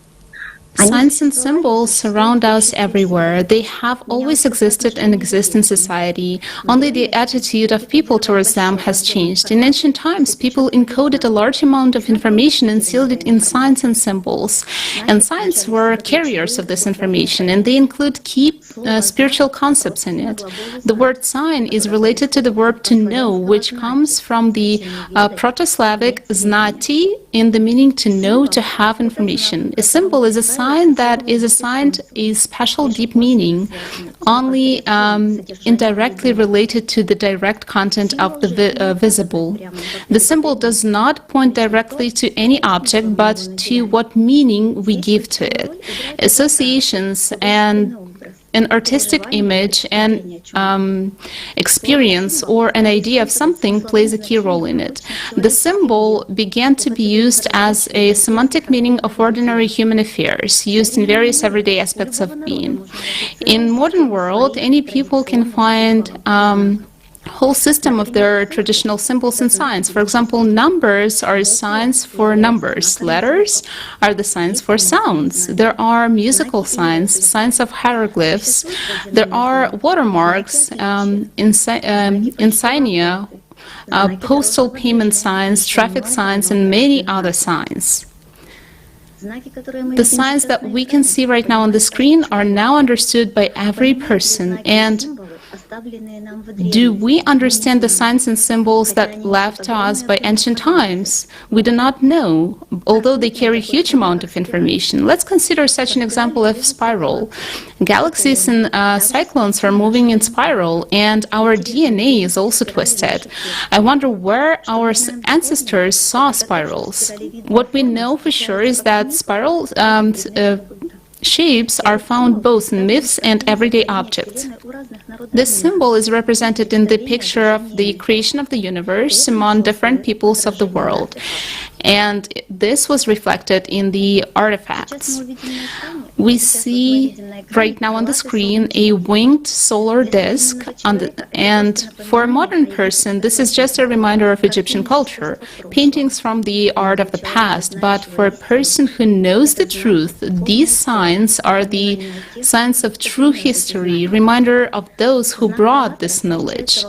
Signs and symbols surround us everywhere. They have always existed and exist in society. Only the attitude of people towards them has changed. In ancient times, people encoded a large amount of information and sealed it in signs and symbols. And signs were carriers of this information, and they include key spiritual concepts in it. The word sign is related to the verb to know, which comes from the Proto-Slavic znati, in the meaning to know, to have information. A symbol is a sign that is assigned a special deep meaning, only indirectly related to the direct content of the visible. The symbol does not point directly to any object, but to what meaning we give to it. Associations and an artistic image and experience or an idea of something plays a key role in it. The symbol began to be used as a semantic meaning of ordinary human affairs, used in various everyday aspects of being. In modern world, any people can find whole system of their traditional symbols and signs. For example, numbers are signs for numbers. Letters are the signs for sounds. There are musical signs, signs of hieroglyphs. There are watermarks, insignia, postal payment signs, traffic signs, and many other signs. The signs that we can see right now on the screen are now understood by every person. And do we understand the signs and symbols that left to us by ancient times? We do not know, although they carry a huge amount of information. Let's consider such an example of spiral. Galaxies and cyclones are moving in spiral, and our DNA is also twisted. I wonder where our ancestors saw spirals. What we know for sure is that spiral shapes are found both in myths and everyday objects. This symbol is represented in the picture of the creation of the universe among different peoples of the world. And this was reflected in the artifacts. We see right now on the screen a winged solar disk, and for a modern person, this is just a reminder of Egyptian culture, paintings from the art of the past. But for a person who knows the truth, these signs are the signs of true history, reminder of those who brought this knowledge.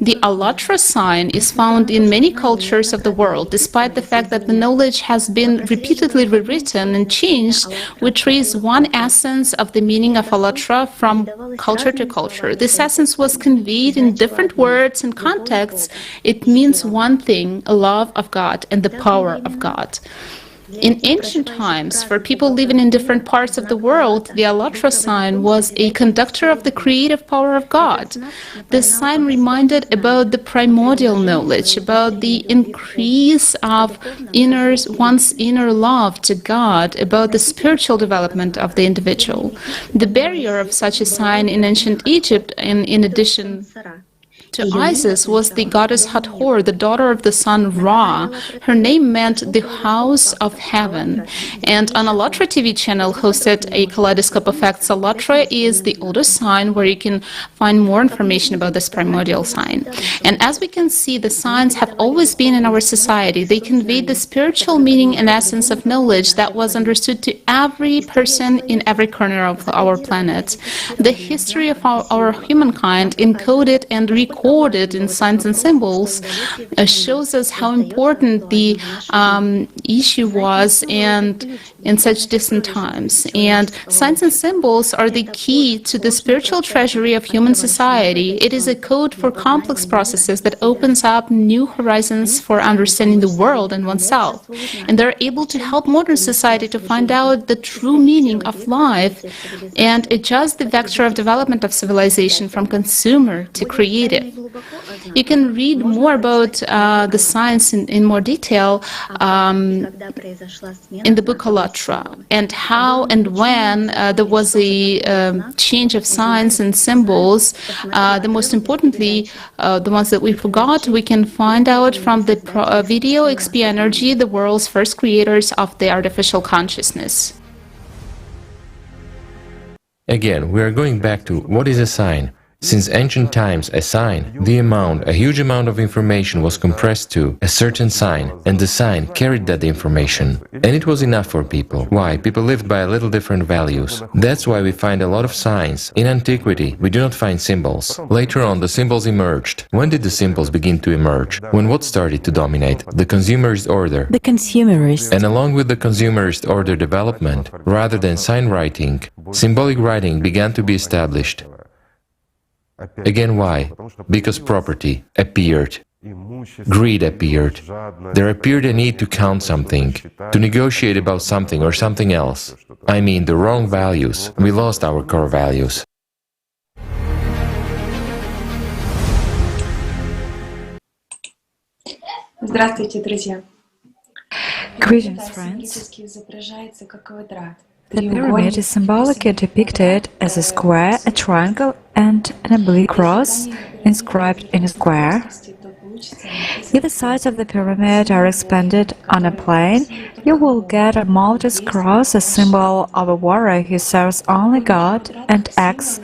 The Allatra sign is found in many cultures of the world. Despite the fact that the knowledge has been repeatedly rewritten and changed, we trace one essence of the meaning of Allatra from culture to culture. This essence was conveyed in different words and contexts. It means one thing: a love of God and the power of God. In ancient times, for people living in different parts of the world, the Allatra sign was a conductor of the creative power of God. This sign reminded about the primordial knowledge, about the increase of one's inner love to God, about the spiritual development of the individual. The barrier of such a sign in ancient Egypt, in addition to Isis, was the goddess Hathor, the daughter of the sun Ra. Her name meant the house of heaven. And on Allatra TV channel hosted a Kaleidoscope of Facts. Allatra is the oldest sign where you can find more information about this primordial sign. And as we can see, the signs have always been in our society. They conveyed the spiritual meaning and essence of knowledge that was understood to every person in every corner of our planet. The history of our humankind encoded and recorded recorded in signs and symbols shows us how important the issue was and in such distant times. And signs and symbols are the key to the spiritual treasury of human society. It is a code for complex processes that opens up new horizons for understanding the world and oneself. And they're able to help modern society to find out the true meaning of life and adjust the vector of development of civilization from consumer to creative. You can read more about the science in more detail in the book Allatra, and how and when there was a change of signs and symbols. The most importantly, the ones that we forgot, we can find out from the video XP Energy, the world's first creators of the artificial consciousness.
Again, we are going back to what is a sign. Since ancient times, a sign, a huge amount of information was compressed to a certain sign, and the sign carried that information. And it was enough for people. Why? People lived by a little different values. That's why we find a lot of signs. In antiquity, we do not find symbols. Later on, the symbols emerged. When did the symbols begin to emerge? When what started to dominate? The consumerist order.
The consumerist.
And along with the consumerist order development, rather than sign writing, symbolic writing began to be established. Again, why? Because property appeared. Greed appeared. There appeared a need to count something, to negotiate about something or something else. I mean, the wrong values. We lost our core values.
Здравствуйте, друзья.
Greetings, friends. The pyramid is symbolically depicted as a square, a triangle, and an oblique cross inscribed in a square. If the sides of the pyramid are expanded on a plane, you will get a Maltese cross, a symbol of a warrior who serves only God and acts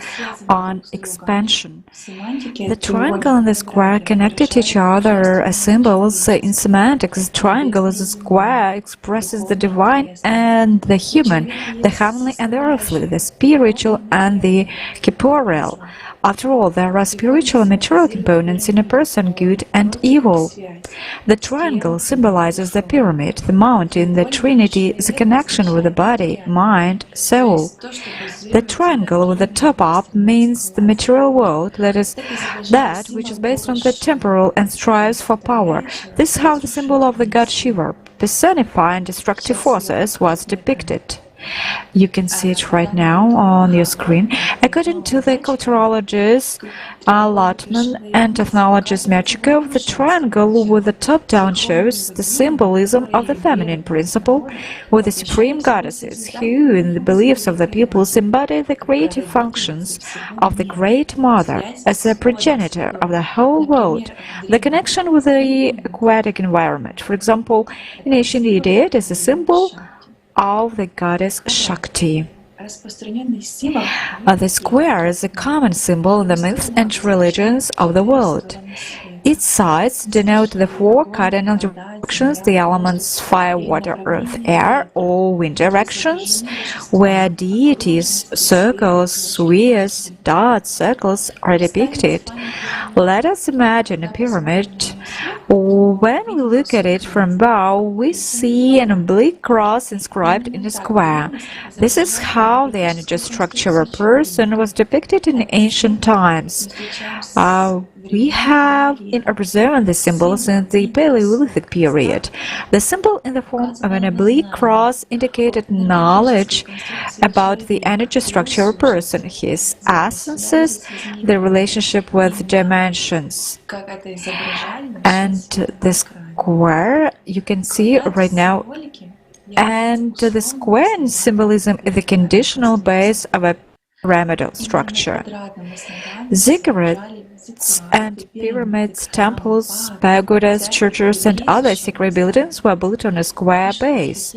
on expansion. The triangle and the square connected to each other as symbols. In semantics, the triangle as a square expresses the divine and the human, the heavenly and the earthly, the spiritual and the corporeal. After all, there are spiritual and material components in a person, good and evil. The triangle symbolizes the pyramid, the mountain, the Trinity, the connection with the body, mind, soul. The triangle with the top up means the material world, that is, that which is based on the temporal and strives for power. This is how the symbol of the god Shiva, personifying destructive forces, was depicted. You can see it right now on your screen. According to the culturologist Lotman and ethnologist Merchikov, the triangle with the top down shows the symbolism of the feminine principle, with the supreme goddesses, who, in the beliefs of the peoples, embody the creative functions of the Great Mother as a progenitor of the whole world, the connection with the aquatic environment. For example, in ancient India, it is a symbol of the goddess Shakti. The square is a common symbol in the myths and religions of the world. Its sides denote the four cardinal directions, the elements fire, water, earth, air, or wind directions, where deities, circles, spheres, dots, circles are depicted. Let us imagine a pyramid. When we look at it from above, we see an oblique cross inscribed in a square. This is how the energy structure of a person was depicted in ancient times. We have observed the symbols in the Paleolithic period. The symbol in the form of an oblique cross indicated knowledge about the energy structure of a person, his essences, the relationship with dimensions. And the square, you can see right now, and the square in symbolism is the conditional base of a pyramidal structure. Ziggurats and pyramids, temples, pagodas, churches, and other sacred buildings were built on a square base.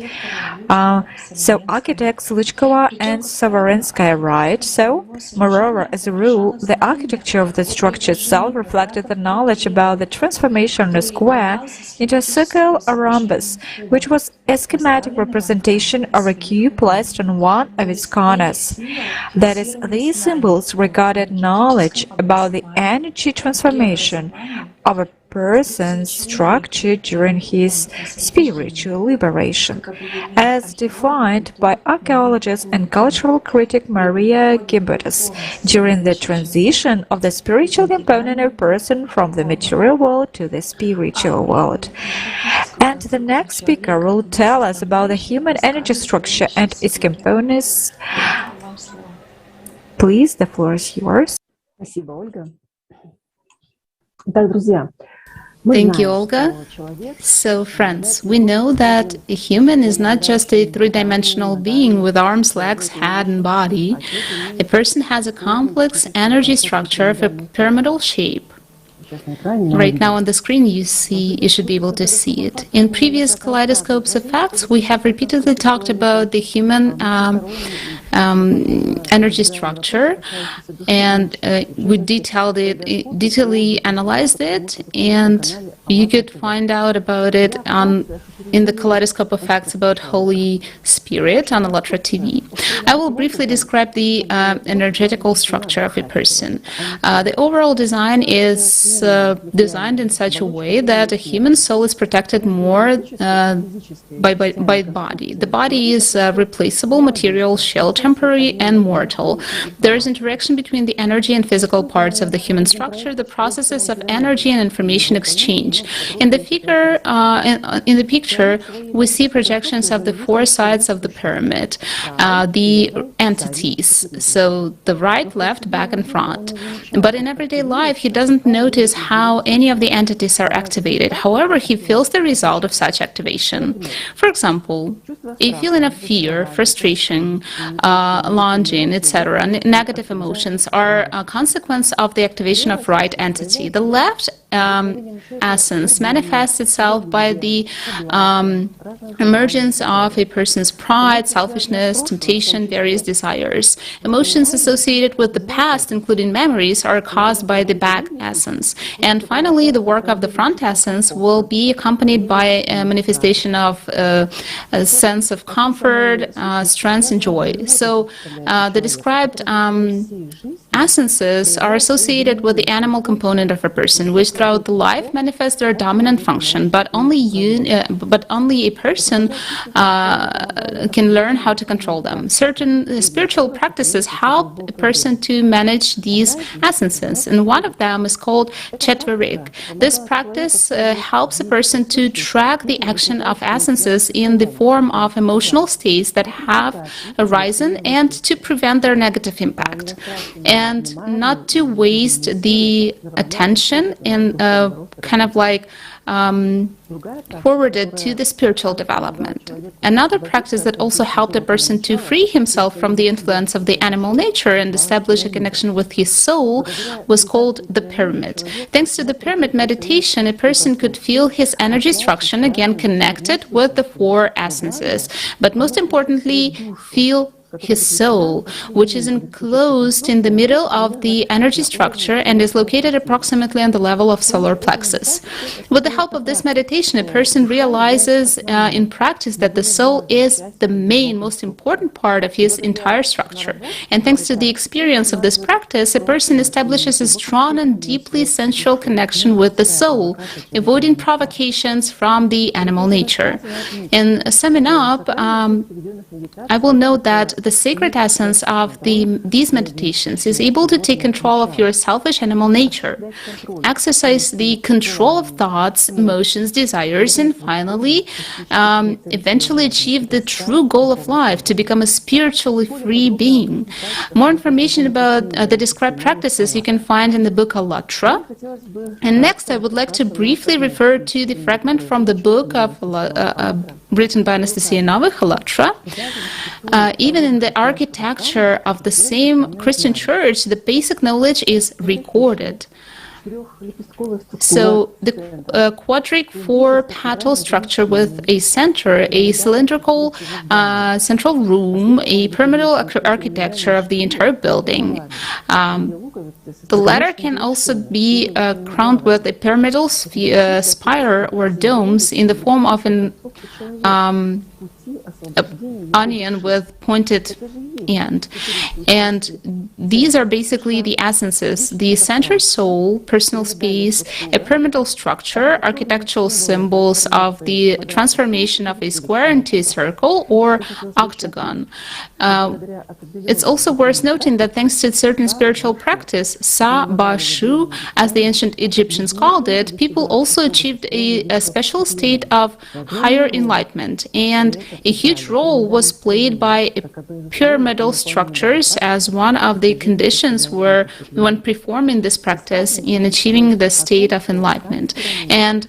So architects Lichkova and Soverenskaya write, so, moreover, as a rule, the architecture of the structure itself reflected the knowledge about the transformation of a square into a circle or rhombus, which was a schematic representation of a cube placed on one of its corners. That is, these symbols regarded knowledge about the energy transformation of a person's structure during his spiritual liberation, as defined by archaeologist and cultural critic Maria Gimbutas during the transition of the spiritual component of a person from the material world to the spiritual world. And the next speaker will tell us about the human energy structure and its components. Please, the floor is yours.
Спасибо, Ольга. Итак, друзья,
Thank you, Olga. So, friends, we know that a human is not just a three-dimensional being with arms, legs, head, and body. A person has a complex energy structure of a pyramidal shape. Right now on the screen you should be able to see it. In previous Kaleidoscopes of Facts, we have repeatedly talked about the human energy structure, and we detailedly analyzed it, and you could find out about it in the Kaleidoscope of Facts about Holy Spirit on Allatra TV. I will briefly describe the energetical structure of a person. The overall design is designed in such a way that a human soul is protected more by body. The body is a replaceable material shell, temporary and mortal. There is interaction between the energy and physical parts of the human structure, the processes of energy and information exchange. In the figure, in the picture, we see projections of the four sides of the pyramid, the entities, so the right, left, back, and front. But in everyday life, he doesn't notice how any of the entities are activated. However, he feels the result of such activation. For example, a feeling of fear, frustration, longing, etc., negative emotions are a consequence of the activation of right entity. The left essence manifests itself by the emergence of a person's pride, selfishness, temptation, various desires. Emotions associated with the past, including memories, are caused by the back essence. And finally, the work of the front essence will be accompanied by a manifestation of a sense of comfort, strength, and joy. So the described essences are associated with the animal component of a person, which throughout the life manifest their dominant function, but only a person can learn how to control them. Certain spiritual practices help a person to manage these essences, and one of them is called chetverik. This practice helps a person to track the action of essences in the form of emotional states that have arisen and to prevent their negative impact, and not to waste the attention and kind of like forwarded to the spiritual development. Another practice that also helped a person to free himself from the influence of the animal nature and establish a connection with his soul was called the pyramid. Thanks to the pyramid meditation, a person could feel his energy structure again connected with the four essences, but most importantly, feel his soul, which is enclosed in the middle of the energy structure and is located approximately on the level of solar plexus. With the help of this meditation, a person realizes in practice that the soul is the main, most important part of his entire structure. And thanks to the experience of this practice, a person establishes a strong and deeply sensual connection with the soul, avoiding provocations from the animal nature. In summing up, I will note that the sacred essence of these meditations is able to take control of your selfish animal nature, exercise the control of thoughts, emotions, desires, and finally, eventually achieve the true goal of life, to become a spiritually free being. More information about the described practices you can find in the book Allatra. And next, I would like to briefly refer to the fragment from the book of written by Anastasia Novych, Allatra. Even in the architecture of the same Christian church, the basic knowledge is recorded. So the quadric four-petal structure with a center, a cylindrical central room, a pyramidal architecture of the entire building. The latter can also be crowned with a pyramidal spire or domes in the form of an onion with pointed end. And these are basically the essences: the center soul, personal space, a pyramidal structure, architectural symbols of the transformation of a square into a circle or octagon. It's also worth noting that thanks to certain spiritual practice, Sa Ba Shu, as the ancient Egyptians called it, people also achieved a special state of higher enlightenment, and a huge role was played by pyramidal structures as one of the conditions were when performing this practice in achieving the state of enlightenment. And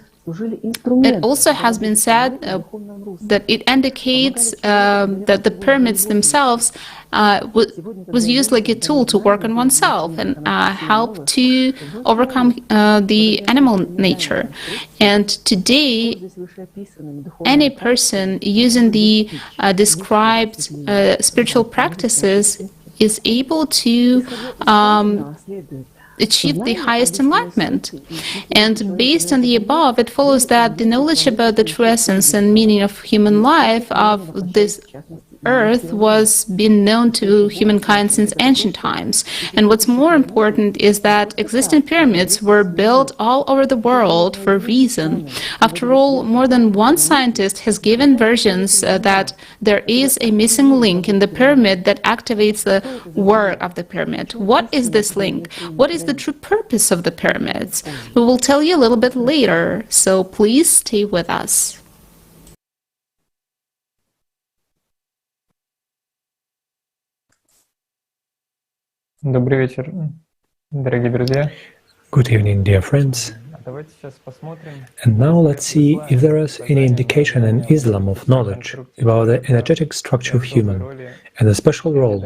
it also has been said that it indicates that the pyramids themselves was used like a tool to work on oneself and help to overcome the animal nature. And today, any person using the described spiritual practices is able to achieve the highest enlightenment. And based on the above, it follows that the knowledge about the true essence and meaning of human life of this Earth was being known to humankind since ancient times. And what's more important is that existing pyramids were built all over the world for a reason. After all, more than one scientist has given versions that there is a missing link in the pyramid that activates the work of the pyramid. What is this link? What is the true purpose of the pyramids? We will tell you a little bit later, so please stay with us.
Добрый вечер, дорогие друзья.
Good evening, dear friends. And now let's see if there is any indication in Islam of knowledge about the energetic structure of human and the special role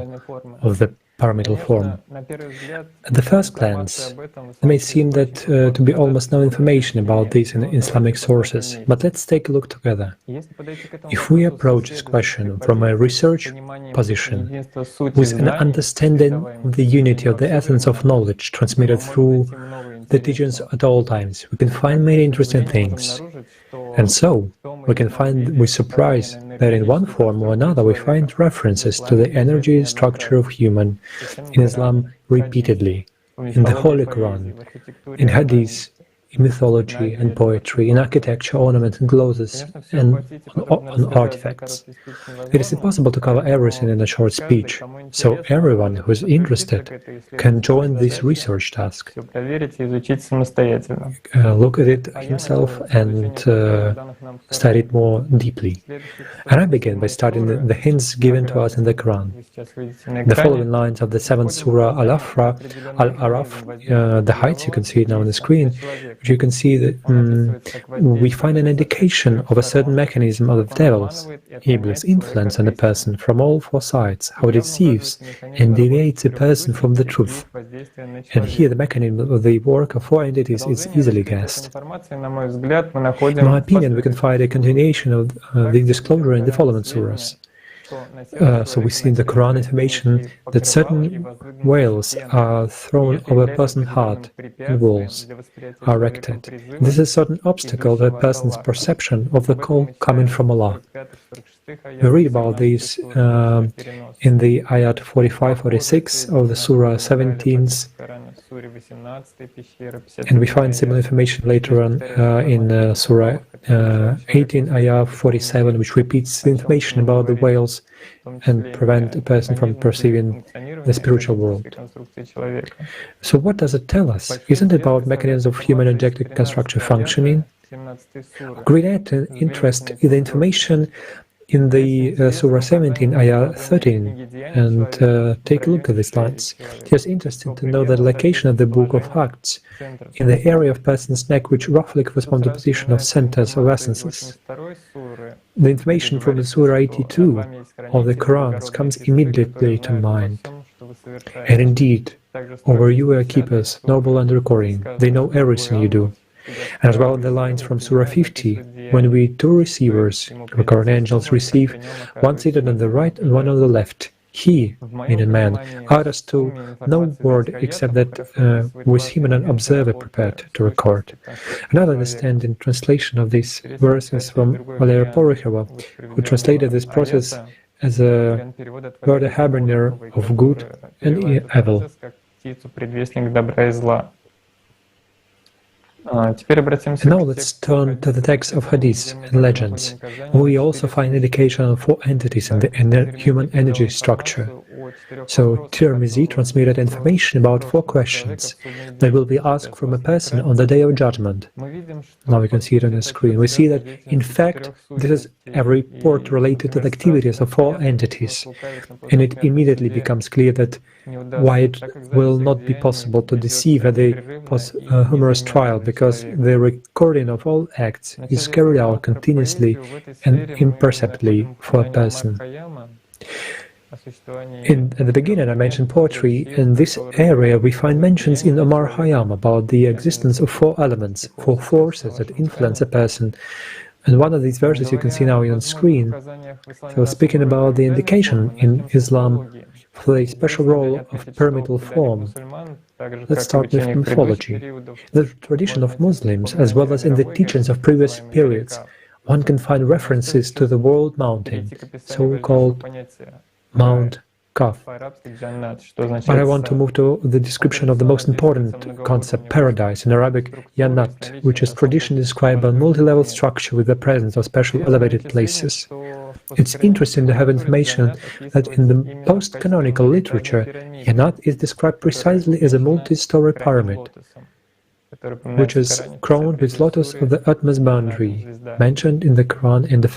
of the pyramidal form. At the first glance, it may seem that to be almost no information about this in Islamic sources, but let's take a look together. If we approach this question from a research position, with an understanding of the unity of the essence of knowledge transmitted through the teachings at all times, we can find many interesting things. And so, we can find with surprise that in one form or another we find references to the energy structure of human in Islam repeatedly, in the Holy Quran, in Hadith, in mythology and poetry, in architecture, ornaments and clothes, and on artifacts. It is impossible to cover everything in a short speech, so everyone who is interested can join this research task, look at it himself and study it more deeply. And I begin by studying the hints given to us in the Quran. The following lines of the 7th Surah Al-Araf, the heights you can see it now on the screen, you can see that we find an indication of a certain mechanism of the devil's, evil's influence on a person from all four sides, how it deceives and deviates a person from the truth. And here the mechanism of the work of four entities is easily guessed. In my opinion, we can find a continuation of the disclosure in the following surahs. So we see in the Quran information that certain veils are thrown over a person's heart and walls are erected. This is a certain obstacle to a person's perception of the call coming from Allah. We read about this in the ayat 45-46 of the Surah 17, and we find similar information later on in Surah 18, ayah 47, which repeats the information about the veils and prevent a person from perceiving the spiritual world. So what does it tell us? Isn't it about mechanisms of human energetic construction functioning? Great interest in the information in the Surah 17, Ayah 13, and take a look at these lines. It's interesting to know the location of the Book of Facts in the area of person's neck, which roughly corresponds to the position of centers of essences. The information from the Surah 82 of the Quran comes immediately to mind. And indeed, over you are keepers, noble and recording. They know everything you do. And as well in the lines from Surah 50, when we two receivers, recording angels, receive, one seated on the right and one on the left, he, meaning man, utters to no word except that was him and an observer prepared to record. Another understanding translation of this verse is from Valery Porokhova, who translated this process as a word harbinger of good and evil. And now let's turn to the text of Hadiths and legends. We also find indication of 4 entities in the human energy structure. So Tirmizi transmitted information about 4 questions that will be asked from a person on the Day of Judgment. Now we can see it on the screen. We see that, in fact, this is a report related to the activities of 4 entities. And it immediately becomes clear that why it will not be possible to deceive at the post-humorous trial, because the recording of all acts is carried out continuously and imperceptibly for a person. At the beginning I mentioned poetry. In this area we find mentions in Omar Khayyam about the existence of 4 elements, 4 forces that influence a person. And one of these verses you can see now on screen. So speaking about the indication in Islam for the special role of pyramidal form, let's start with mythology. The tradition of Muslims, as well as in the teachings of previous periods, one can find references to the world mountain, so-called Mount Kaf. But I want to move to the description of the most important concept, paradise, in Arabic, Jannat, which is traditionally described by a multi-level structure with the presence of special elevated places. It's interesting to have information that in the post-canonical literature, Jannat is described precisely as a multi-story pyramid, which is crowned with lotus of the utmost boundary, mentioned in the Quran in the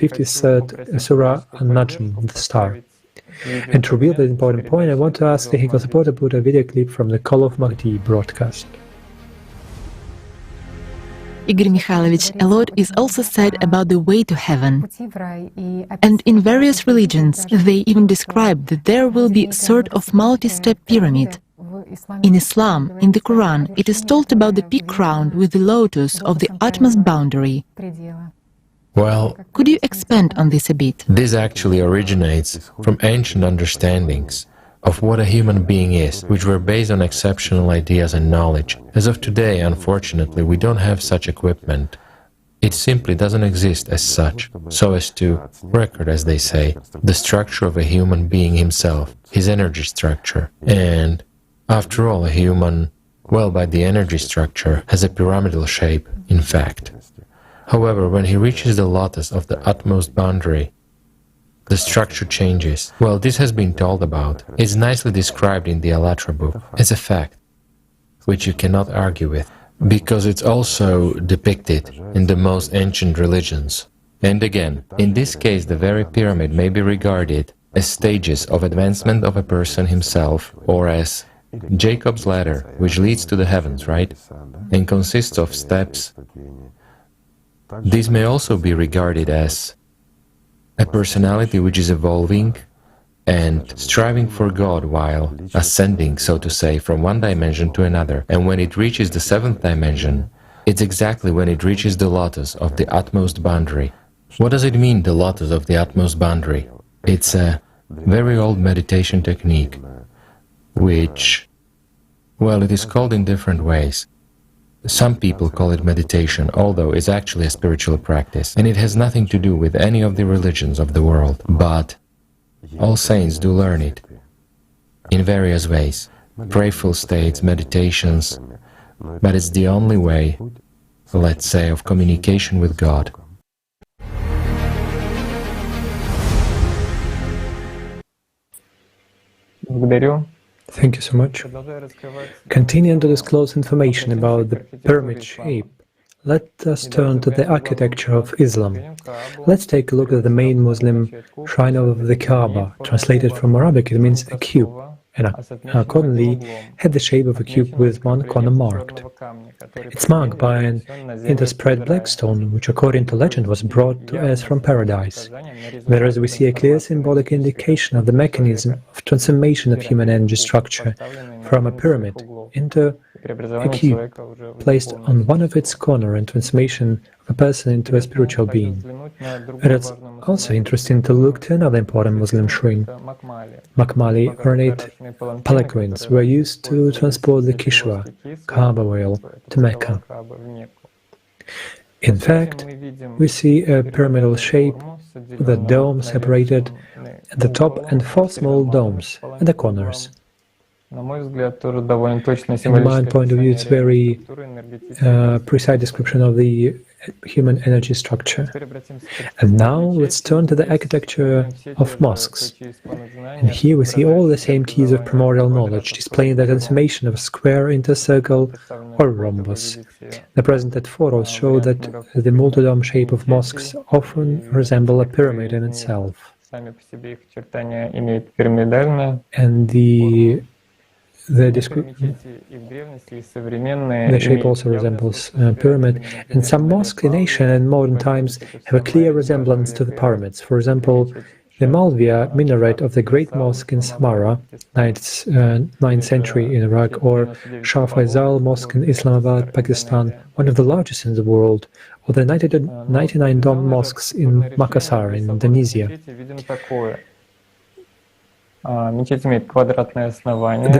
53rd Surah An-Najm, the star. And to reveal the important point, I want to ask the Hegel supporter to put a video clip from the Call of Mahdi broadcast.
Igor Mikhailovich, a lot is also said about the way to heaven. And in various religions, they even describe that there will be a sort of multi-step pyramid. In Islam, in the Quran, it is told about the peak crowned with the lotus of the utmost boundary.
Well,
could you expand on this a bit?
This actually originates from ancient understandings of what a human being is, which were based on exceptional ideas and knowledge. As of today, unfortunately, we don't have such equipment. It simply doesn't exist as such, so as to record, as they say, the structure of a human being himself, his energy structure. And after all, a human, well, by the energy structure, has a pyramidal shape, in fact. However, when he reaches the lotus of the utmost boundary, the structure changes. Well, this has been told about. It's nicely described in the Alatra book as a fact, which you cannot argue with, because it's also depicted in the most ancient religions. And again, in this case, the very pyramid may be regarded as stages of advancement of a person himself, or as Jacob's ladder, which leads to the heavens, right? And consists of steps. These may also be regarded as a personality which is evolving and striving for God while ascending, so to say, from one dimension to another. And when it reaches the 7th dimension, it's exactly when it reaches the lotus of the utmost boundary. What does it mean, the lotus of the utmost boundary? It's a very old meditation technique, which, well, it is called in different ways. Some people call it meditation, although it's actually a spiritual practice, and it has nothing to do with any of the religions of the world. But all saints do learn it in various ways, prayerful states, meditations, but it's the only way, let's say, of communication with God.
Thank you so much. Continuing to disclose information about the pyramid shape, let us turn to the architecture of Islam. Let's take a look at the main Muslim shrine of the Kaaba. Translated from Arabic, it means a cube, and accordingly had the shape of a cube with one corner marked. It's marked by an interspread black stone, which according to legend was brought to us from paradise, whereas we see a clear symbolic indication of the mechanism of transformation of human energy structure from a pyramid into a cube placed on one of its corners and transformation of a person into a spiritual being. And it's also interesting to look to another important Muslim shrine. Makmali ornate palanquins were used to transport the Kishwa, Kaaba oil, to Mecca. In fact, we see a pyramidal shape with a dome separated at the top and 4 small domes at the corners. In my point of view, it's very precise description of the human energy structure. And now let's turn to the architecture of mosques. And here we see all the same keys of primordial knowledge, displaying the transformation of a square into a circle or rhombus. The presented photos show that the multi-dome shape of mosques often resemble a pyramid in itself. And the shape also resembles a pyramid, and some mosques in ancient and modern times have a clear resemblance to the pyramids. For example, the Malviya minaret of the Great Mosque in Samarra, 9th century in Iraq, or Shah Faisal Mosque in Islamabad, Pakistan, one of the largest in the world, or the 99 dome mosques in Makassar in Indonesia. The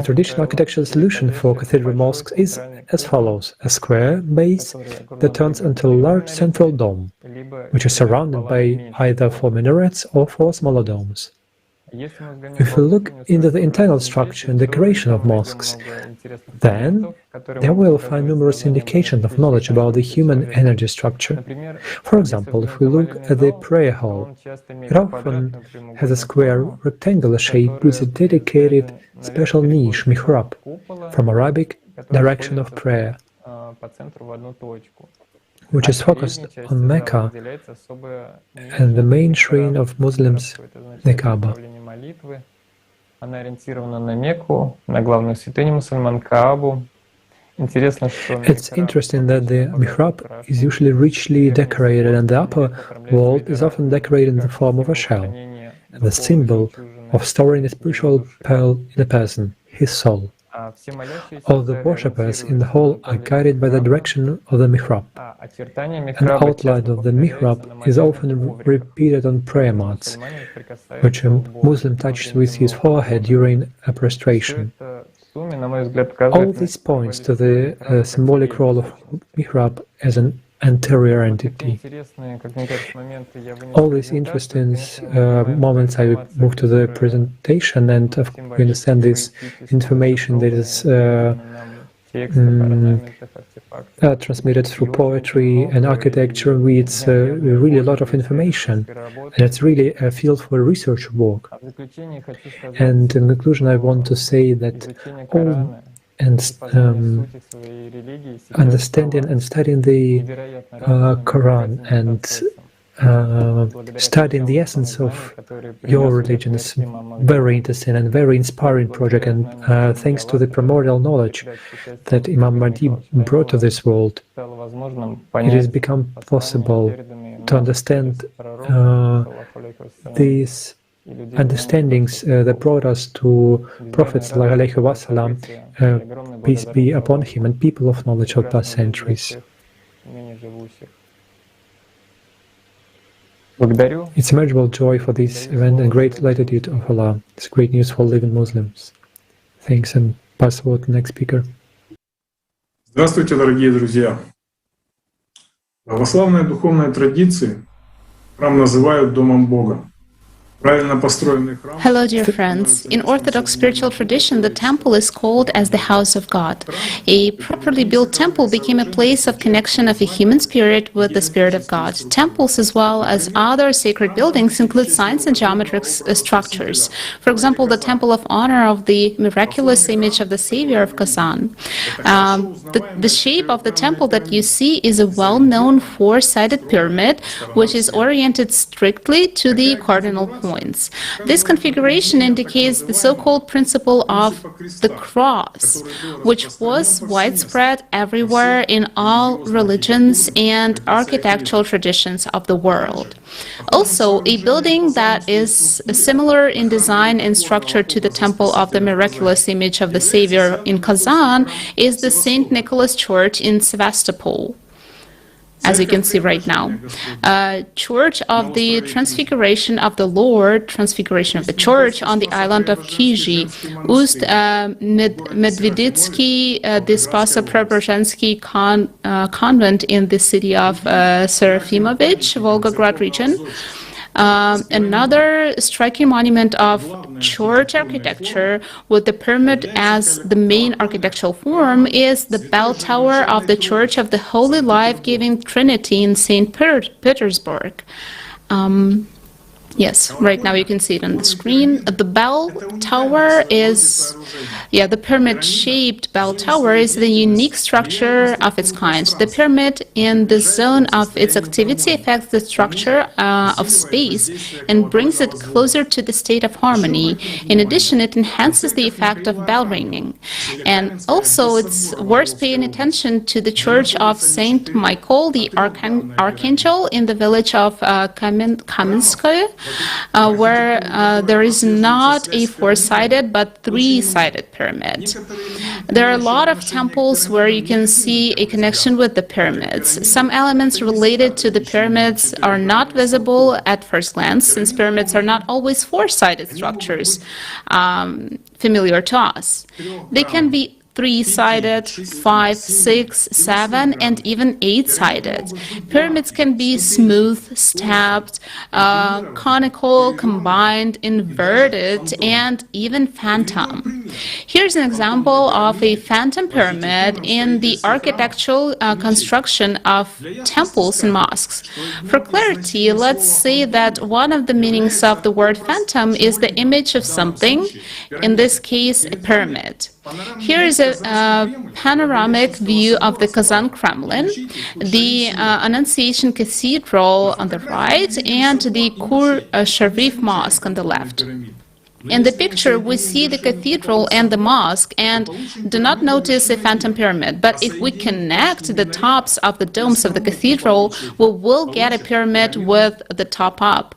traditional architectural solution for cathedral mosques is as follows: a square base that turns into a large central dome, which is surrounded by either 4 minarets or 4 smaller domes. If we look into the internal structure and decoration of mosques, then there we'll find numerous indications of knowledge about the human energy structure. For example, if we look at the prayer hall, it often has a square rectangular shape with a dedicated special niche, mihrab, from Arabic direction of prayer, which is focused on Mecca and the main shrine of Muslims, the Kaaba. It's interesting that the mihrab is usually richly decorated and the upper wall is often decorated in the form of a shell, and the symbol of storing a spiritual pearl in a person, his soul. All the worshippers in the hall are guided by the direction of the mihrab. An outline of the mihrab is often repeated on prayer mats, which a Muslim touches with his forehead during a prostration. All this points to the symbolic role of mihrab as an anterior entity. All these interesting moments, I move to the presentation, and we understand this information that is transmitted through poetry and architecture. It's really a lot of information, and it's really a field for research work. And in conclusion, I want to say that all understanding and studying the Quran and studying the essence of your religion is very interesting and very inspiring project, and thanks to the primordial knowledge that Imam Mahdi brought to this world, it has become possible to understand these understandings that brought us to Prophet ﷺ, peace be upon him, and people of knowledge of past centuries. It's immeasurable joy for this event and great latitude of Allah. It's great news for living Muslims. Thanks, and pass the word to the next speaker.
Здравствуйте, дорогие друзья! Православные духовные традиции храм называют домом Бога.
Hello, dear friends. In Orthodox spiritual tradition, the temple is called as the house of God. A properly built temple became a place of connection of a human spirit with the spirit of God. Temples, as well as other sacred buildings, include signs and geometric structures. For example, the Temple of Honor of the miraculous image of the Savior of Kazan. The shape of the temple that you see is a well-known 4-sided pyramid, which is oriented strictly to the cardinal point. points. This configuration indicates the so-called principle of the cross, which was widespread everywhere in all religions and architectural traditions of the world. Also, a building that is similar in design and structure to the Temple of the Miraculous Image of the Savior in Kazan is the St. Nicholas Church in Sevastopol, as you can see right now. Church of the Transfiguration of the Lord, Transfiguration of the Church on the island of Kizhi, Ust Medveditsky Despaso-Preobrazhensky convent in the city of Serafimovich, Volgograd region. Another striking monument of church architecture with the pyramid as the main architectural form is the bell tower of the Church of the Holy Life-Giving Trinity in St. Petersburg. Yes, right now you can see it on the screen. The bell tower is, the pyramid-shaped bell tower is the unique structure of its kind. The pyramid in the zone of its activity affects the structure of space and brings it closer to the state of harmony. In addition, it enhances the effect of bell ringing. And also, it's worth paying attention to the Church of Saint Michael, the Archangel, in the village of Kamenskoye, where there is not a four-sided but three-sided pyramid. There are a lot of temples where you can see a connection with the pyramids. Some elements related to the pyramids are not visible at first glance, since pyramids are not always four-sided structures familiar to us. They can be three-sided, 5, 6, 7, and even 8-sided. Pyramids can be smooth, stabbed, conical, combined, inverted, and even phantom. Here's an example of a phantom pyramid in the architectural construction of temples and mosques. For clarity, let's say that one of the meanings of the word phantom is the image of something, in this case, a pyramid. Here is a panoramic view of the Kazan Kremlin, the Annunciation Cathedral on the right, and the Kur Sharif Mosque on the left. In the picture, we see the cathedral and the mosque and do not notice a phantom pyramid. But if we connect the tops of the domes of the cathedral, we will get a pyramid with the top up.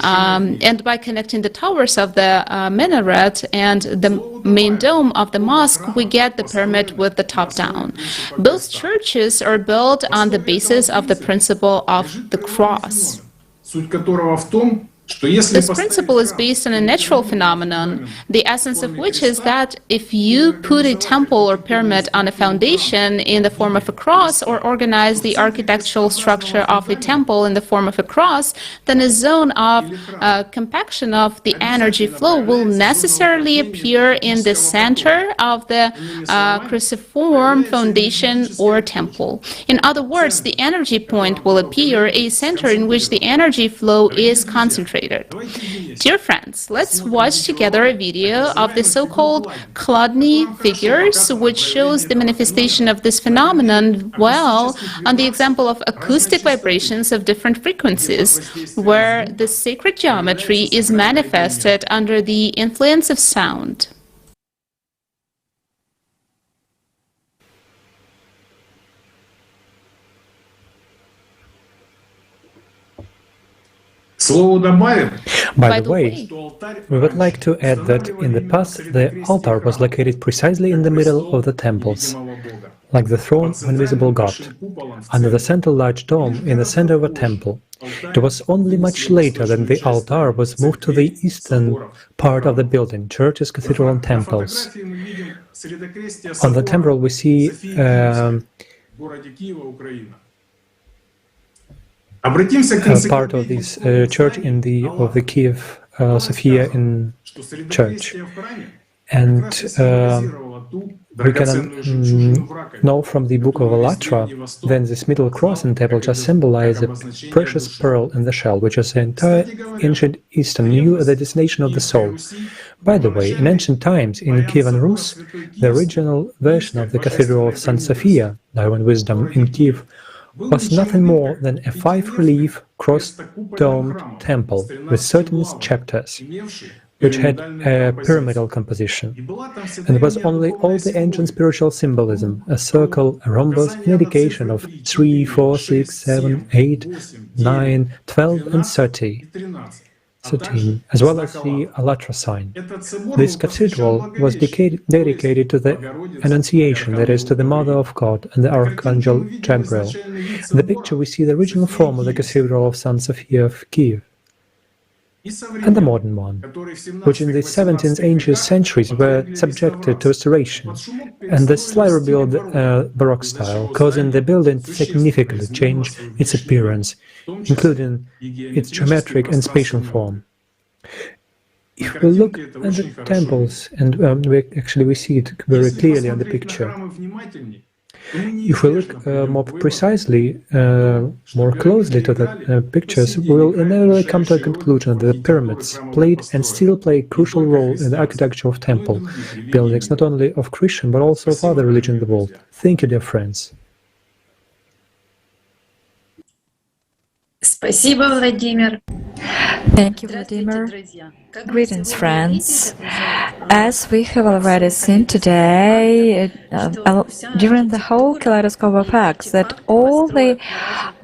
And by connecting the towers of the minaret and the main dome of the mosque, we get the pyramid with the top down. Both churches are built on the basis of the principle of the cross. This principle is based on a natural phenomenon, the essence of which is that if you put a temple or pyramid on a foundation in the form of a cross or organize the architectural structure of a temple in the form of a cross, then a zone of compaction of the energy flow will necessarily appear in the center of the cruciform foundation or temple. In other words, the energy point will appear a center in which the energy flow is concentrated. Dear friends, let's watch together a video of the so-called Chladni figures, which shows the manifestation of this phenomenon well on the example of acoustic vibrations of different frequencies, where the sacred geometry is manifested under the influence of sound.
By the way, we would like to add that in the past the altar was located precisely in the middle of the temples, like the throne of invisible God, under the central large dome in the center of a temple. It was only much later that the altar was moved to the eastern part of the building, churches, cathedral, and temples. On the temple we see part of this church in the Kiev Sophia in church, and we can know from the book of Alatra that this middle cross and table just symbolize a precious pearl in the shell, which is the entire ancient Eastern knew the destination of the soul. By the way, in ancient times in Kievan Rus, the original version of the Cathedral of St. Sophia, Divine Wisdom in Kiev, was nothing more than a 5-relief cross-domed temple with certain chapters, which had a pyramidal composition, and was only all the ancient spiritual symbolism, a circle, a rhombus, an indication of 3, 4, 6, 7, 8, 9, 12, and 13, as well as the Alatra sign. This cathedral was dedicated to the Annunciation, that is, to the Mother of God and the Archangel Gabriel. In the picture we see the original form of the Cathedral of St. Sophia of Kiev, and the modern one, which in the 17th and 18th centuries were subjected to restoration, and the slightly rebuilt Baroque style, causing the building to significantly change its appearance, including its geometric and spatial form. If we look at the temples, and we see it very clearly on the picture. If we look more precisely, more closely to the pictures, we will inevitably come to a conclusion that the pyramids played and still play a crucial role in the architecture of temple buildings, not only of Christian but also of other religions in the world. Thank you, dear friends.
Спасибо, Владимир. Thank you, Vladimir. Greetings, friends. As we have already seen today, during the whole Kaleidoscope of Facts, that all the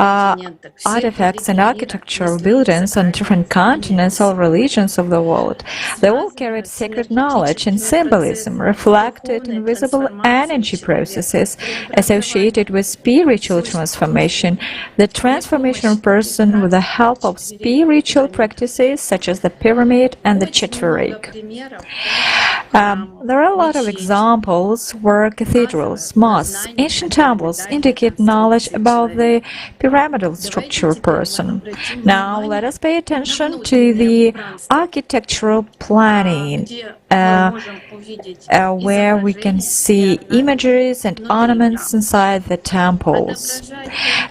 artifacts and architectural buildings on different continents, all religions of the world, they all carried sacred knowledge and symbolism, reflected in visible energy processes associated with spiritual transformation, the transformation of person with the help of spiritual practices such as the pyramid and the Chitwarik. There are a lot of examples where cathedrals, mosques, ancient temples indicate knowledge about the pyramidal structure person. Now let us pay attention to the architectural planning, where we can see images and ornaments inside the temples.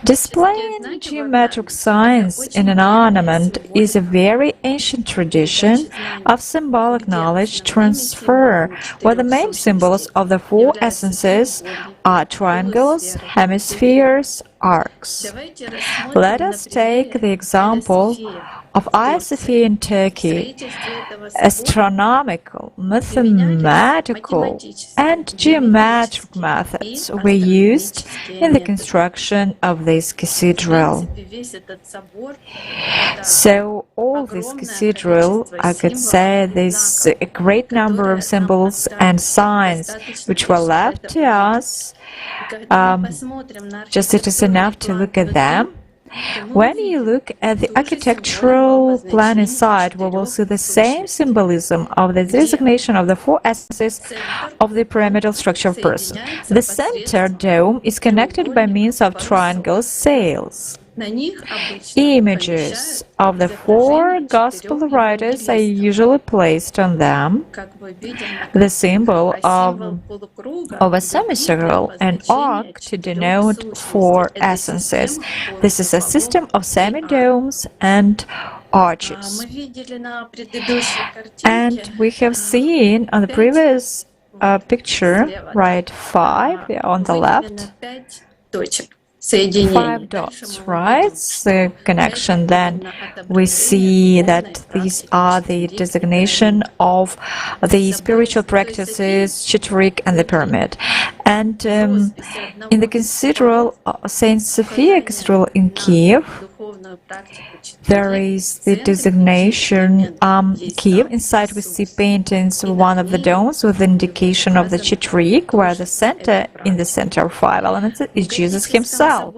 Displaying geometric signs in an ornament is a very ancient tradition of symbolic knowledge transfer, where the main symbols of the four essences are triangles, hemispheres, arcs. Let us take the example of Hagia Sophia in Turkey. Astronomical, mathematical, and geometric methods were used in the construction of this cathedral. So all this cathedral, I could say, there's a great number of symbols and signs which were left to us. Just it is enough to look at them. When you look at the architectural plan inside, we will see the same symbolism of the designation of the four essences of the pyramidal structure of person. The center dome is connected by means of triangle sails. Images of the four gospel writers are usually placed on them. The symbol of a semicircle, an arc, to denote four essences. This is a system of semi-domes and arches. And we have seen on the previous picture, right, 5 on the left. 5 dots, right? The connection. Then we see that these are the designation of the spiritual practices, Chitwarik and the pyramid. And in the cathedral, St. Sophia Cathedral in Kiev, there is the designation Kiev. Inside we see paintings of one of the domes with the indication of the Chitwarik, where in the center of 5 elements is Jesus himself.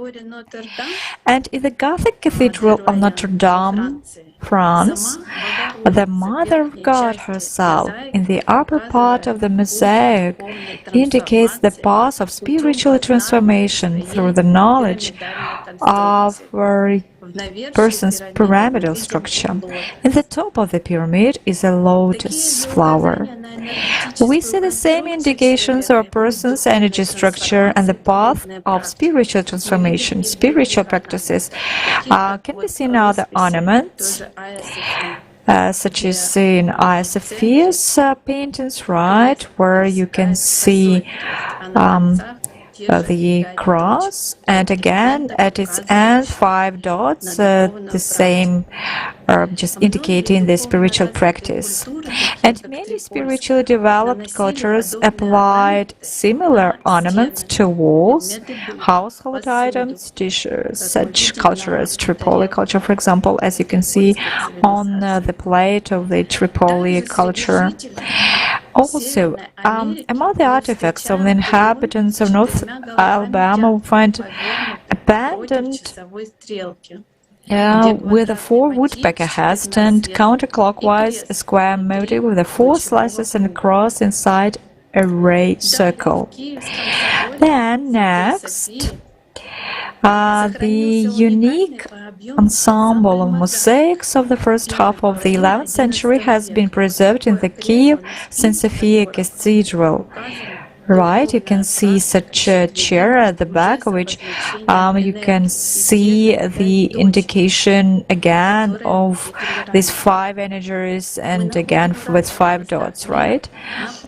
And in the Gothic Cathedral of Notre Dame, France, the Mother of God herself, in the upper part of the mosaic, indicates the path of spiritual transformation through the knowledge of a person's pyramidal structure. In the top of the pyramid is a lotus flower. We see the same indications of a person's energy structure and the path of spiritual transformation. Spiritual practices can be seen in other ornaments, such as in Hagia Sophia's paintings, right, where you can see the cross, and again at its end 5 dots, the same, just indicating the spiritual practice. And many spiritually developed cultures applied similar ornaments to walls, household items, dishes. Such culture as Tripoli culture, for example, as you can see on the plate of the Tripoli culture. Also, among the artifacts of the inhabitants of North Alabama, we find abandoned with a 4 woodpecker head stand counterclockwise, a square motif with the 4 slices and a cross inside a ray circle. Then next, the unique ensemble of mosaics of the first half of the 11th century has been preserved in the Kiev St. Sophia Cathedral. Right, you can see such a chair at the back, which you can see the indication again of these 5 energies and again with 5 dots, right?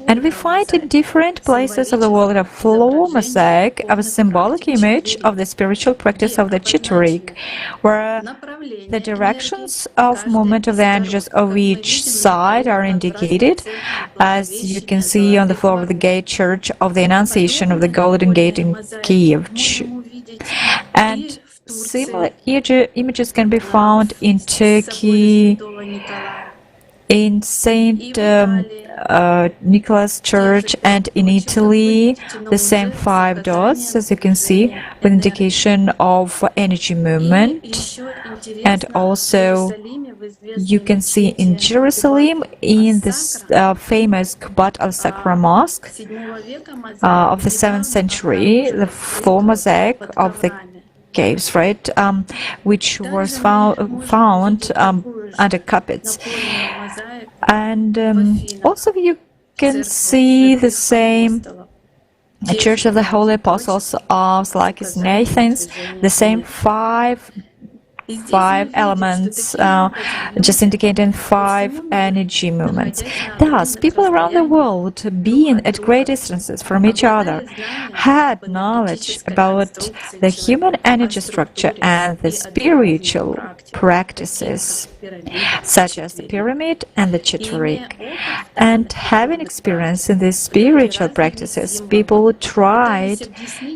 And we find in different places of the world a floor mosaic of a symbolic image of the spiritual practice of the Chituric, where the directions of movement of the energies of each side are indicated, as you can see on the floor of the gate church of the Annunciation of the Golden Gate in Kiev. And similar images can be found in Turkey, in St. Nicholas Church, and in Italy, the same 5 dots, as you can see, with indication of energy movement. And also, you can see in Jerusalem, in this famous Kubat al-Sakra Mosque of the 7th century, the floor mosaic of the caves, right, which was found under carpets. And also you can see the same Church of the Holy Apostles of Syracuse and Athens, the same 5 elements, just indicating 5 energy movements. Thus, people around the world, being at great distances from each other, had knowledge about the human energy structure and the spiritual practices, such as the pyramid and the Chituric. And having experience in these spiritual practices, people tried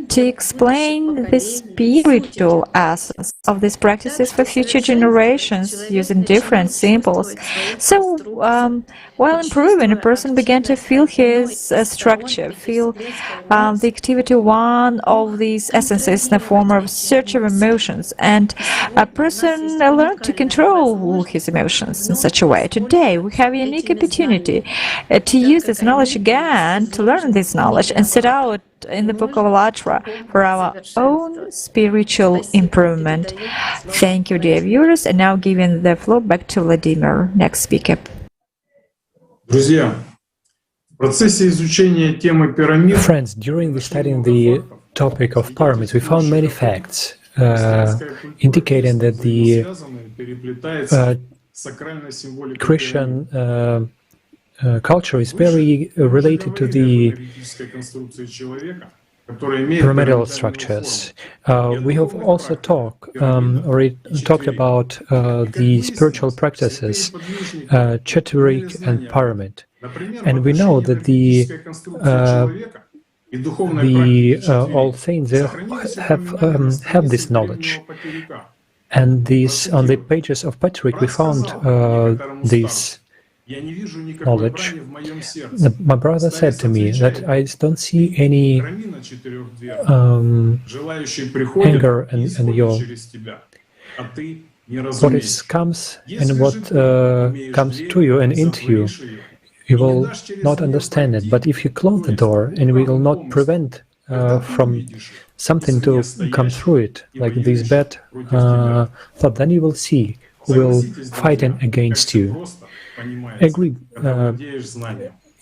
to explain the spiritual essence of these practices for future generations using different symbols. So, while improving, a person began to feel his structure, feel the activity of one of these essences in the form of search of emotions, and a person learned to control his emotions in such a way. Today, we have a unique opportunity to use this knowledge again, to learn this knowledge, and set out in the Book of Alatra for our own spiritual improvement. Thank you, dear viewers, and now giving the floor back to Vladimir, next speaker.
Friends, during studying the topic of pyramids, we found many facts indicating that the Christian culture is very related to the pyramidal structures. We have also already talked about the spiritual practices, Chituric and pyramid, and we know that the all saints have this knowledge. And on the pages of Patrick, we found this knowledge. My brother said to me that I don't see any anger in your what comes and what comes to you and into you. You will not understand it. But if you close the door and we will not prevent from something to come through it, like this bad thought, then you will see who will fight against you. Agree.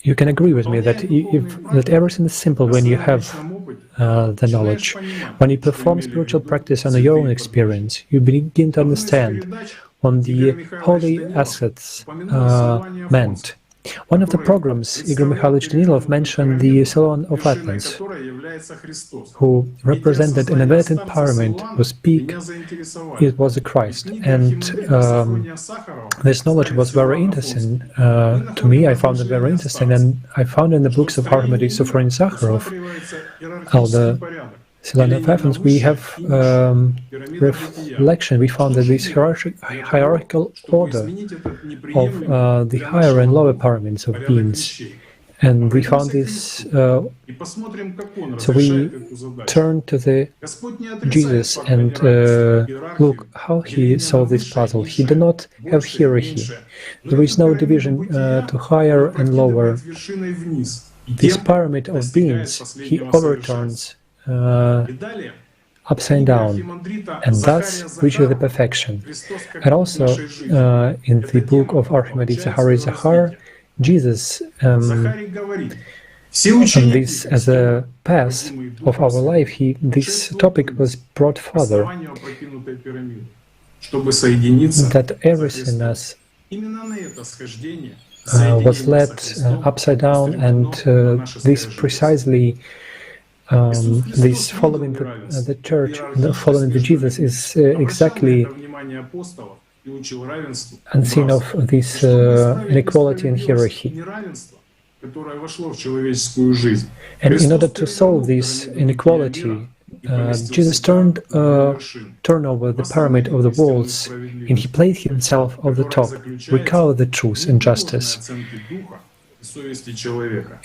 You can agree with me that everything is simple when you have the knowledge. When you perform spiritual practice on your own experience, you begin to understand what the holy assets meant One of the programs, Igor Mikhailovich Danilov mentioned the Solon of Athens, who represented an inverted pyramid whose peak it was the Christ. And this knowledge was very interesting to me. I found it very interesting, and I found in the books of Archimedes, Sophron, Sakharov, the Solon of Athens, we have reflection. We found that this hierarchical order of the higher and lower pyramids of beings, and we found this. So we turned to the Jesus and look how he solved this puzzle. He did not have hierarchy. There is no division to higher and lower. This pyramid of beings, he overturns upside down, and thus reaches the perfection. And also, in the book of Archimedes, Zachar, Jesus, this as a path of our life, this topic was brought further, that everything us was led upside down, and this precisely this following the church, following the Jesus, is exactly unseen of this inequality and hierarchy. And in order to solve this inequality, Jesus turned over the pyramid of the walls, and he placed himself on the top, recovered the truth and justice.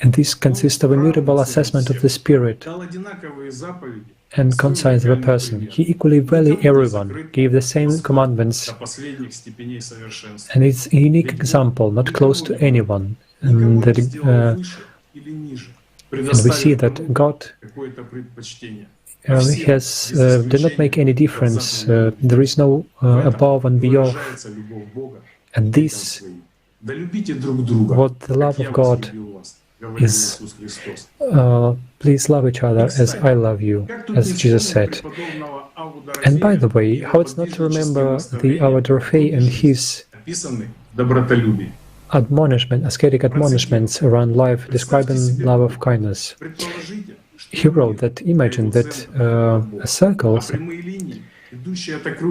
And this consists of a mutable assessment of the spirit and conscience of a person. He equally valued everyone, gave the same commandments, and it's a unique example, not close to anyone. And we see that God did not make any difference. There is no above and beyond. And this, what the love of God is, please love each other as I love you, as Jesus said. And by the way, how it's not to remember our Dorothy and his ascetic admonishments around life, describing love of kindness. He wrote that, imagine that a circle,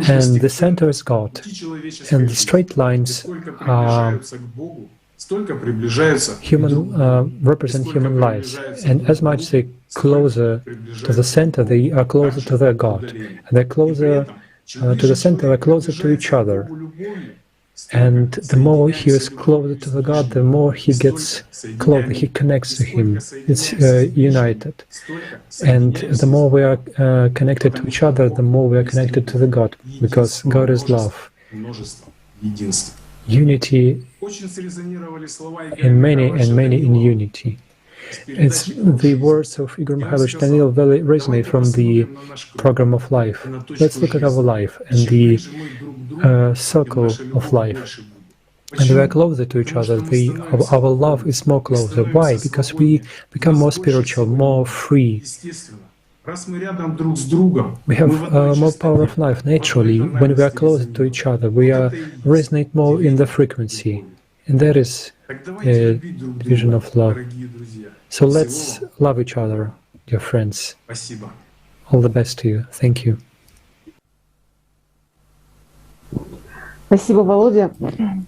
and the center is God, and the straight lines are represent human lives, and as much they closer to the center, they are closer to their God, and they're closer to the center, are closer to each other. And the more he is closer to the God, the more he gets closer, he connects to him, it's united. And the more we are connected to each other, the more we are connected to the God, because God is love. Unity in many and many in unity. It's the words of Igor Mikhailovich Danilov very resonate from the program of life. Let's look at our life and the circle of life. And we are closer to each other. Our love is more closer. Why? Because we become more spiritual, more free. We have more power of life naturally. When we are closer to each other, we resonate more in the frequency. And that is a vision of love. So let's love each other, dear friends. All the best to you. Thank you.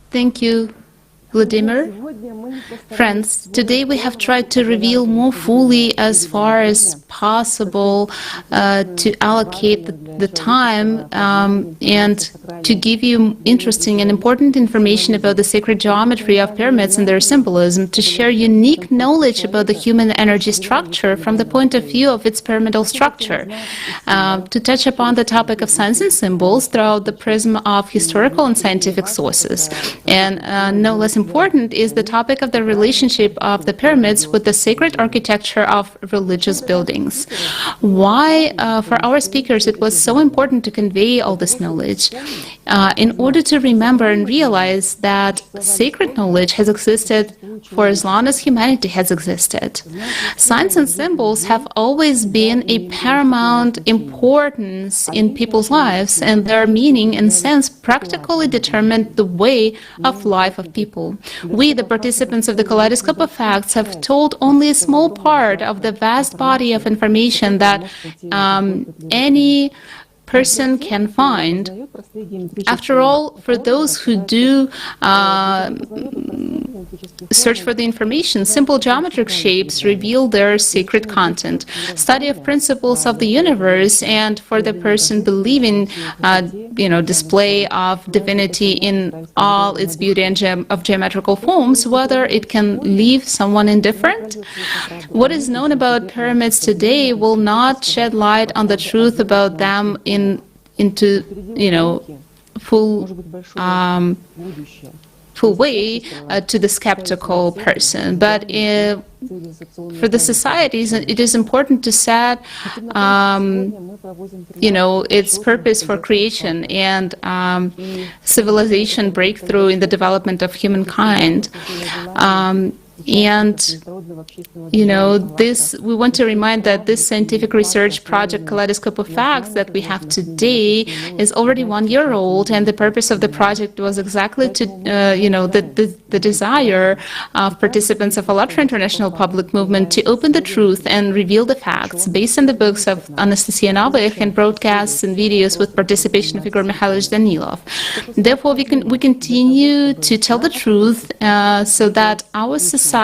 Thank you, Vladimir. Friends, today we have tried to reveal more fully, as far as possible, to allocate the time and to give you interesting and important information about the sacred geometry of pyramids and their symbolism, to share unique knowledge about the human energy structure from the point of view of its pyramidal structure, to touch upon the topic of signs and symbols throughout the prism of historical and scientific sources. And no less important is the topic of the relationship of the pyramids with the sacred architecture of religious buildings. Why, for our speakers, it was so important to convey all this knowledge in order to remember and realize that sacred knowledge has existed for as long as humanity has existed. Signs and symbols have always been a paramount importance in people's lives, and their meaning and sense practically determined the way of life of people. We, the participants of the Kaleidoscope of Facts, have told only a small part of the vast body of information that any person can find. After all, for those who do search for the information, simple geometric shapes reveal their secret content. Study of principles of the universe, and for the person believing, display of divinity in all its beauty and of geometrical forms, whether it can leave someone indifferent. What is known about pyramids today will not shed light on the truth about them into full way to the skeptical person. But for the societies, it is important to set its purpose for creation and civilization breakthrough in the development of humankind. We want to remind that this scientific research project, Kaleidoscope of Facts, that we have today is already 1 year old, and the purpose of the project was exactly to, the desire of participants of ALLATRA International Public Movement to open the truth and reveal the facts based on the books of Anastasia Novych and broadcasts and videos with participation of Igor Mikhailovich Danilov. Therefore, we continue to tell the truth so that our society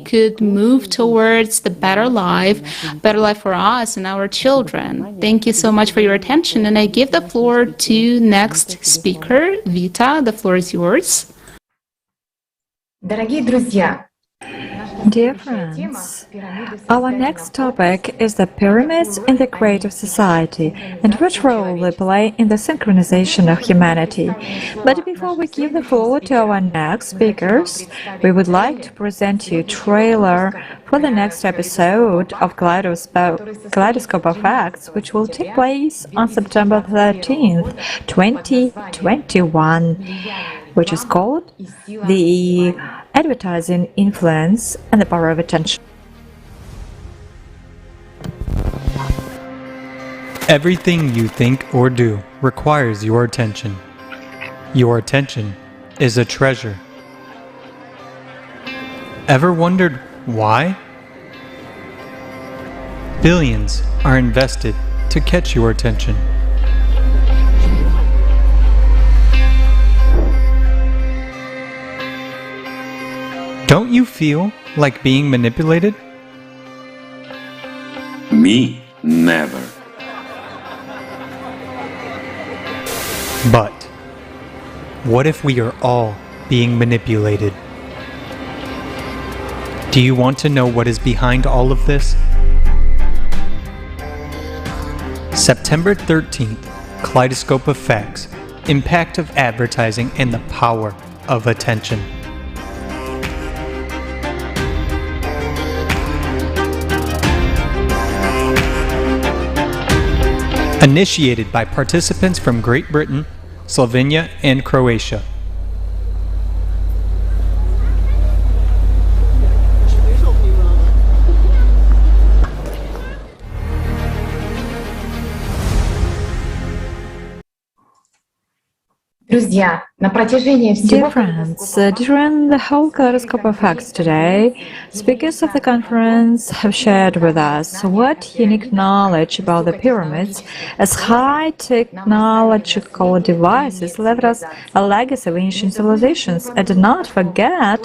could move towards the better life for us and our children. Thank you so much for your attention, and I give the floor to next speaker, Vita. The floor is yours.
Дорогие друзья, Dear friends, our next topic is the pyramids in the creative society and what role they play in the synchronization of humanity. But before we give the floor to our next speakers, we would like to present you a trailer for the next episode of Kaleidoscope of Facts, which will take place on September 13th, 2021, which is called The Advertising Influence and the Power of Attention.
Everything you think or do requires your attention. Your attention is a treasure. Ever wondered why? Billions are invested to catch your attention. Don't you feel like being manipulated?
Me? Never.
But what if we are all being manipulated? Do you want to know what is behind all of this? September 13th, Kaleidoscope of Facts, Impact of Advertising and the Power of Attention. Initiated by participants from Great Britain, Slovenia, and Croatia.
Dear friends, during the whole Kaleidoscope of Facts today, speakers of the conference have shared with us what unique knowledge about the pyramids as high technological devices left us a legacy of ancient civilizations, and did not forget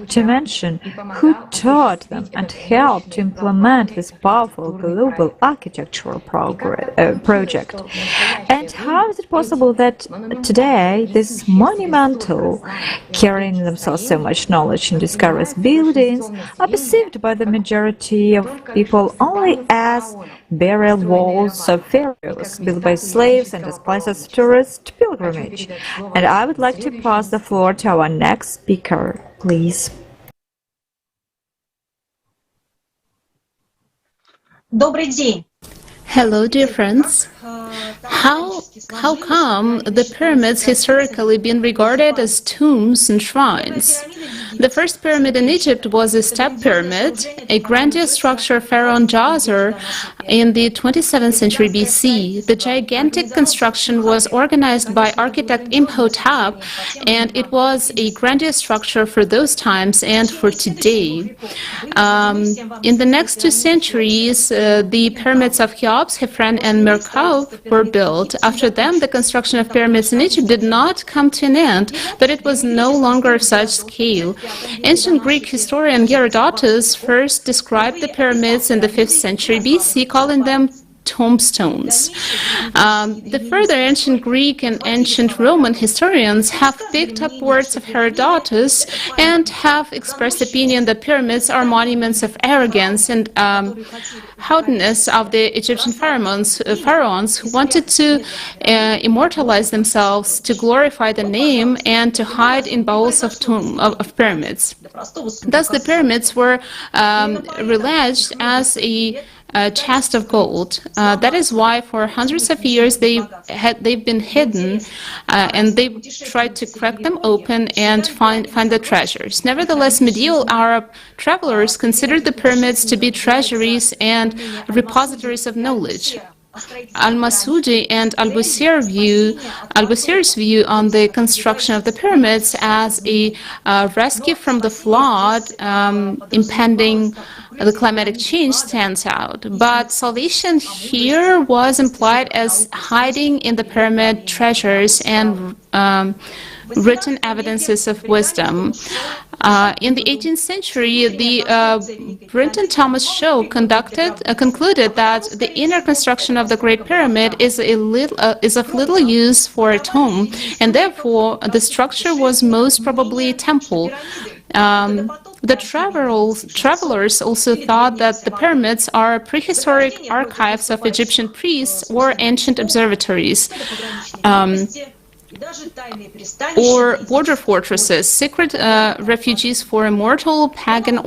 to mention who taught them and helped to implement this powerful global architectural project. And how is it possible that today this monumental, carrying themselves so much knowledge and discoveries buildings are perceived by the majority of people only as burial walls of pharaohs built by slaves and as places of tourist pilgrimage? And I would like to pass the floor to our next speaker, please.
Добрый день.
Hello, dear friends. How come the pyramids historically been regarded as tombs and shrines? The first pyramid in Egypt was a step pyramid, a grandiose structure of Pharaoh Djoser in the 27th century BC. The gigantic construction was organized by architect Imhotep, and it was a grandiose structure for those times and for today. In the next 2 centuries, the pyramids of Cheops, Khafre, and Merkau were built. After them, the construction of pyramids in Egypt did not come to an end, but it was no longer of such scale. Ancient Greek historian Herodotus first described the pyramids in the 5th century BC, calling them tombstones. The further ancient Greek and ancient Roman historians have picked up words of Herodotus and have expressed opinion that pyramids are monuments of arrogance and haughtiness of the Egyptian pharaohs who wanted to immortalize themselves, to glorify the name, and to hide in bowels of pyramids. Thus, the pyramids were alleged as a chest of gold. That is why for hundreds of years they've been hidden, and they tried to crack them open and find the treasures. Nevertheless, medieval Arab travelers considered the pyramids to be treasuries and repositories of knowledge. Al-Masudi and Al-Busir's view on the construction of the pyramids as a rescue from the flood impending the climatic change stands out. But salvation here was implied as hiding in the pyramid treasures and written evidences of wisdom. In the 18th century, the Brinton Thomas Show concluded that the inner construction of the Great Pyramid is of little use for a tomb, and therefore the structure was most probably a temple. The travelers also thought that the pyramids are prehistoric archives of Egyptian priests or ancient observatories. Or border fortresses, secret refuges for immortal pagan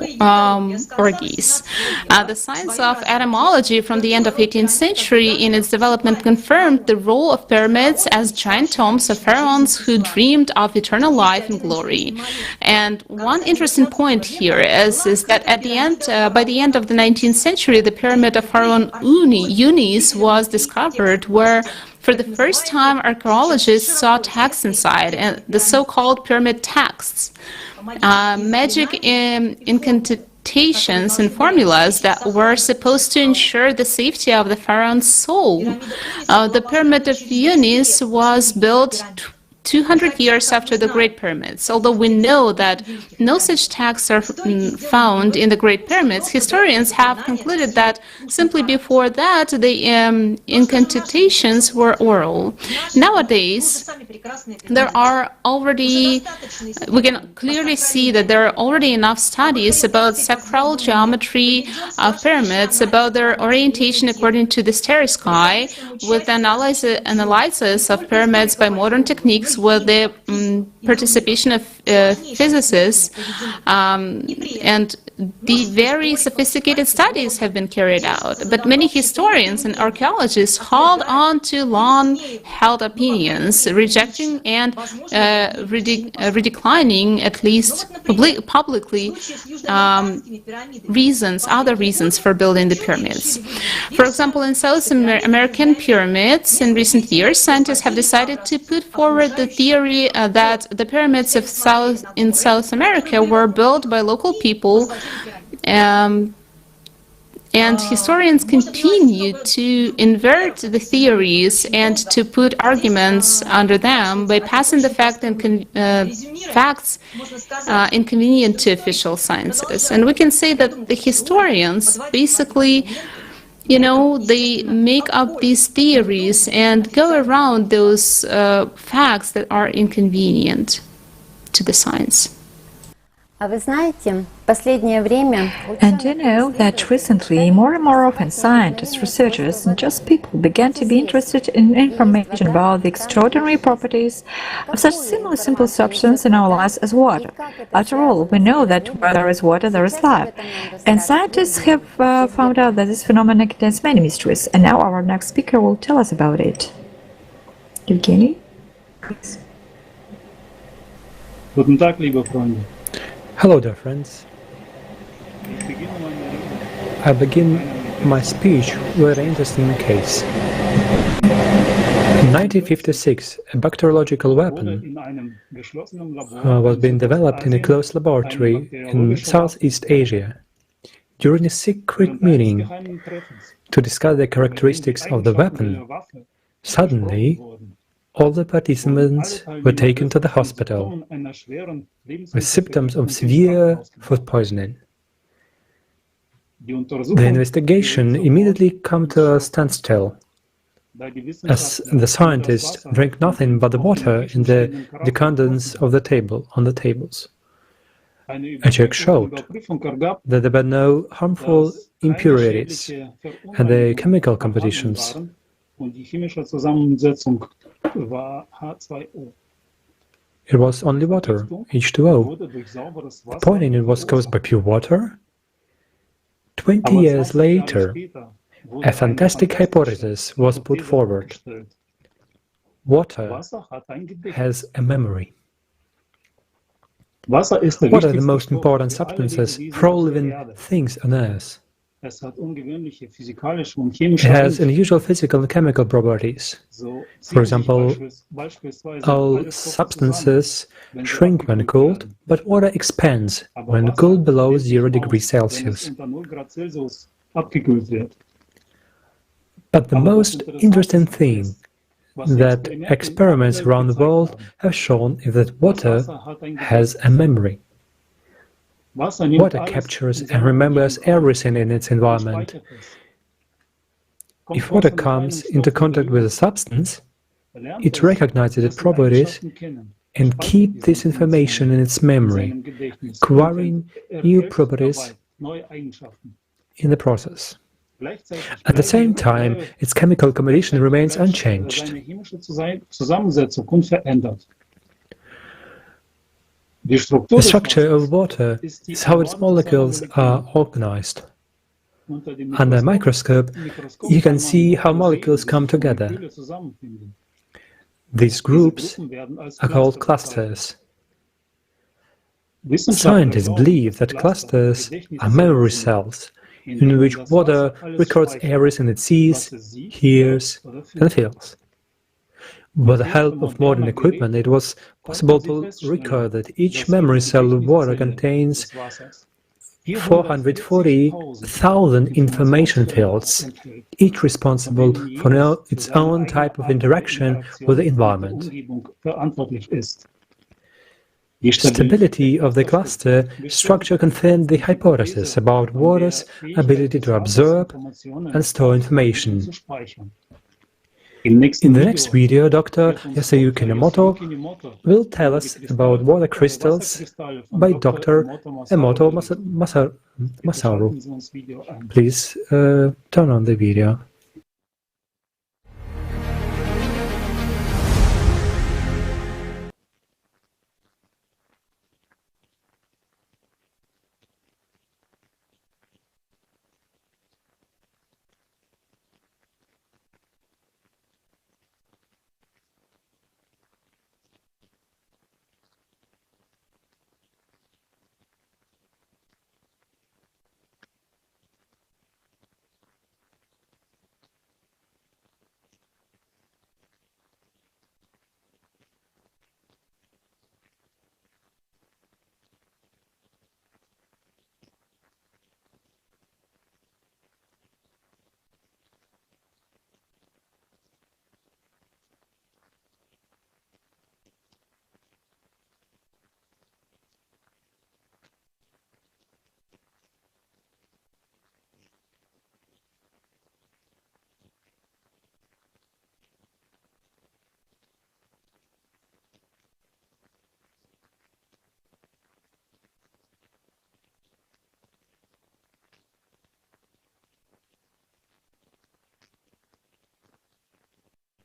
orgies. The science of etymology from the end of 18th century in its development confirmed the role of pyramids as giant tombs of pharaohs who dreamed of eternal life and glory. And one interesting point here is that at the end, by the end of the 19th century, the pyramid of Pharaoh Unis was discovered, where for the first time, archaeologists saw texts inside, and the so-called pyramid texts, magic incantations and formulas that were supposed to ensure the safety of the pharaoh's soul. The pyramid of Unis was built 200 years after the Great Pyramids. Although we know that no such texts are found in the Great Pyramids, historians have concluded that simply before that the incantations were oral. Nowadays, we can clearly see that there are already enough studies about sacral geometry of pyramids, about their orientation according to the starry sky, with analysis of pyramids by modern techniques with the participation of physicists, and the very sophisticated studies have been carried out. But many historians and archaeologists hold on to long-held opinions, rejecting and redeclining, at least publicly, other reasons for building the pyramids. For example, in South American pyramids in recent years, scientists have decided to put forward the theory that the pyramids of South America were built by local people, and historians continue to invert the theories and to put arguments under them by passing the facts inconvenient to official sciences. And we can say that the historians basically, they make up these theories and go around those facts that are inconvenient to the science.
А вы знаете, в последнее время
And you know that recently more and more often scientists, researchers, and just people began to be interested in information about the extraordinary properties of such similar simple substance in our lives as water. After all, we know that where there is water, there is life. And scientists have found out that this phenomenon contains many mysteries, and now our next speaker will tell us about it. Evgeny, please.
Guten Tag, liebe Freunde.
Hello, dear friends. I begin my speech with an interesting case. In 1956, a bacteriological weapon was being developed in a closed laboratory in Southeast Asia. During a secret meeting to discuss the characteristics of the weapon, suddenly all the participants were taken to the hospital with symptoms of severe food poisoning. The investigation immediately came to a standstill, as the scientists drank nothing but the water in the decanters of the table on the tables. A check showed that there were no harmful impurities, and the chemical compositions it was only water, H2O. The poisoning was caused by pure water. 20 years later, a fantastic hypothesis was put forward. Water has a memory. What are the most important substances for all living things on Earth? It has unusual physical and chemical properties. For example, all substances shrink when cooled, but water expands when cooled below 0 degrees Celsius. But the most interesting thing that experiments around the world have shown is that water has a memory. Water captures and remembers everything in its environment. If water comes into contact with a substance, it recognizes its properties and keeps this information in its memory, acquiring new properties in the process. At the same time, its chemical composition remains unchanged. The structure of water is how its molecules are organized. Under a microscope, you can see how molecules come together. These groups are called clusters. Scientists believe that clusters are memory cells in which water records everything it sees, hears, and feels. With the help of modern equipment, it was possible to record that each memory cell of water contains 440,000 information fields, each responsible for its own type of interaction with the environment. The stability of the cluster structure confirmed the hypothesis about water's ability to absorb and store information. In the next video, Dr. Yasuyuki Nemoto will tell us about water crystals by Dr. Emoto Masaru. Please turn on the video.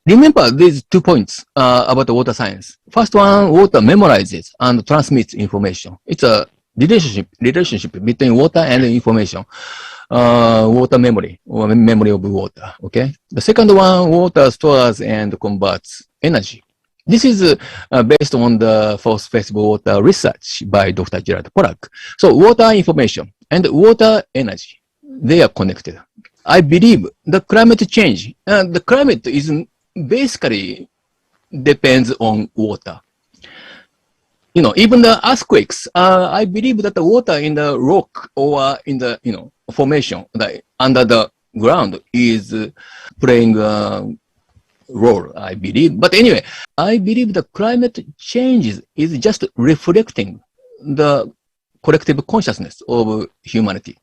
remember these 2 points about the water science. First one, water memorizes and transmits information. It's a relationship between water and information. Water memory, or memory of water. Okay. The second one, water stores and converts energy. This is based on the phosphate water research by Dr. Gerard Pollack. So water information and water energy, they are connected. I believe the climate change, the climate is basically depends on water. You know, even the earthquakes, I believe that the water in the rock or in the, you know, formation like under the ground is playing a role, I believe. But anyway, I believe the climate changes is just reflecting the collective consciousness of humanity.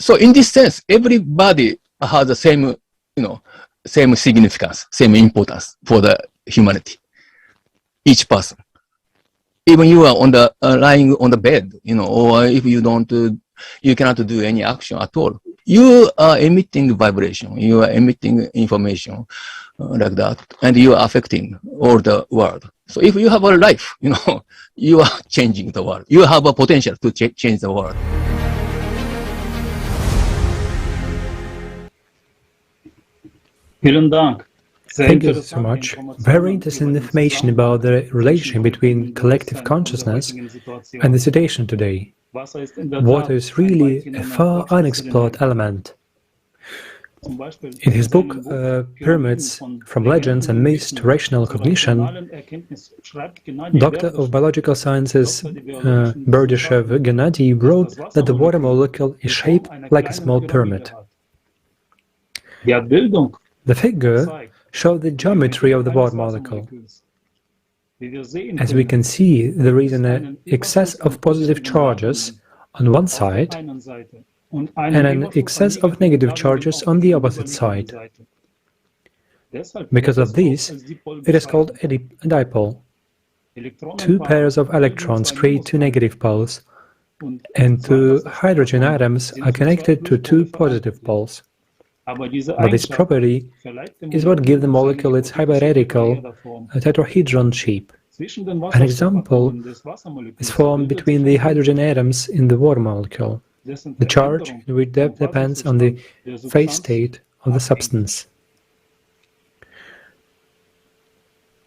So in this sense, everybody has the same, you know, same significance, same importance for the humanity. Each person. Even you are on the lying on the bed, you know, or if you don't, you cannot do any action at all. You are emitting vibration. You are emitting information like that, and you are affecting all the world. So if you have a life, you know, you are changing the world. You have a potential to change the world.
Thank you so much. Very interesting information about the relation between collective consciousness and the situation today. Water is really a far unexplored element. In his book, Pyramids from Legends and Myths to Rational Cognition, Doctor of Biological Sciences Berdyshev Gennady wrote that the water molecule is shaped like a small pyramid. The figure shows the geometry of the water molecule. As we can see, there is an excess of positive charges on one side and an excess of negative charges on the opposite side. Because of this, it is called a dipole. Two pairs of electrons create two negative poles, and two hydrogen atoms are connected to two positive poles. But this property is what gives the molecule its hyperradical tetrahedron shape. An example is formed between the hydrogen atoms in the water molecule. The charge in which depth depends on the phase state of the substance.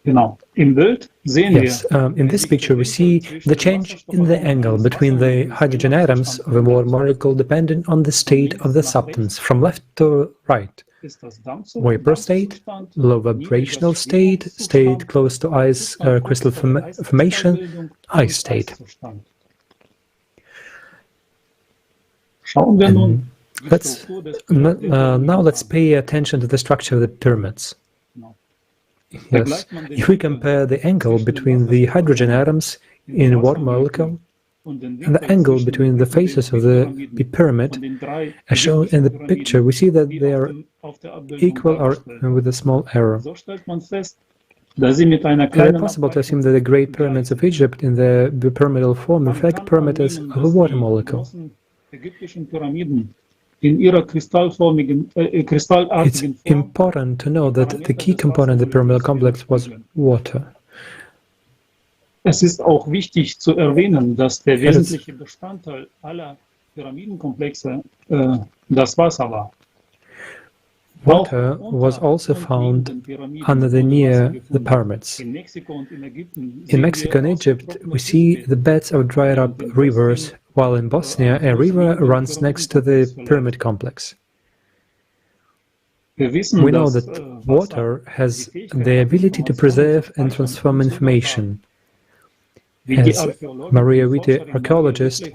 Yes, in this picture we see the change in the angle between the hydrogen atoms of a water molecule depending on the state of the substance, from left to right. Vapor state, low vibrational state, state close to ice crystal formation, ice state. Now let's pay attention to the structure of the pyramids. Yes, if we compare the angle between the hydrogen atoms in a water molecule and the angle between the faces of the pyramid, as shown in the picture, we see that they are equal or with a small error. Is it possible to assume that the great pyramids of Egypt in the pyramidal form reflect parameters of a water molecule? It's important to know that the key component of the pyramidal complex was water.
Es ist auch wichtig zu erwähnen, dass der wesentliche Bestandteil aller Pyramidenkomplexe das Wasser war.
Water was also found under near the pyramids. In Mexico and Egypt, we see the beds of dried up rivers, while in Bosnia, a river runs next to the pyramid complex. We know that water has the ability to preserve and transform information. As Maria Witte, archaeologist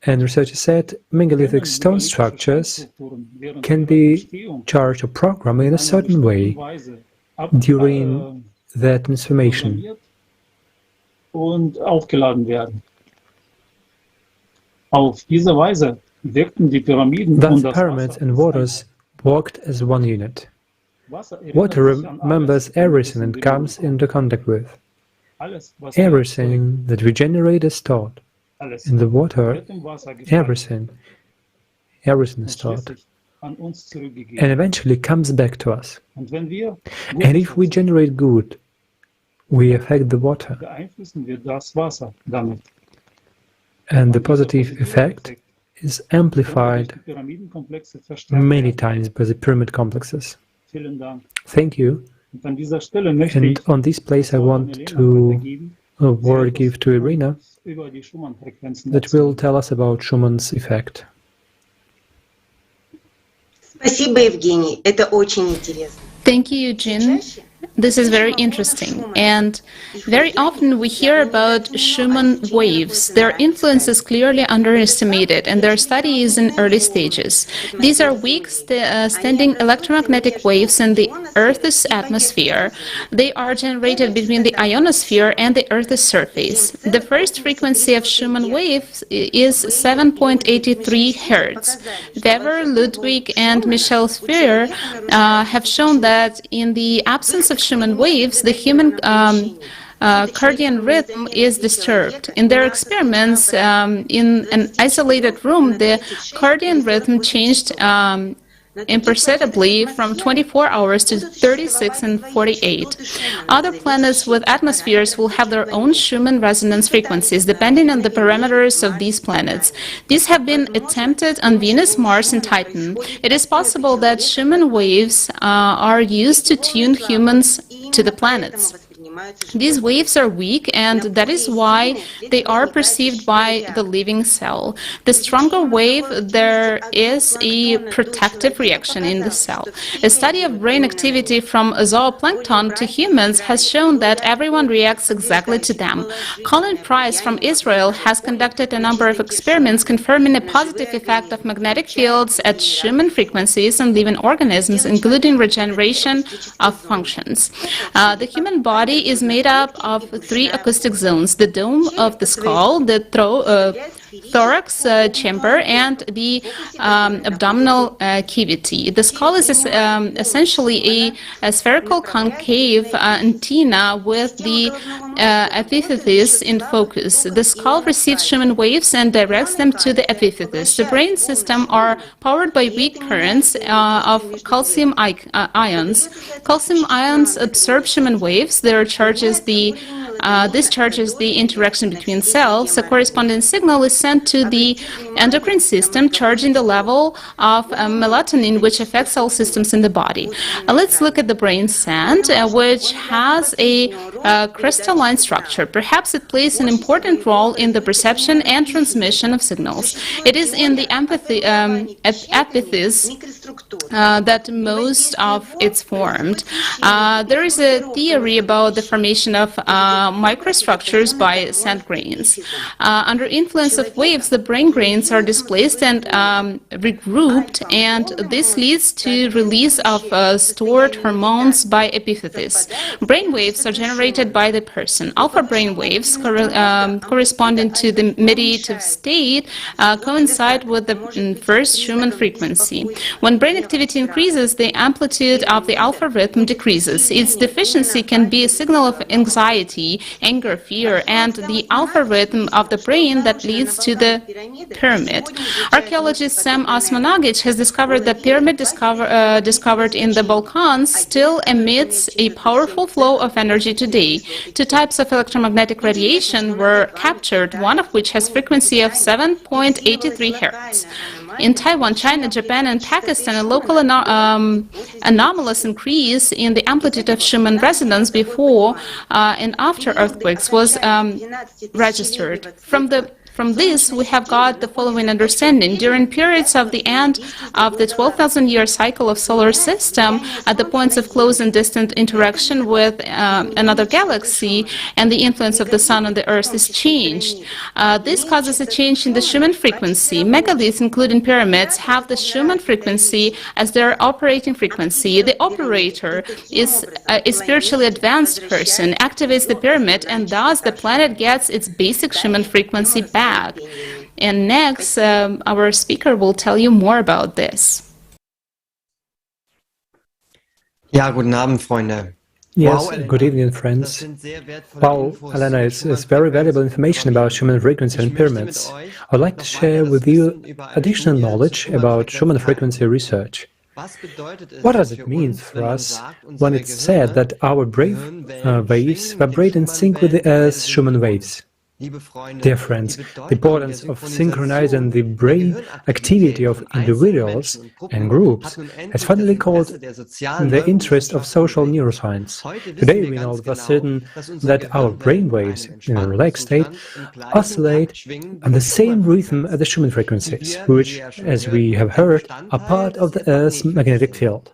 and researcher, said, megalithic stone structures can be charged or programmed in a certain way during their transformation. Thus, pyramids and waters worked as one unit. Water remembers everything it comes into contact with. Everything that we generate is stored. In the water, everything is stored. and eventually comes back to us. And if we generate good, we affect the water. And the positive effect is amplified many times by the pyramid complexes. Thank you. And on this place I want to give to Irina that will tell us about Schumann's effect.
Thank you, Eugene. This is very interesting, and very often we hear about Schumann waves. Their influence is clearly underestimated, and their study is in early stages. These are weak standing electromagnetic waves in the Earth's atmosphere. They are generated between the ionosphere and the Earth's surface. The first frequency of Schumann waves is 7.83 Hz. Weber, Ludwig, and Michel Sfeer have shown that in the absence of Schumann waves, the human cardiac rhythm is disturbed. In their experiments, in an isolated room, the cardiac rhythm changed imperceptibly from 24 hours to 36 and 48. Other planets with atmospheres will have their own Schumann resonance frequencies depending on the parameters of these planets. These have been attempted on Venus, Mars, and Titan. It is possible that Schumann waves are used to tune humans to the planets. These waves are weak, and that is why they are perceived by the living cell. The stronger wave, there is a protective reaction in the cell. A study of brain activity from zooplankton to humans has shown that everyone reacts exactly to them. Colin Price from Israel has conducted a number of experiments confirming a positive effect of magnetic fields at Schumann frequencies on living organisms, including regeneration of functions. The human body is made up of three acoustic zones: the dome of the skull, the thorax chamber, and the abdominal cavity. The skull is essentially a spherical concave antenna with the epiphysis in focus. The skull receives Schumann waves and directs them to the epiphysis. The brain system are powered by weak currents of calcium ions. Calcium ions absorb Schumann waves. This charges the interaction between cells. A corresponding signal is sent to the endocrine system, charging the level of melatonin, which affects all systems in the body. Let's look at the brain sand, which has a crystalline structure. Perhaps it plays an important role in the perception and transmission of signals. It is in the epiphysis that most of it's formed. There is a theory about the formation of microstructures by sand grains. Under influence of waves, the brain grains are displaced and regrouped, and this leads to release of stored hormones by epiphysis. Brain waves are generated by the person. Alpha brain waves corresponding to the meditative state coincide with the first Schumann frequency. When brain activity increases, the amplitude of the alpha rhythm decreases. Its deficiency can be a signal of anxiety, anger, fear, and the alpha rhythm of the brain that leads to the pyramid. Archaeologist Sam Osmanagic has discovered that pyramid discovered in the Balkans still emits a powerful flow of energy today. Two types of electromagnetic radiation were captured, one of which has frequency of 7.83 Hz. In Taiwan, China, Japan, and Pakistan, a local anomalous increase in the amplitude of Schumann resonance before and after earthquakes was registered. From this, we have got the following understanding. During periods of the end of the 12,000-year cycle of solar system, at the points of close and distant interaction with another galaxy, and the influence of the Sun on the Earth is changed. This causes a change in the Schumann frequency. Megaliths, including pyramids, have the Schumann frequency as their operating frequency. The operator is a spiritually advanced person, activates the pyramid, and thus the planet gets its basic Schumann frequency back. And next, our speaker will tell you more about this.
Ja, guten Abend, Freunde.
Yes, good evening, friends. Wow, Elena, it's very valuable information about Schumann frequency and pyramids. I'd like to share with you additional knowledge about Schumann frequency research. What does it mean for us when it's said that our waves vibrate in sync with the Earth's Schumann waves? Dear friends, the importance of synchronizing the brain activity of individuals and groups has finally caught the interest of social neuroscience. Today we know for certain that our brain waves, in a relaxed state, oscillate at the same rhythm as the Schumann frequencies, which, as we have heard, are part of the Earth's magnetic field.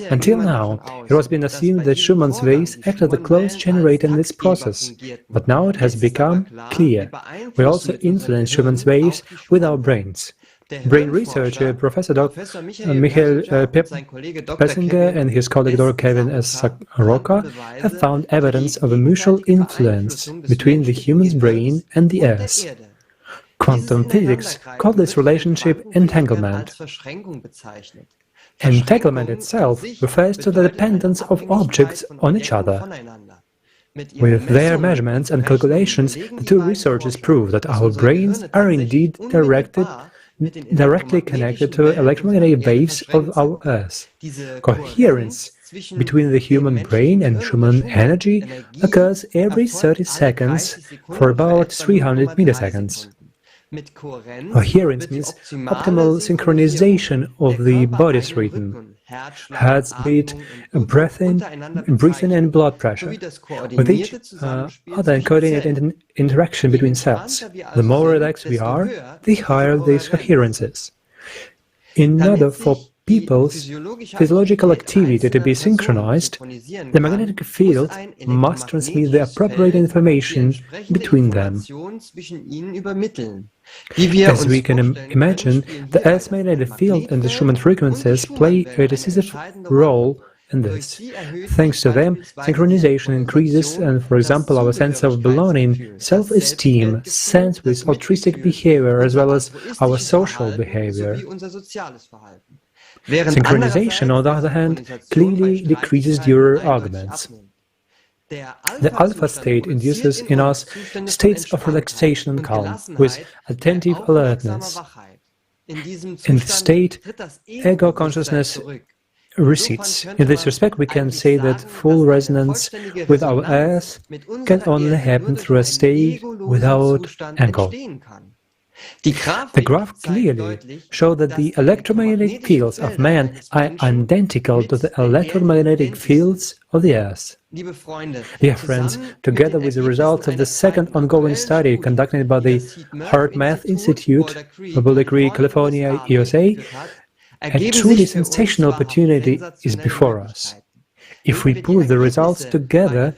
Until now, it has been assumed that Schumann's waves act as the close generator in this process, but now it has become clear. We also influence Schumann's waves with our brains. Brain researcher Professor Michael Pessinger and his colleague Dr. Kevin S. Soroka have found evidence of a mutual influence between the human's brain and the Earth. Quantum physics called this relationship entanglement. Entanglement itself refers to the dependence of objects on each other. With their measurements and calculations, the two researchers prove that our brains are indeed directly connected to electromagnetic waves of our Earth. Coherence between the human brain and Schumann energy occurs every 30 seconds for about 300 milliseconds. Coherence means optimal synchronization of the body's rhythm, heart's beat, breathing and blood pressure, with each other coordinated interaction between cells. The more relaxed we are, the higher this coherence is. In order for people's physiological activity to be synchronized, the magnetic field must transmit the appropriate information between them. As we can imagine, the Earth's magnetic field and the Schumann frequencies play a decisive role in this. Thanks to them, synchronization increases and, for example, our sense of belonging, self-esteem, sense with altruistic behavior as well as our social behavior. Synchronization, on the other hand, clearly decreases during arguments. The alpha state induces in us states of relaxation and calm, with attentive alertness. In this state, ego consciousness recedes. In this respect, we can say that full resonance with our Earth can only happen through a state without ego. The graph clearly shows that the electromagnetic fields of man are identical to the electromagnetic fields of the Earth. Dear friends, together with the results of the second ongoing study conducted by the HeartMath Institute, Public Creek, California, USA, a truly sensational opportunity is before us. If we put the results together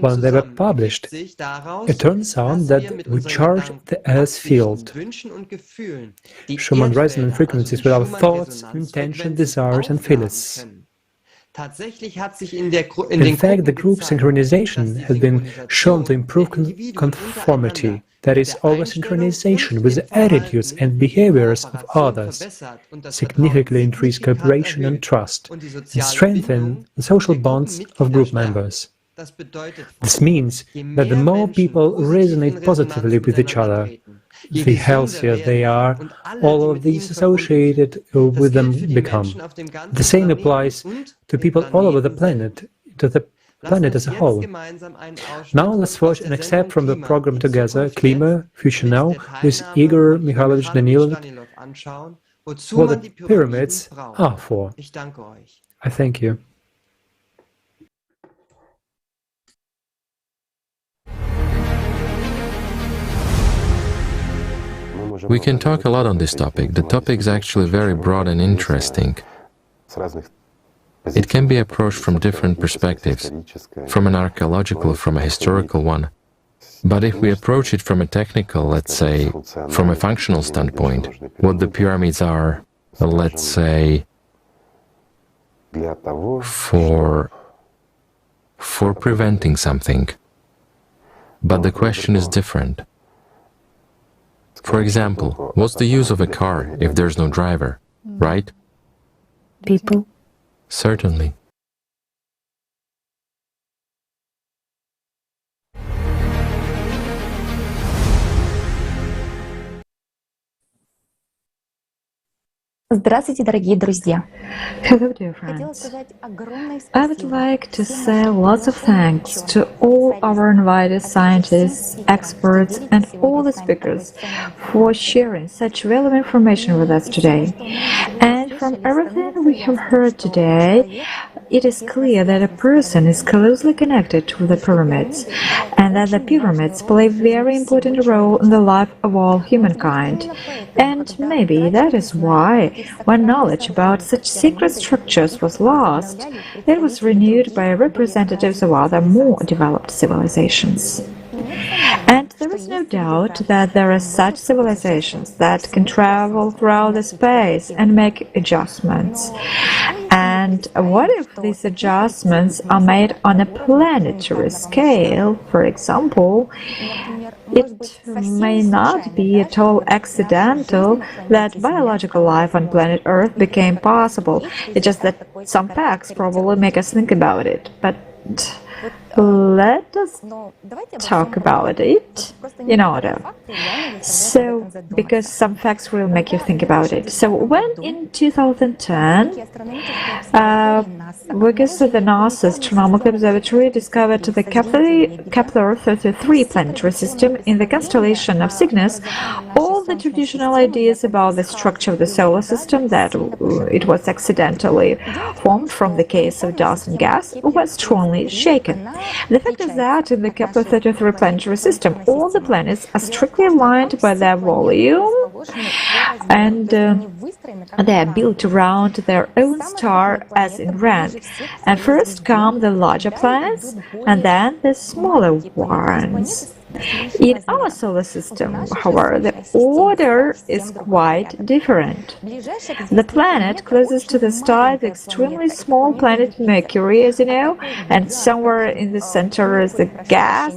when they were published, it turns out that we charge the Earth field. Schumann resonant frequencies with our thoughts, intentions, desires and feelings. In fact, the group synchronization has been shown to improve conformity, that is, over-synchronization with the attitudes and behaviors of others, significantly increase cooperation and trust, and strengthen the social bonds of group members. This means that the more people resonate positively with each other, the healthier they are, all of these associated with them become. The same applies to people all over the planet, to the planet as a whole. Now let's watch an excerpt from the program together, Klima, Future Now, with Igor Mikhailovich Danilov, what the pyramids are for. I thank you.
We can talk a lot on this topic. The topic is actually very broad and interesting. It can be approached from different perspectives, from an archaeological, from a historical one. But if we approach it from a technical, let's say, from a functional standpoint, what the pyramids are, let's say, for preventing something. But the question is different. For example, what's the use of a car if there's no driver, right?
People.
Certainly.
Здравствуйте, дорогие друзья.
Hello, dear friends. I would like to say lots of thanks to all our invited scientists, experts, and all the speakers for sharing such relevant information with us today. And from everything we have heard today, it is clear that a person is closely connected to the pyramids, and that the pyramids play a very important role in the life of all humankind. And maybe that is why, when knowledge about such secret structures was lost, it was renewed by representatives of other more developed civilizations. And there is no doubt that there are such civilizations that can travel throughout the space and make adjustments. And what if these adjustments are made on a planetary scale? For example, it may not be at all accidental that biological life on planet Earth became possible. It's just that some facts probably make us think about it. But let us talk about it in order. So, because some facts will make you think about it. So, when in 2010, workers at the NASA Astronomical Observatory discovered the Kepler 33 planetary system in the constellation of Cygnus, all the traditional ideas about the structure of the solar system, that it was accidentally formed from the case of dust and gas, were strongly shaken. The fact is that in the Kepler 33 planetary system, all the planets are strictly aligned by their volume, and they are built around their own star as in rank. And first come the larger planets, and then the smaller ones. In our solar system, however, the order is quite different. The planet closest to the star is the extremely small planet Mercury, as you know, and somewhere in the center is the gas.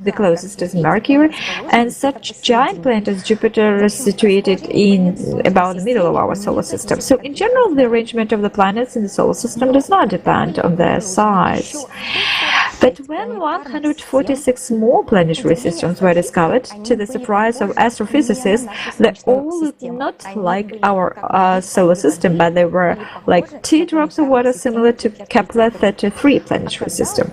The closest is Mercury, and such giant planet as Jupiter is situated in about the middle of our solar system. So, in general, the arrangement of the planets in the solar system does not depend on their size. But when 146 more planetary systems were discovered, to the surprise of astrophysicists, they all looked not like our solar system, but they were like 2 drops of water similar to Kepler 33 planetary system.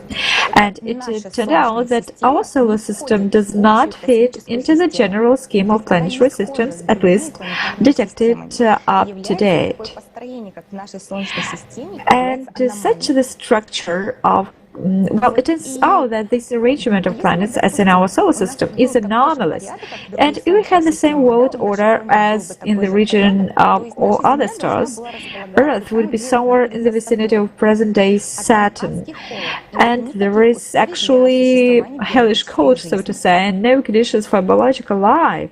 And it turned out that our solar system does not fit into the general scheme of planetary systems, at least detected up to date. And such the structure of it is that this arrangement of planets, as in our solar system, is anomalous, and if we had the same world order as in the region of all other stars, Earth would be somewhere in the vicinity of present-day Saturn, and there is actually a hellish cold, so to say, and no conditions for biological life.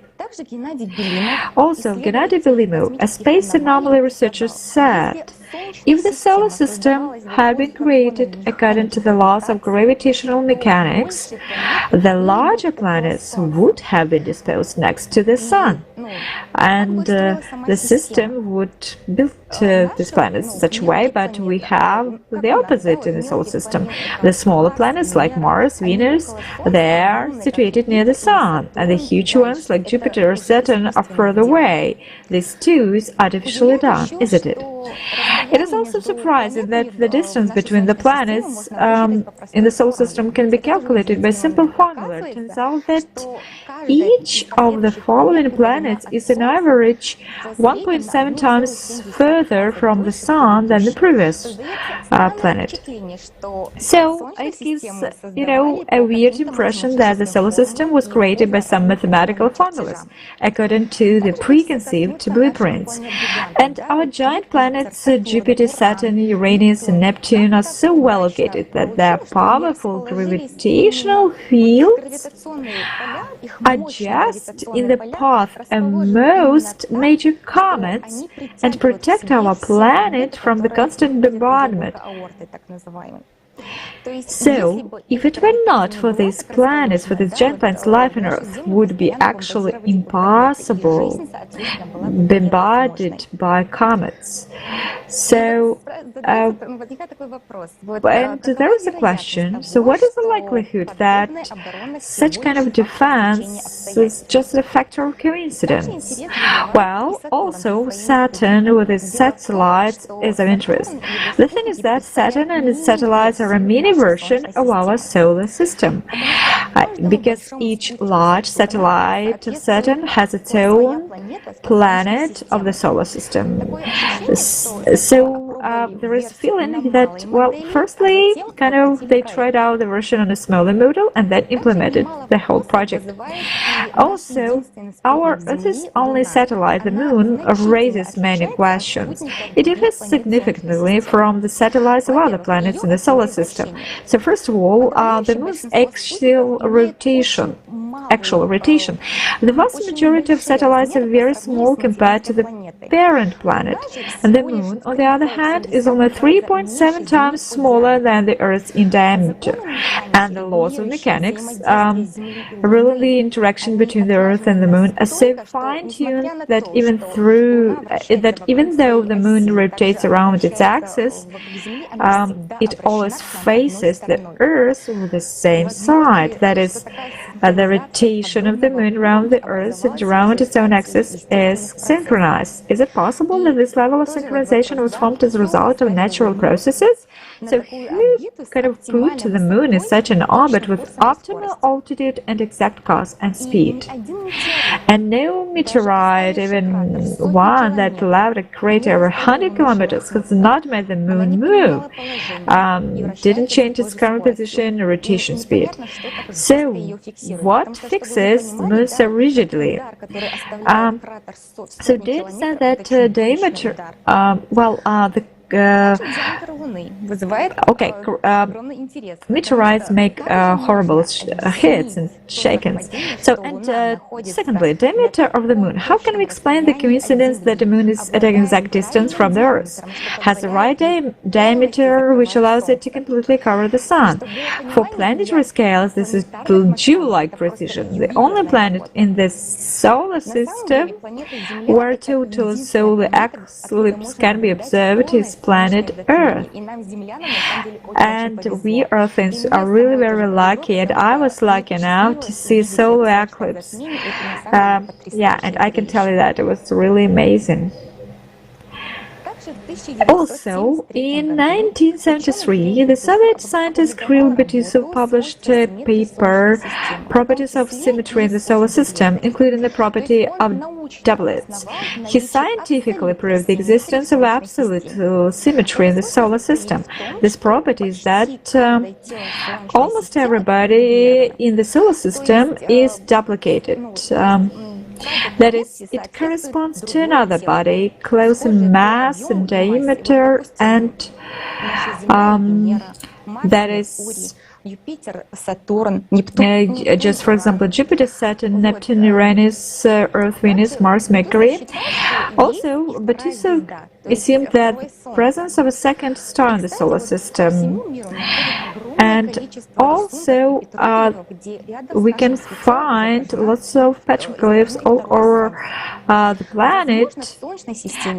Also, Gennady Belimov, a space anomaly researcher, said, if the solar system had been created according to the laws of gravitational mechanics, the larger planets would have been disposed next to the Sun, and the system would build these planets in such a way, but we have the opposite in the solar system. The smaller planets like Mars, Venus, they are situated near the Sun, and the huge ones like Jupiter or Saturn are further away. This too is artificially done, isn't it? It is also surprising that the distance between the planets in the solar system can be calculated by simple formula. It turns out that each of the following planets is on average 1.7 times further from the Sun than the previous planet. So it gives, a weird impression that the solar system was created by some mathematical formulas, according to the preconceived blueprints. And our giant planets, Jupiter, Saturn, Uranus, and Neptune, are so well located that their powerful gravitational fields are just in the path of most major comets and protect our planet from the constant bombardment. So, if it were not for these planets, for these giant planets, life on Earth would be actually impossible, bombarded by comets. So, and there is a question, so what is the likelihood that such kind of defense is just a factor of coincidence? Well, also Saturn with its satellites is of interest. The thing is that Saturn and its satellites are a mini version of our solar system, because each large satellite of Saturn has its own planet of the solar system. So there is a feeling that, well, firstly, kind of they tried out the version on a smaller model and then implemented the whole project. Also, our Earth's only satellite, the Moon, raises many questions. It differs significantly from the satellites of other planets in the solar system. So first of all, the Moon's actual rotation. The vast majority of satellites are very small compared to the parent planet, and the Moon, on the other hand, is only 3.7 times smaller than the Earth in diameter. And the laws of mechanics, really the interaction between the Earth and the Moon, are so fine-tuned that even though the Moon rotates around its axis, it always faces the Earth with the same side. That is, the rotation of the Moon around the Earth and around its own axis is synchronized. Is it possible that this level of synchronization was formed as a result of natural processes? So who kind of put the Moon in such an orbit with optimal altitude and exact course and speed? And no meteorite, even one that left a crater over 100 kilometers, has not made the Moon move, didn't change its current position or rotation speed. So what fixes the Moon so rigidly? So data said that diameter, meteorites make horrible hits and shakings. So, and secondly, diameter of the Moon. How can we explain the coincidence that the Moon is at an exact distance from the Earth? Has the right diameter which allows it to completely cover the Sun. For planetary scales, this is Jew-like precision. The only planet in the solar system where total solar eclipse can be observed is planet Earth. And we Earthers are really very lucky, and I was lucky enough to see solar eclipse. And I can tell you that it was really amazing. Also, in 1973, the Soviet scientist Kirill Betisov published a paper, Properties of Symmetry in the Solar System, including the property of doublets. He scientifically proved the existence of absolute symmetry in the solar system. This property is that almost everybody in the solar system is duplicated. That is, it corresponds to another body, close in mass and diameter, and that is just for example, Jupiter, Saturn, Neptune, Uranus, Earth, Venus, Mars, Mercury. Also, Betisov assumed that the presence of a second star in the solar system. And also, we can find lots of petroglyphs all over the planet,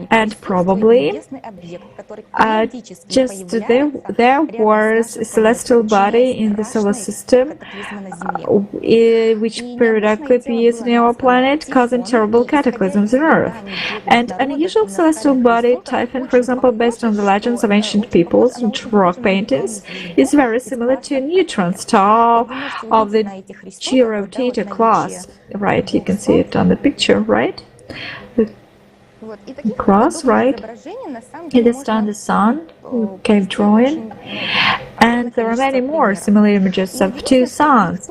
and probably just there was a celestial body in the solar system, which periodically appears near our planet, causing terrible cataclysms on Earth. And unusual celestial body, Typhon, for example, based on the legends of ancient peoples and rock paintings, is very similar to a neutron star of the G-rotator class. Right, you can see it on the picture, right? The cross, right? It is on the Sun, cave drawing. And there are many more similar images of two suns.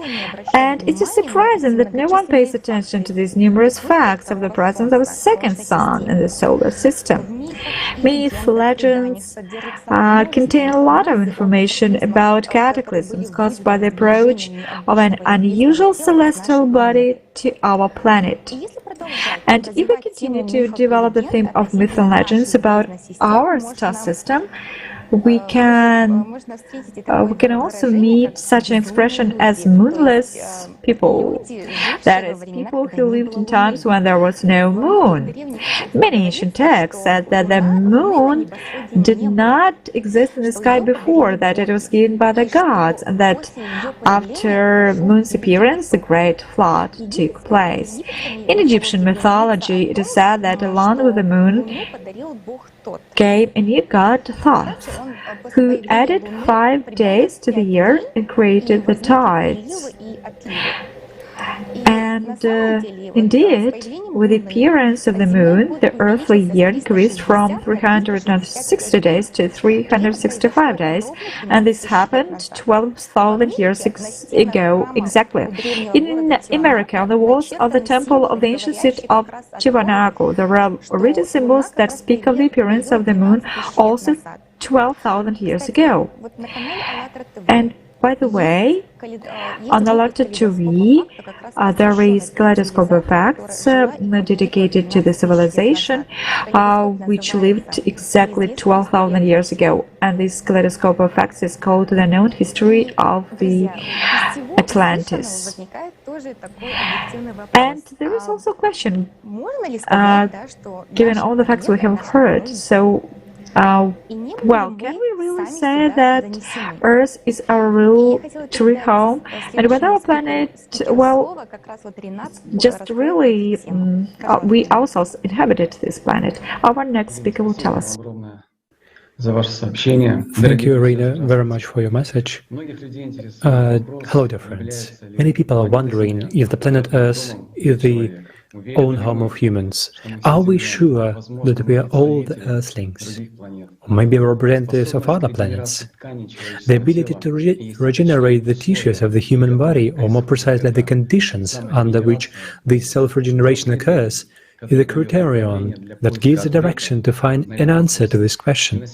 And it is surprising that no one pays attention to these numerous facts of the presence of a second sun in the solar system. Myths, legends contain a lot of information about cataclysms caused by the approach of an unusual celestial body to our planet. And if we continue to develop the theme of myths and legends about our star system, we can also meet such an expression as moonless people. That is, people who lived in times when there was no moon. Many ancient texts said that the moon did not exist in the sky before, that it was given by the gods, and that after moon's appearance, the great flood took place. In Egyptian mythology, it is said that along with the moon came a new god, Thoth, who added 5 days to the year and created the tides. And indeed, with the appearance of the moon, the earthly year increased from 360 days to 365 days, and this happened 12,000 years ago exactly. In America, on the walls of the temple of the ancient city of Tiwanaku, there are written symbols that speak of the appearance of the moon also 12,000 years ago. And by the way, on the letter TV, there is Kaleidoscope of Facts dedicated to the civilization which lived exactly 12,000 years ago. And this Kaleidoscope of Facts is called The Known History of the Atlantis. And there is also a question, given all the facts we have heard, so well, can we really say that Earth is our real true home, and with our planet, well, just really we ourselves inhabited this planet? Our next speaker will tell us.
Thank you, Irina, very much for your message. Hello, dear friends. Many people are wondering if the planet Earth is the own home of humans. Are we sure that we are all the Earthlings? Or maybe representatives of other planets? The ability to regenerate the tissues of the human body, or more precisely the conditions under which this self-regeneration occurs, is a criterion that gives a direction to find an answer to this question.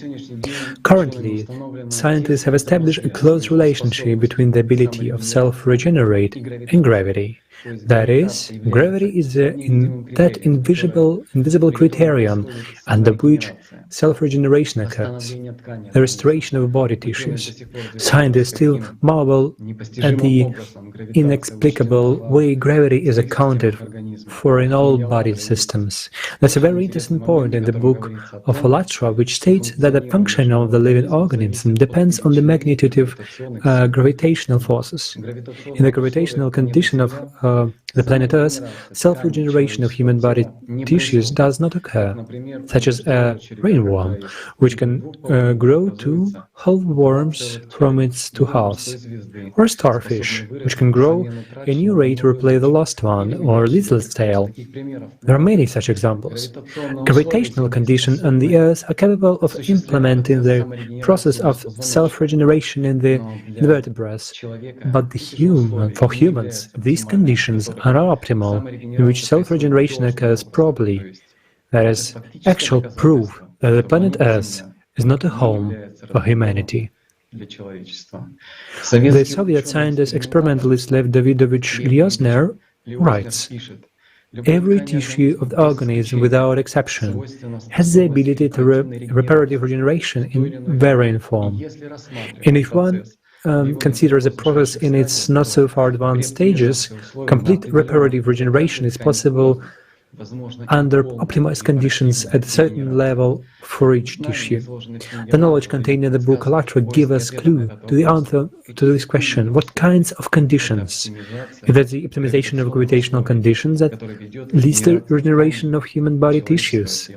Currently, scientists have established a close relationship between the ability of self-regenerate and gravity. That is, gravity is that invisible criterion under which self-regeneration occurs, the restoration of body tissues. Scientists still marvel at the inexplicable way gravity is accounted for in all body systems. There's a very interesting point in the book of Alatra, which states that the function of the living organism depends on the magnitude of gravitational forces. In the gravitational condition of the planet Earth, self-regeneration of human body tissues does not occur, such as a rainworm, which can grow two whole worms from its two halves, or a starfish, which can grow a new ray to replace the lost one, or a lizard's tail. There are many such examples. Gravitational conditions on the Earth are capable of implementing the process of self-regeneration in the invertebrates, but for humans, these conditions are not optimal, in which self-regeneration occurs properly. That is, actual proof that the planet Earth is not a home for humanity. The Soviet scientist experimentalist Lev Davidovich Lyosner writes, "Every tissue of the organism, without exception, has the ability to reparative regeneration in varying form. And if one considers the process in its not so far advanced stages, complete reparative regeneration is possible under optimized conditions at a certain level for each tissue." The knowledge contained in the book Alatra gives us clue to the answer to this question: what kinds of conditions? Is that the optimization of gravitational conditions that leads to regeneration of human body tissues?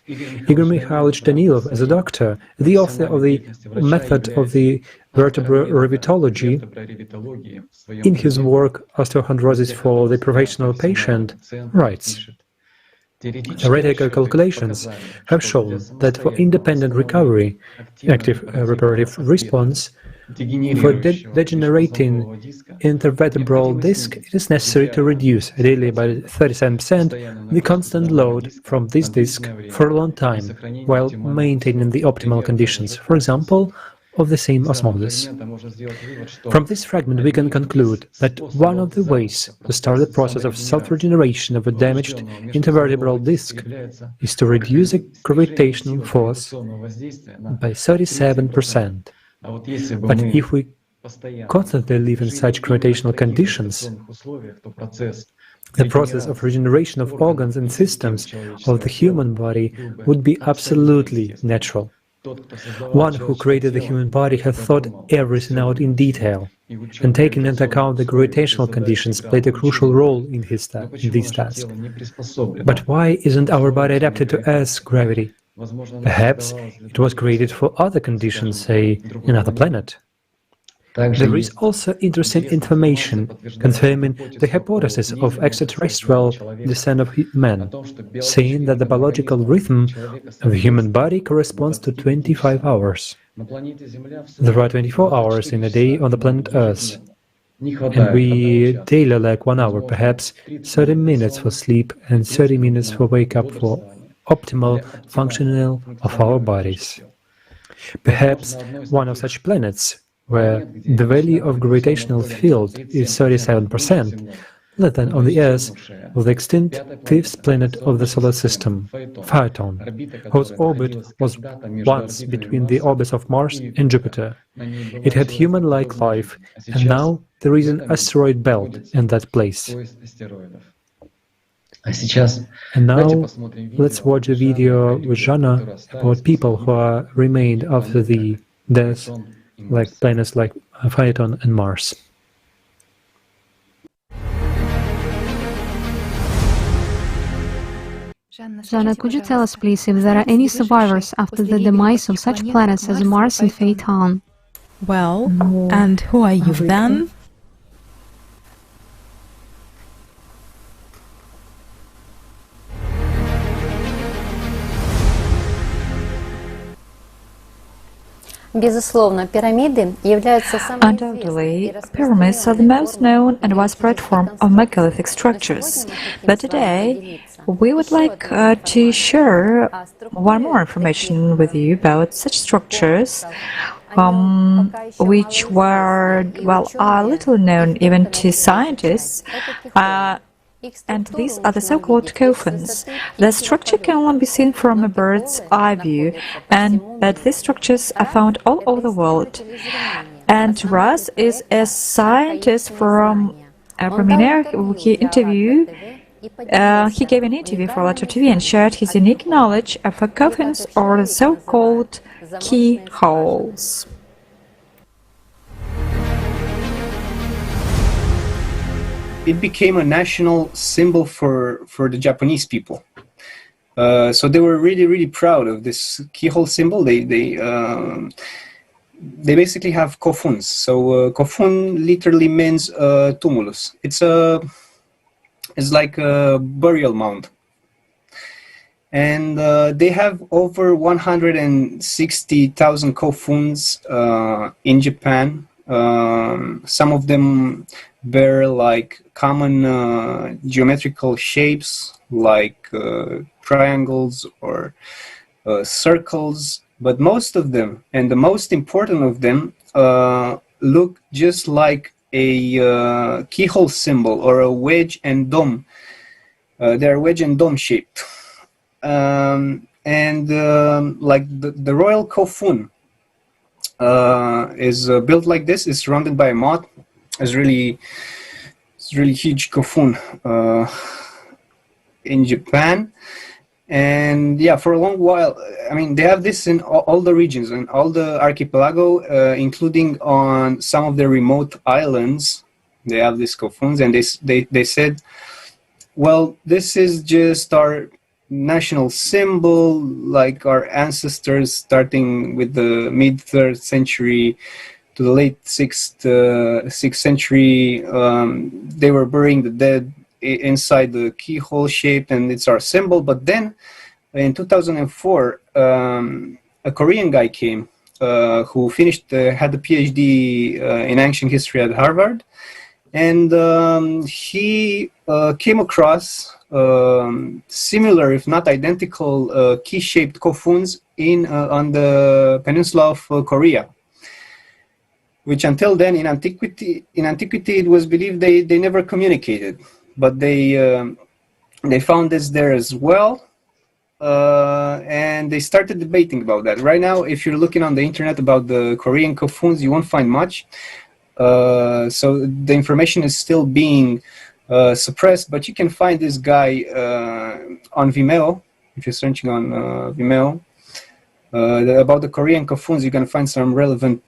Igor Mikhailovich Danilov, as a doctor, the author of the method of the vertebral revitology, in his work Osteochondrosis for the Professional Patient, writes, "Theoretical calculations have shown that for independent recovery, active reparative response, for degenerating intervertebral disc, it is necessary to reduce, ideally by 37%, the constant load from this disc for a long time, while maintaining the optimal conditions. For example, of the same osmosis. From this fragment we can conclude that one of the ways to start the process of self-regeneration of a damaged intervertebral disc is to reduce the gravitational force by 37%. But if we constantly live in such gravitational conditions, the process of regeneration of organs and systems of the human body would be absolutely natural. One who created the human body has thought everything out in detail, and taking into account the gravitational conditions played a crucial role in this task. But why isn't our body adapted to Earth's gravity? Perhaps it was created for other conditions, say, another planet. There is also interesting information confirming the hypothesis of extraterrestrial descent of man, saying that the biological rhythm of the human body corresponds to 25 hours. There are 24 hours in a day on the planet Earth, and we daily lack 1 hour, perhaps 30 minutes for sleep and 30 minutes for wake up for optimal functioning of our bodies. Perhaps one of such planets where the value of gravitational field is 37%, less than on the Earth, was the extinct fifth planet of the solar system, Phaeton, whose orbit was once between the orbits of Mars and Jupiter. It had human-like life, and now there is an asteroid belt in that place. And now let's watch a video with Jana about people who are remained after the death, like planets like Phaeton and Mars.
Jana, could you tell us please if there are any survivors after the demise of such planets as Mars and Phaeton?
Well, and who are you then? Undoubtedly, pyramids are the most known and widespread form of megalithic structures. But today, we would like to share one more information with you about such structures, which were, well, are little known even to scientists. And these are the so-called coffins. The structure can only be seen from a bird's eye view, but these structures are found all over the world. And Ras is a scientist from Romania. He gave an interview for Letter TV and shared his unique knowledge of the coffins, or the so-called keyholes.
It became a national symbol for the Japanese people. So they were really proud of this keyhole symbol. They basically have kofuns. So kofun literally means tumulus. It's like a burial mound. And they have over 160,000 kofuns in Japan. Some of them bear like common geometrical shapes, like triangles or circles, but most of them, and the most important of them, look just like a keyhole symbol or a wedge and dome. They're wedge and dome shaped, and like the royal kofun is built like this. It's surrounded by a moat. It's really huge kofun in Japan, and yeah, for a long while. I mean, they have this in all the regions and all the archipelago, including on some of the remote islands. They have these kofuns, and they said, well, this is just our national symbol, like our ancestors, starting with the mid-3rd century to the late 6th century, they were burying the dead inside the keyhole shaped, and it's our symbol. But then in 2004, a Korean guy came who had a PhD in ancient history at Harvard, and he came across similar, if not identical, key-shaped kofuns on the peninsula of Korea. which until then in antiquity it was believed they never communicated, but they found this there as well. And they started debating about that. Right now, if you're looking on the internet about the Korean Kofuns, you won't find much. So the information is still being suppressed, but you can find this guy on Vimeo. If you're searching on Vimeo about the Korean Kofuns, you can find some relevant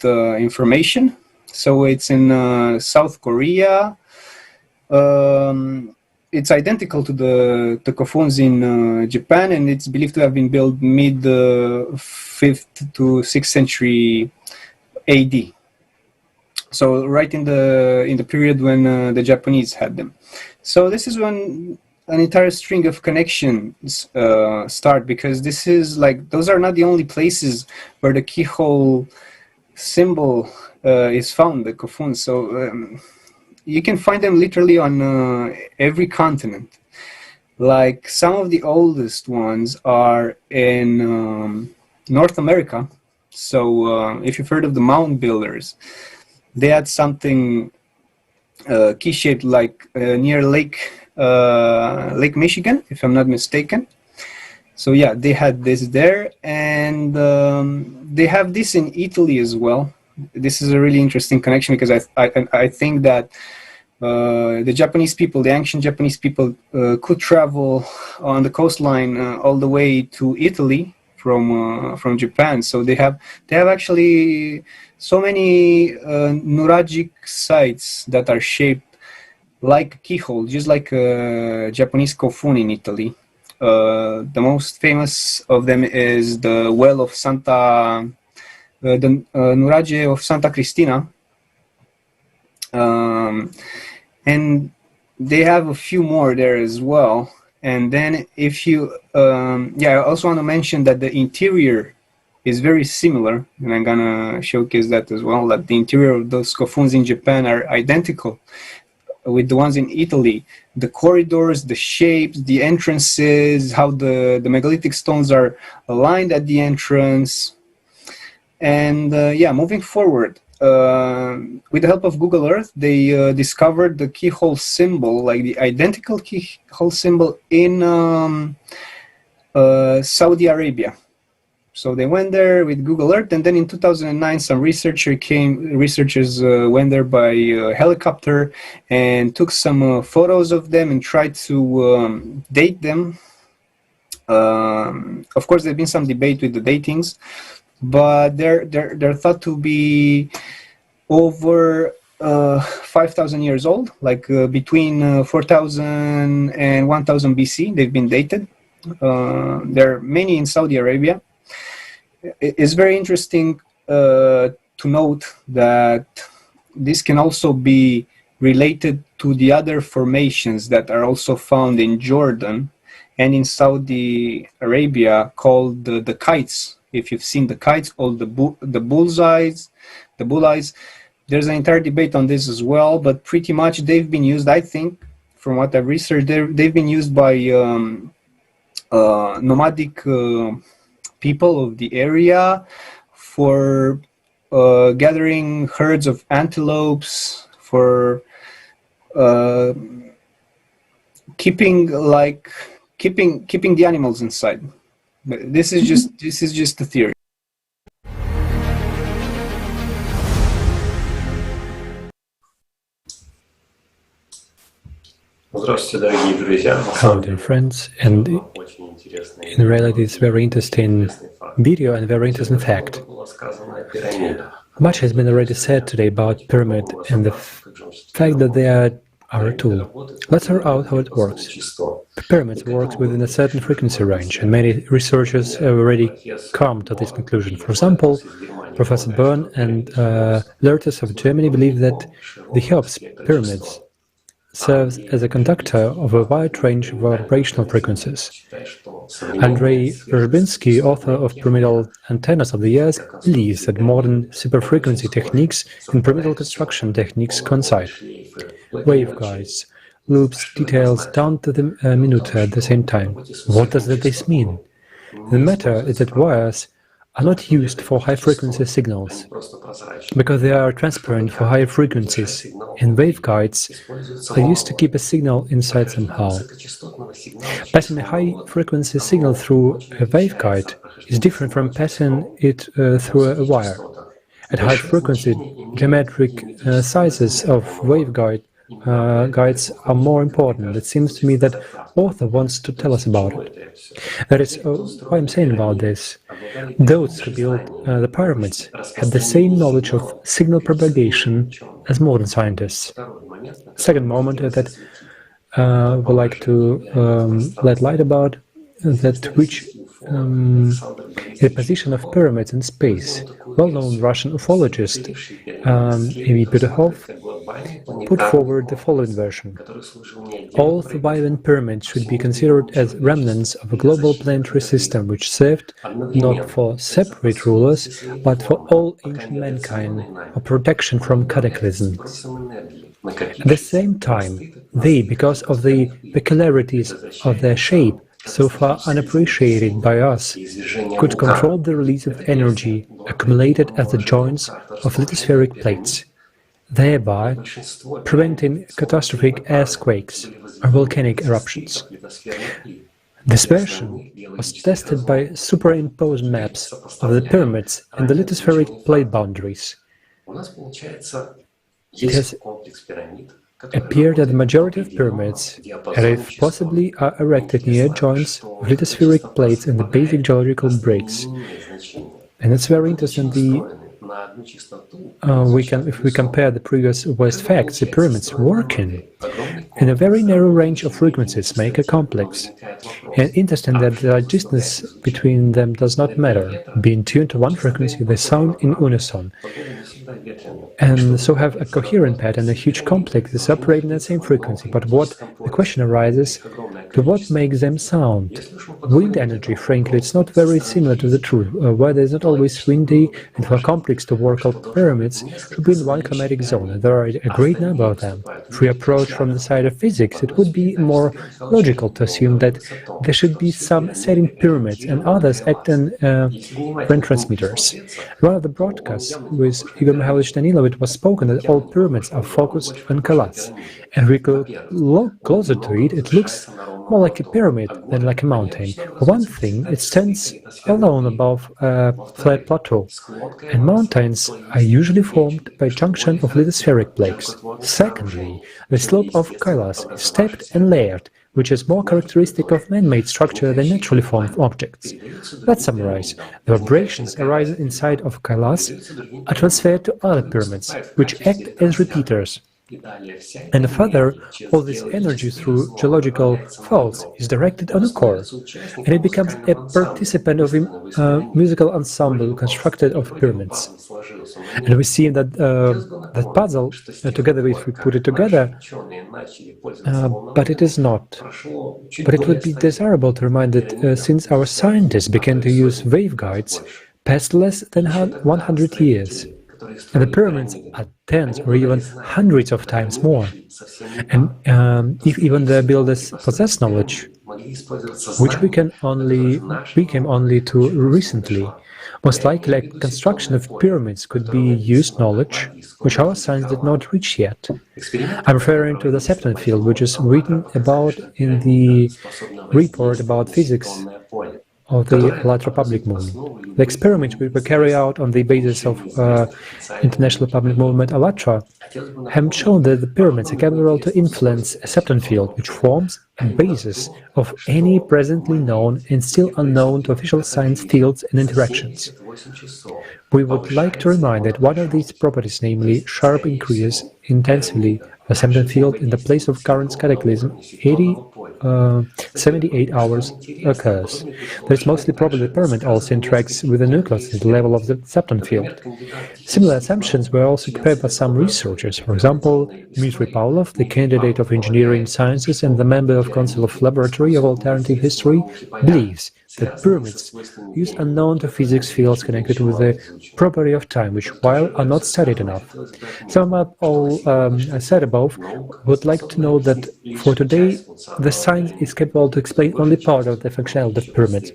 information. So it's in South Korea. It's identical to the Kofuns in Japan, and it's believed to have been built mid 5th to 6th century AD. So right in the period when the Japanese had them. So this is when an entire string of connections start, because this is like, those are not the only places where the keyhole symbol is found, the Kofuns. So you can find them literally on every continent. Like some of the oldest ones are in North America. So if you've heard of the mound builders, they had something key-shaped like near Lake Michigan, if I'm not mistaken. So yeah, they had this there, and they have this in Italy as well. This is a really interesting connection, because I think that the Japanese people, the ancient Japanese people, could travel on the coastline all the way to Italy from Japan. So they have actually so many neuralgic sites that are shaped like a keyhole, just like a Japanese kofun in Italy. The most famous of them is the well of the Nuraghe of Santa Cristina. And they have a few more there as well. And then if you, I also want to mention that the interior is very similar, and I'm gonna showcase that as well, that the interior of those kofuns in Japan are identical with the ones in Italy. The corridors, the shapes, the entrances, how the megalithic stones are aligned at the entrance. And moving forward, with the help of Google Earth, they discovered the keyhole symbol, like the identical keyhole symbol in Saudi Arabia. So they went there with Google Earth, and then in 2009, some researchers went there by helicopter and took some photos of them and tried to date them. Of course, there's been some debate with the datings, but they're thought to be over 5,000 years old, like between 4,000 and 1,000 BC. They've been dated. There are many in Saudi Arabia. It's very interesting to note that this can also be related to the other formations that are also found in Jordan and in Saudi Arabia, called the kites. If you've seen the kites, all the bullseyes, the bulleyes, there's an entire debate on this as well, but pretty much they've been used, I think, from what I've researched, they've been used by nomadic people of the area for gathering herds of antelopes, for keeping the animals inside. But this is just a theory.
Hello, dear friends, and in reality it's very interesting video and very interesting fact. Much has been already said today about pyramid and the fact that they are our tool. Let's hear out how it works. Pyramids work within a certain frequency range, and many researchers have already come to this conclusion. For example, Professor Bern and Lertes of Germany believe that the Cheops pyramids serves as a conductor of a wide range of vibrational frequencies. Andrei Verbinski, author of Pyramidal Antennas of the Years, believes that modern superfrequency techniques and pyramidal construction techniques coincide. Waveguides, loops, details down to the minute at the same time. What does this mean? The matter is that wires are not used for high-frequency signals, because they are transparent for higher frequencies, and waveguides are used to keep a signal inside somehow. Passing a high-frequency signal through a waveguide is different from passing it through a wire. At high frequency, geometric sizes of waveguides are more important. It seems to me that author wants to tell us about it. That is why I'm saying about this. Those who built the pyramids had the same knowledge of signal propagation as modern scientists. Second moment that I would like to let light about that which the position of pyramids in space. Well-known Russian ufologist Amy Pudahov put forward the following version. All surviving pyramids should be considered as remnants of a global planetary system which served not for separate rulers, but for all ancient mankind, for protection from cataclysms. At the same time, they, because of the peculiarities of their shape, so far unappreciated by us, could control the release of energy accumulated at the joints of lithospheric plates, thereby preventing catastrophic earthquakes or volcanic eruptions. This version was tested by superimposed maps of the pyramids and the lithospheric plate boundaries. It has appeared that the majority of pyramids, if possibly, are erected near joints of lithospheric plates and the basic geological breaks. And it's very interesting. If we compare the previous West facts, the pyramids working in a very narrow range of frequencies make a complex. And interesting that the distance between them does not matter. Being tuned to one frequency, they sound in unison. And so have a coherent pattern, a huge complex is operating at the same frequency. But the question arises, to what makes them sound? Wind energy, frankly, it's not very similar to the truth. Weather is not always windy, and for a complex to work out pyramids should be in one climatic zone. There are a great number of them. If we approach from the side of physics, it would be more logical to assume that there should be some setting pyramids and others acting retransmitters. One of the broadcasts with Igor Mikhailovich Danilov, it was spoken that all pyramids are focused on Kailas. And if we look closer to it, it looks more like a pyramid than like a mountain. For one thing, it stands alone above a flat plateau, and mountains are usually formed by junction of lithospheric plates. Secondly, the slope of Kailas is stepped and layered, which is more characteristic of man-made structure than naturally formed objects. Let's summarize. The vibrations arising inside of Kailas are transferred to other pyramids, which act as repeaters. And further, all this energy through geological faults is directed on a core, and it becomes a participant of a musical ensemble constructed of pyramids. And we see that that puzzle, together if we put it together, but it is not. But it would be desirable to remind that since our scientists began to use waveguides, past less than 100 years, and the pyramids are tens or even hundreds of times more. And if even the builders possess knowledge, which we came only to recently, most likely a construction of pyramids could be used knowledge which our science did not reach yet. I'm referring to the septon field, which is written about in the report about physics of the Lateral Public Movement. The experiments we were carried out on the basis of International Public Movement ALLATRA have shown that the pyramids are capable to influence a septon field, which forms a basis of any presently known and still unknown to official science fields and interactions. We would like to remind that one of these properties, namely sharp increase intensively of a septon field in the place of current cataclysm, 78 hours occurs. That is mostly probably the pyramid also interacts with the nucleus at the level of the septon field. Similar assumptions were also prepared by some researchers. For example, Dmitry Pavlov, the candidate of engineering sciences and the member of Council of Laboratory of Alternative History, believes that pyramids use unknown to physics fields connected with the property of time, which, while are not studied enough. Some of all I said above would like to know that for today, the science is capable to explain only part of the functionality of pyramids.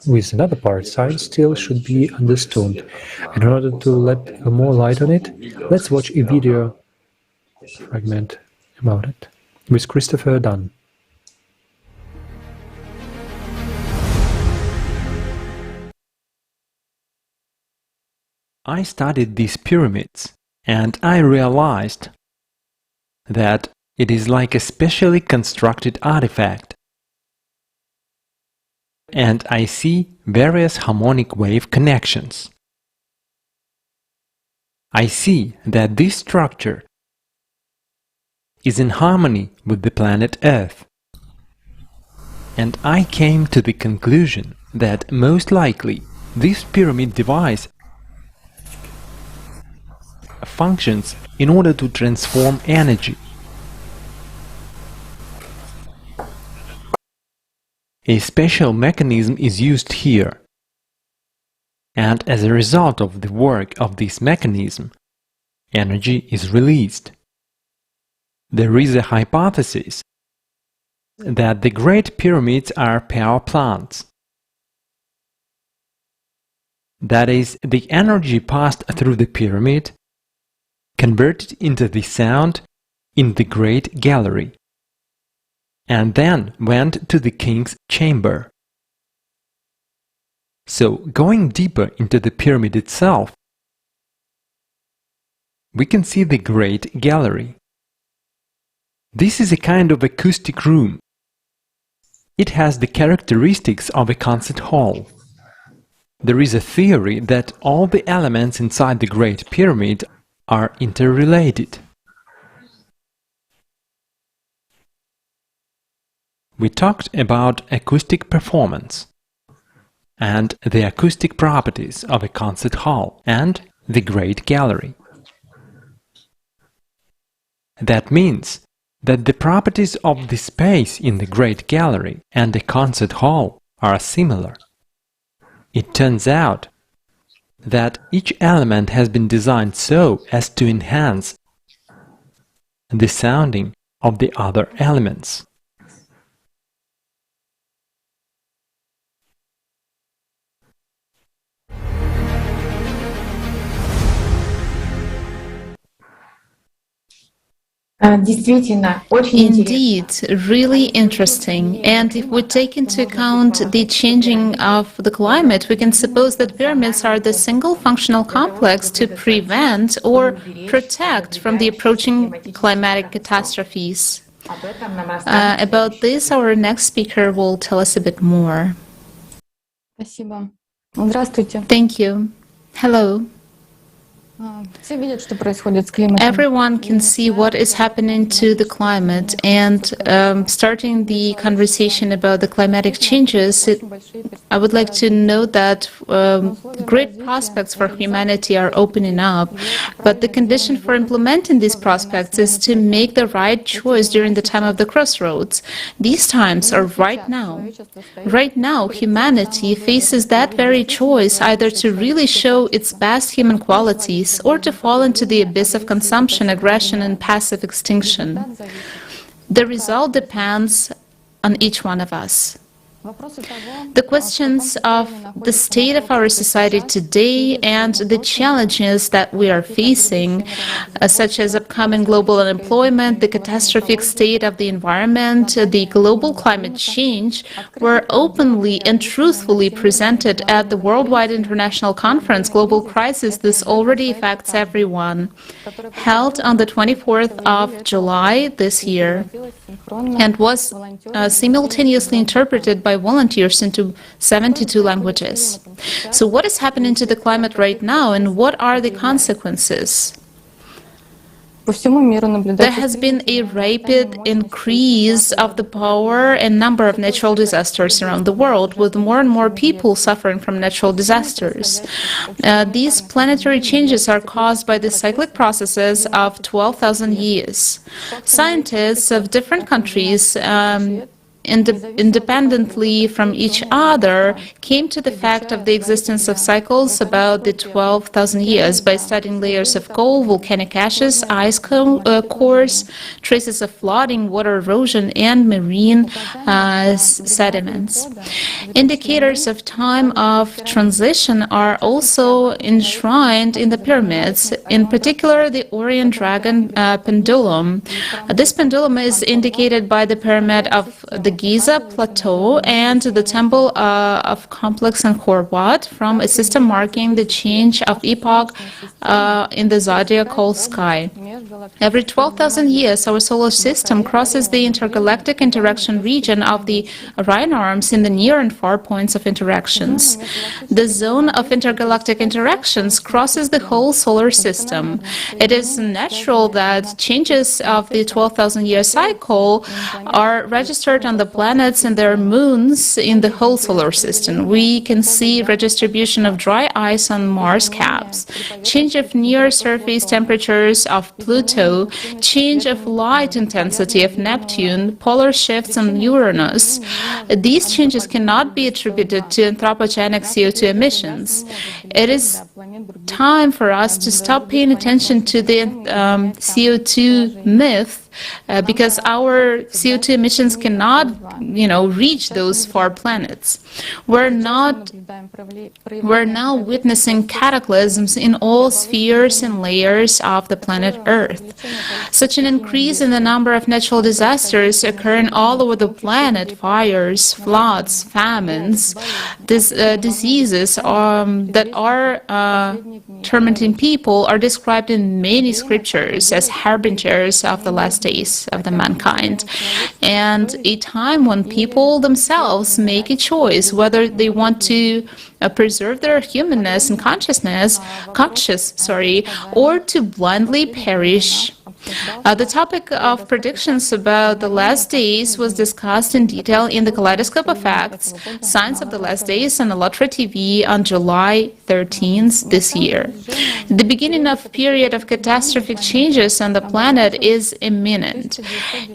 With another part, science still should be understood. And in order to let more light on it, let's watch a video fragment about it with Christopher Dunn.
I studied these pyramids and I realized that it is like a specially constructed artifact. And I see various harmonic wave connections. I see that this structure is in harmony with the planet Earth. And I came to the conclusion that most likely this pyramid device functions in order to transform energy. A special mechanism is used here, and as a result of the work of this mechanism, energy is released. There is a hypothesis that the Great Pyramids are power plants. That is, the energy passed through the pyramid converted into the sound in the Great Gallery, and then went to the king's chamber. So, going deeper into the pyramid itself, we can see the Great Gallery. This is a kind of acoustic room. It has the characteristics of a concert hall. There is a theory that all the elements inside the Great Pyramid are interrelated. We talked about acoustic performance and the acoustic properties of a concert hall and the Great Gallery. That means that the properties of the space in the Great Gallery and the concert hall are similar. It turns out that each element has been designed so as to enhance the sounding of the other elements.
Indeed, really interesting. And if we take into account the changing of the climate, we can suppose that pyramids are the single functional complex to prevent or protect from the approaching climatic catastrophes. About this, our next speaker will tell us a bit more. Thank you. Hello. Everyone can see what is happening to the climate, and starting the conversation about the climatic changes, I would like to note that great prospects for humanity are opening up, but the condition for implementing these prospects is to make the right choice during the time of the crossroads. These times are right now. Right now, humanity faces that very choice, either to really show its best human qualities or to fall into the abyss of consumption, aggression, and passive extinction. The result depends on each one of us. The questions of the state of our society today and the challenges that we are facing, such as upcoming global unemployment, the catastrophic state of the environment, the global climate change, were openly and truthfully presented at the Worldwide International Conference Global Crisis. This already affects everyone, held on the 24th of July this year, and was simultaneously interpreted by volunteers into 72 languages. So what is happening to the climate right now, and what are the consequences? There has been a rapid increase of the power and number of natural disasters around the world, with more and more people suffering from natural disasters. These planetary changes are caused by the cyclic processes of 12,000 years. Scientists of different countries independently from each other, came to the fact of the existence of cycles about the 12,000 years by studying layers of coal, volcanic ashes, ice cores, traces of flooding, water erosion, and marine sediments. Indicators of time of transition are also enshrined in the pyramids, in particular the Orion dragon pendulum. This pendulum is indicated by the pyramid of the Giza Plateau and the Temple of Complex and Horvat, from a system marking the change of epoch in the zodiacal sky. Every 12,000 years, our solar system crosses the intergalactic interaction region of the Orion arms in the near and far points of interactions. The zone of intergalactic interactions crosses the whole solar system. It is natural that changes of the 12,000-year cycle are registered on the planets and their moons in the whole solar system. We can see redistribution of dry ice on Mars caps, change of near-surface temperatures of Pluto, change of light intensity of Neptune, polar shifts on Uranus. These changes cannot be attributed to anthropogenic CO2 emissions. It is time for us to stop paying attention to the CO2 myth, because our CO2 emissions cannot, reach those far planets. We're now witnessing cataclysms in all spheres and layers of the planet Earth. Such an increase in the number of natural disasters occurring all over the planet, fires, floods, famines, diseases that are tormenting people, are described in many scriptures as harbingers of the last days of the mankind, and a time when people themselves make a choice whether they want to preserve their humanness and conscious, or to blindly perish. The topic of predictions about the last days was discussed in detail in the Kaleidoscope of Facts, Signs of the Last Days on Alatra TV on July 13th this year. The beginning of a period of catastrophic changes on the planet is imminent.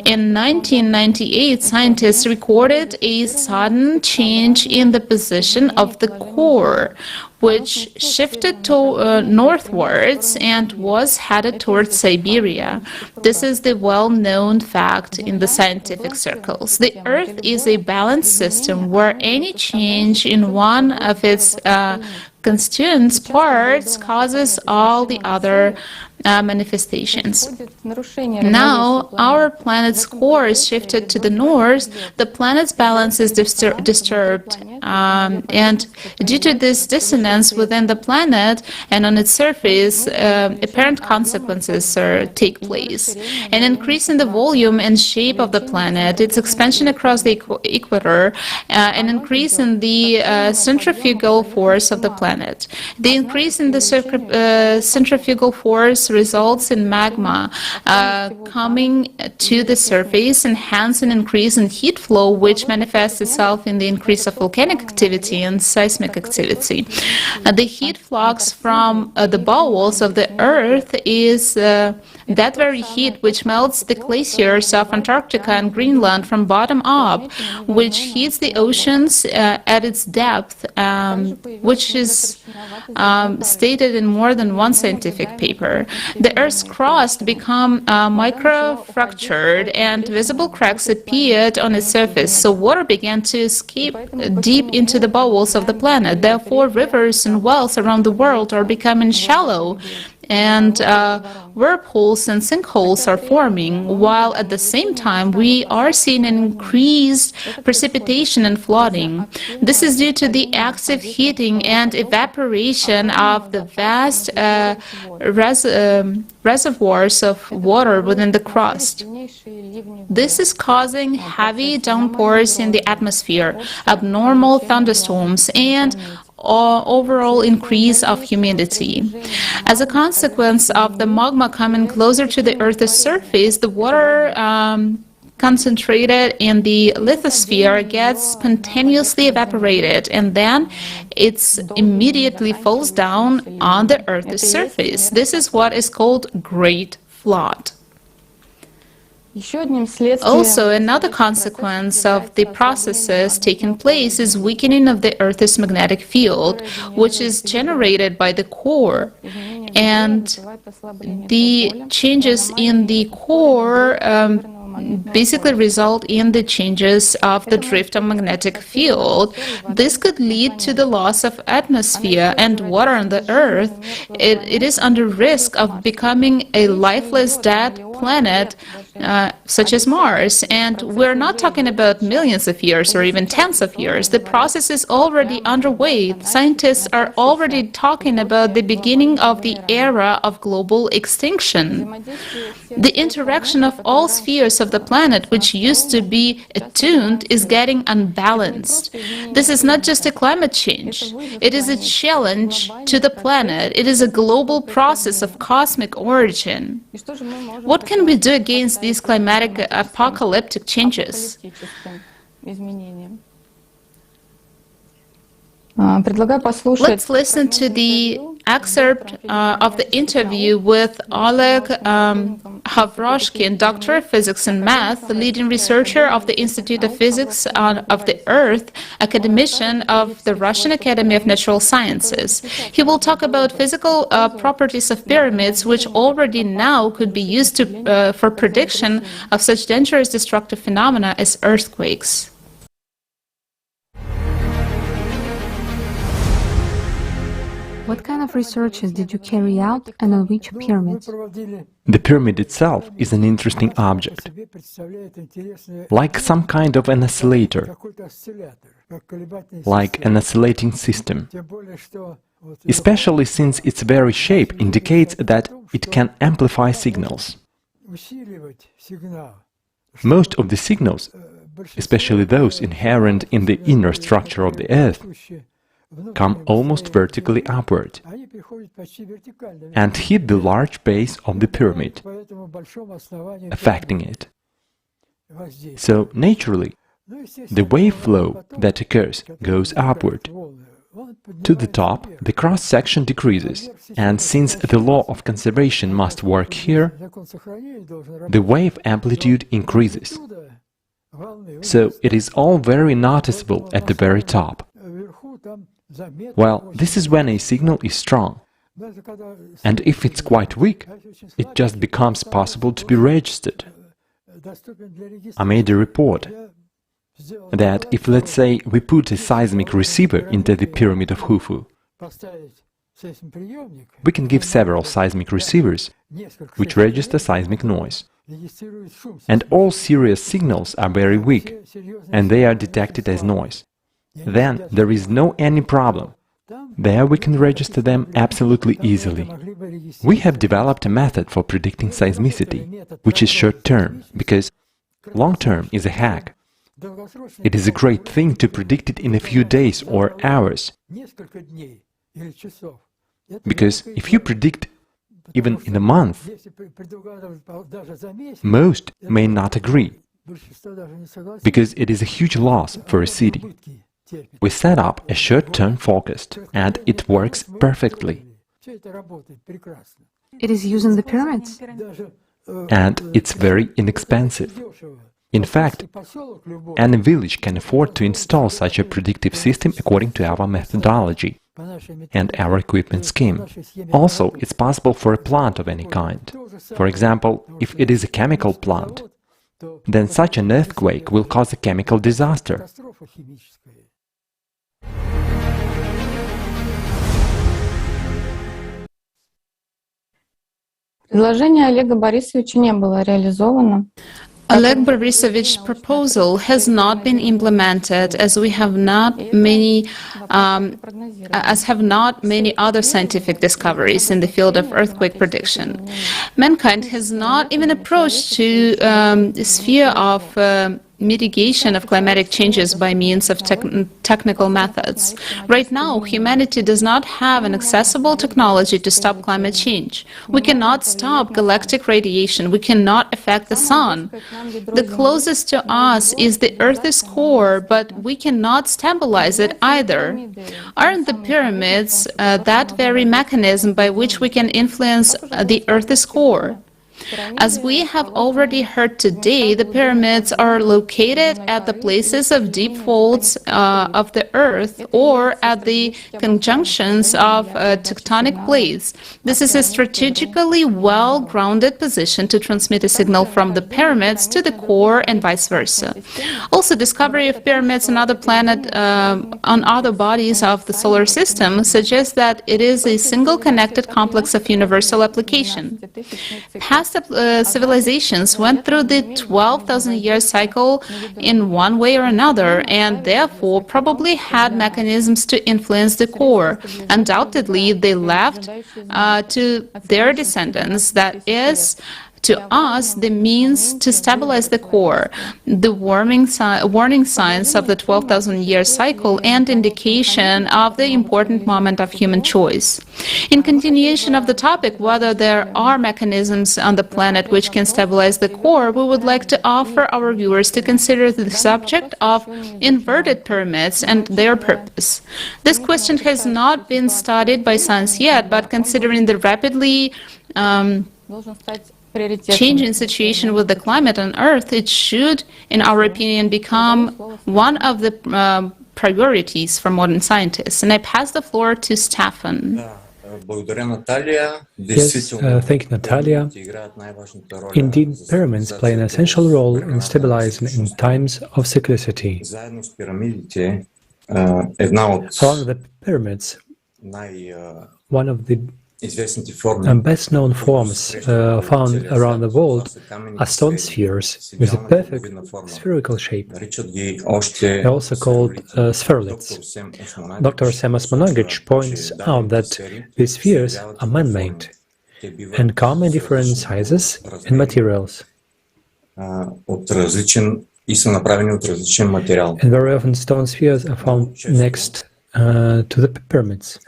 In 1998, scientists recorded a sudden change in the position of the core, which shifted northwards and was headed towards Siberia. This is the well-known fact in the scientific circles. The Earth is a balanced system where any change in one of its constituent parts causes all the other manifestations. Now, our planet's core is shifted to the north, the planet's balance is disturbed, and due to this dissonance within the planet and on its surface, apparent consequences take place. An increase in the volume and shape of the planet, its expansion across the equator, an increase in the centrifugal force of the planet. The increase in the centrifugal force results in magma coming to the surface, and hence an increase in heat flow, which manifests itself in the increase of volcanic activity and seismic activity. The heat flux from the bowels of the Earth is that very heat which melts the glaciers of Antarctica and Greenland from bottom up, which heats the oceans at its depth, which is stated in more than one scientific paper. The Earth's crust became micro-fractured and visible cracks appeared on its surface, so water began to escape deep into the bowels of the planet. Therefore, rivers and wells around the world are becoming shallow, and whirlpools and sinkholes are forming, while at the same time we are seeing an increased precipitation and flooding. This is due to the active heating and evaporation of the vast reservoirs of water within the crust. This is causing heavy downpours in the atmosphere, abnormal thunderstorms, and overall increase of humidity. As a consequence of the magma coming closer to the Earth's surface, the water concentrated in the lithosphere gets spontaneously evaporated, and then it immediately falls down on the Earth's surface. This is what is called Great Flood. Also, another consequence of the processes taking place is weakening of the Earth's magnetic field, which is generated by the core. And the changes in the core basically result in the changes of the drift of magnetic field. This could lead to the loss of atmosphere and water on the Earth. It is under risk of becoming a lifeless dead planet such as Mars. And we're not talking about millions of years or even tens of years. The process is already underway. Scientists are already talking about the beginning of the era of global extinction. The interaction of all spheres of the planet, which used to be attuned, is getting unbalanced. This is not just a climate change. It is a challenge to the planet. It is a global process of cosmic origin. What can we do against these climatic apocalyptic changes? Let's listen to the excerpt of the interview with Oleg Havroshkin, Doctor of Physics and Math, the leading researcher of the Institute of Physics of the Earth, academician of the Russian Academy of Natural Sciences. He will talk about physical properties of pyramids, which already now could be used for prediction of such dangerous destructive phenomena as earthquakes.
What kind of researches did you carry out and on which pyramids?
The pyramid itself is an interesting object, like some kind of an oscillator, like an oscillating system, especially since its very shape indicates that it can amplify signals. Most of the signals, especially those inherent in the inner structure of the Earth, come almost vertically upward and hit the large base of the pyramid, affecting it. So, naturally, the wave flow that occurs goes upward. To the top, the cross-section decreases, and since the law of conservation must work here, the wave amplitude increases. So, it is all very noticeable at the very top. Well, this is when a signal is strong, and if it's quite weak, it just becomes possible to be registered. I made a report that if, let's say, we put a seismic receiver into the pyramid of Khufu, we can give several seismic receivers which register seismic noise. And all Sirius signals are very weak, and they are detected as noise. Then there is no any problem. There we can register them absolutely easily. We have developed a method for predicting seismicity, which is short-term, because long-term is a hack. It is a great thing to predict it in a few days or hours. Because if you predict even in a month, most may not agree, because it is a huge loss for a city. We set up a short-term forecast, and it works perfectly.
It is used in the pyramids?
And it's very inexpensive. In fact, any village can afford to install such a predictive system according to our methodology and our equipment scheme. Also, it's possible for a plant of any kind. For example, if it is a chemical plant, then such an earthquake will cause a chemical disaster.
Предложение Олега Борисовича не было реализовано.
Oleg Borisovich's proposal has not been implemented, as we have not many, have not many other scientific discoveries in the field of earthquake prediction. Mankind has not even approached to the sphere of mitigation of climatic changes by means of technical methods. Right now, humanity does not have an accessible technology to stop climate change. We cannot stop galactic radiation. We cannot affect the sun. The closest to us is the Earth's core, but we cannot stabilize it either. Aren't the pyramids that very mechanism by which we can influence the Earth's core? As we have already heard today, the pyramids are located at the places of deep folds of the Earth or at the conjunctions of tectonic plates. This is a strategically well-grounded position to transmit a signal from the pyramids to the core and vice versa. Also, discovery of pyramids on other on other bodies of the solar system suggests that it is a single connected complex of universal application. Past civilizations went through the 12,000-year cycle in one way or another, and therefore probably had mechanisms to influence the core. Undoubtedly, they left to their descendants, that is, to us, the means to stabilize the core, the warning signs of the 12,000-year cycle, and indication of the important moment of human choice. In continuation of the topic, whether there are mechanisms on the planet which can stabilize the core, we would like to offer our viewers to consider the subject of inverted pyramids and their purpose. This question has not been studied by science yet, but considering the rapidly changing situation with the climate on Earth, it should, in our opinion, become one of the priorities for modern scientists. And I pass the floor to Stefan.
Yes, thank you, Natalia. Indeed, pyramids play an essential role in stabilizing in times of cyclicity. Along the pyramids, one of the best-known forms found around the world are stone spheres with a perfect spherical shape. They're also called spheruliths. Dr. Semas Monagic points out that these spheres are man-made and come in different sizes and materials. And very often stone spheres are found next to the pyramids.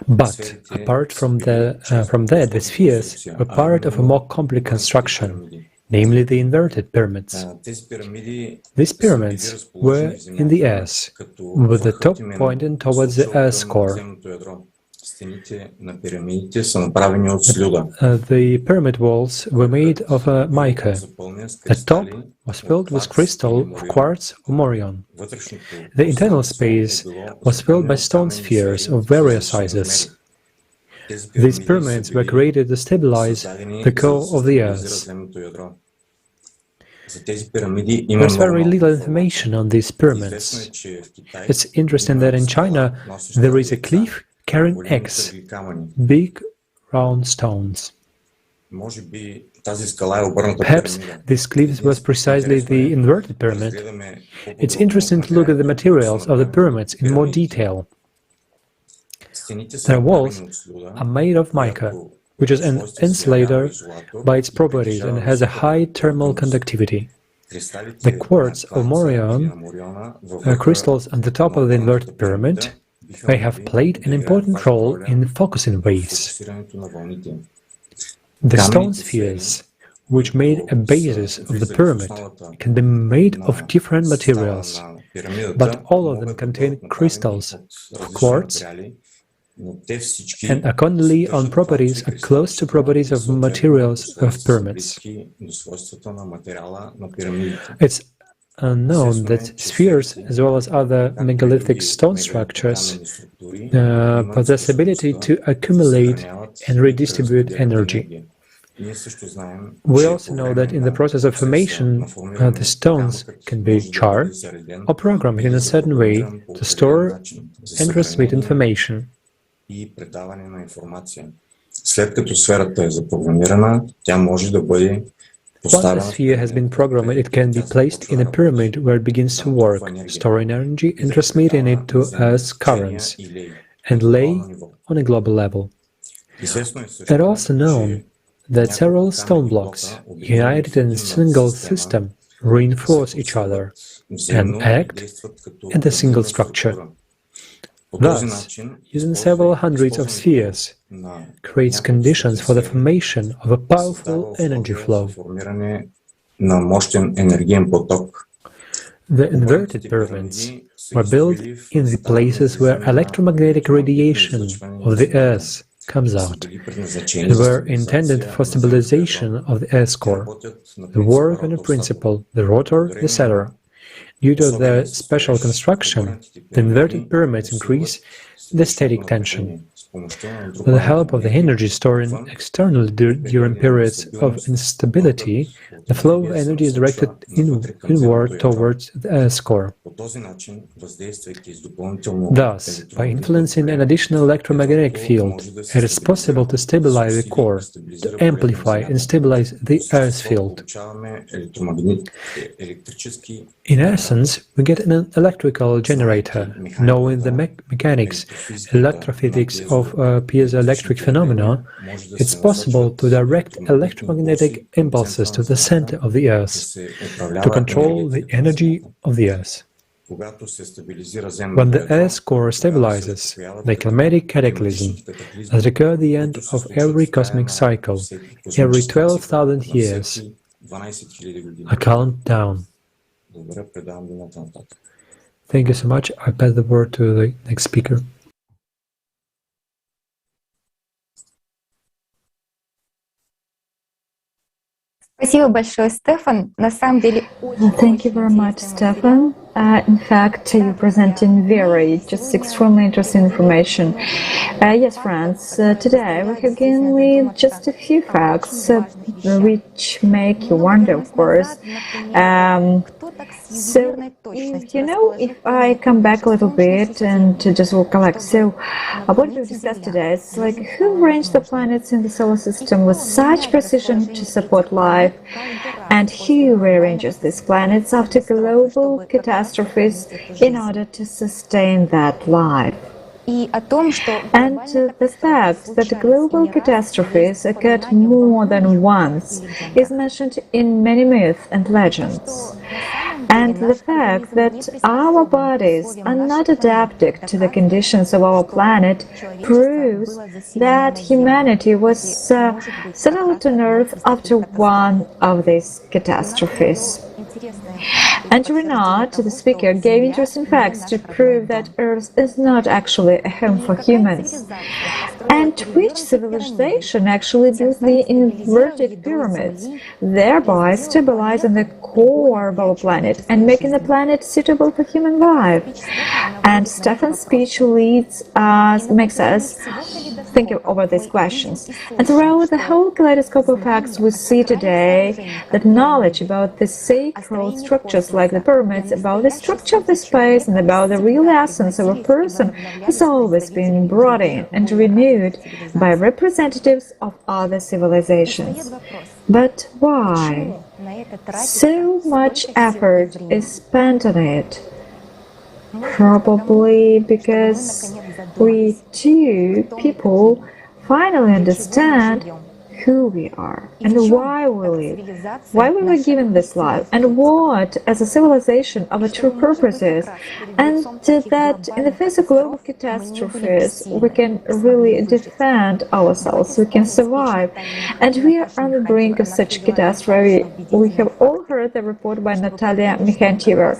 But apart from that, the spheres were part of a more complex construction, namely the inverted pyramids. These pyramids were in the earth, with the top pointing towards the Earth's core. The pyramid walls were made of mica. The top was filled with crystal of quartz or Orion. The internal space was filled by stone spheres of various sizes. These pyramids were created to stabilize the core of the Earth. There's very little information on these pyramids. It's interesting that in China there is a cliff carrying eggs, big round stones. Perhaps this cliff was precisely the inverted pyramid. It's interesting to look at the materials of the pyramids in more detail. Their walls are made of mica, which is an insulator by its properties and has a high thermal conductivity. The quartz of Orion crystals on the top of the inverted pyramid may have played an important role in focusing waves. The stone spheres, which made a basis of the pyramid, can be made of different materials, but all of them contain crystals of quartz and accordingly on properties are close to properties of materials of pyramids. It's known that spheres, as well as other megalithic stone structures, possess the ability to accumulate and redistribute energy. We also know that in the process of formation, the stones can be charred or programmed in a certain way to store and transmit information. Once a sphere has been programmed, it can be placed in a pyramid where it begins to work, storing energy and transmitting it to Earth's currents, and lay on a global level. It's also known that several stone blocks, united in a single system, reinforce each other and act as a single structure. Thus, using several hundreds of spheres creates conditions for the formation of a The inverted pyramids were built in the places where electromagnetic radiation of the Earth comes out, and were intended for stabilization of the Earth's core. They work on a principle, the rotor, the seller. Due to their special construction, the inverted pyramids increase the static tension. With the help of the energy stored externally during periods of instability, the flow of energy is directed inward towards the Earth's core. Thus, by influencing an additional electromagnetic field, it is possible to stabilize the core, to amplify and stabilize the Earth field. In essence, we get an electrical generator. Knowing the mechanics, electrophysics of piezoelectric phenomena, it's possible to direct electromagnetic impulses to the center of the Earth, to control the energy of the Earth. When the Earth's core stabilizes, the climatic cataclysm that occurs at the end of every cosmic cycle, every 12,000 years, I count down. Thank you so much. I pass the word to the next speaker.
Спасибо большое, Стефан. На самом деле...
Thank you very much, Stefan. In fact, you're presenting just extremely interesting information. Yes, friends, today we have given with just a few facts which make you wonder, of course. So, if I come back a little bit and just will collect, so what we discussed today is like who arranged the planets in the solar system with such precision to support life, and who rearranges these planets after global catastrophes in order to sustain that life. And the fact that global catastrophes occurred more than once is mentioned in many myths and legends. And the fact that our bodies are not adapted to the conditions of our planet proves that humanity was settled on Earth after one of these catastrophes. And Renat, the speaker, gave interesting facts to prove that Earth is not actually a home for humans. And which civilization actually built the inverted pyramids, thereby stabilizing the core of our planet and making the planet suitable for human life? And Stefan's speech makes us think over these questions. And throughout the whole Kaleidoscope of Facts, we see today that knowledge about the sacred structures like the pyramids, about the structure of the space, and about the real essence of a person has always been brought in and renewed by representatives of other civilizations. But why? So much effort is spent on it. Probably because we people finally understand who we are and why we live, why we were given this life, and what, as a civilization, our true purpose is, and that in the face of global catastrophes, we can really defend ourselves, we can survive. And we are on the brink of such catastrophe. We have all heard the report by Natalia Mikhantьева,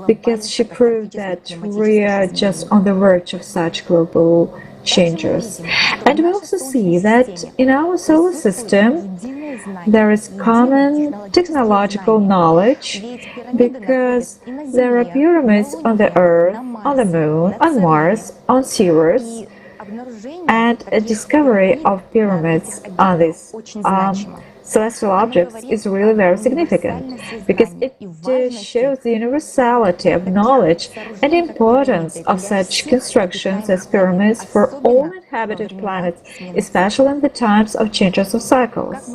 because she proved that we are just on the verge of such global changes. And we also see that in our solar system there is common technological knowledge, because there are pyramids on the Earth, on the Moon, on Mars, on Sirius, and a discovery of pyramids on these celestial objects is really very significant, because it shows the universality of knowledge and importance of such constructions as pyramids for all inhabited planets, especially in the times of changes of cycles.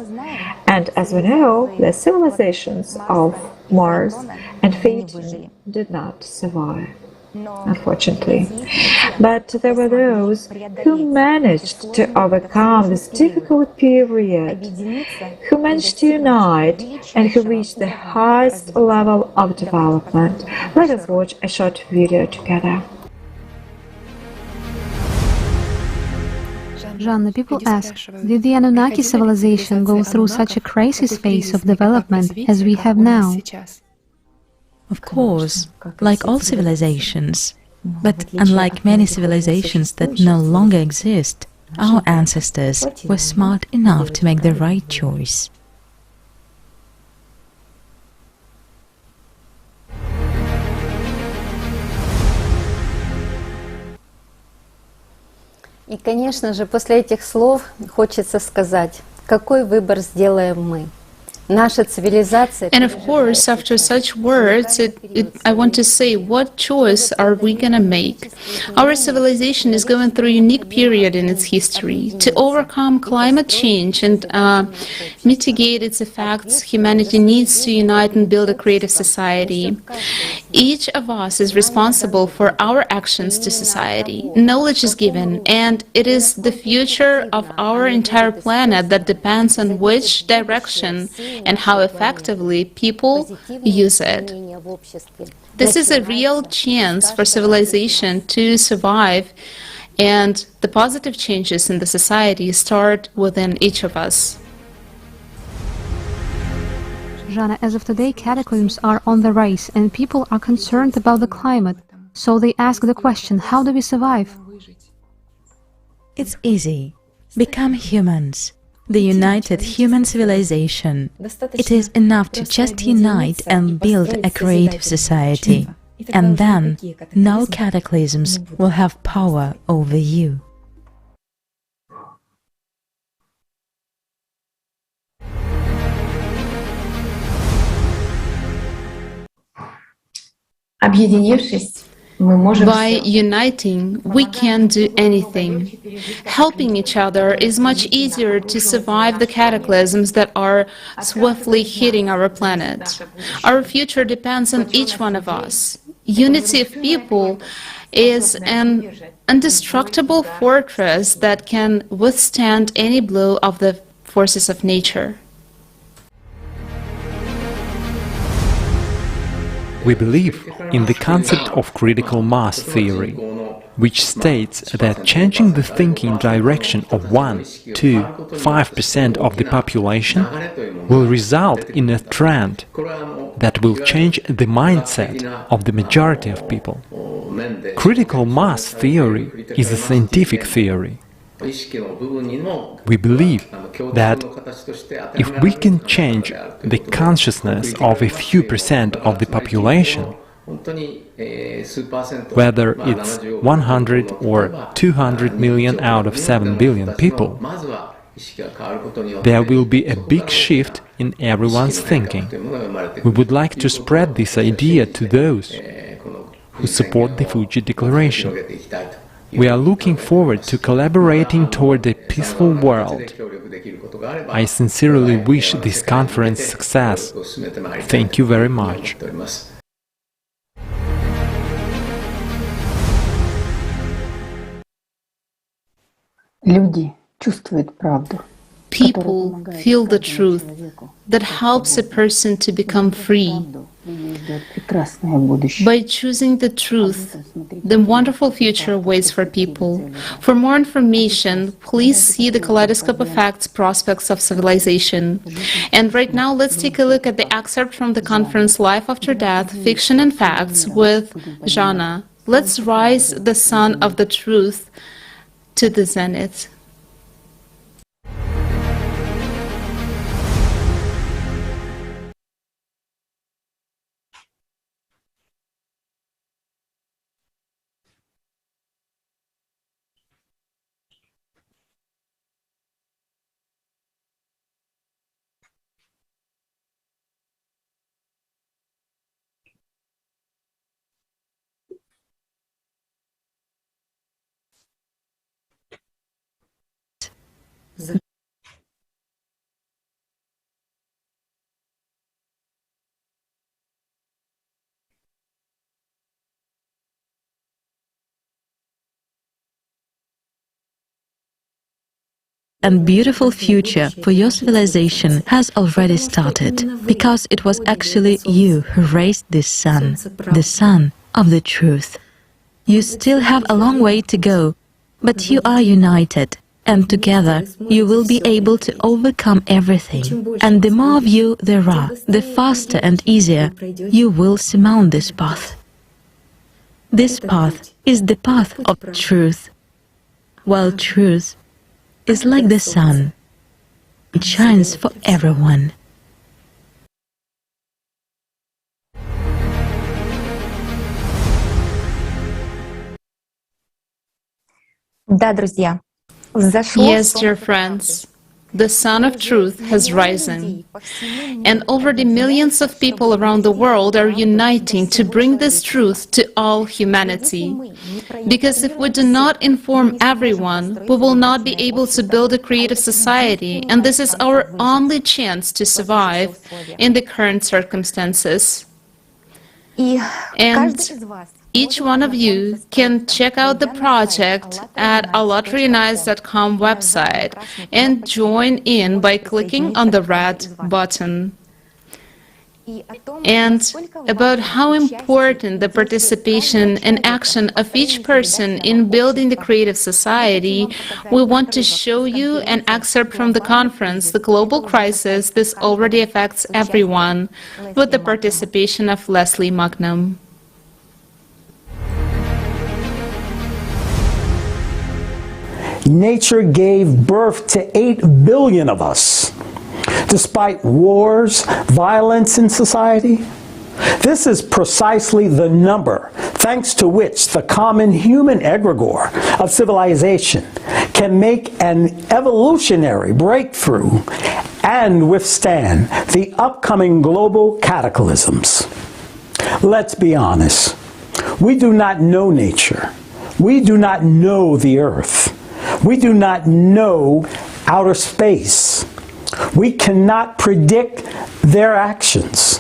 And as we know, the civilizations of Mars and Phaeton did not survive, unfortunately. But there were those who managed to overcome this difficult period, who managed to unite, and who reached the highest level of development. Let us watch a short video together.
Jean, people ask, did the Anunnaki civilization go through such a crisis phase of development as we have now?
Of course, like all civilizations. But unlike many civilizations that no longer exist, our ancestors were smart enough to make the right choice.
И, конечно же, после этих слов хочется сказать, какой выбор сделаем мы. Наша цивилизация...
And of course, after such words, I want to say, what choice are we going to make? Our civilization is going through a unique period in its history. To overcome climate change and mitigate its effects, humanity needs to unite and build a creative society. Each of us is responsible for our actions to society. Knowledge is given, and it is the future of our entire planet that depends on which direction and how effectively people use it. This is a real chance for civilization to survive, and the positive changes in the society start within each of us.
Jana, as of today, cataclysms are on the rise and people are concerned about the climate. So they ask the question, how do we survive?
It's easy. Become humans. The united human civilization. It is enough to just unite and build a creative society. And then, no cataclysms will have power over you.
By uniting, we can do anything. Helping each other is much easier to survive the cataclysms that are swiftly hitting our planet. Our future depends on each one of us. Unity of people is an indestructible fortress that can withstand any blow of the forces of nature.
We believe in the concept of critical mass theory, which states that changing the thinking direction of 1, 2, 5% of the population will result in a trend that will change the mindset of the majority of people. Critical mass theory is a scientific theory. We believe that if we can change the consciousness of a few percent of the population, whether it's 100 or 200 million out of 7 billion people, there will be a big shift in everyone's thinking. We would like to spread this idea to those who support the Fuji Declaration. We are looking forward to collaborating toward a peaceful world. I sincerely wish this conference success. Thank you very much.
Люди чувствуют правду.
People feel the truth that helps a person to become free. By choosing the truth, the wonderful future waits for people. For more information, please see the Kaleidoscope of Facts, Prospects of Civilization. And right now, let's take a look at the excerpt from the conference Life After Death, Fiction and Facts with Jana. Let's rise the sun of the truth to the zenith.
And beautiful future for your civilization has already started, because it was actually you who raised this sun, the sun of the truth. You still have a long way to go, but you are united, and together you will be able to overcome everything. And the more of you there are, the faster and easier you will surmount this path. This path is the path of truth, while truth is like the sun. It shines for everyone.
Да, друзья.
Yes, dear friends, the sun of truth has risen, and already millions of people around the world are uniting to bring this truth to all humanity. Because if we do not inform everyone, we will not be able to build a creative society, and this is our only chance to survive in the current circumstances. And each one of you can check out the project at allotrinize.com website and join in by clicking on the red button. And about how important the participation and action of each person in building the creative society, we want to show you an excerpt from the conference, The Global Crisis, This Already Affects Everyone, with the participation of Leslie Magnum.
Nature gave birth to 8 billion of us. Despite wars, violence in society, this is precisely the number thanks to which the common human egregore of civilization can make an evolutionary breakthrough and withstand the upcoming global cataclysms. Let's be honest. We do not know nature. We do not know the earth. We do not know outer space. We cannot predict their actions.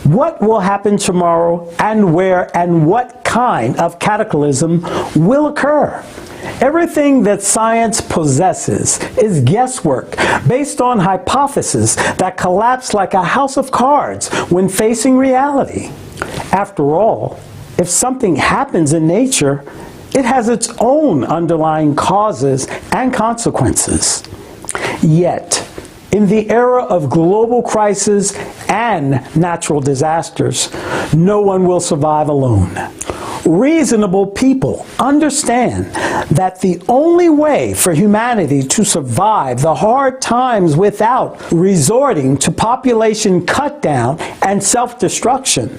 What will happen tomorrow and where and what kind of cataclysm will occur? Everything that science possesses is guesswork based on hypotheses that collapse like a house of cards when facing reality. After all, if something happens in nature, it has its own underlying causes and consequences. Yet, in the era of global crisis and natural disasters, no one will survive alone. Reasonable people understand that the only way for humanity to survive the hard times without resorting to population cutdown and self-destruction,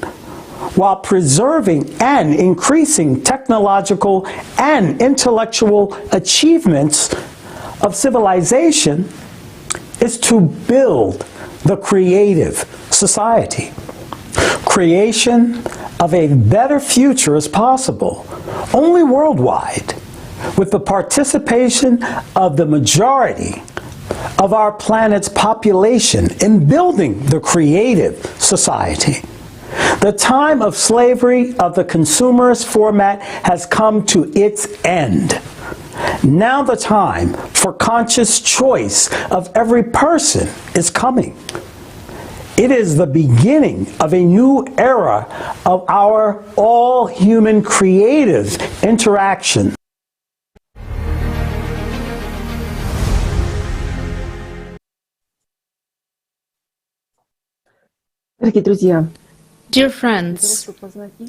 while preserving and increasing technological and intellectual achievements of civilization, is to build the creative society. Creation of a better future is possible only worldwide, with the participation of the majority of our planet's population in building the creative society. The time of slavery of the consumerist format has come to its end. Now the time for conscious choice of every person is coming. It is the beginning of a new era of our all-human creative interaction.
Дорогие друзья,
Dear friends,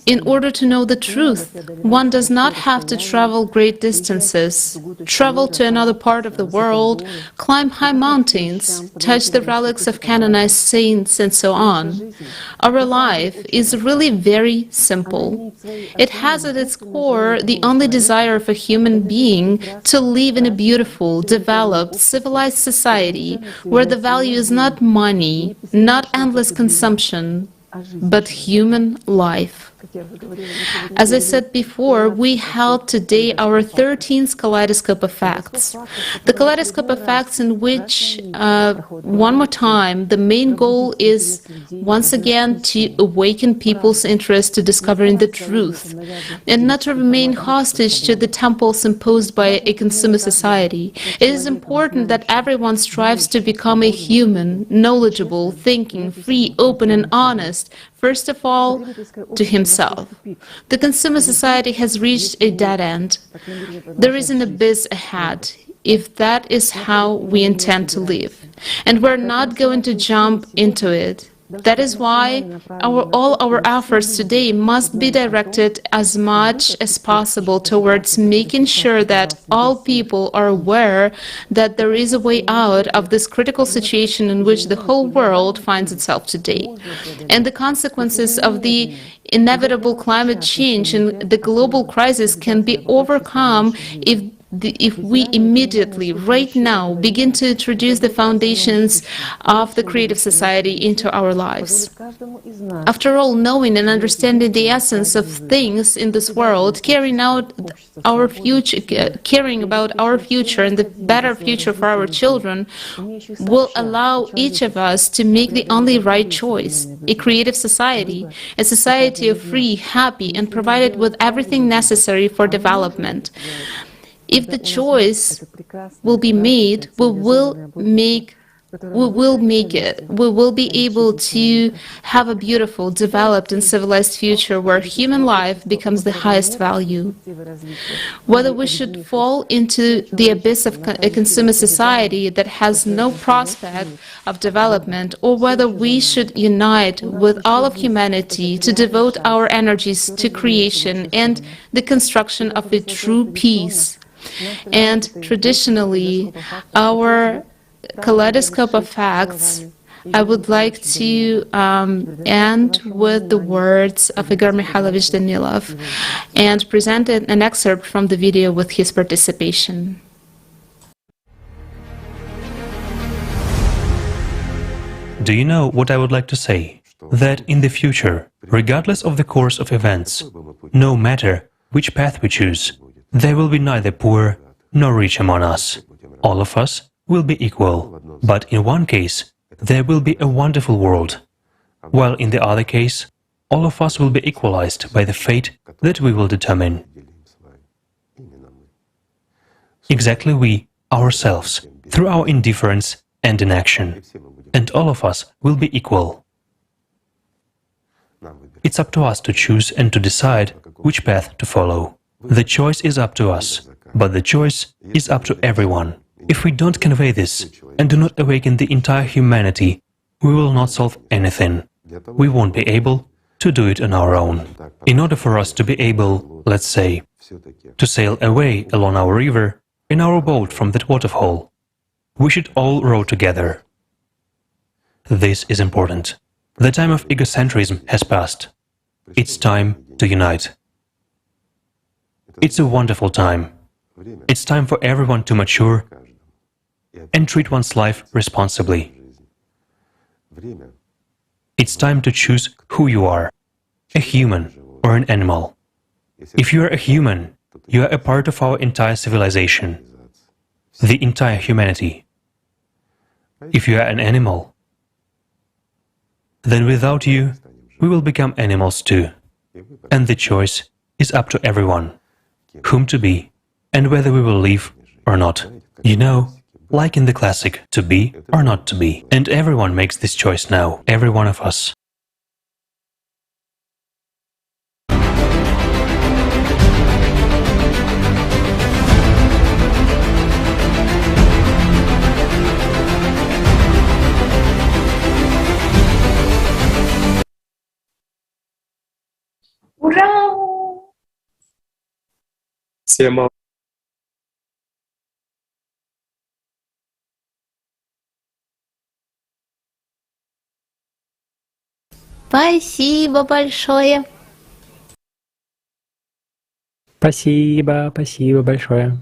in order to know the truth, one does not have to travel great distances, travel to another part of the world, climb high mountains, touch the relics of canonized saints, and so on. Our life is really very simple. It has at its core the only desire of a human being to live in a beautiful, developed, civilized society where the value is not money, not endless consumption, but human life. As I said before, we held today our 13th Kaleidoscope of Facts. The Kaleidoscope of Facts in which, one more time, the main goal is once again to awaken people's interest to discovering the truth and not to remain hostage to the temples imposed by a consumer society. It is important that everyone strives to become a human, knowledgeable, thinking, free, open and honest, first of all, to himself. The consumer society has reached a dead end. There is an abyss ahead. if that is how we intend to live. And we're not going to jump into it. That is why all our efforts today must be directed as much as possible towards making sure that all people are aware that there is a way out of this critical situation in which the whole world finds itself today. And the consequences of the inevitable climate change and the global crisis can be overcome if we immediately, right now, begin to introduce the foundations of the creative society into our lives. After all, knowing and understanding the essence of things in this world, caring about our future and the better future for our children, will allow each of us to make the only right choice: a creative society, a society of free, happy, and provided with everything necessary for development. If the choice will be made, we will make it. We will be able to have a beautiful, developed, and civilized future where human life becomes the highest value. Whether we should fall into the abyss of a consumer society that has no prospect of development, or whether we should unite with all of humanity to devote our energies to creation and the construction of a true peace. And traditionally, our Kaleidoscope of Facts, I would like to end with the words of Igor Mikhailovich Danilov and present an excerpt from the video with his participation.
Do you know what I would like to say? That in the future, regardless of the course of events, no matter which path we choose, there will be neither poor nor rich among us. All of us will be equal, but in one case, there will be a wonderful world, while in the other case, all of us will be equalized by the fate that we will determine. Exactly we, ourselves, through our indifference and inaction, and all of us will be equal. It's up to us to choose and to decide which path to follow. The choice is up to us, but the choice is up to everyone. If we don't convey this and do not awaken the entire humanity, we will not solve anything. We won't be able to do it on our own. In order for us to be able, let's say, to sail away along our river in our boat from that waterfall, we should all row together. This is important. The time of egocentrism has passed. It's time to unite. It's a wonderful time. It's time for everyone to mature and treat one's life responsibly. It's time to choose who you are, a human or an animal. If you are a human, you are a part of our entire civilization, the entire humanity. If you are an animal, then without you, we will become animals too. And the choice is up to everyone, whom to be, and whether we will live or not. You know, like in the classic, to be or not to be. And everyone makes this choice now, every one of us.
Ура!
Всем
Спасибо большое.
Спасибо большое.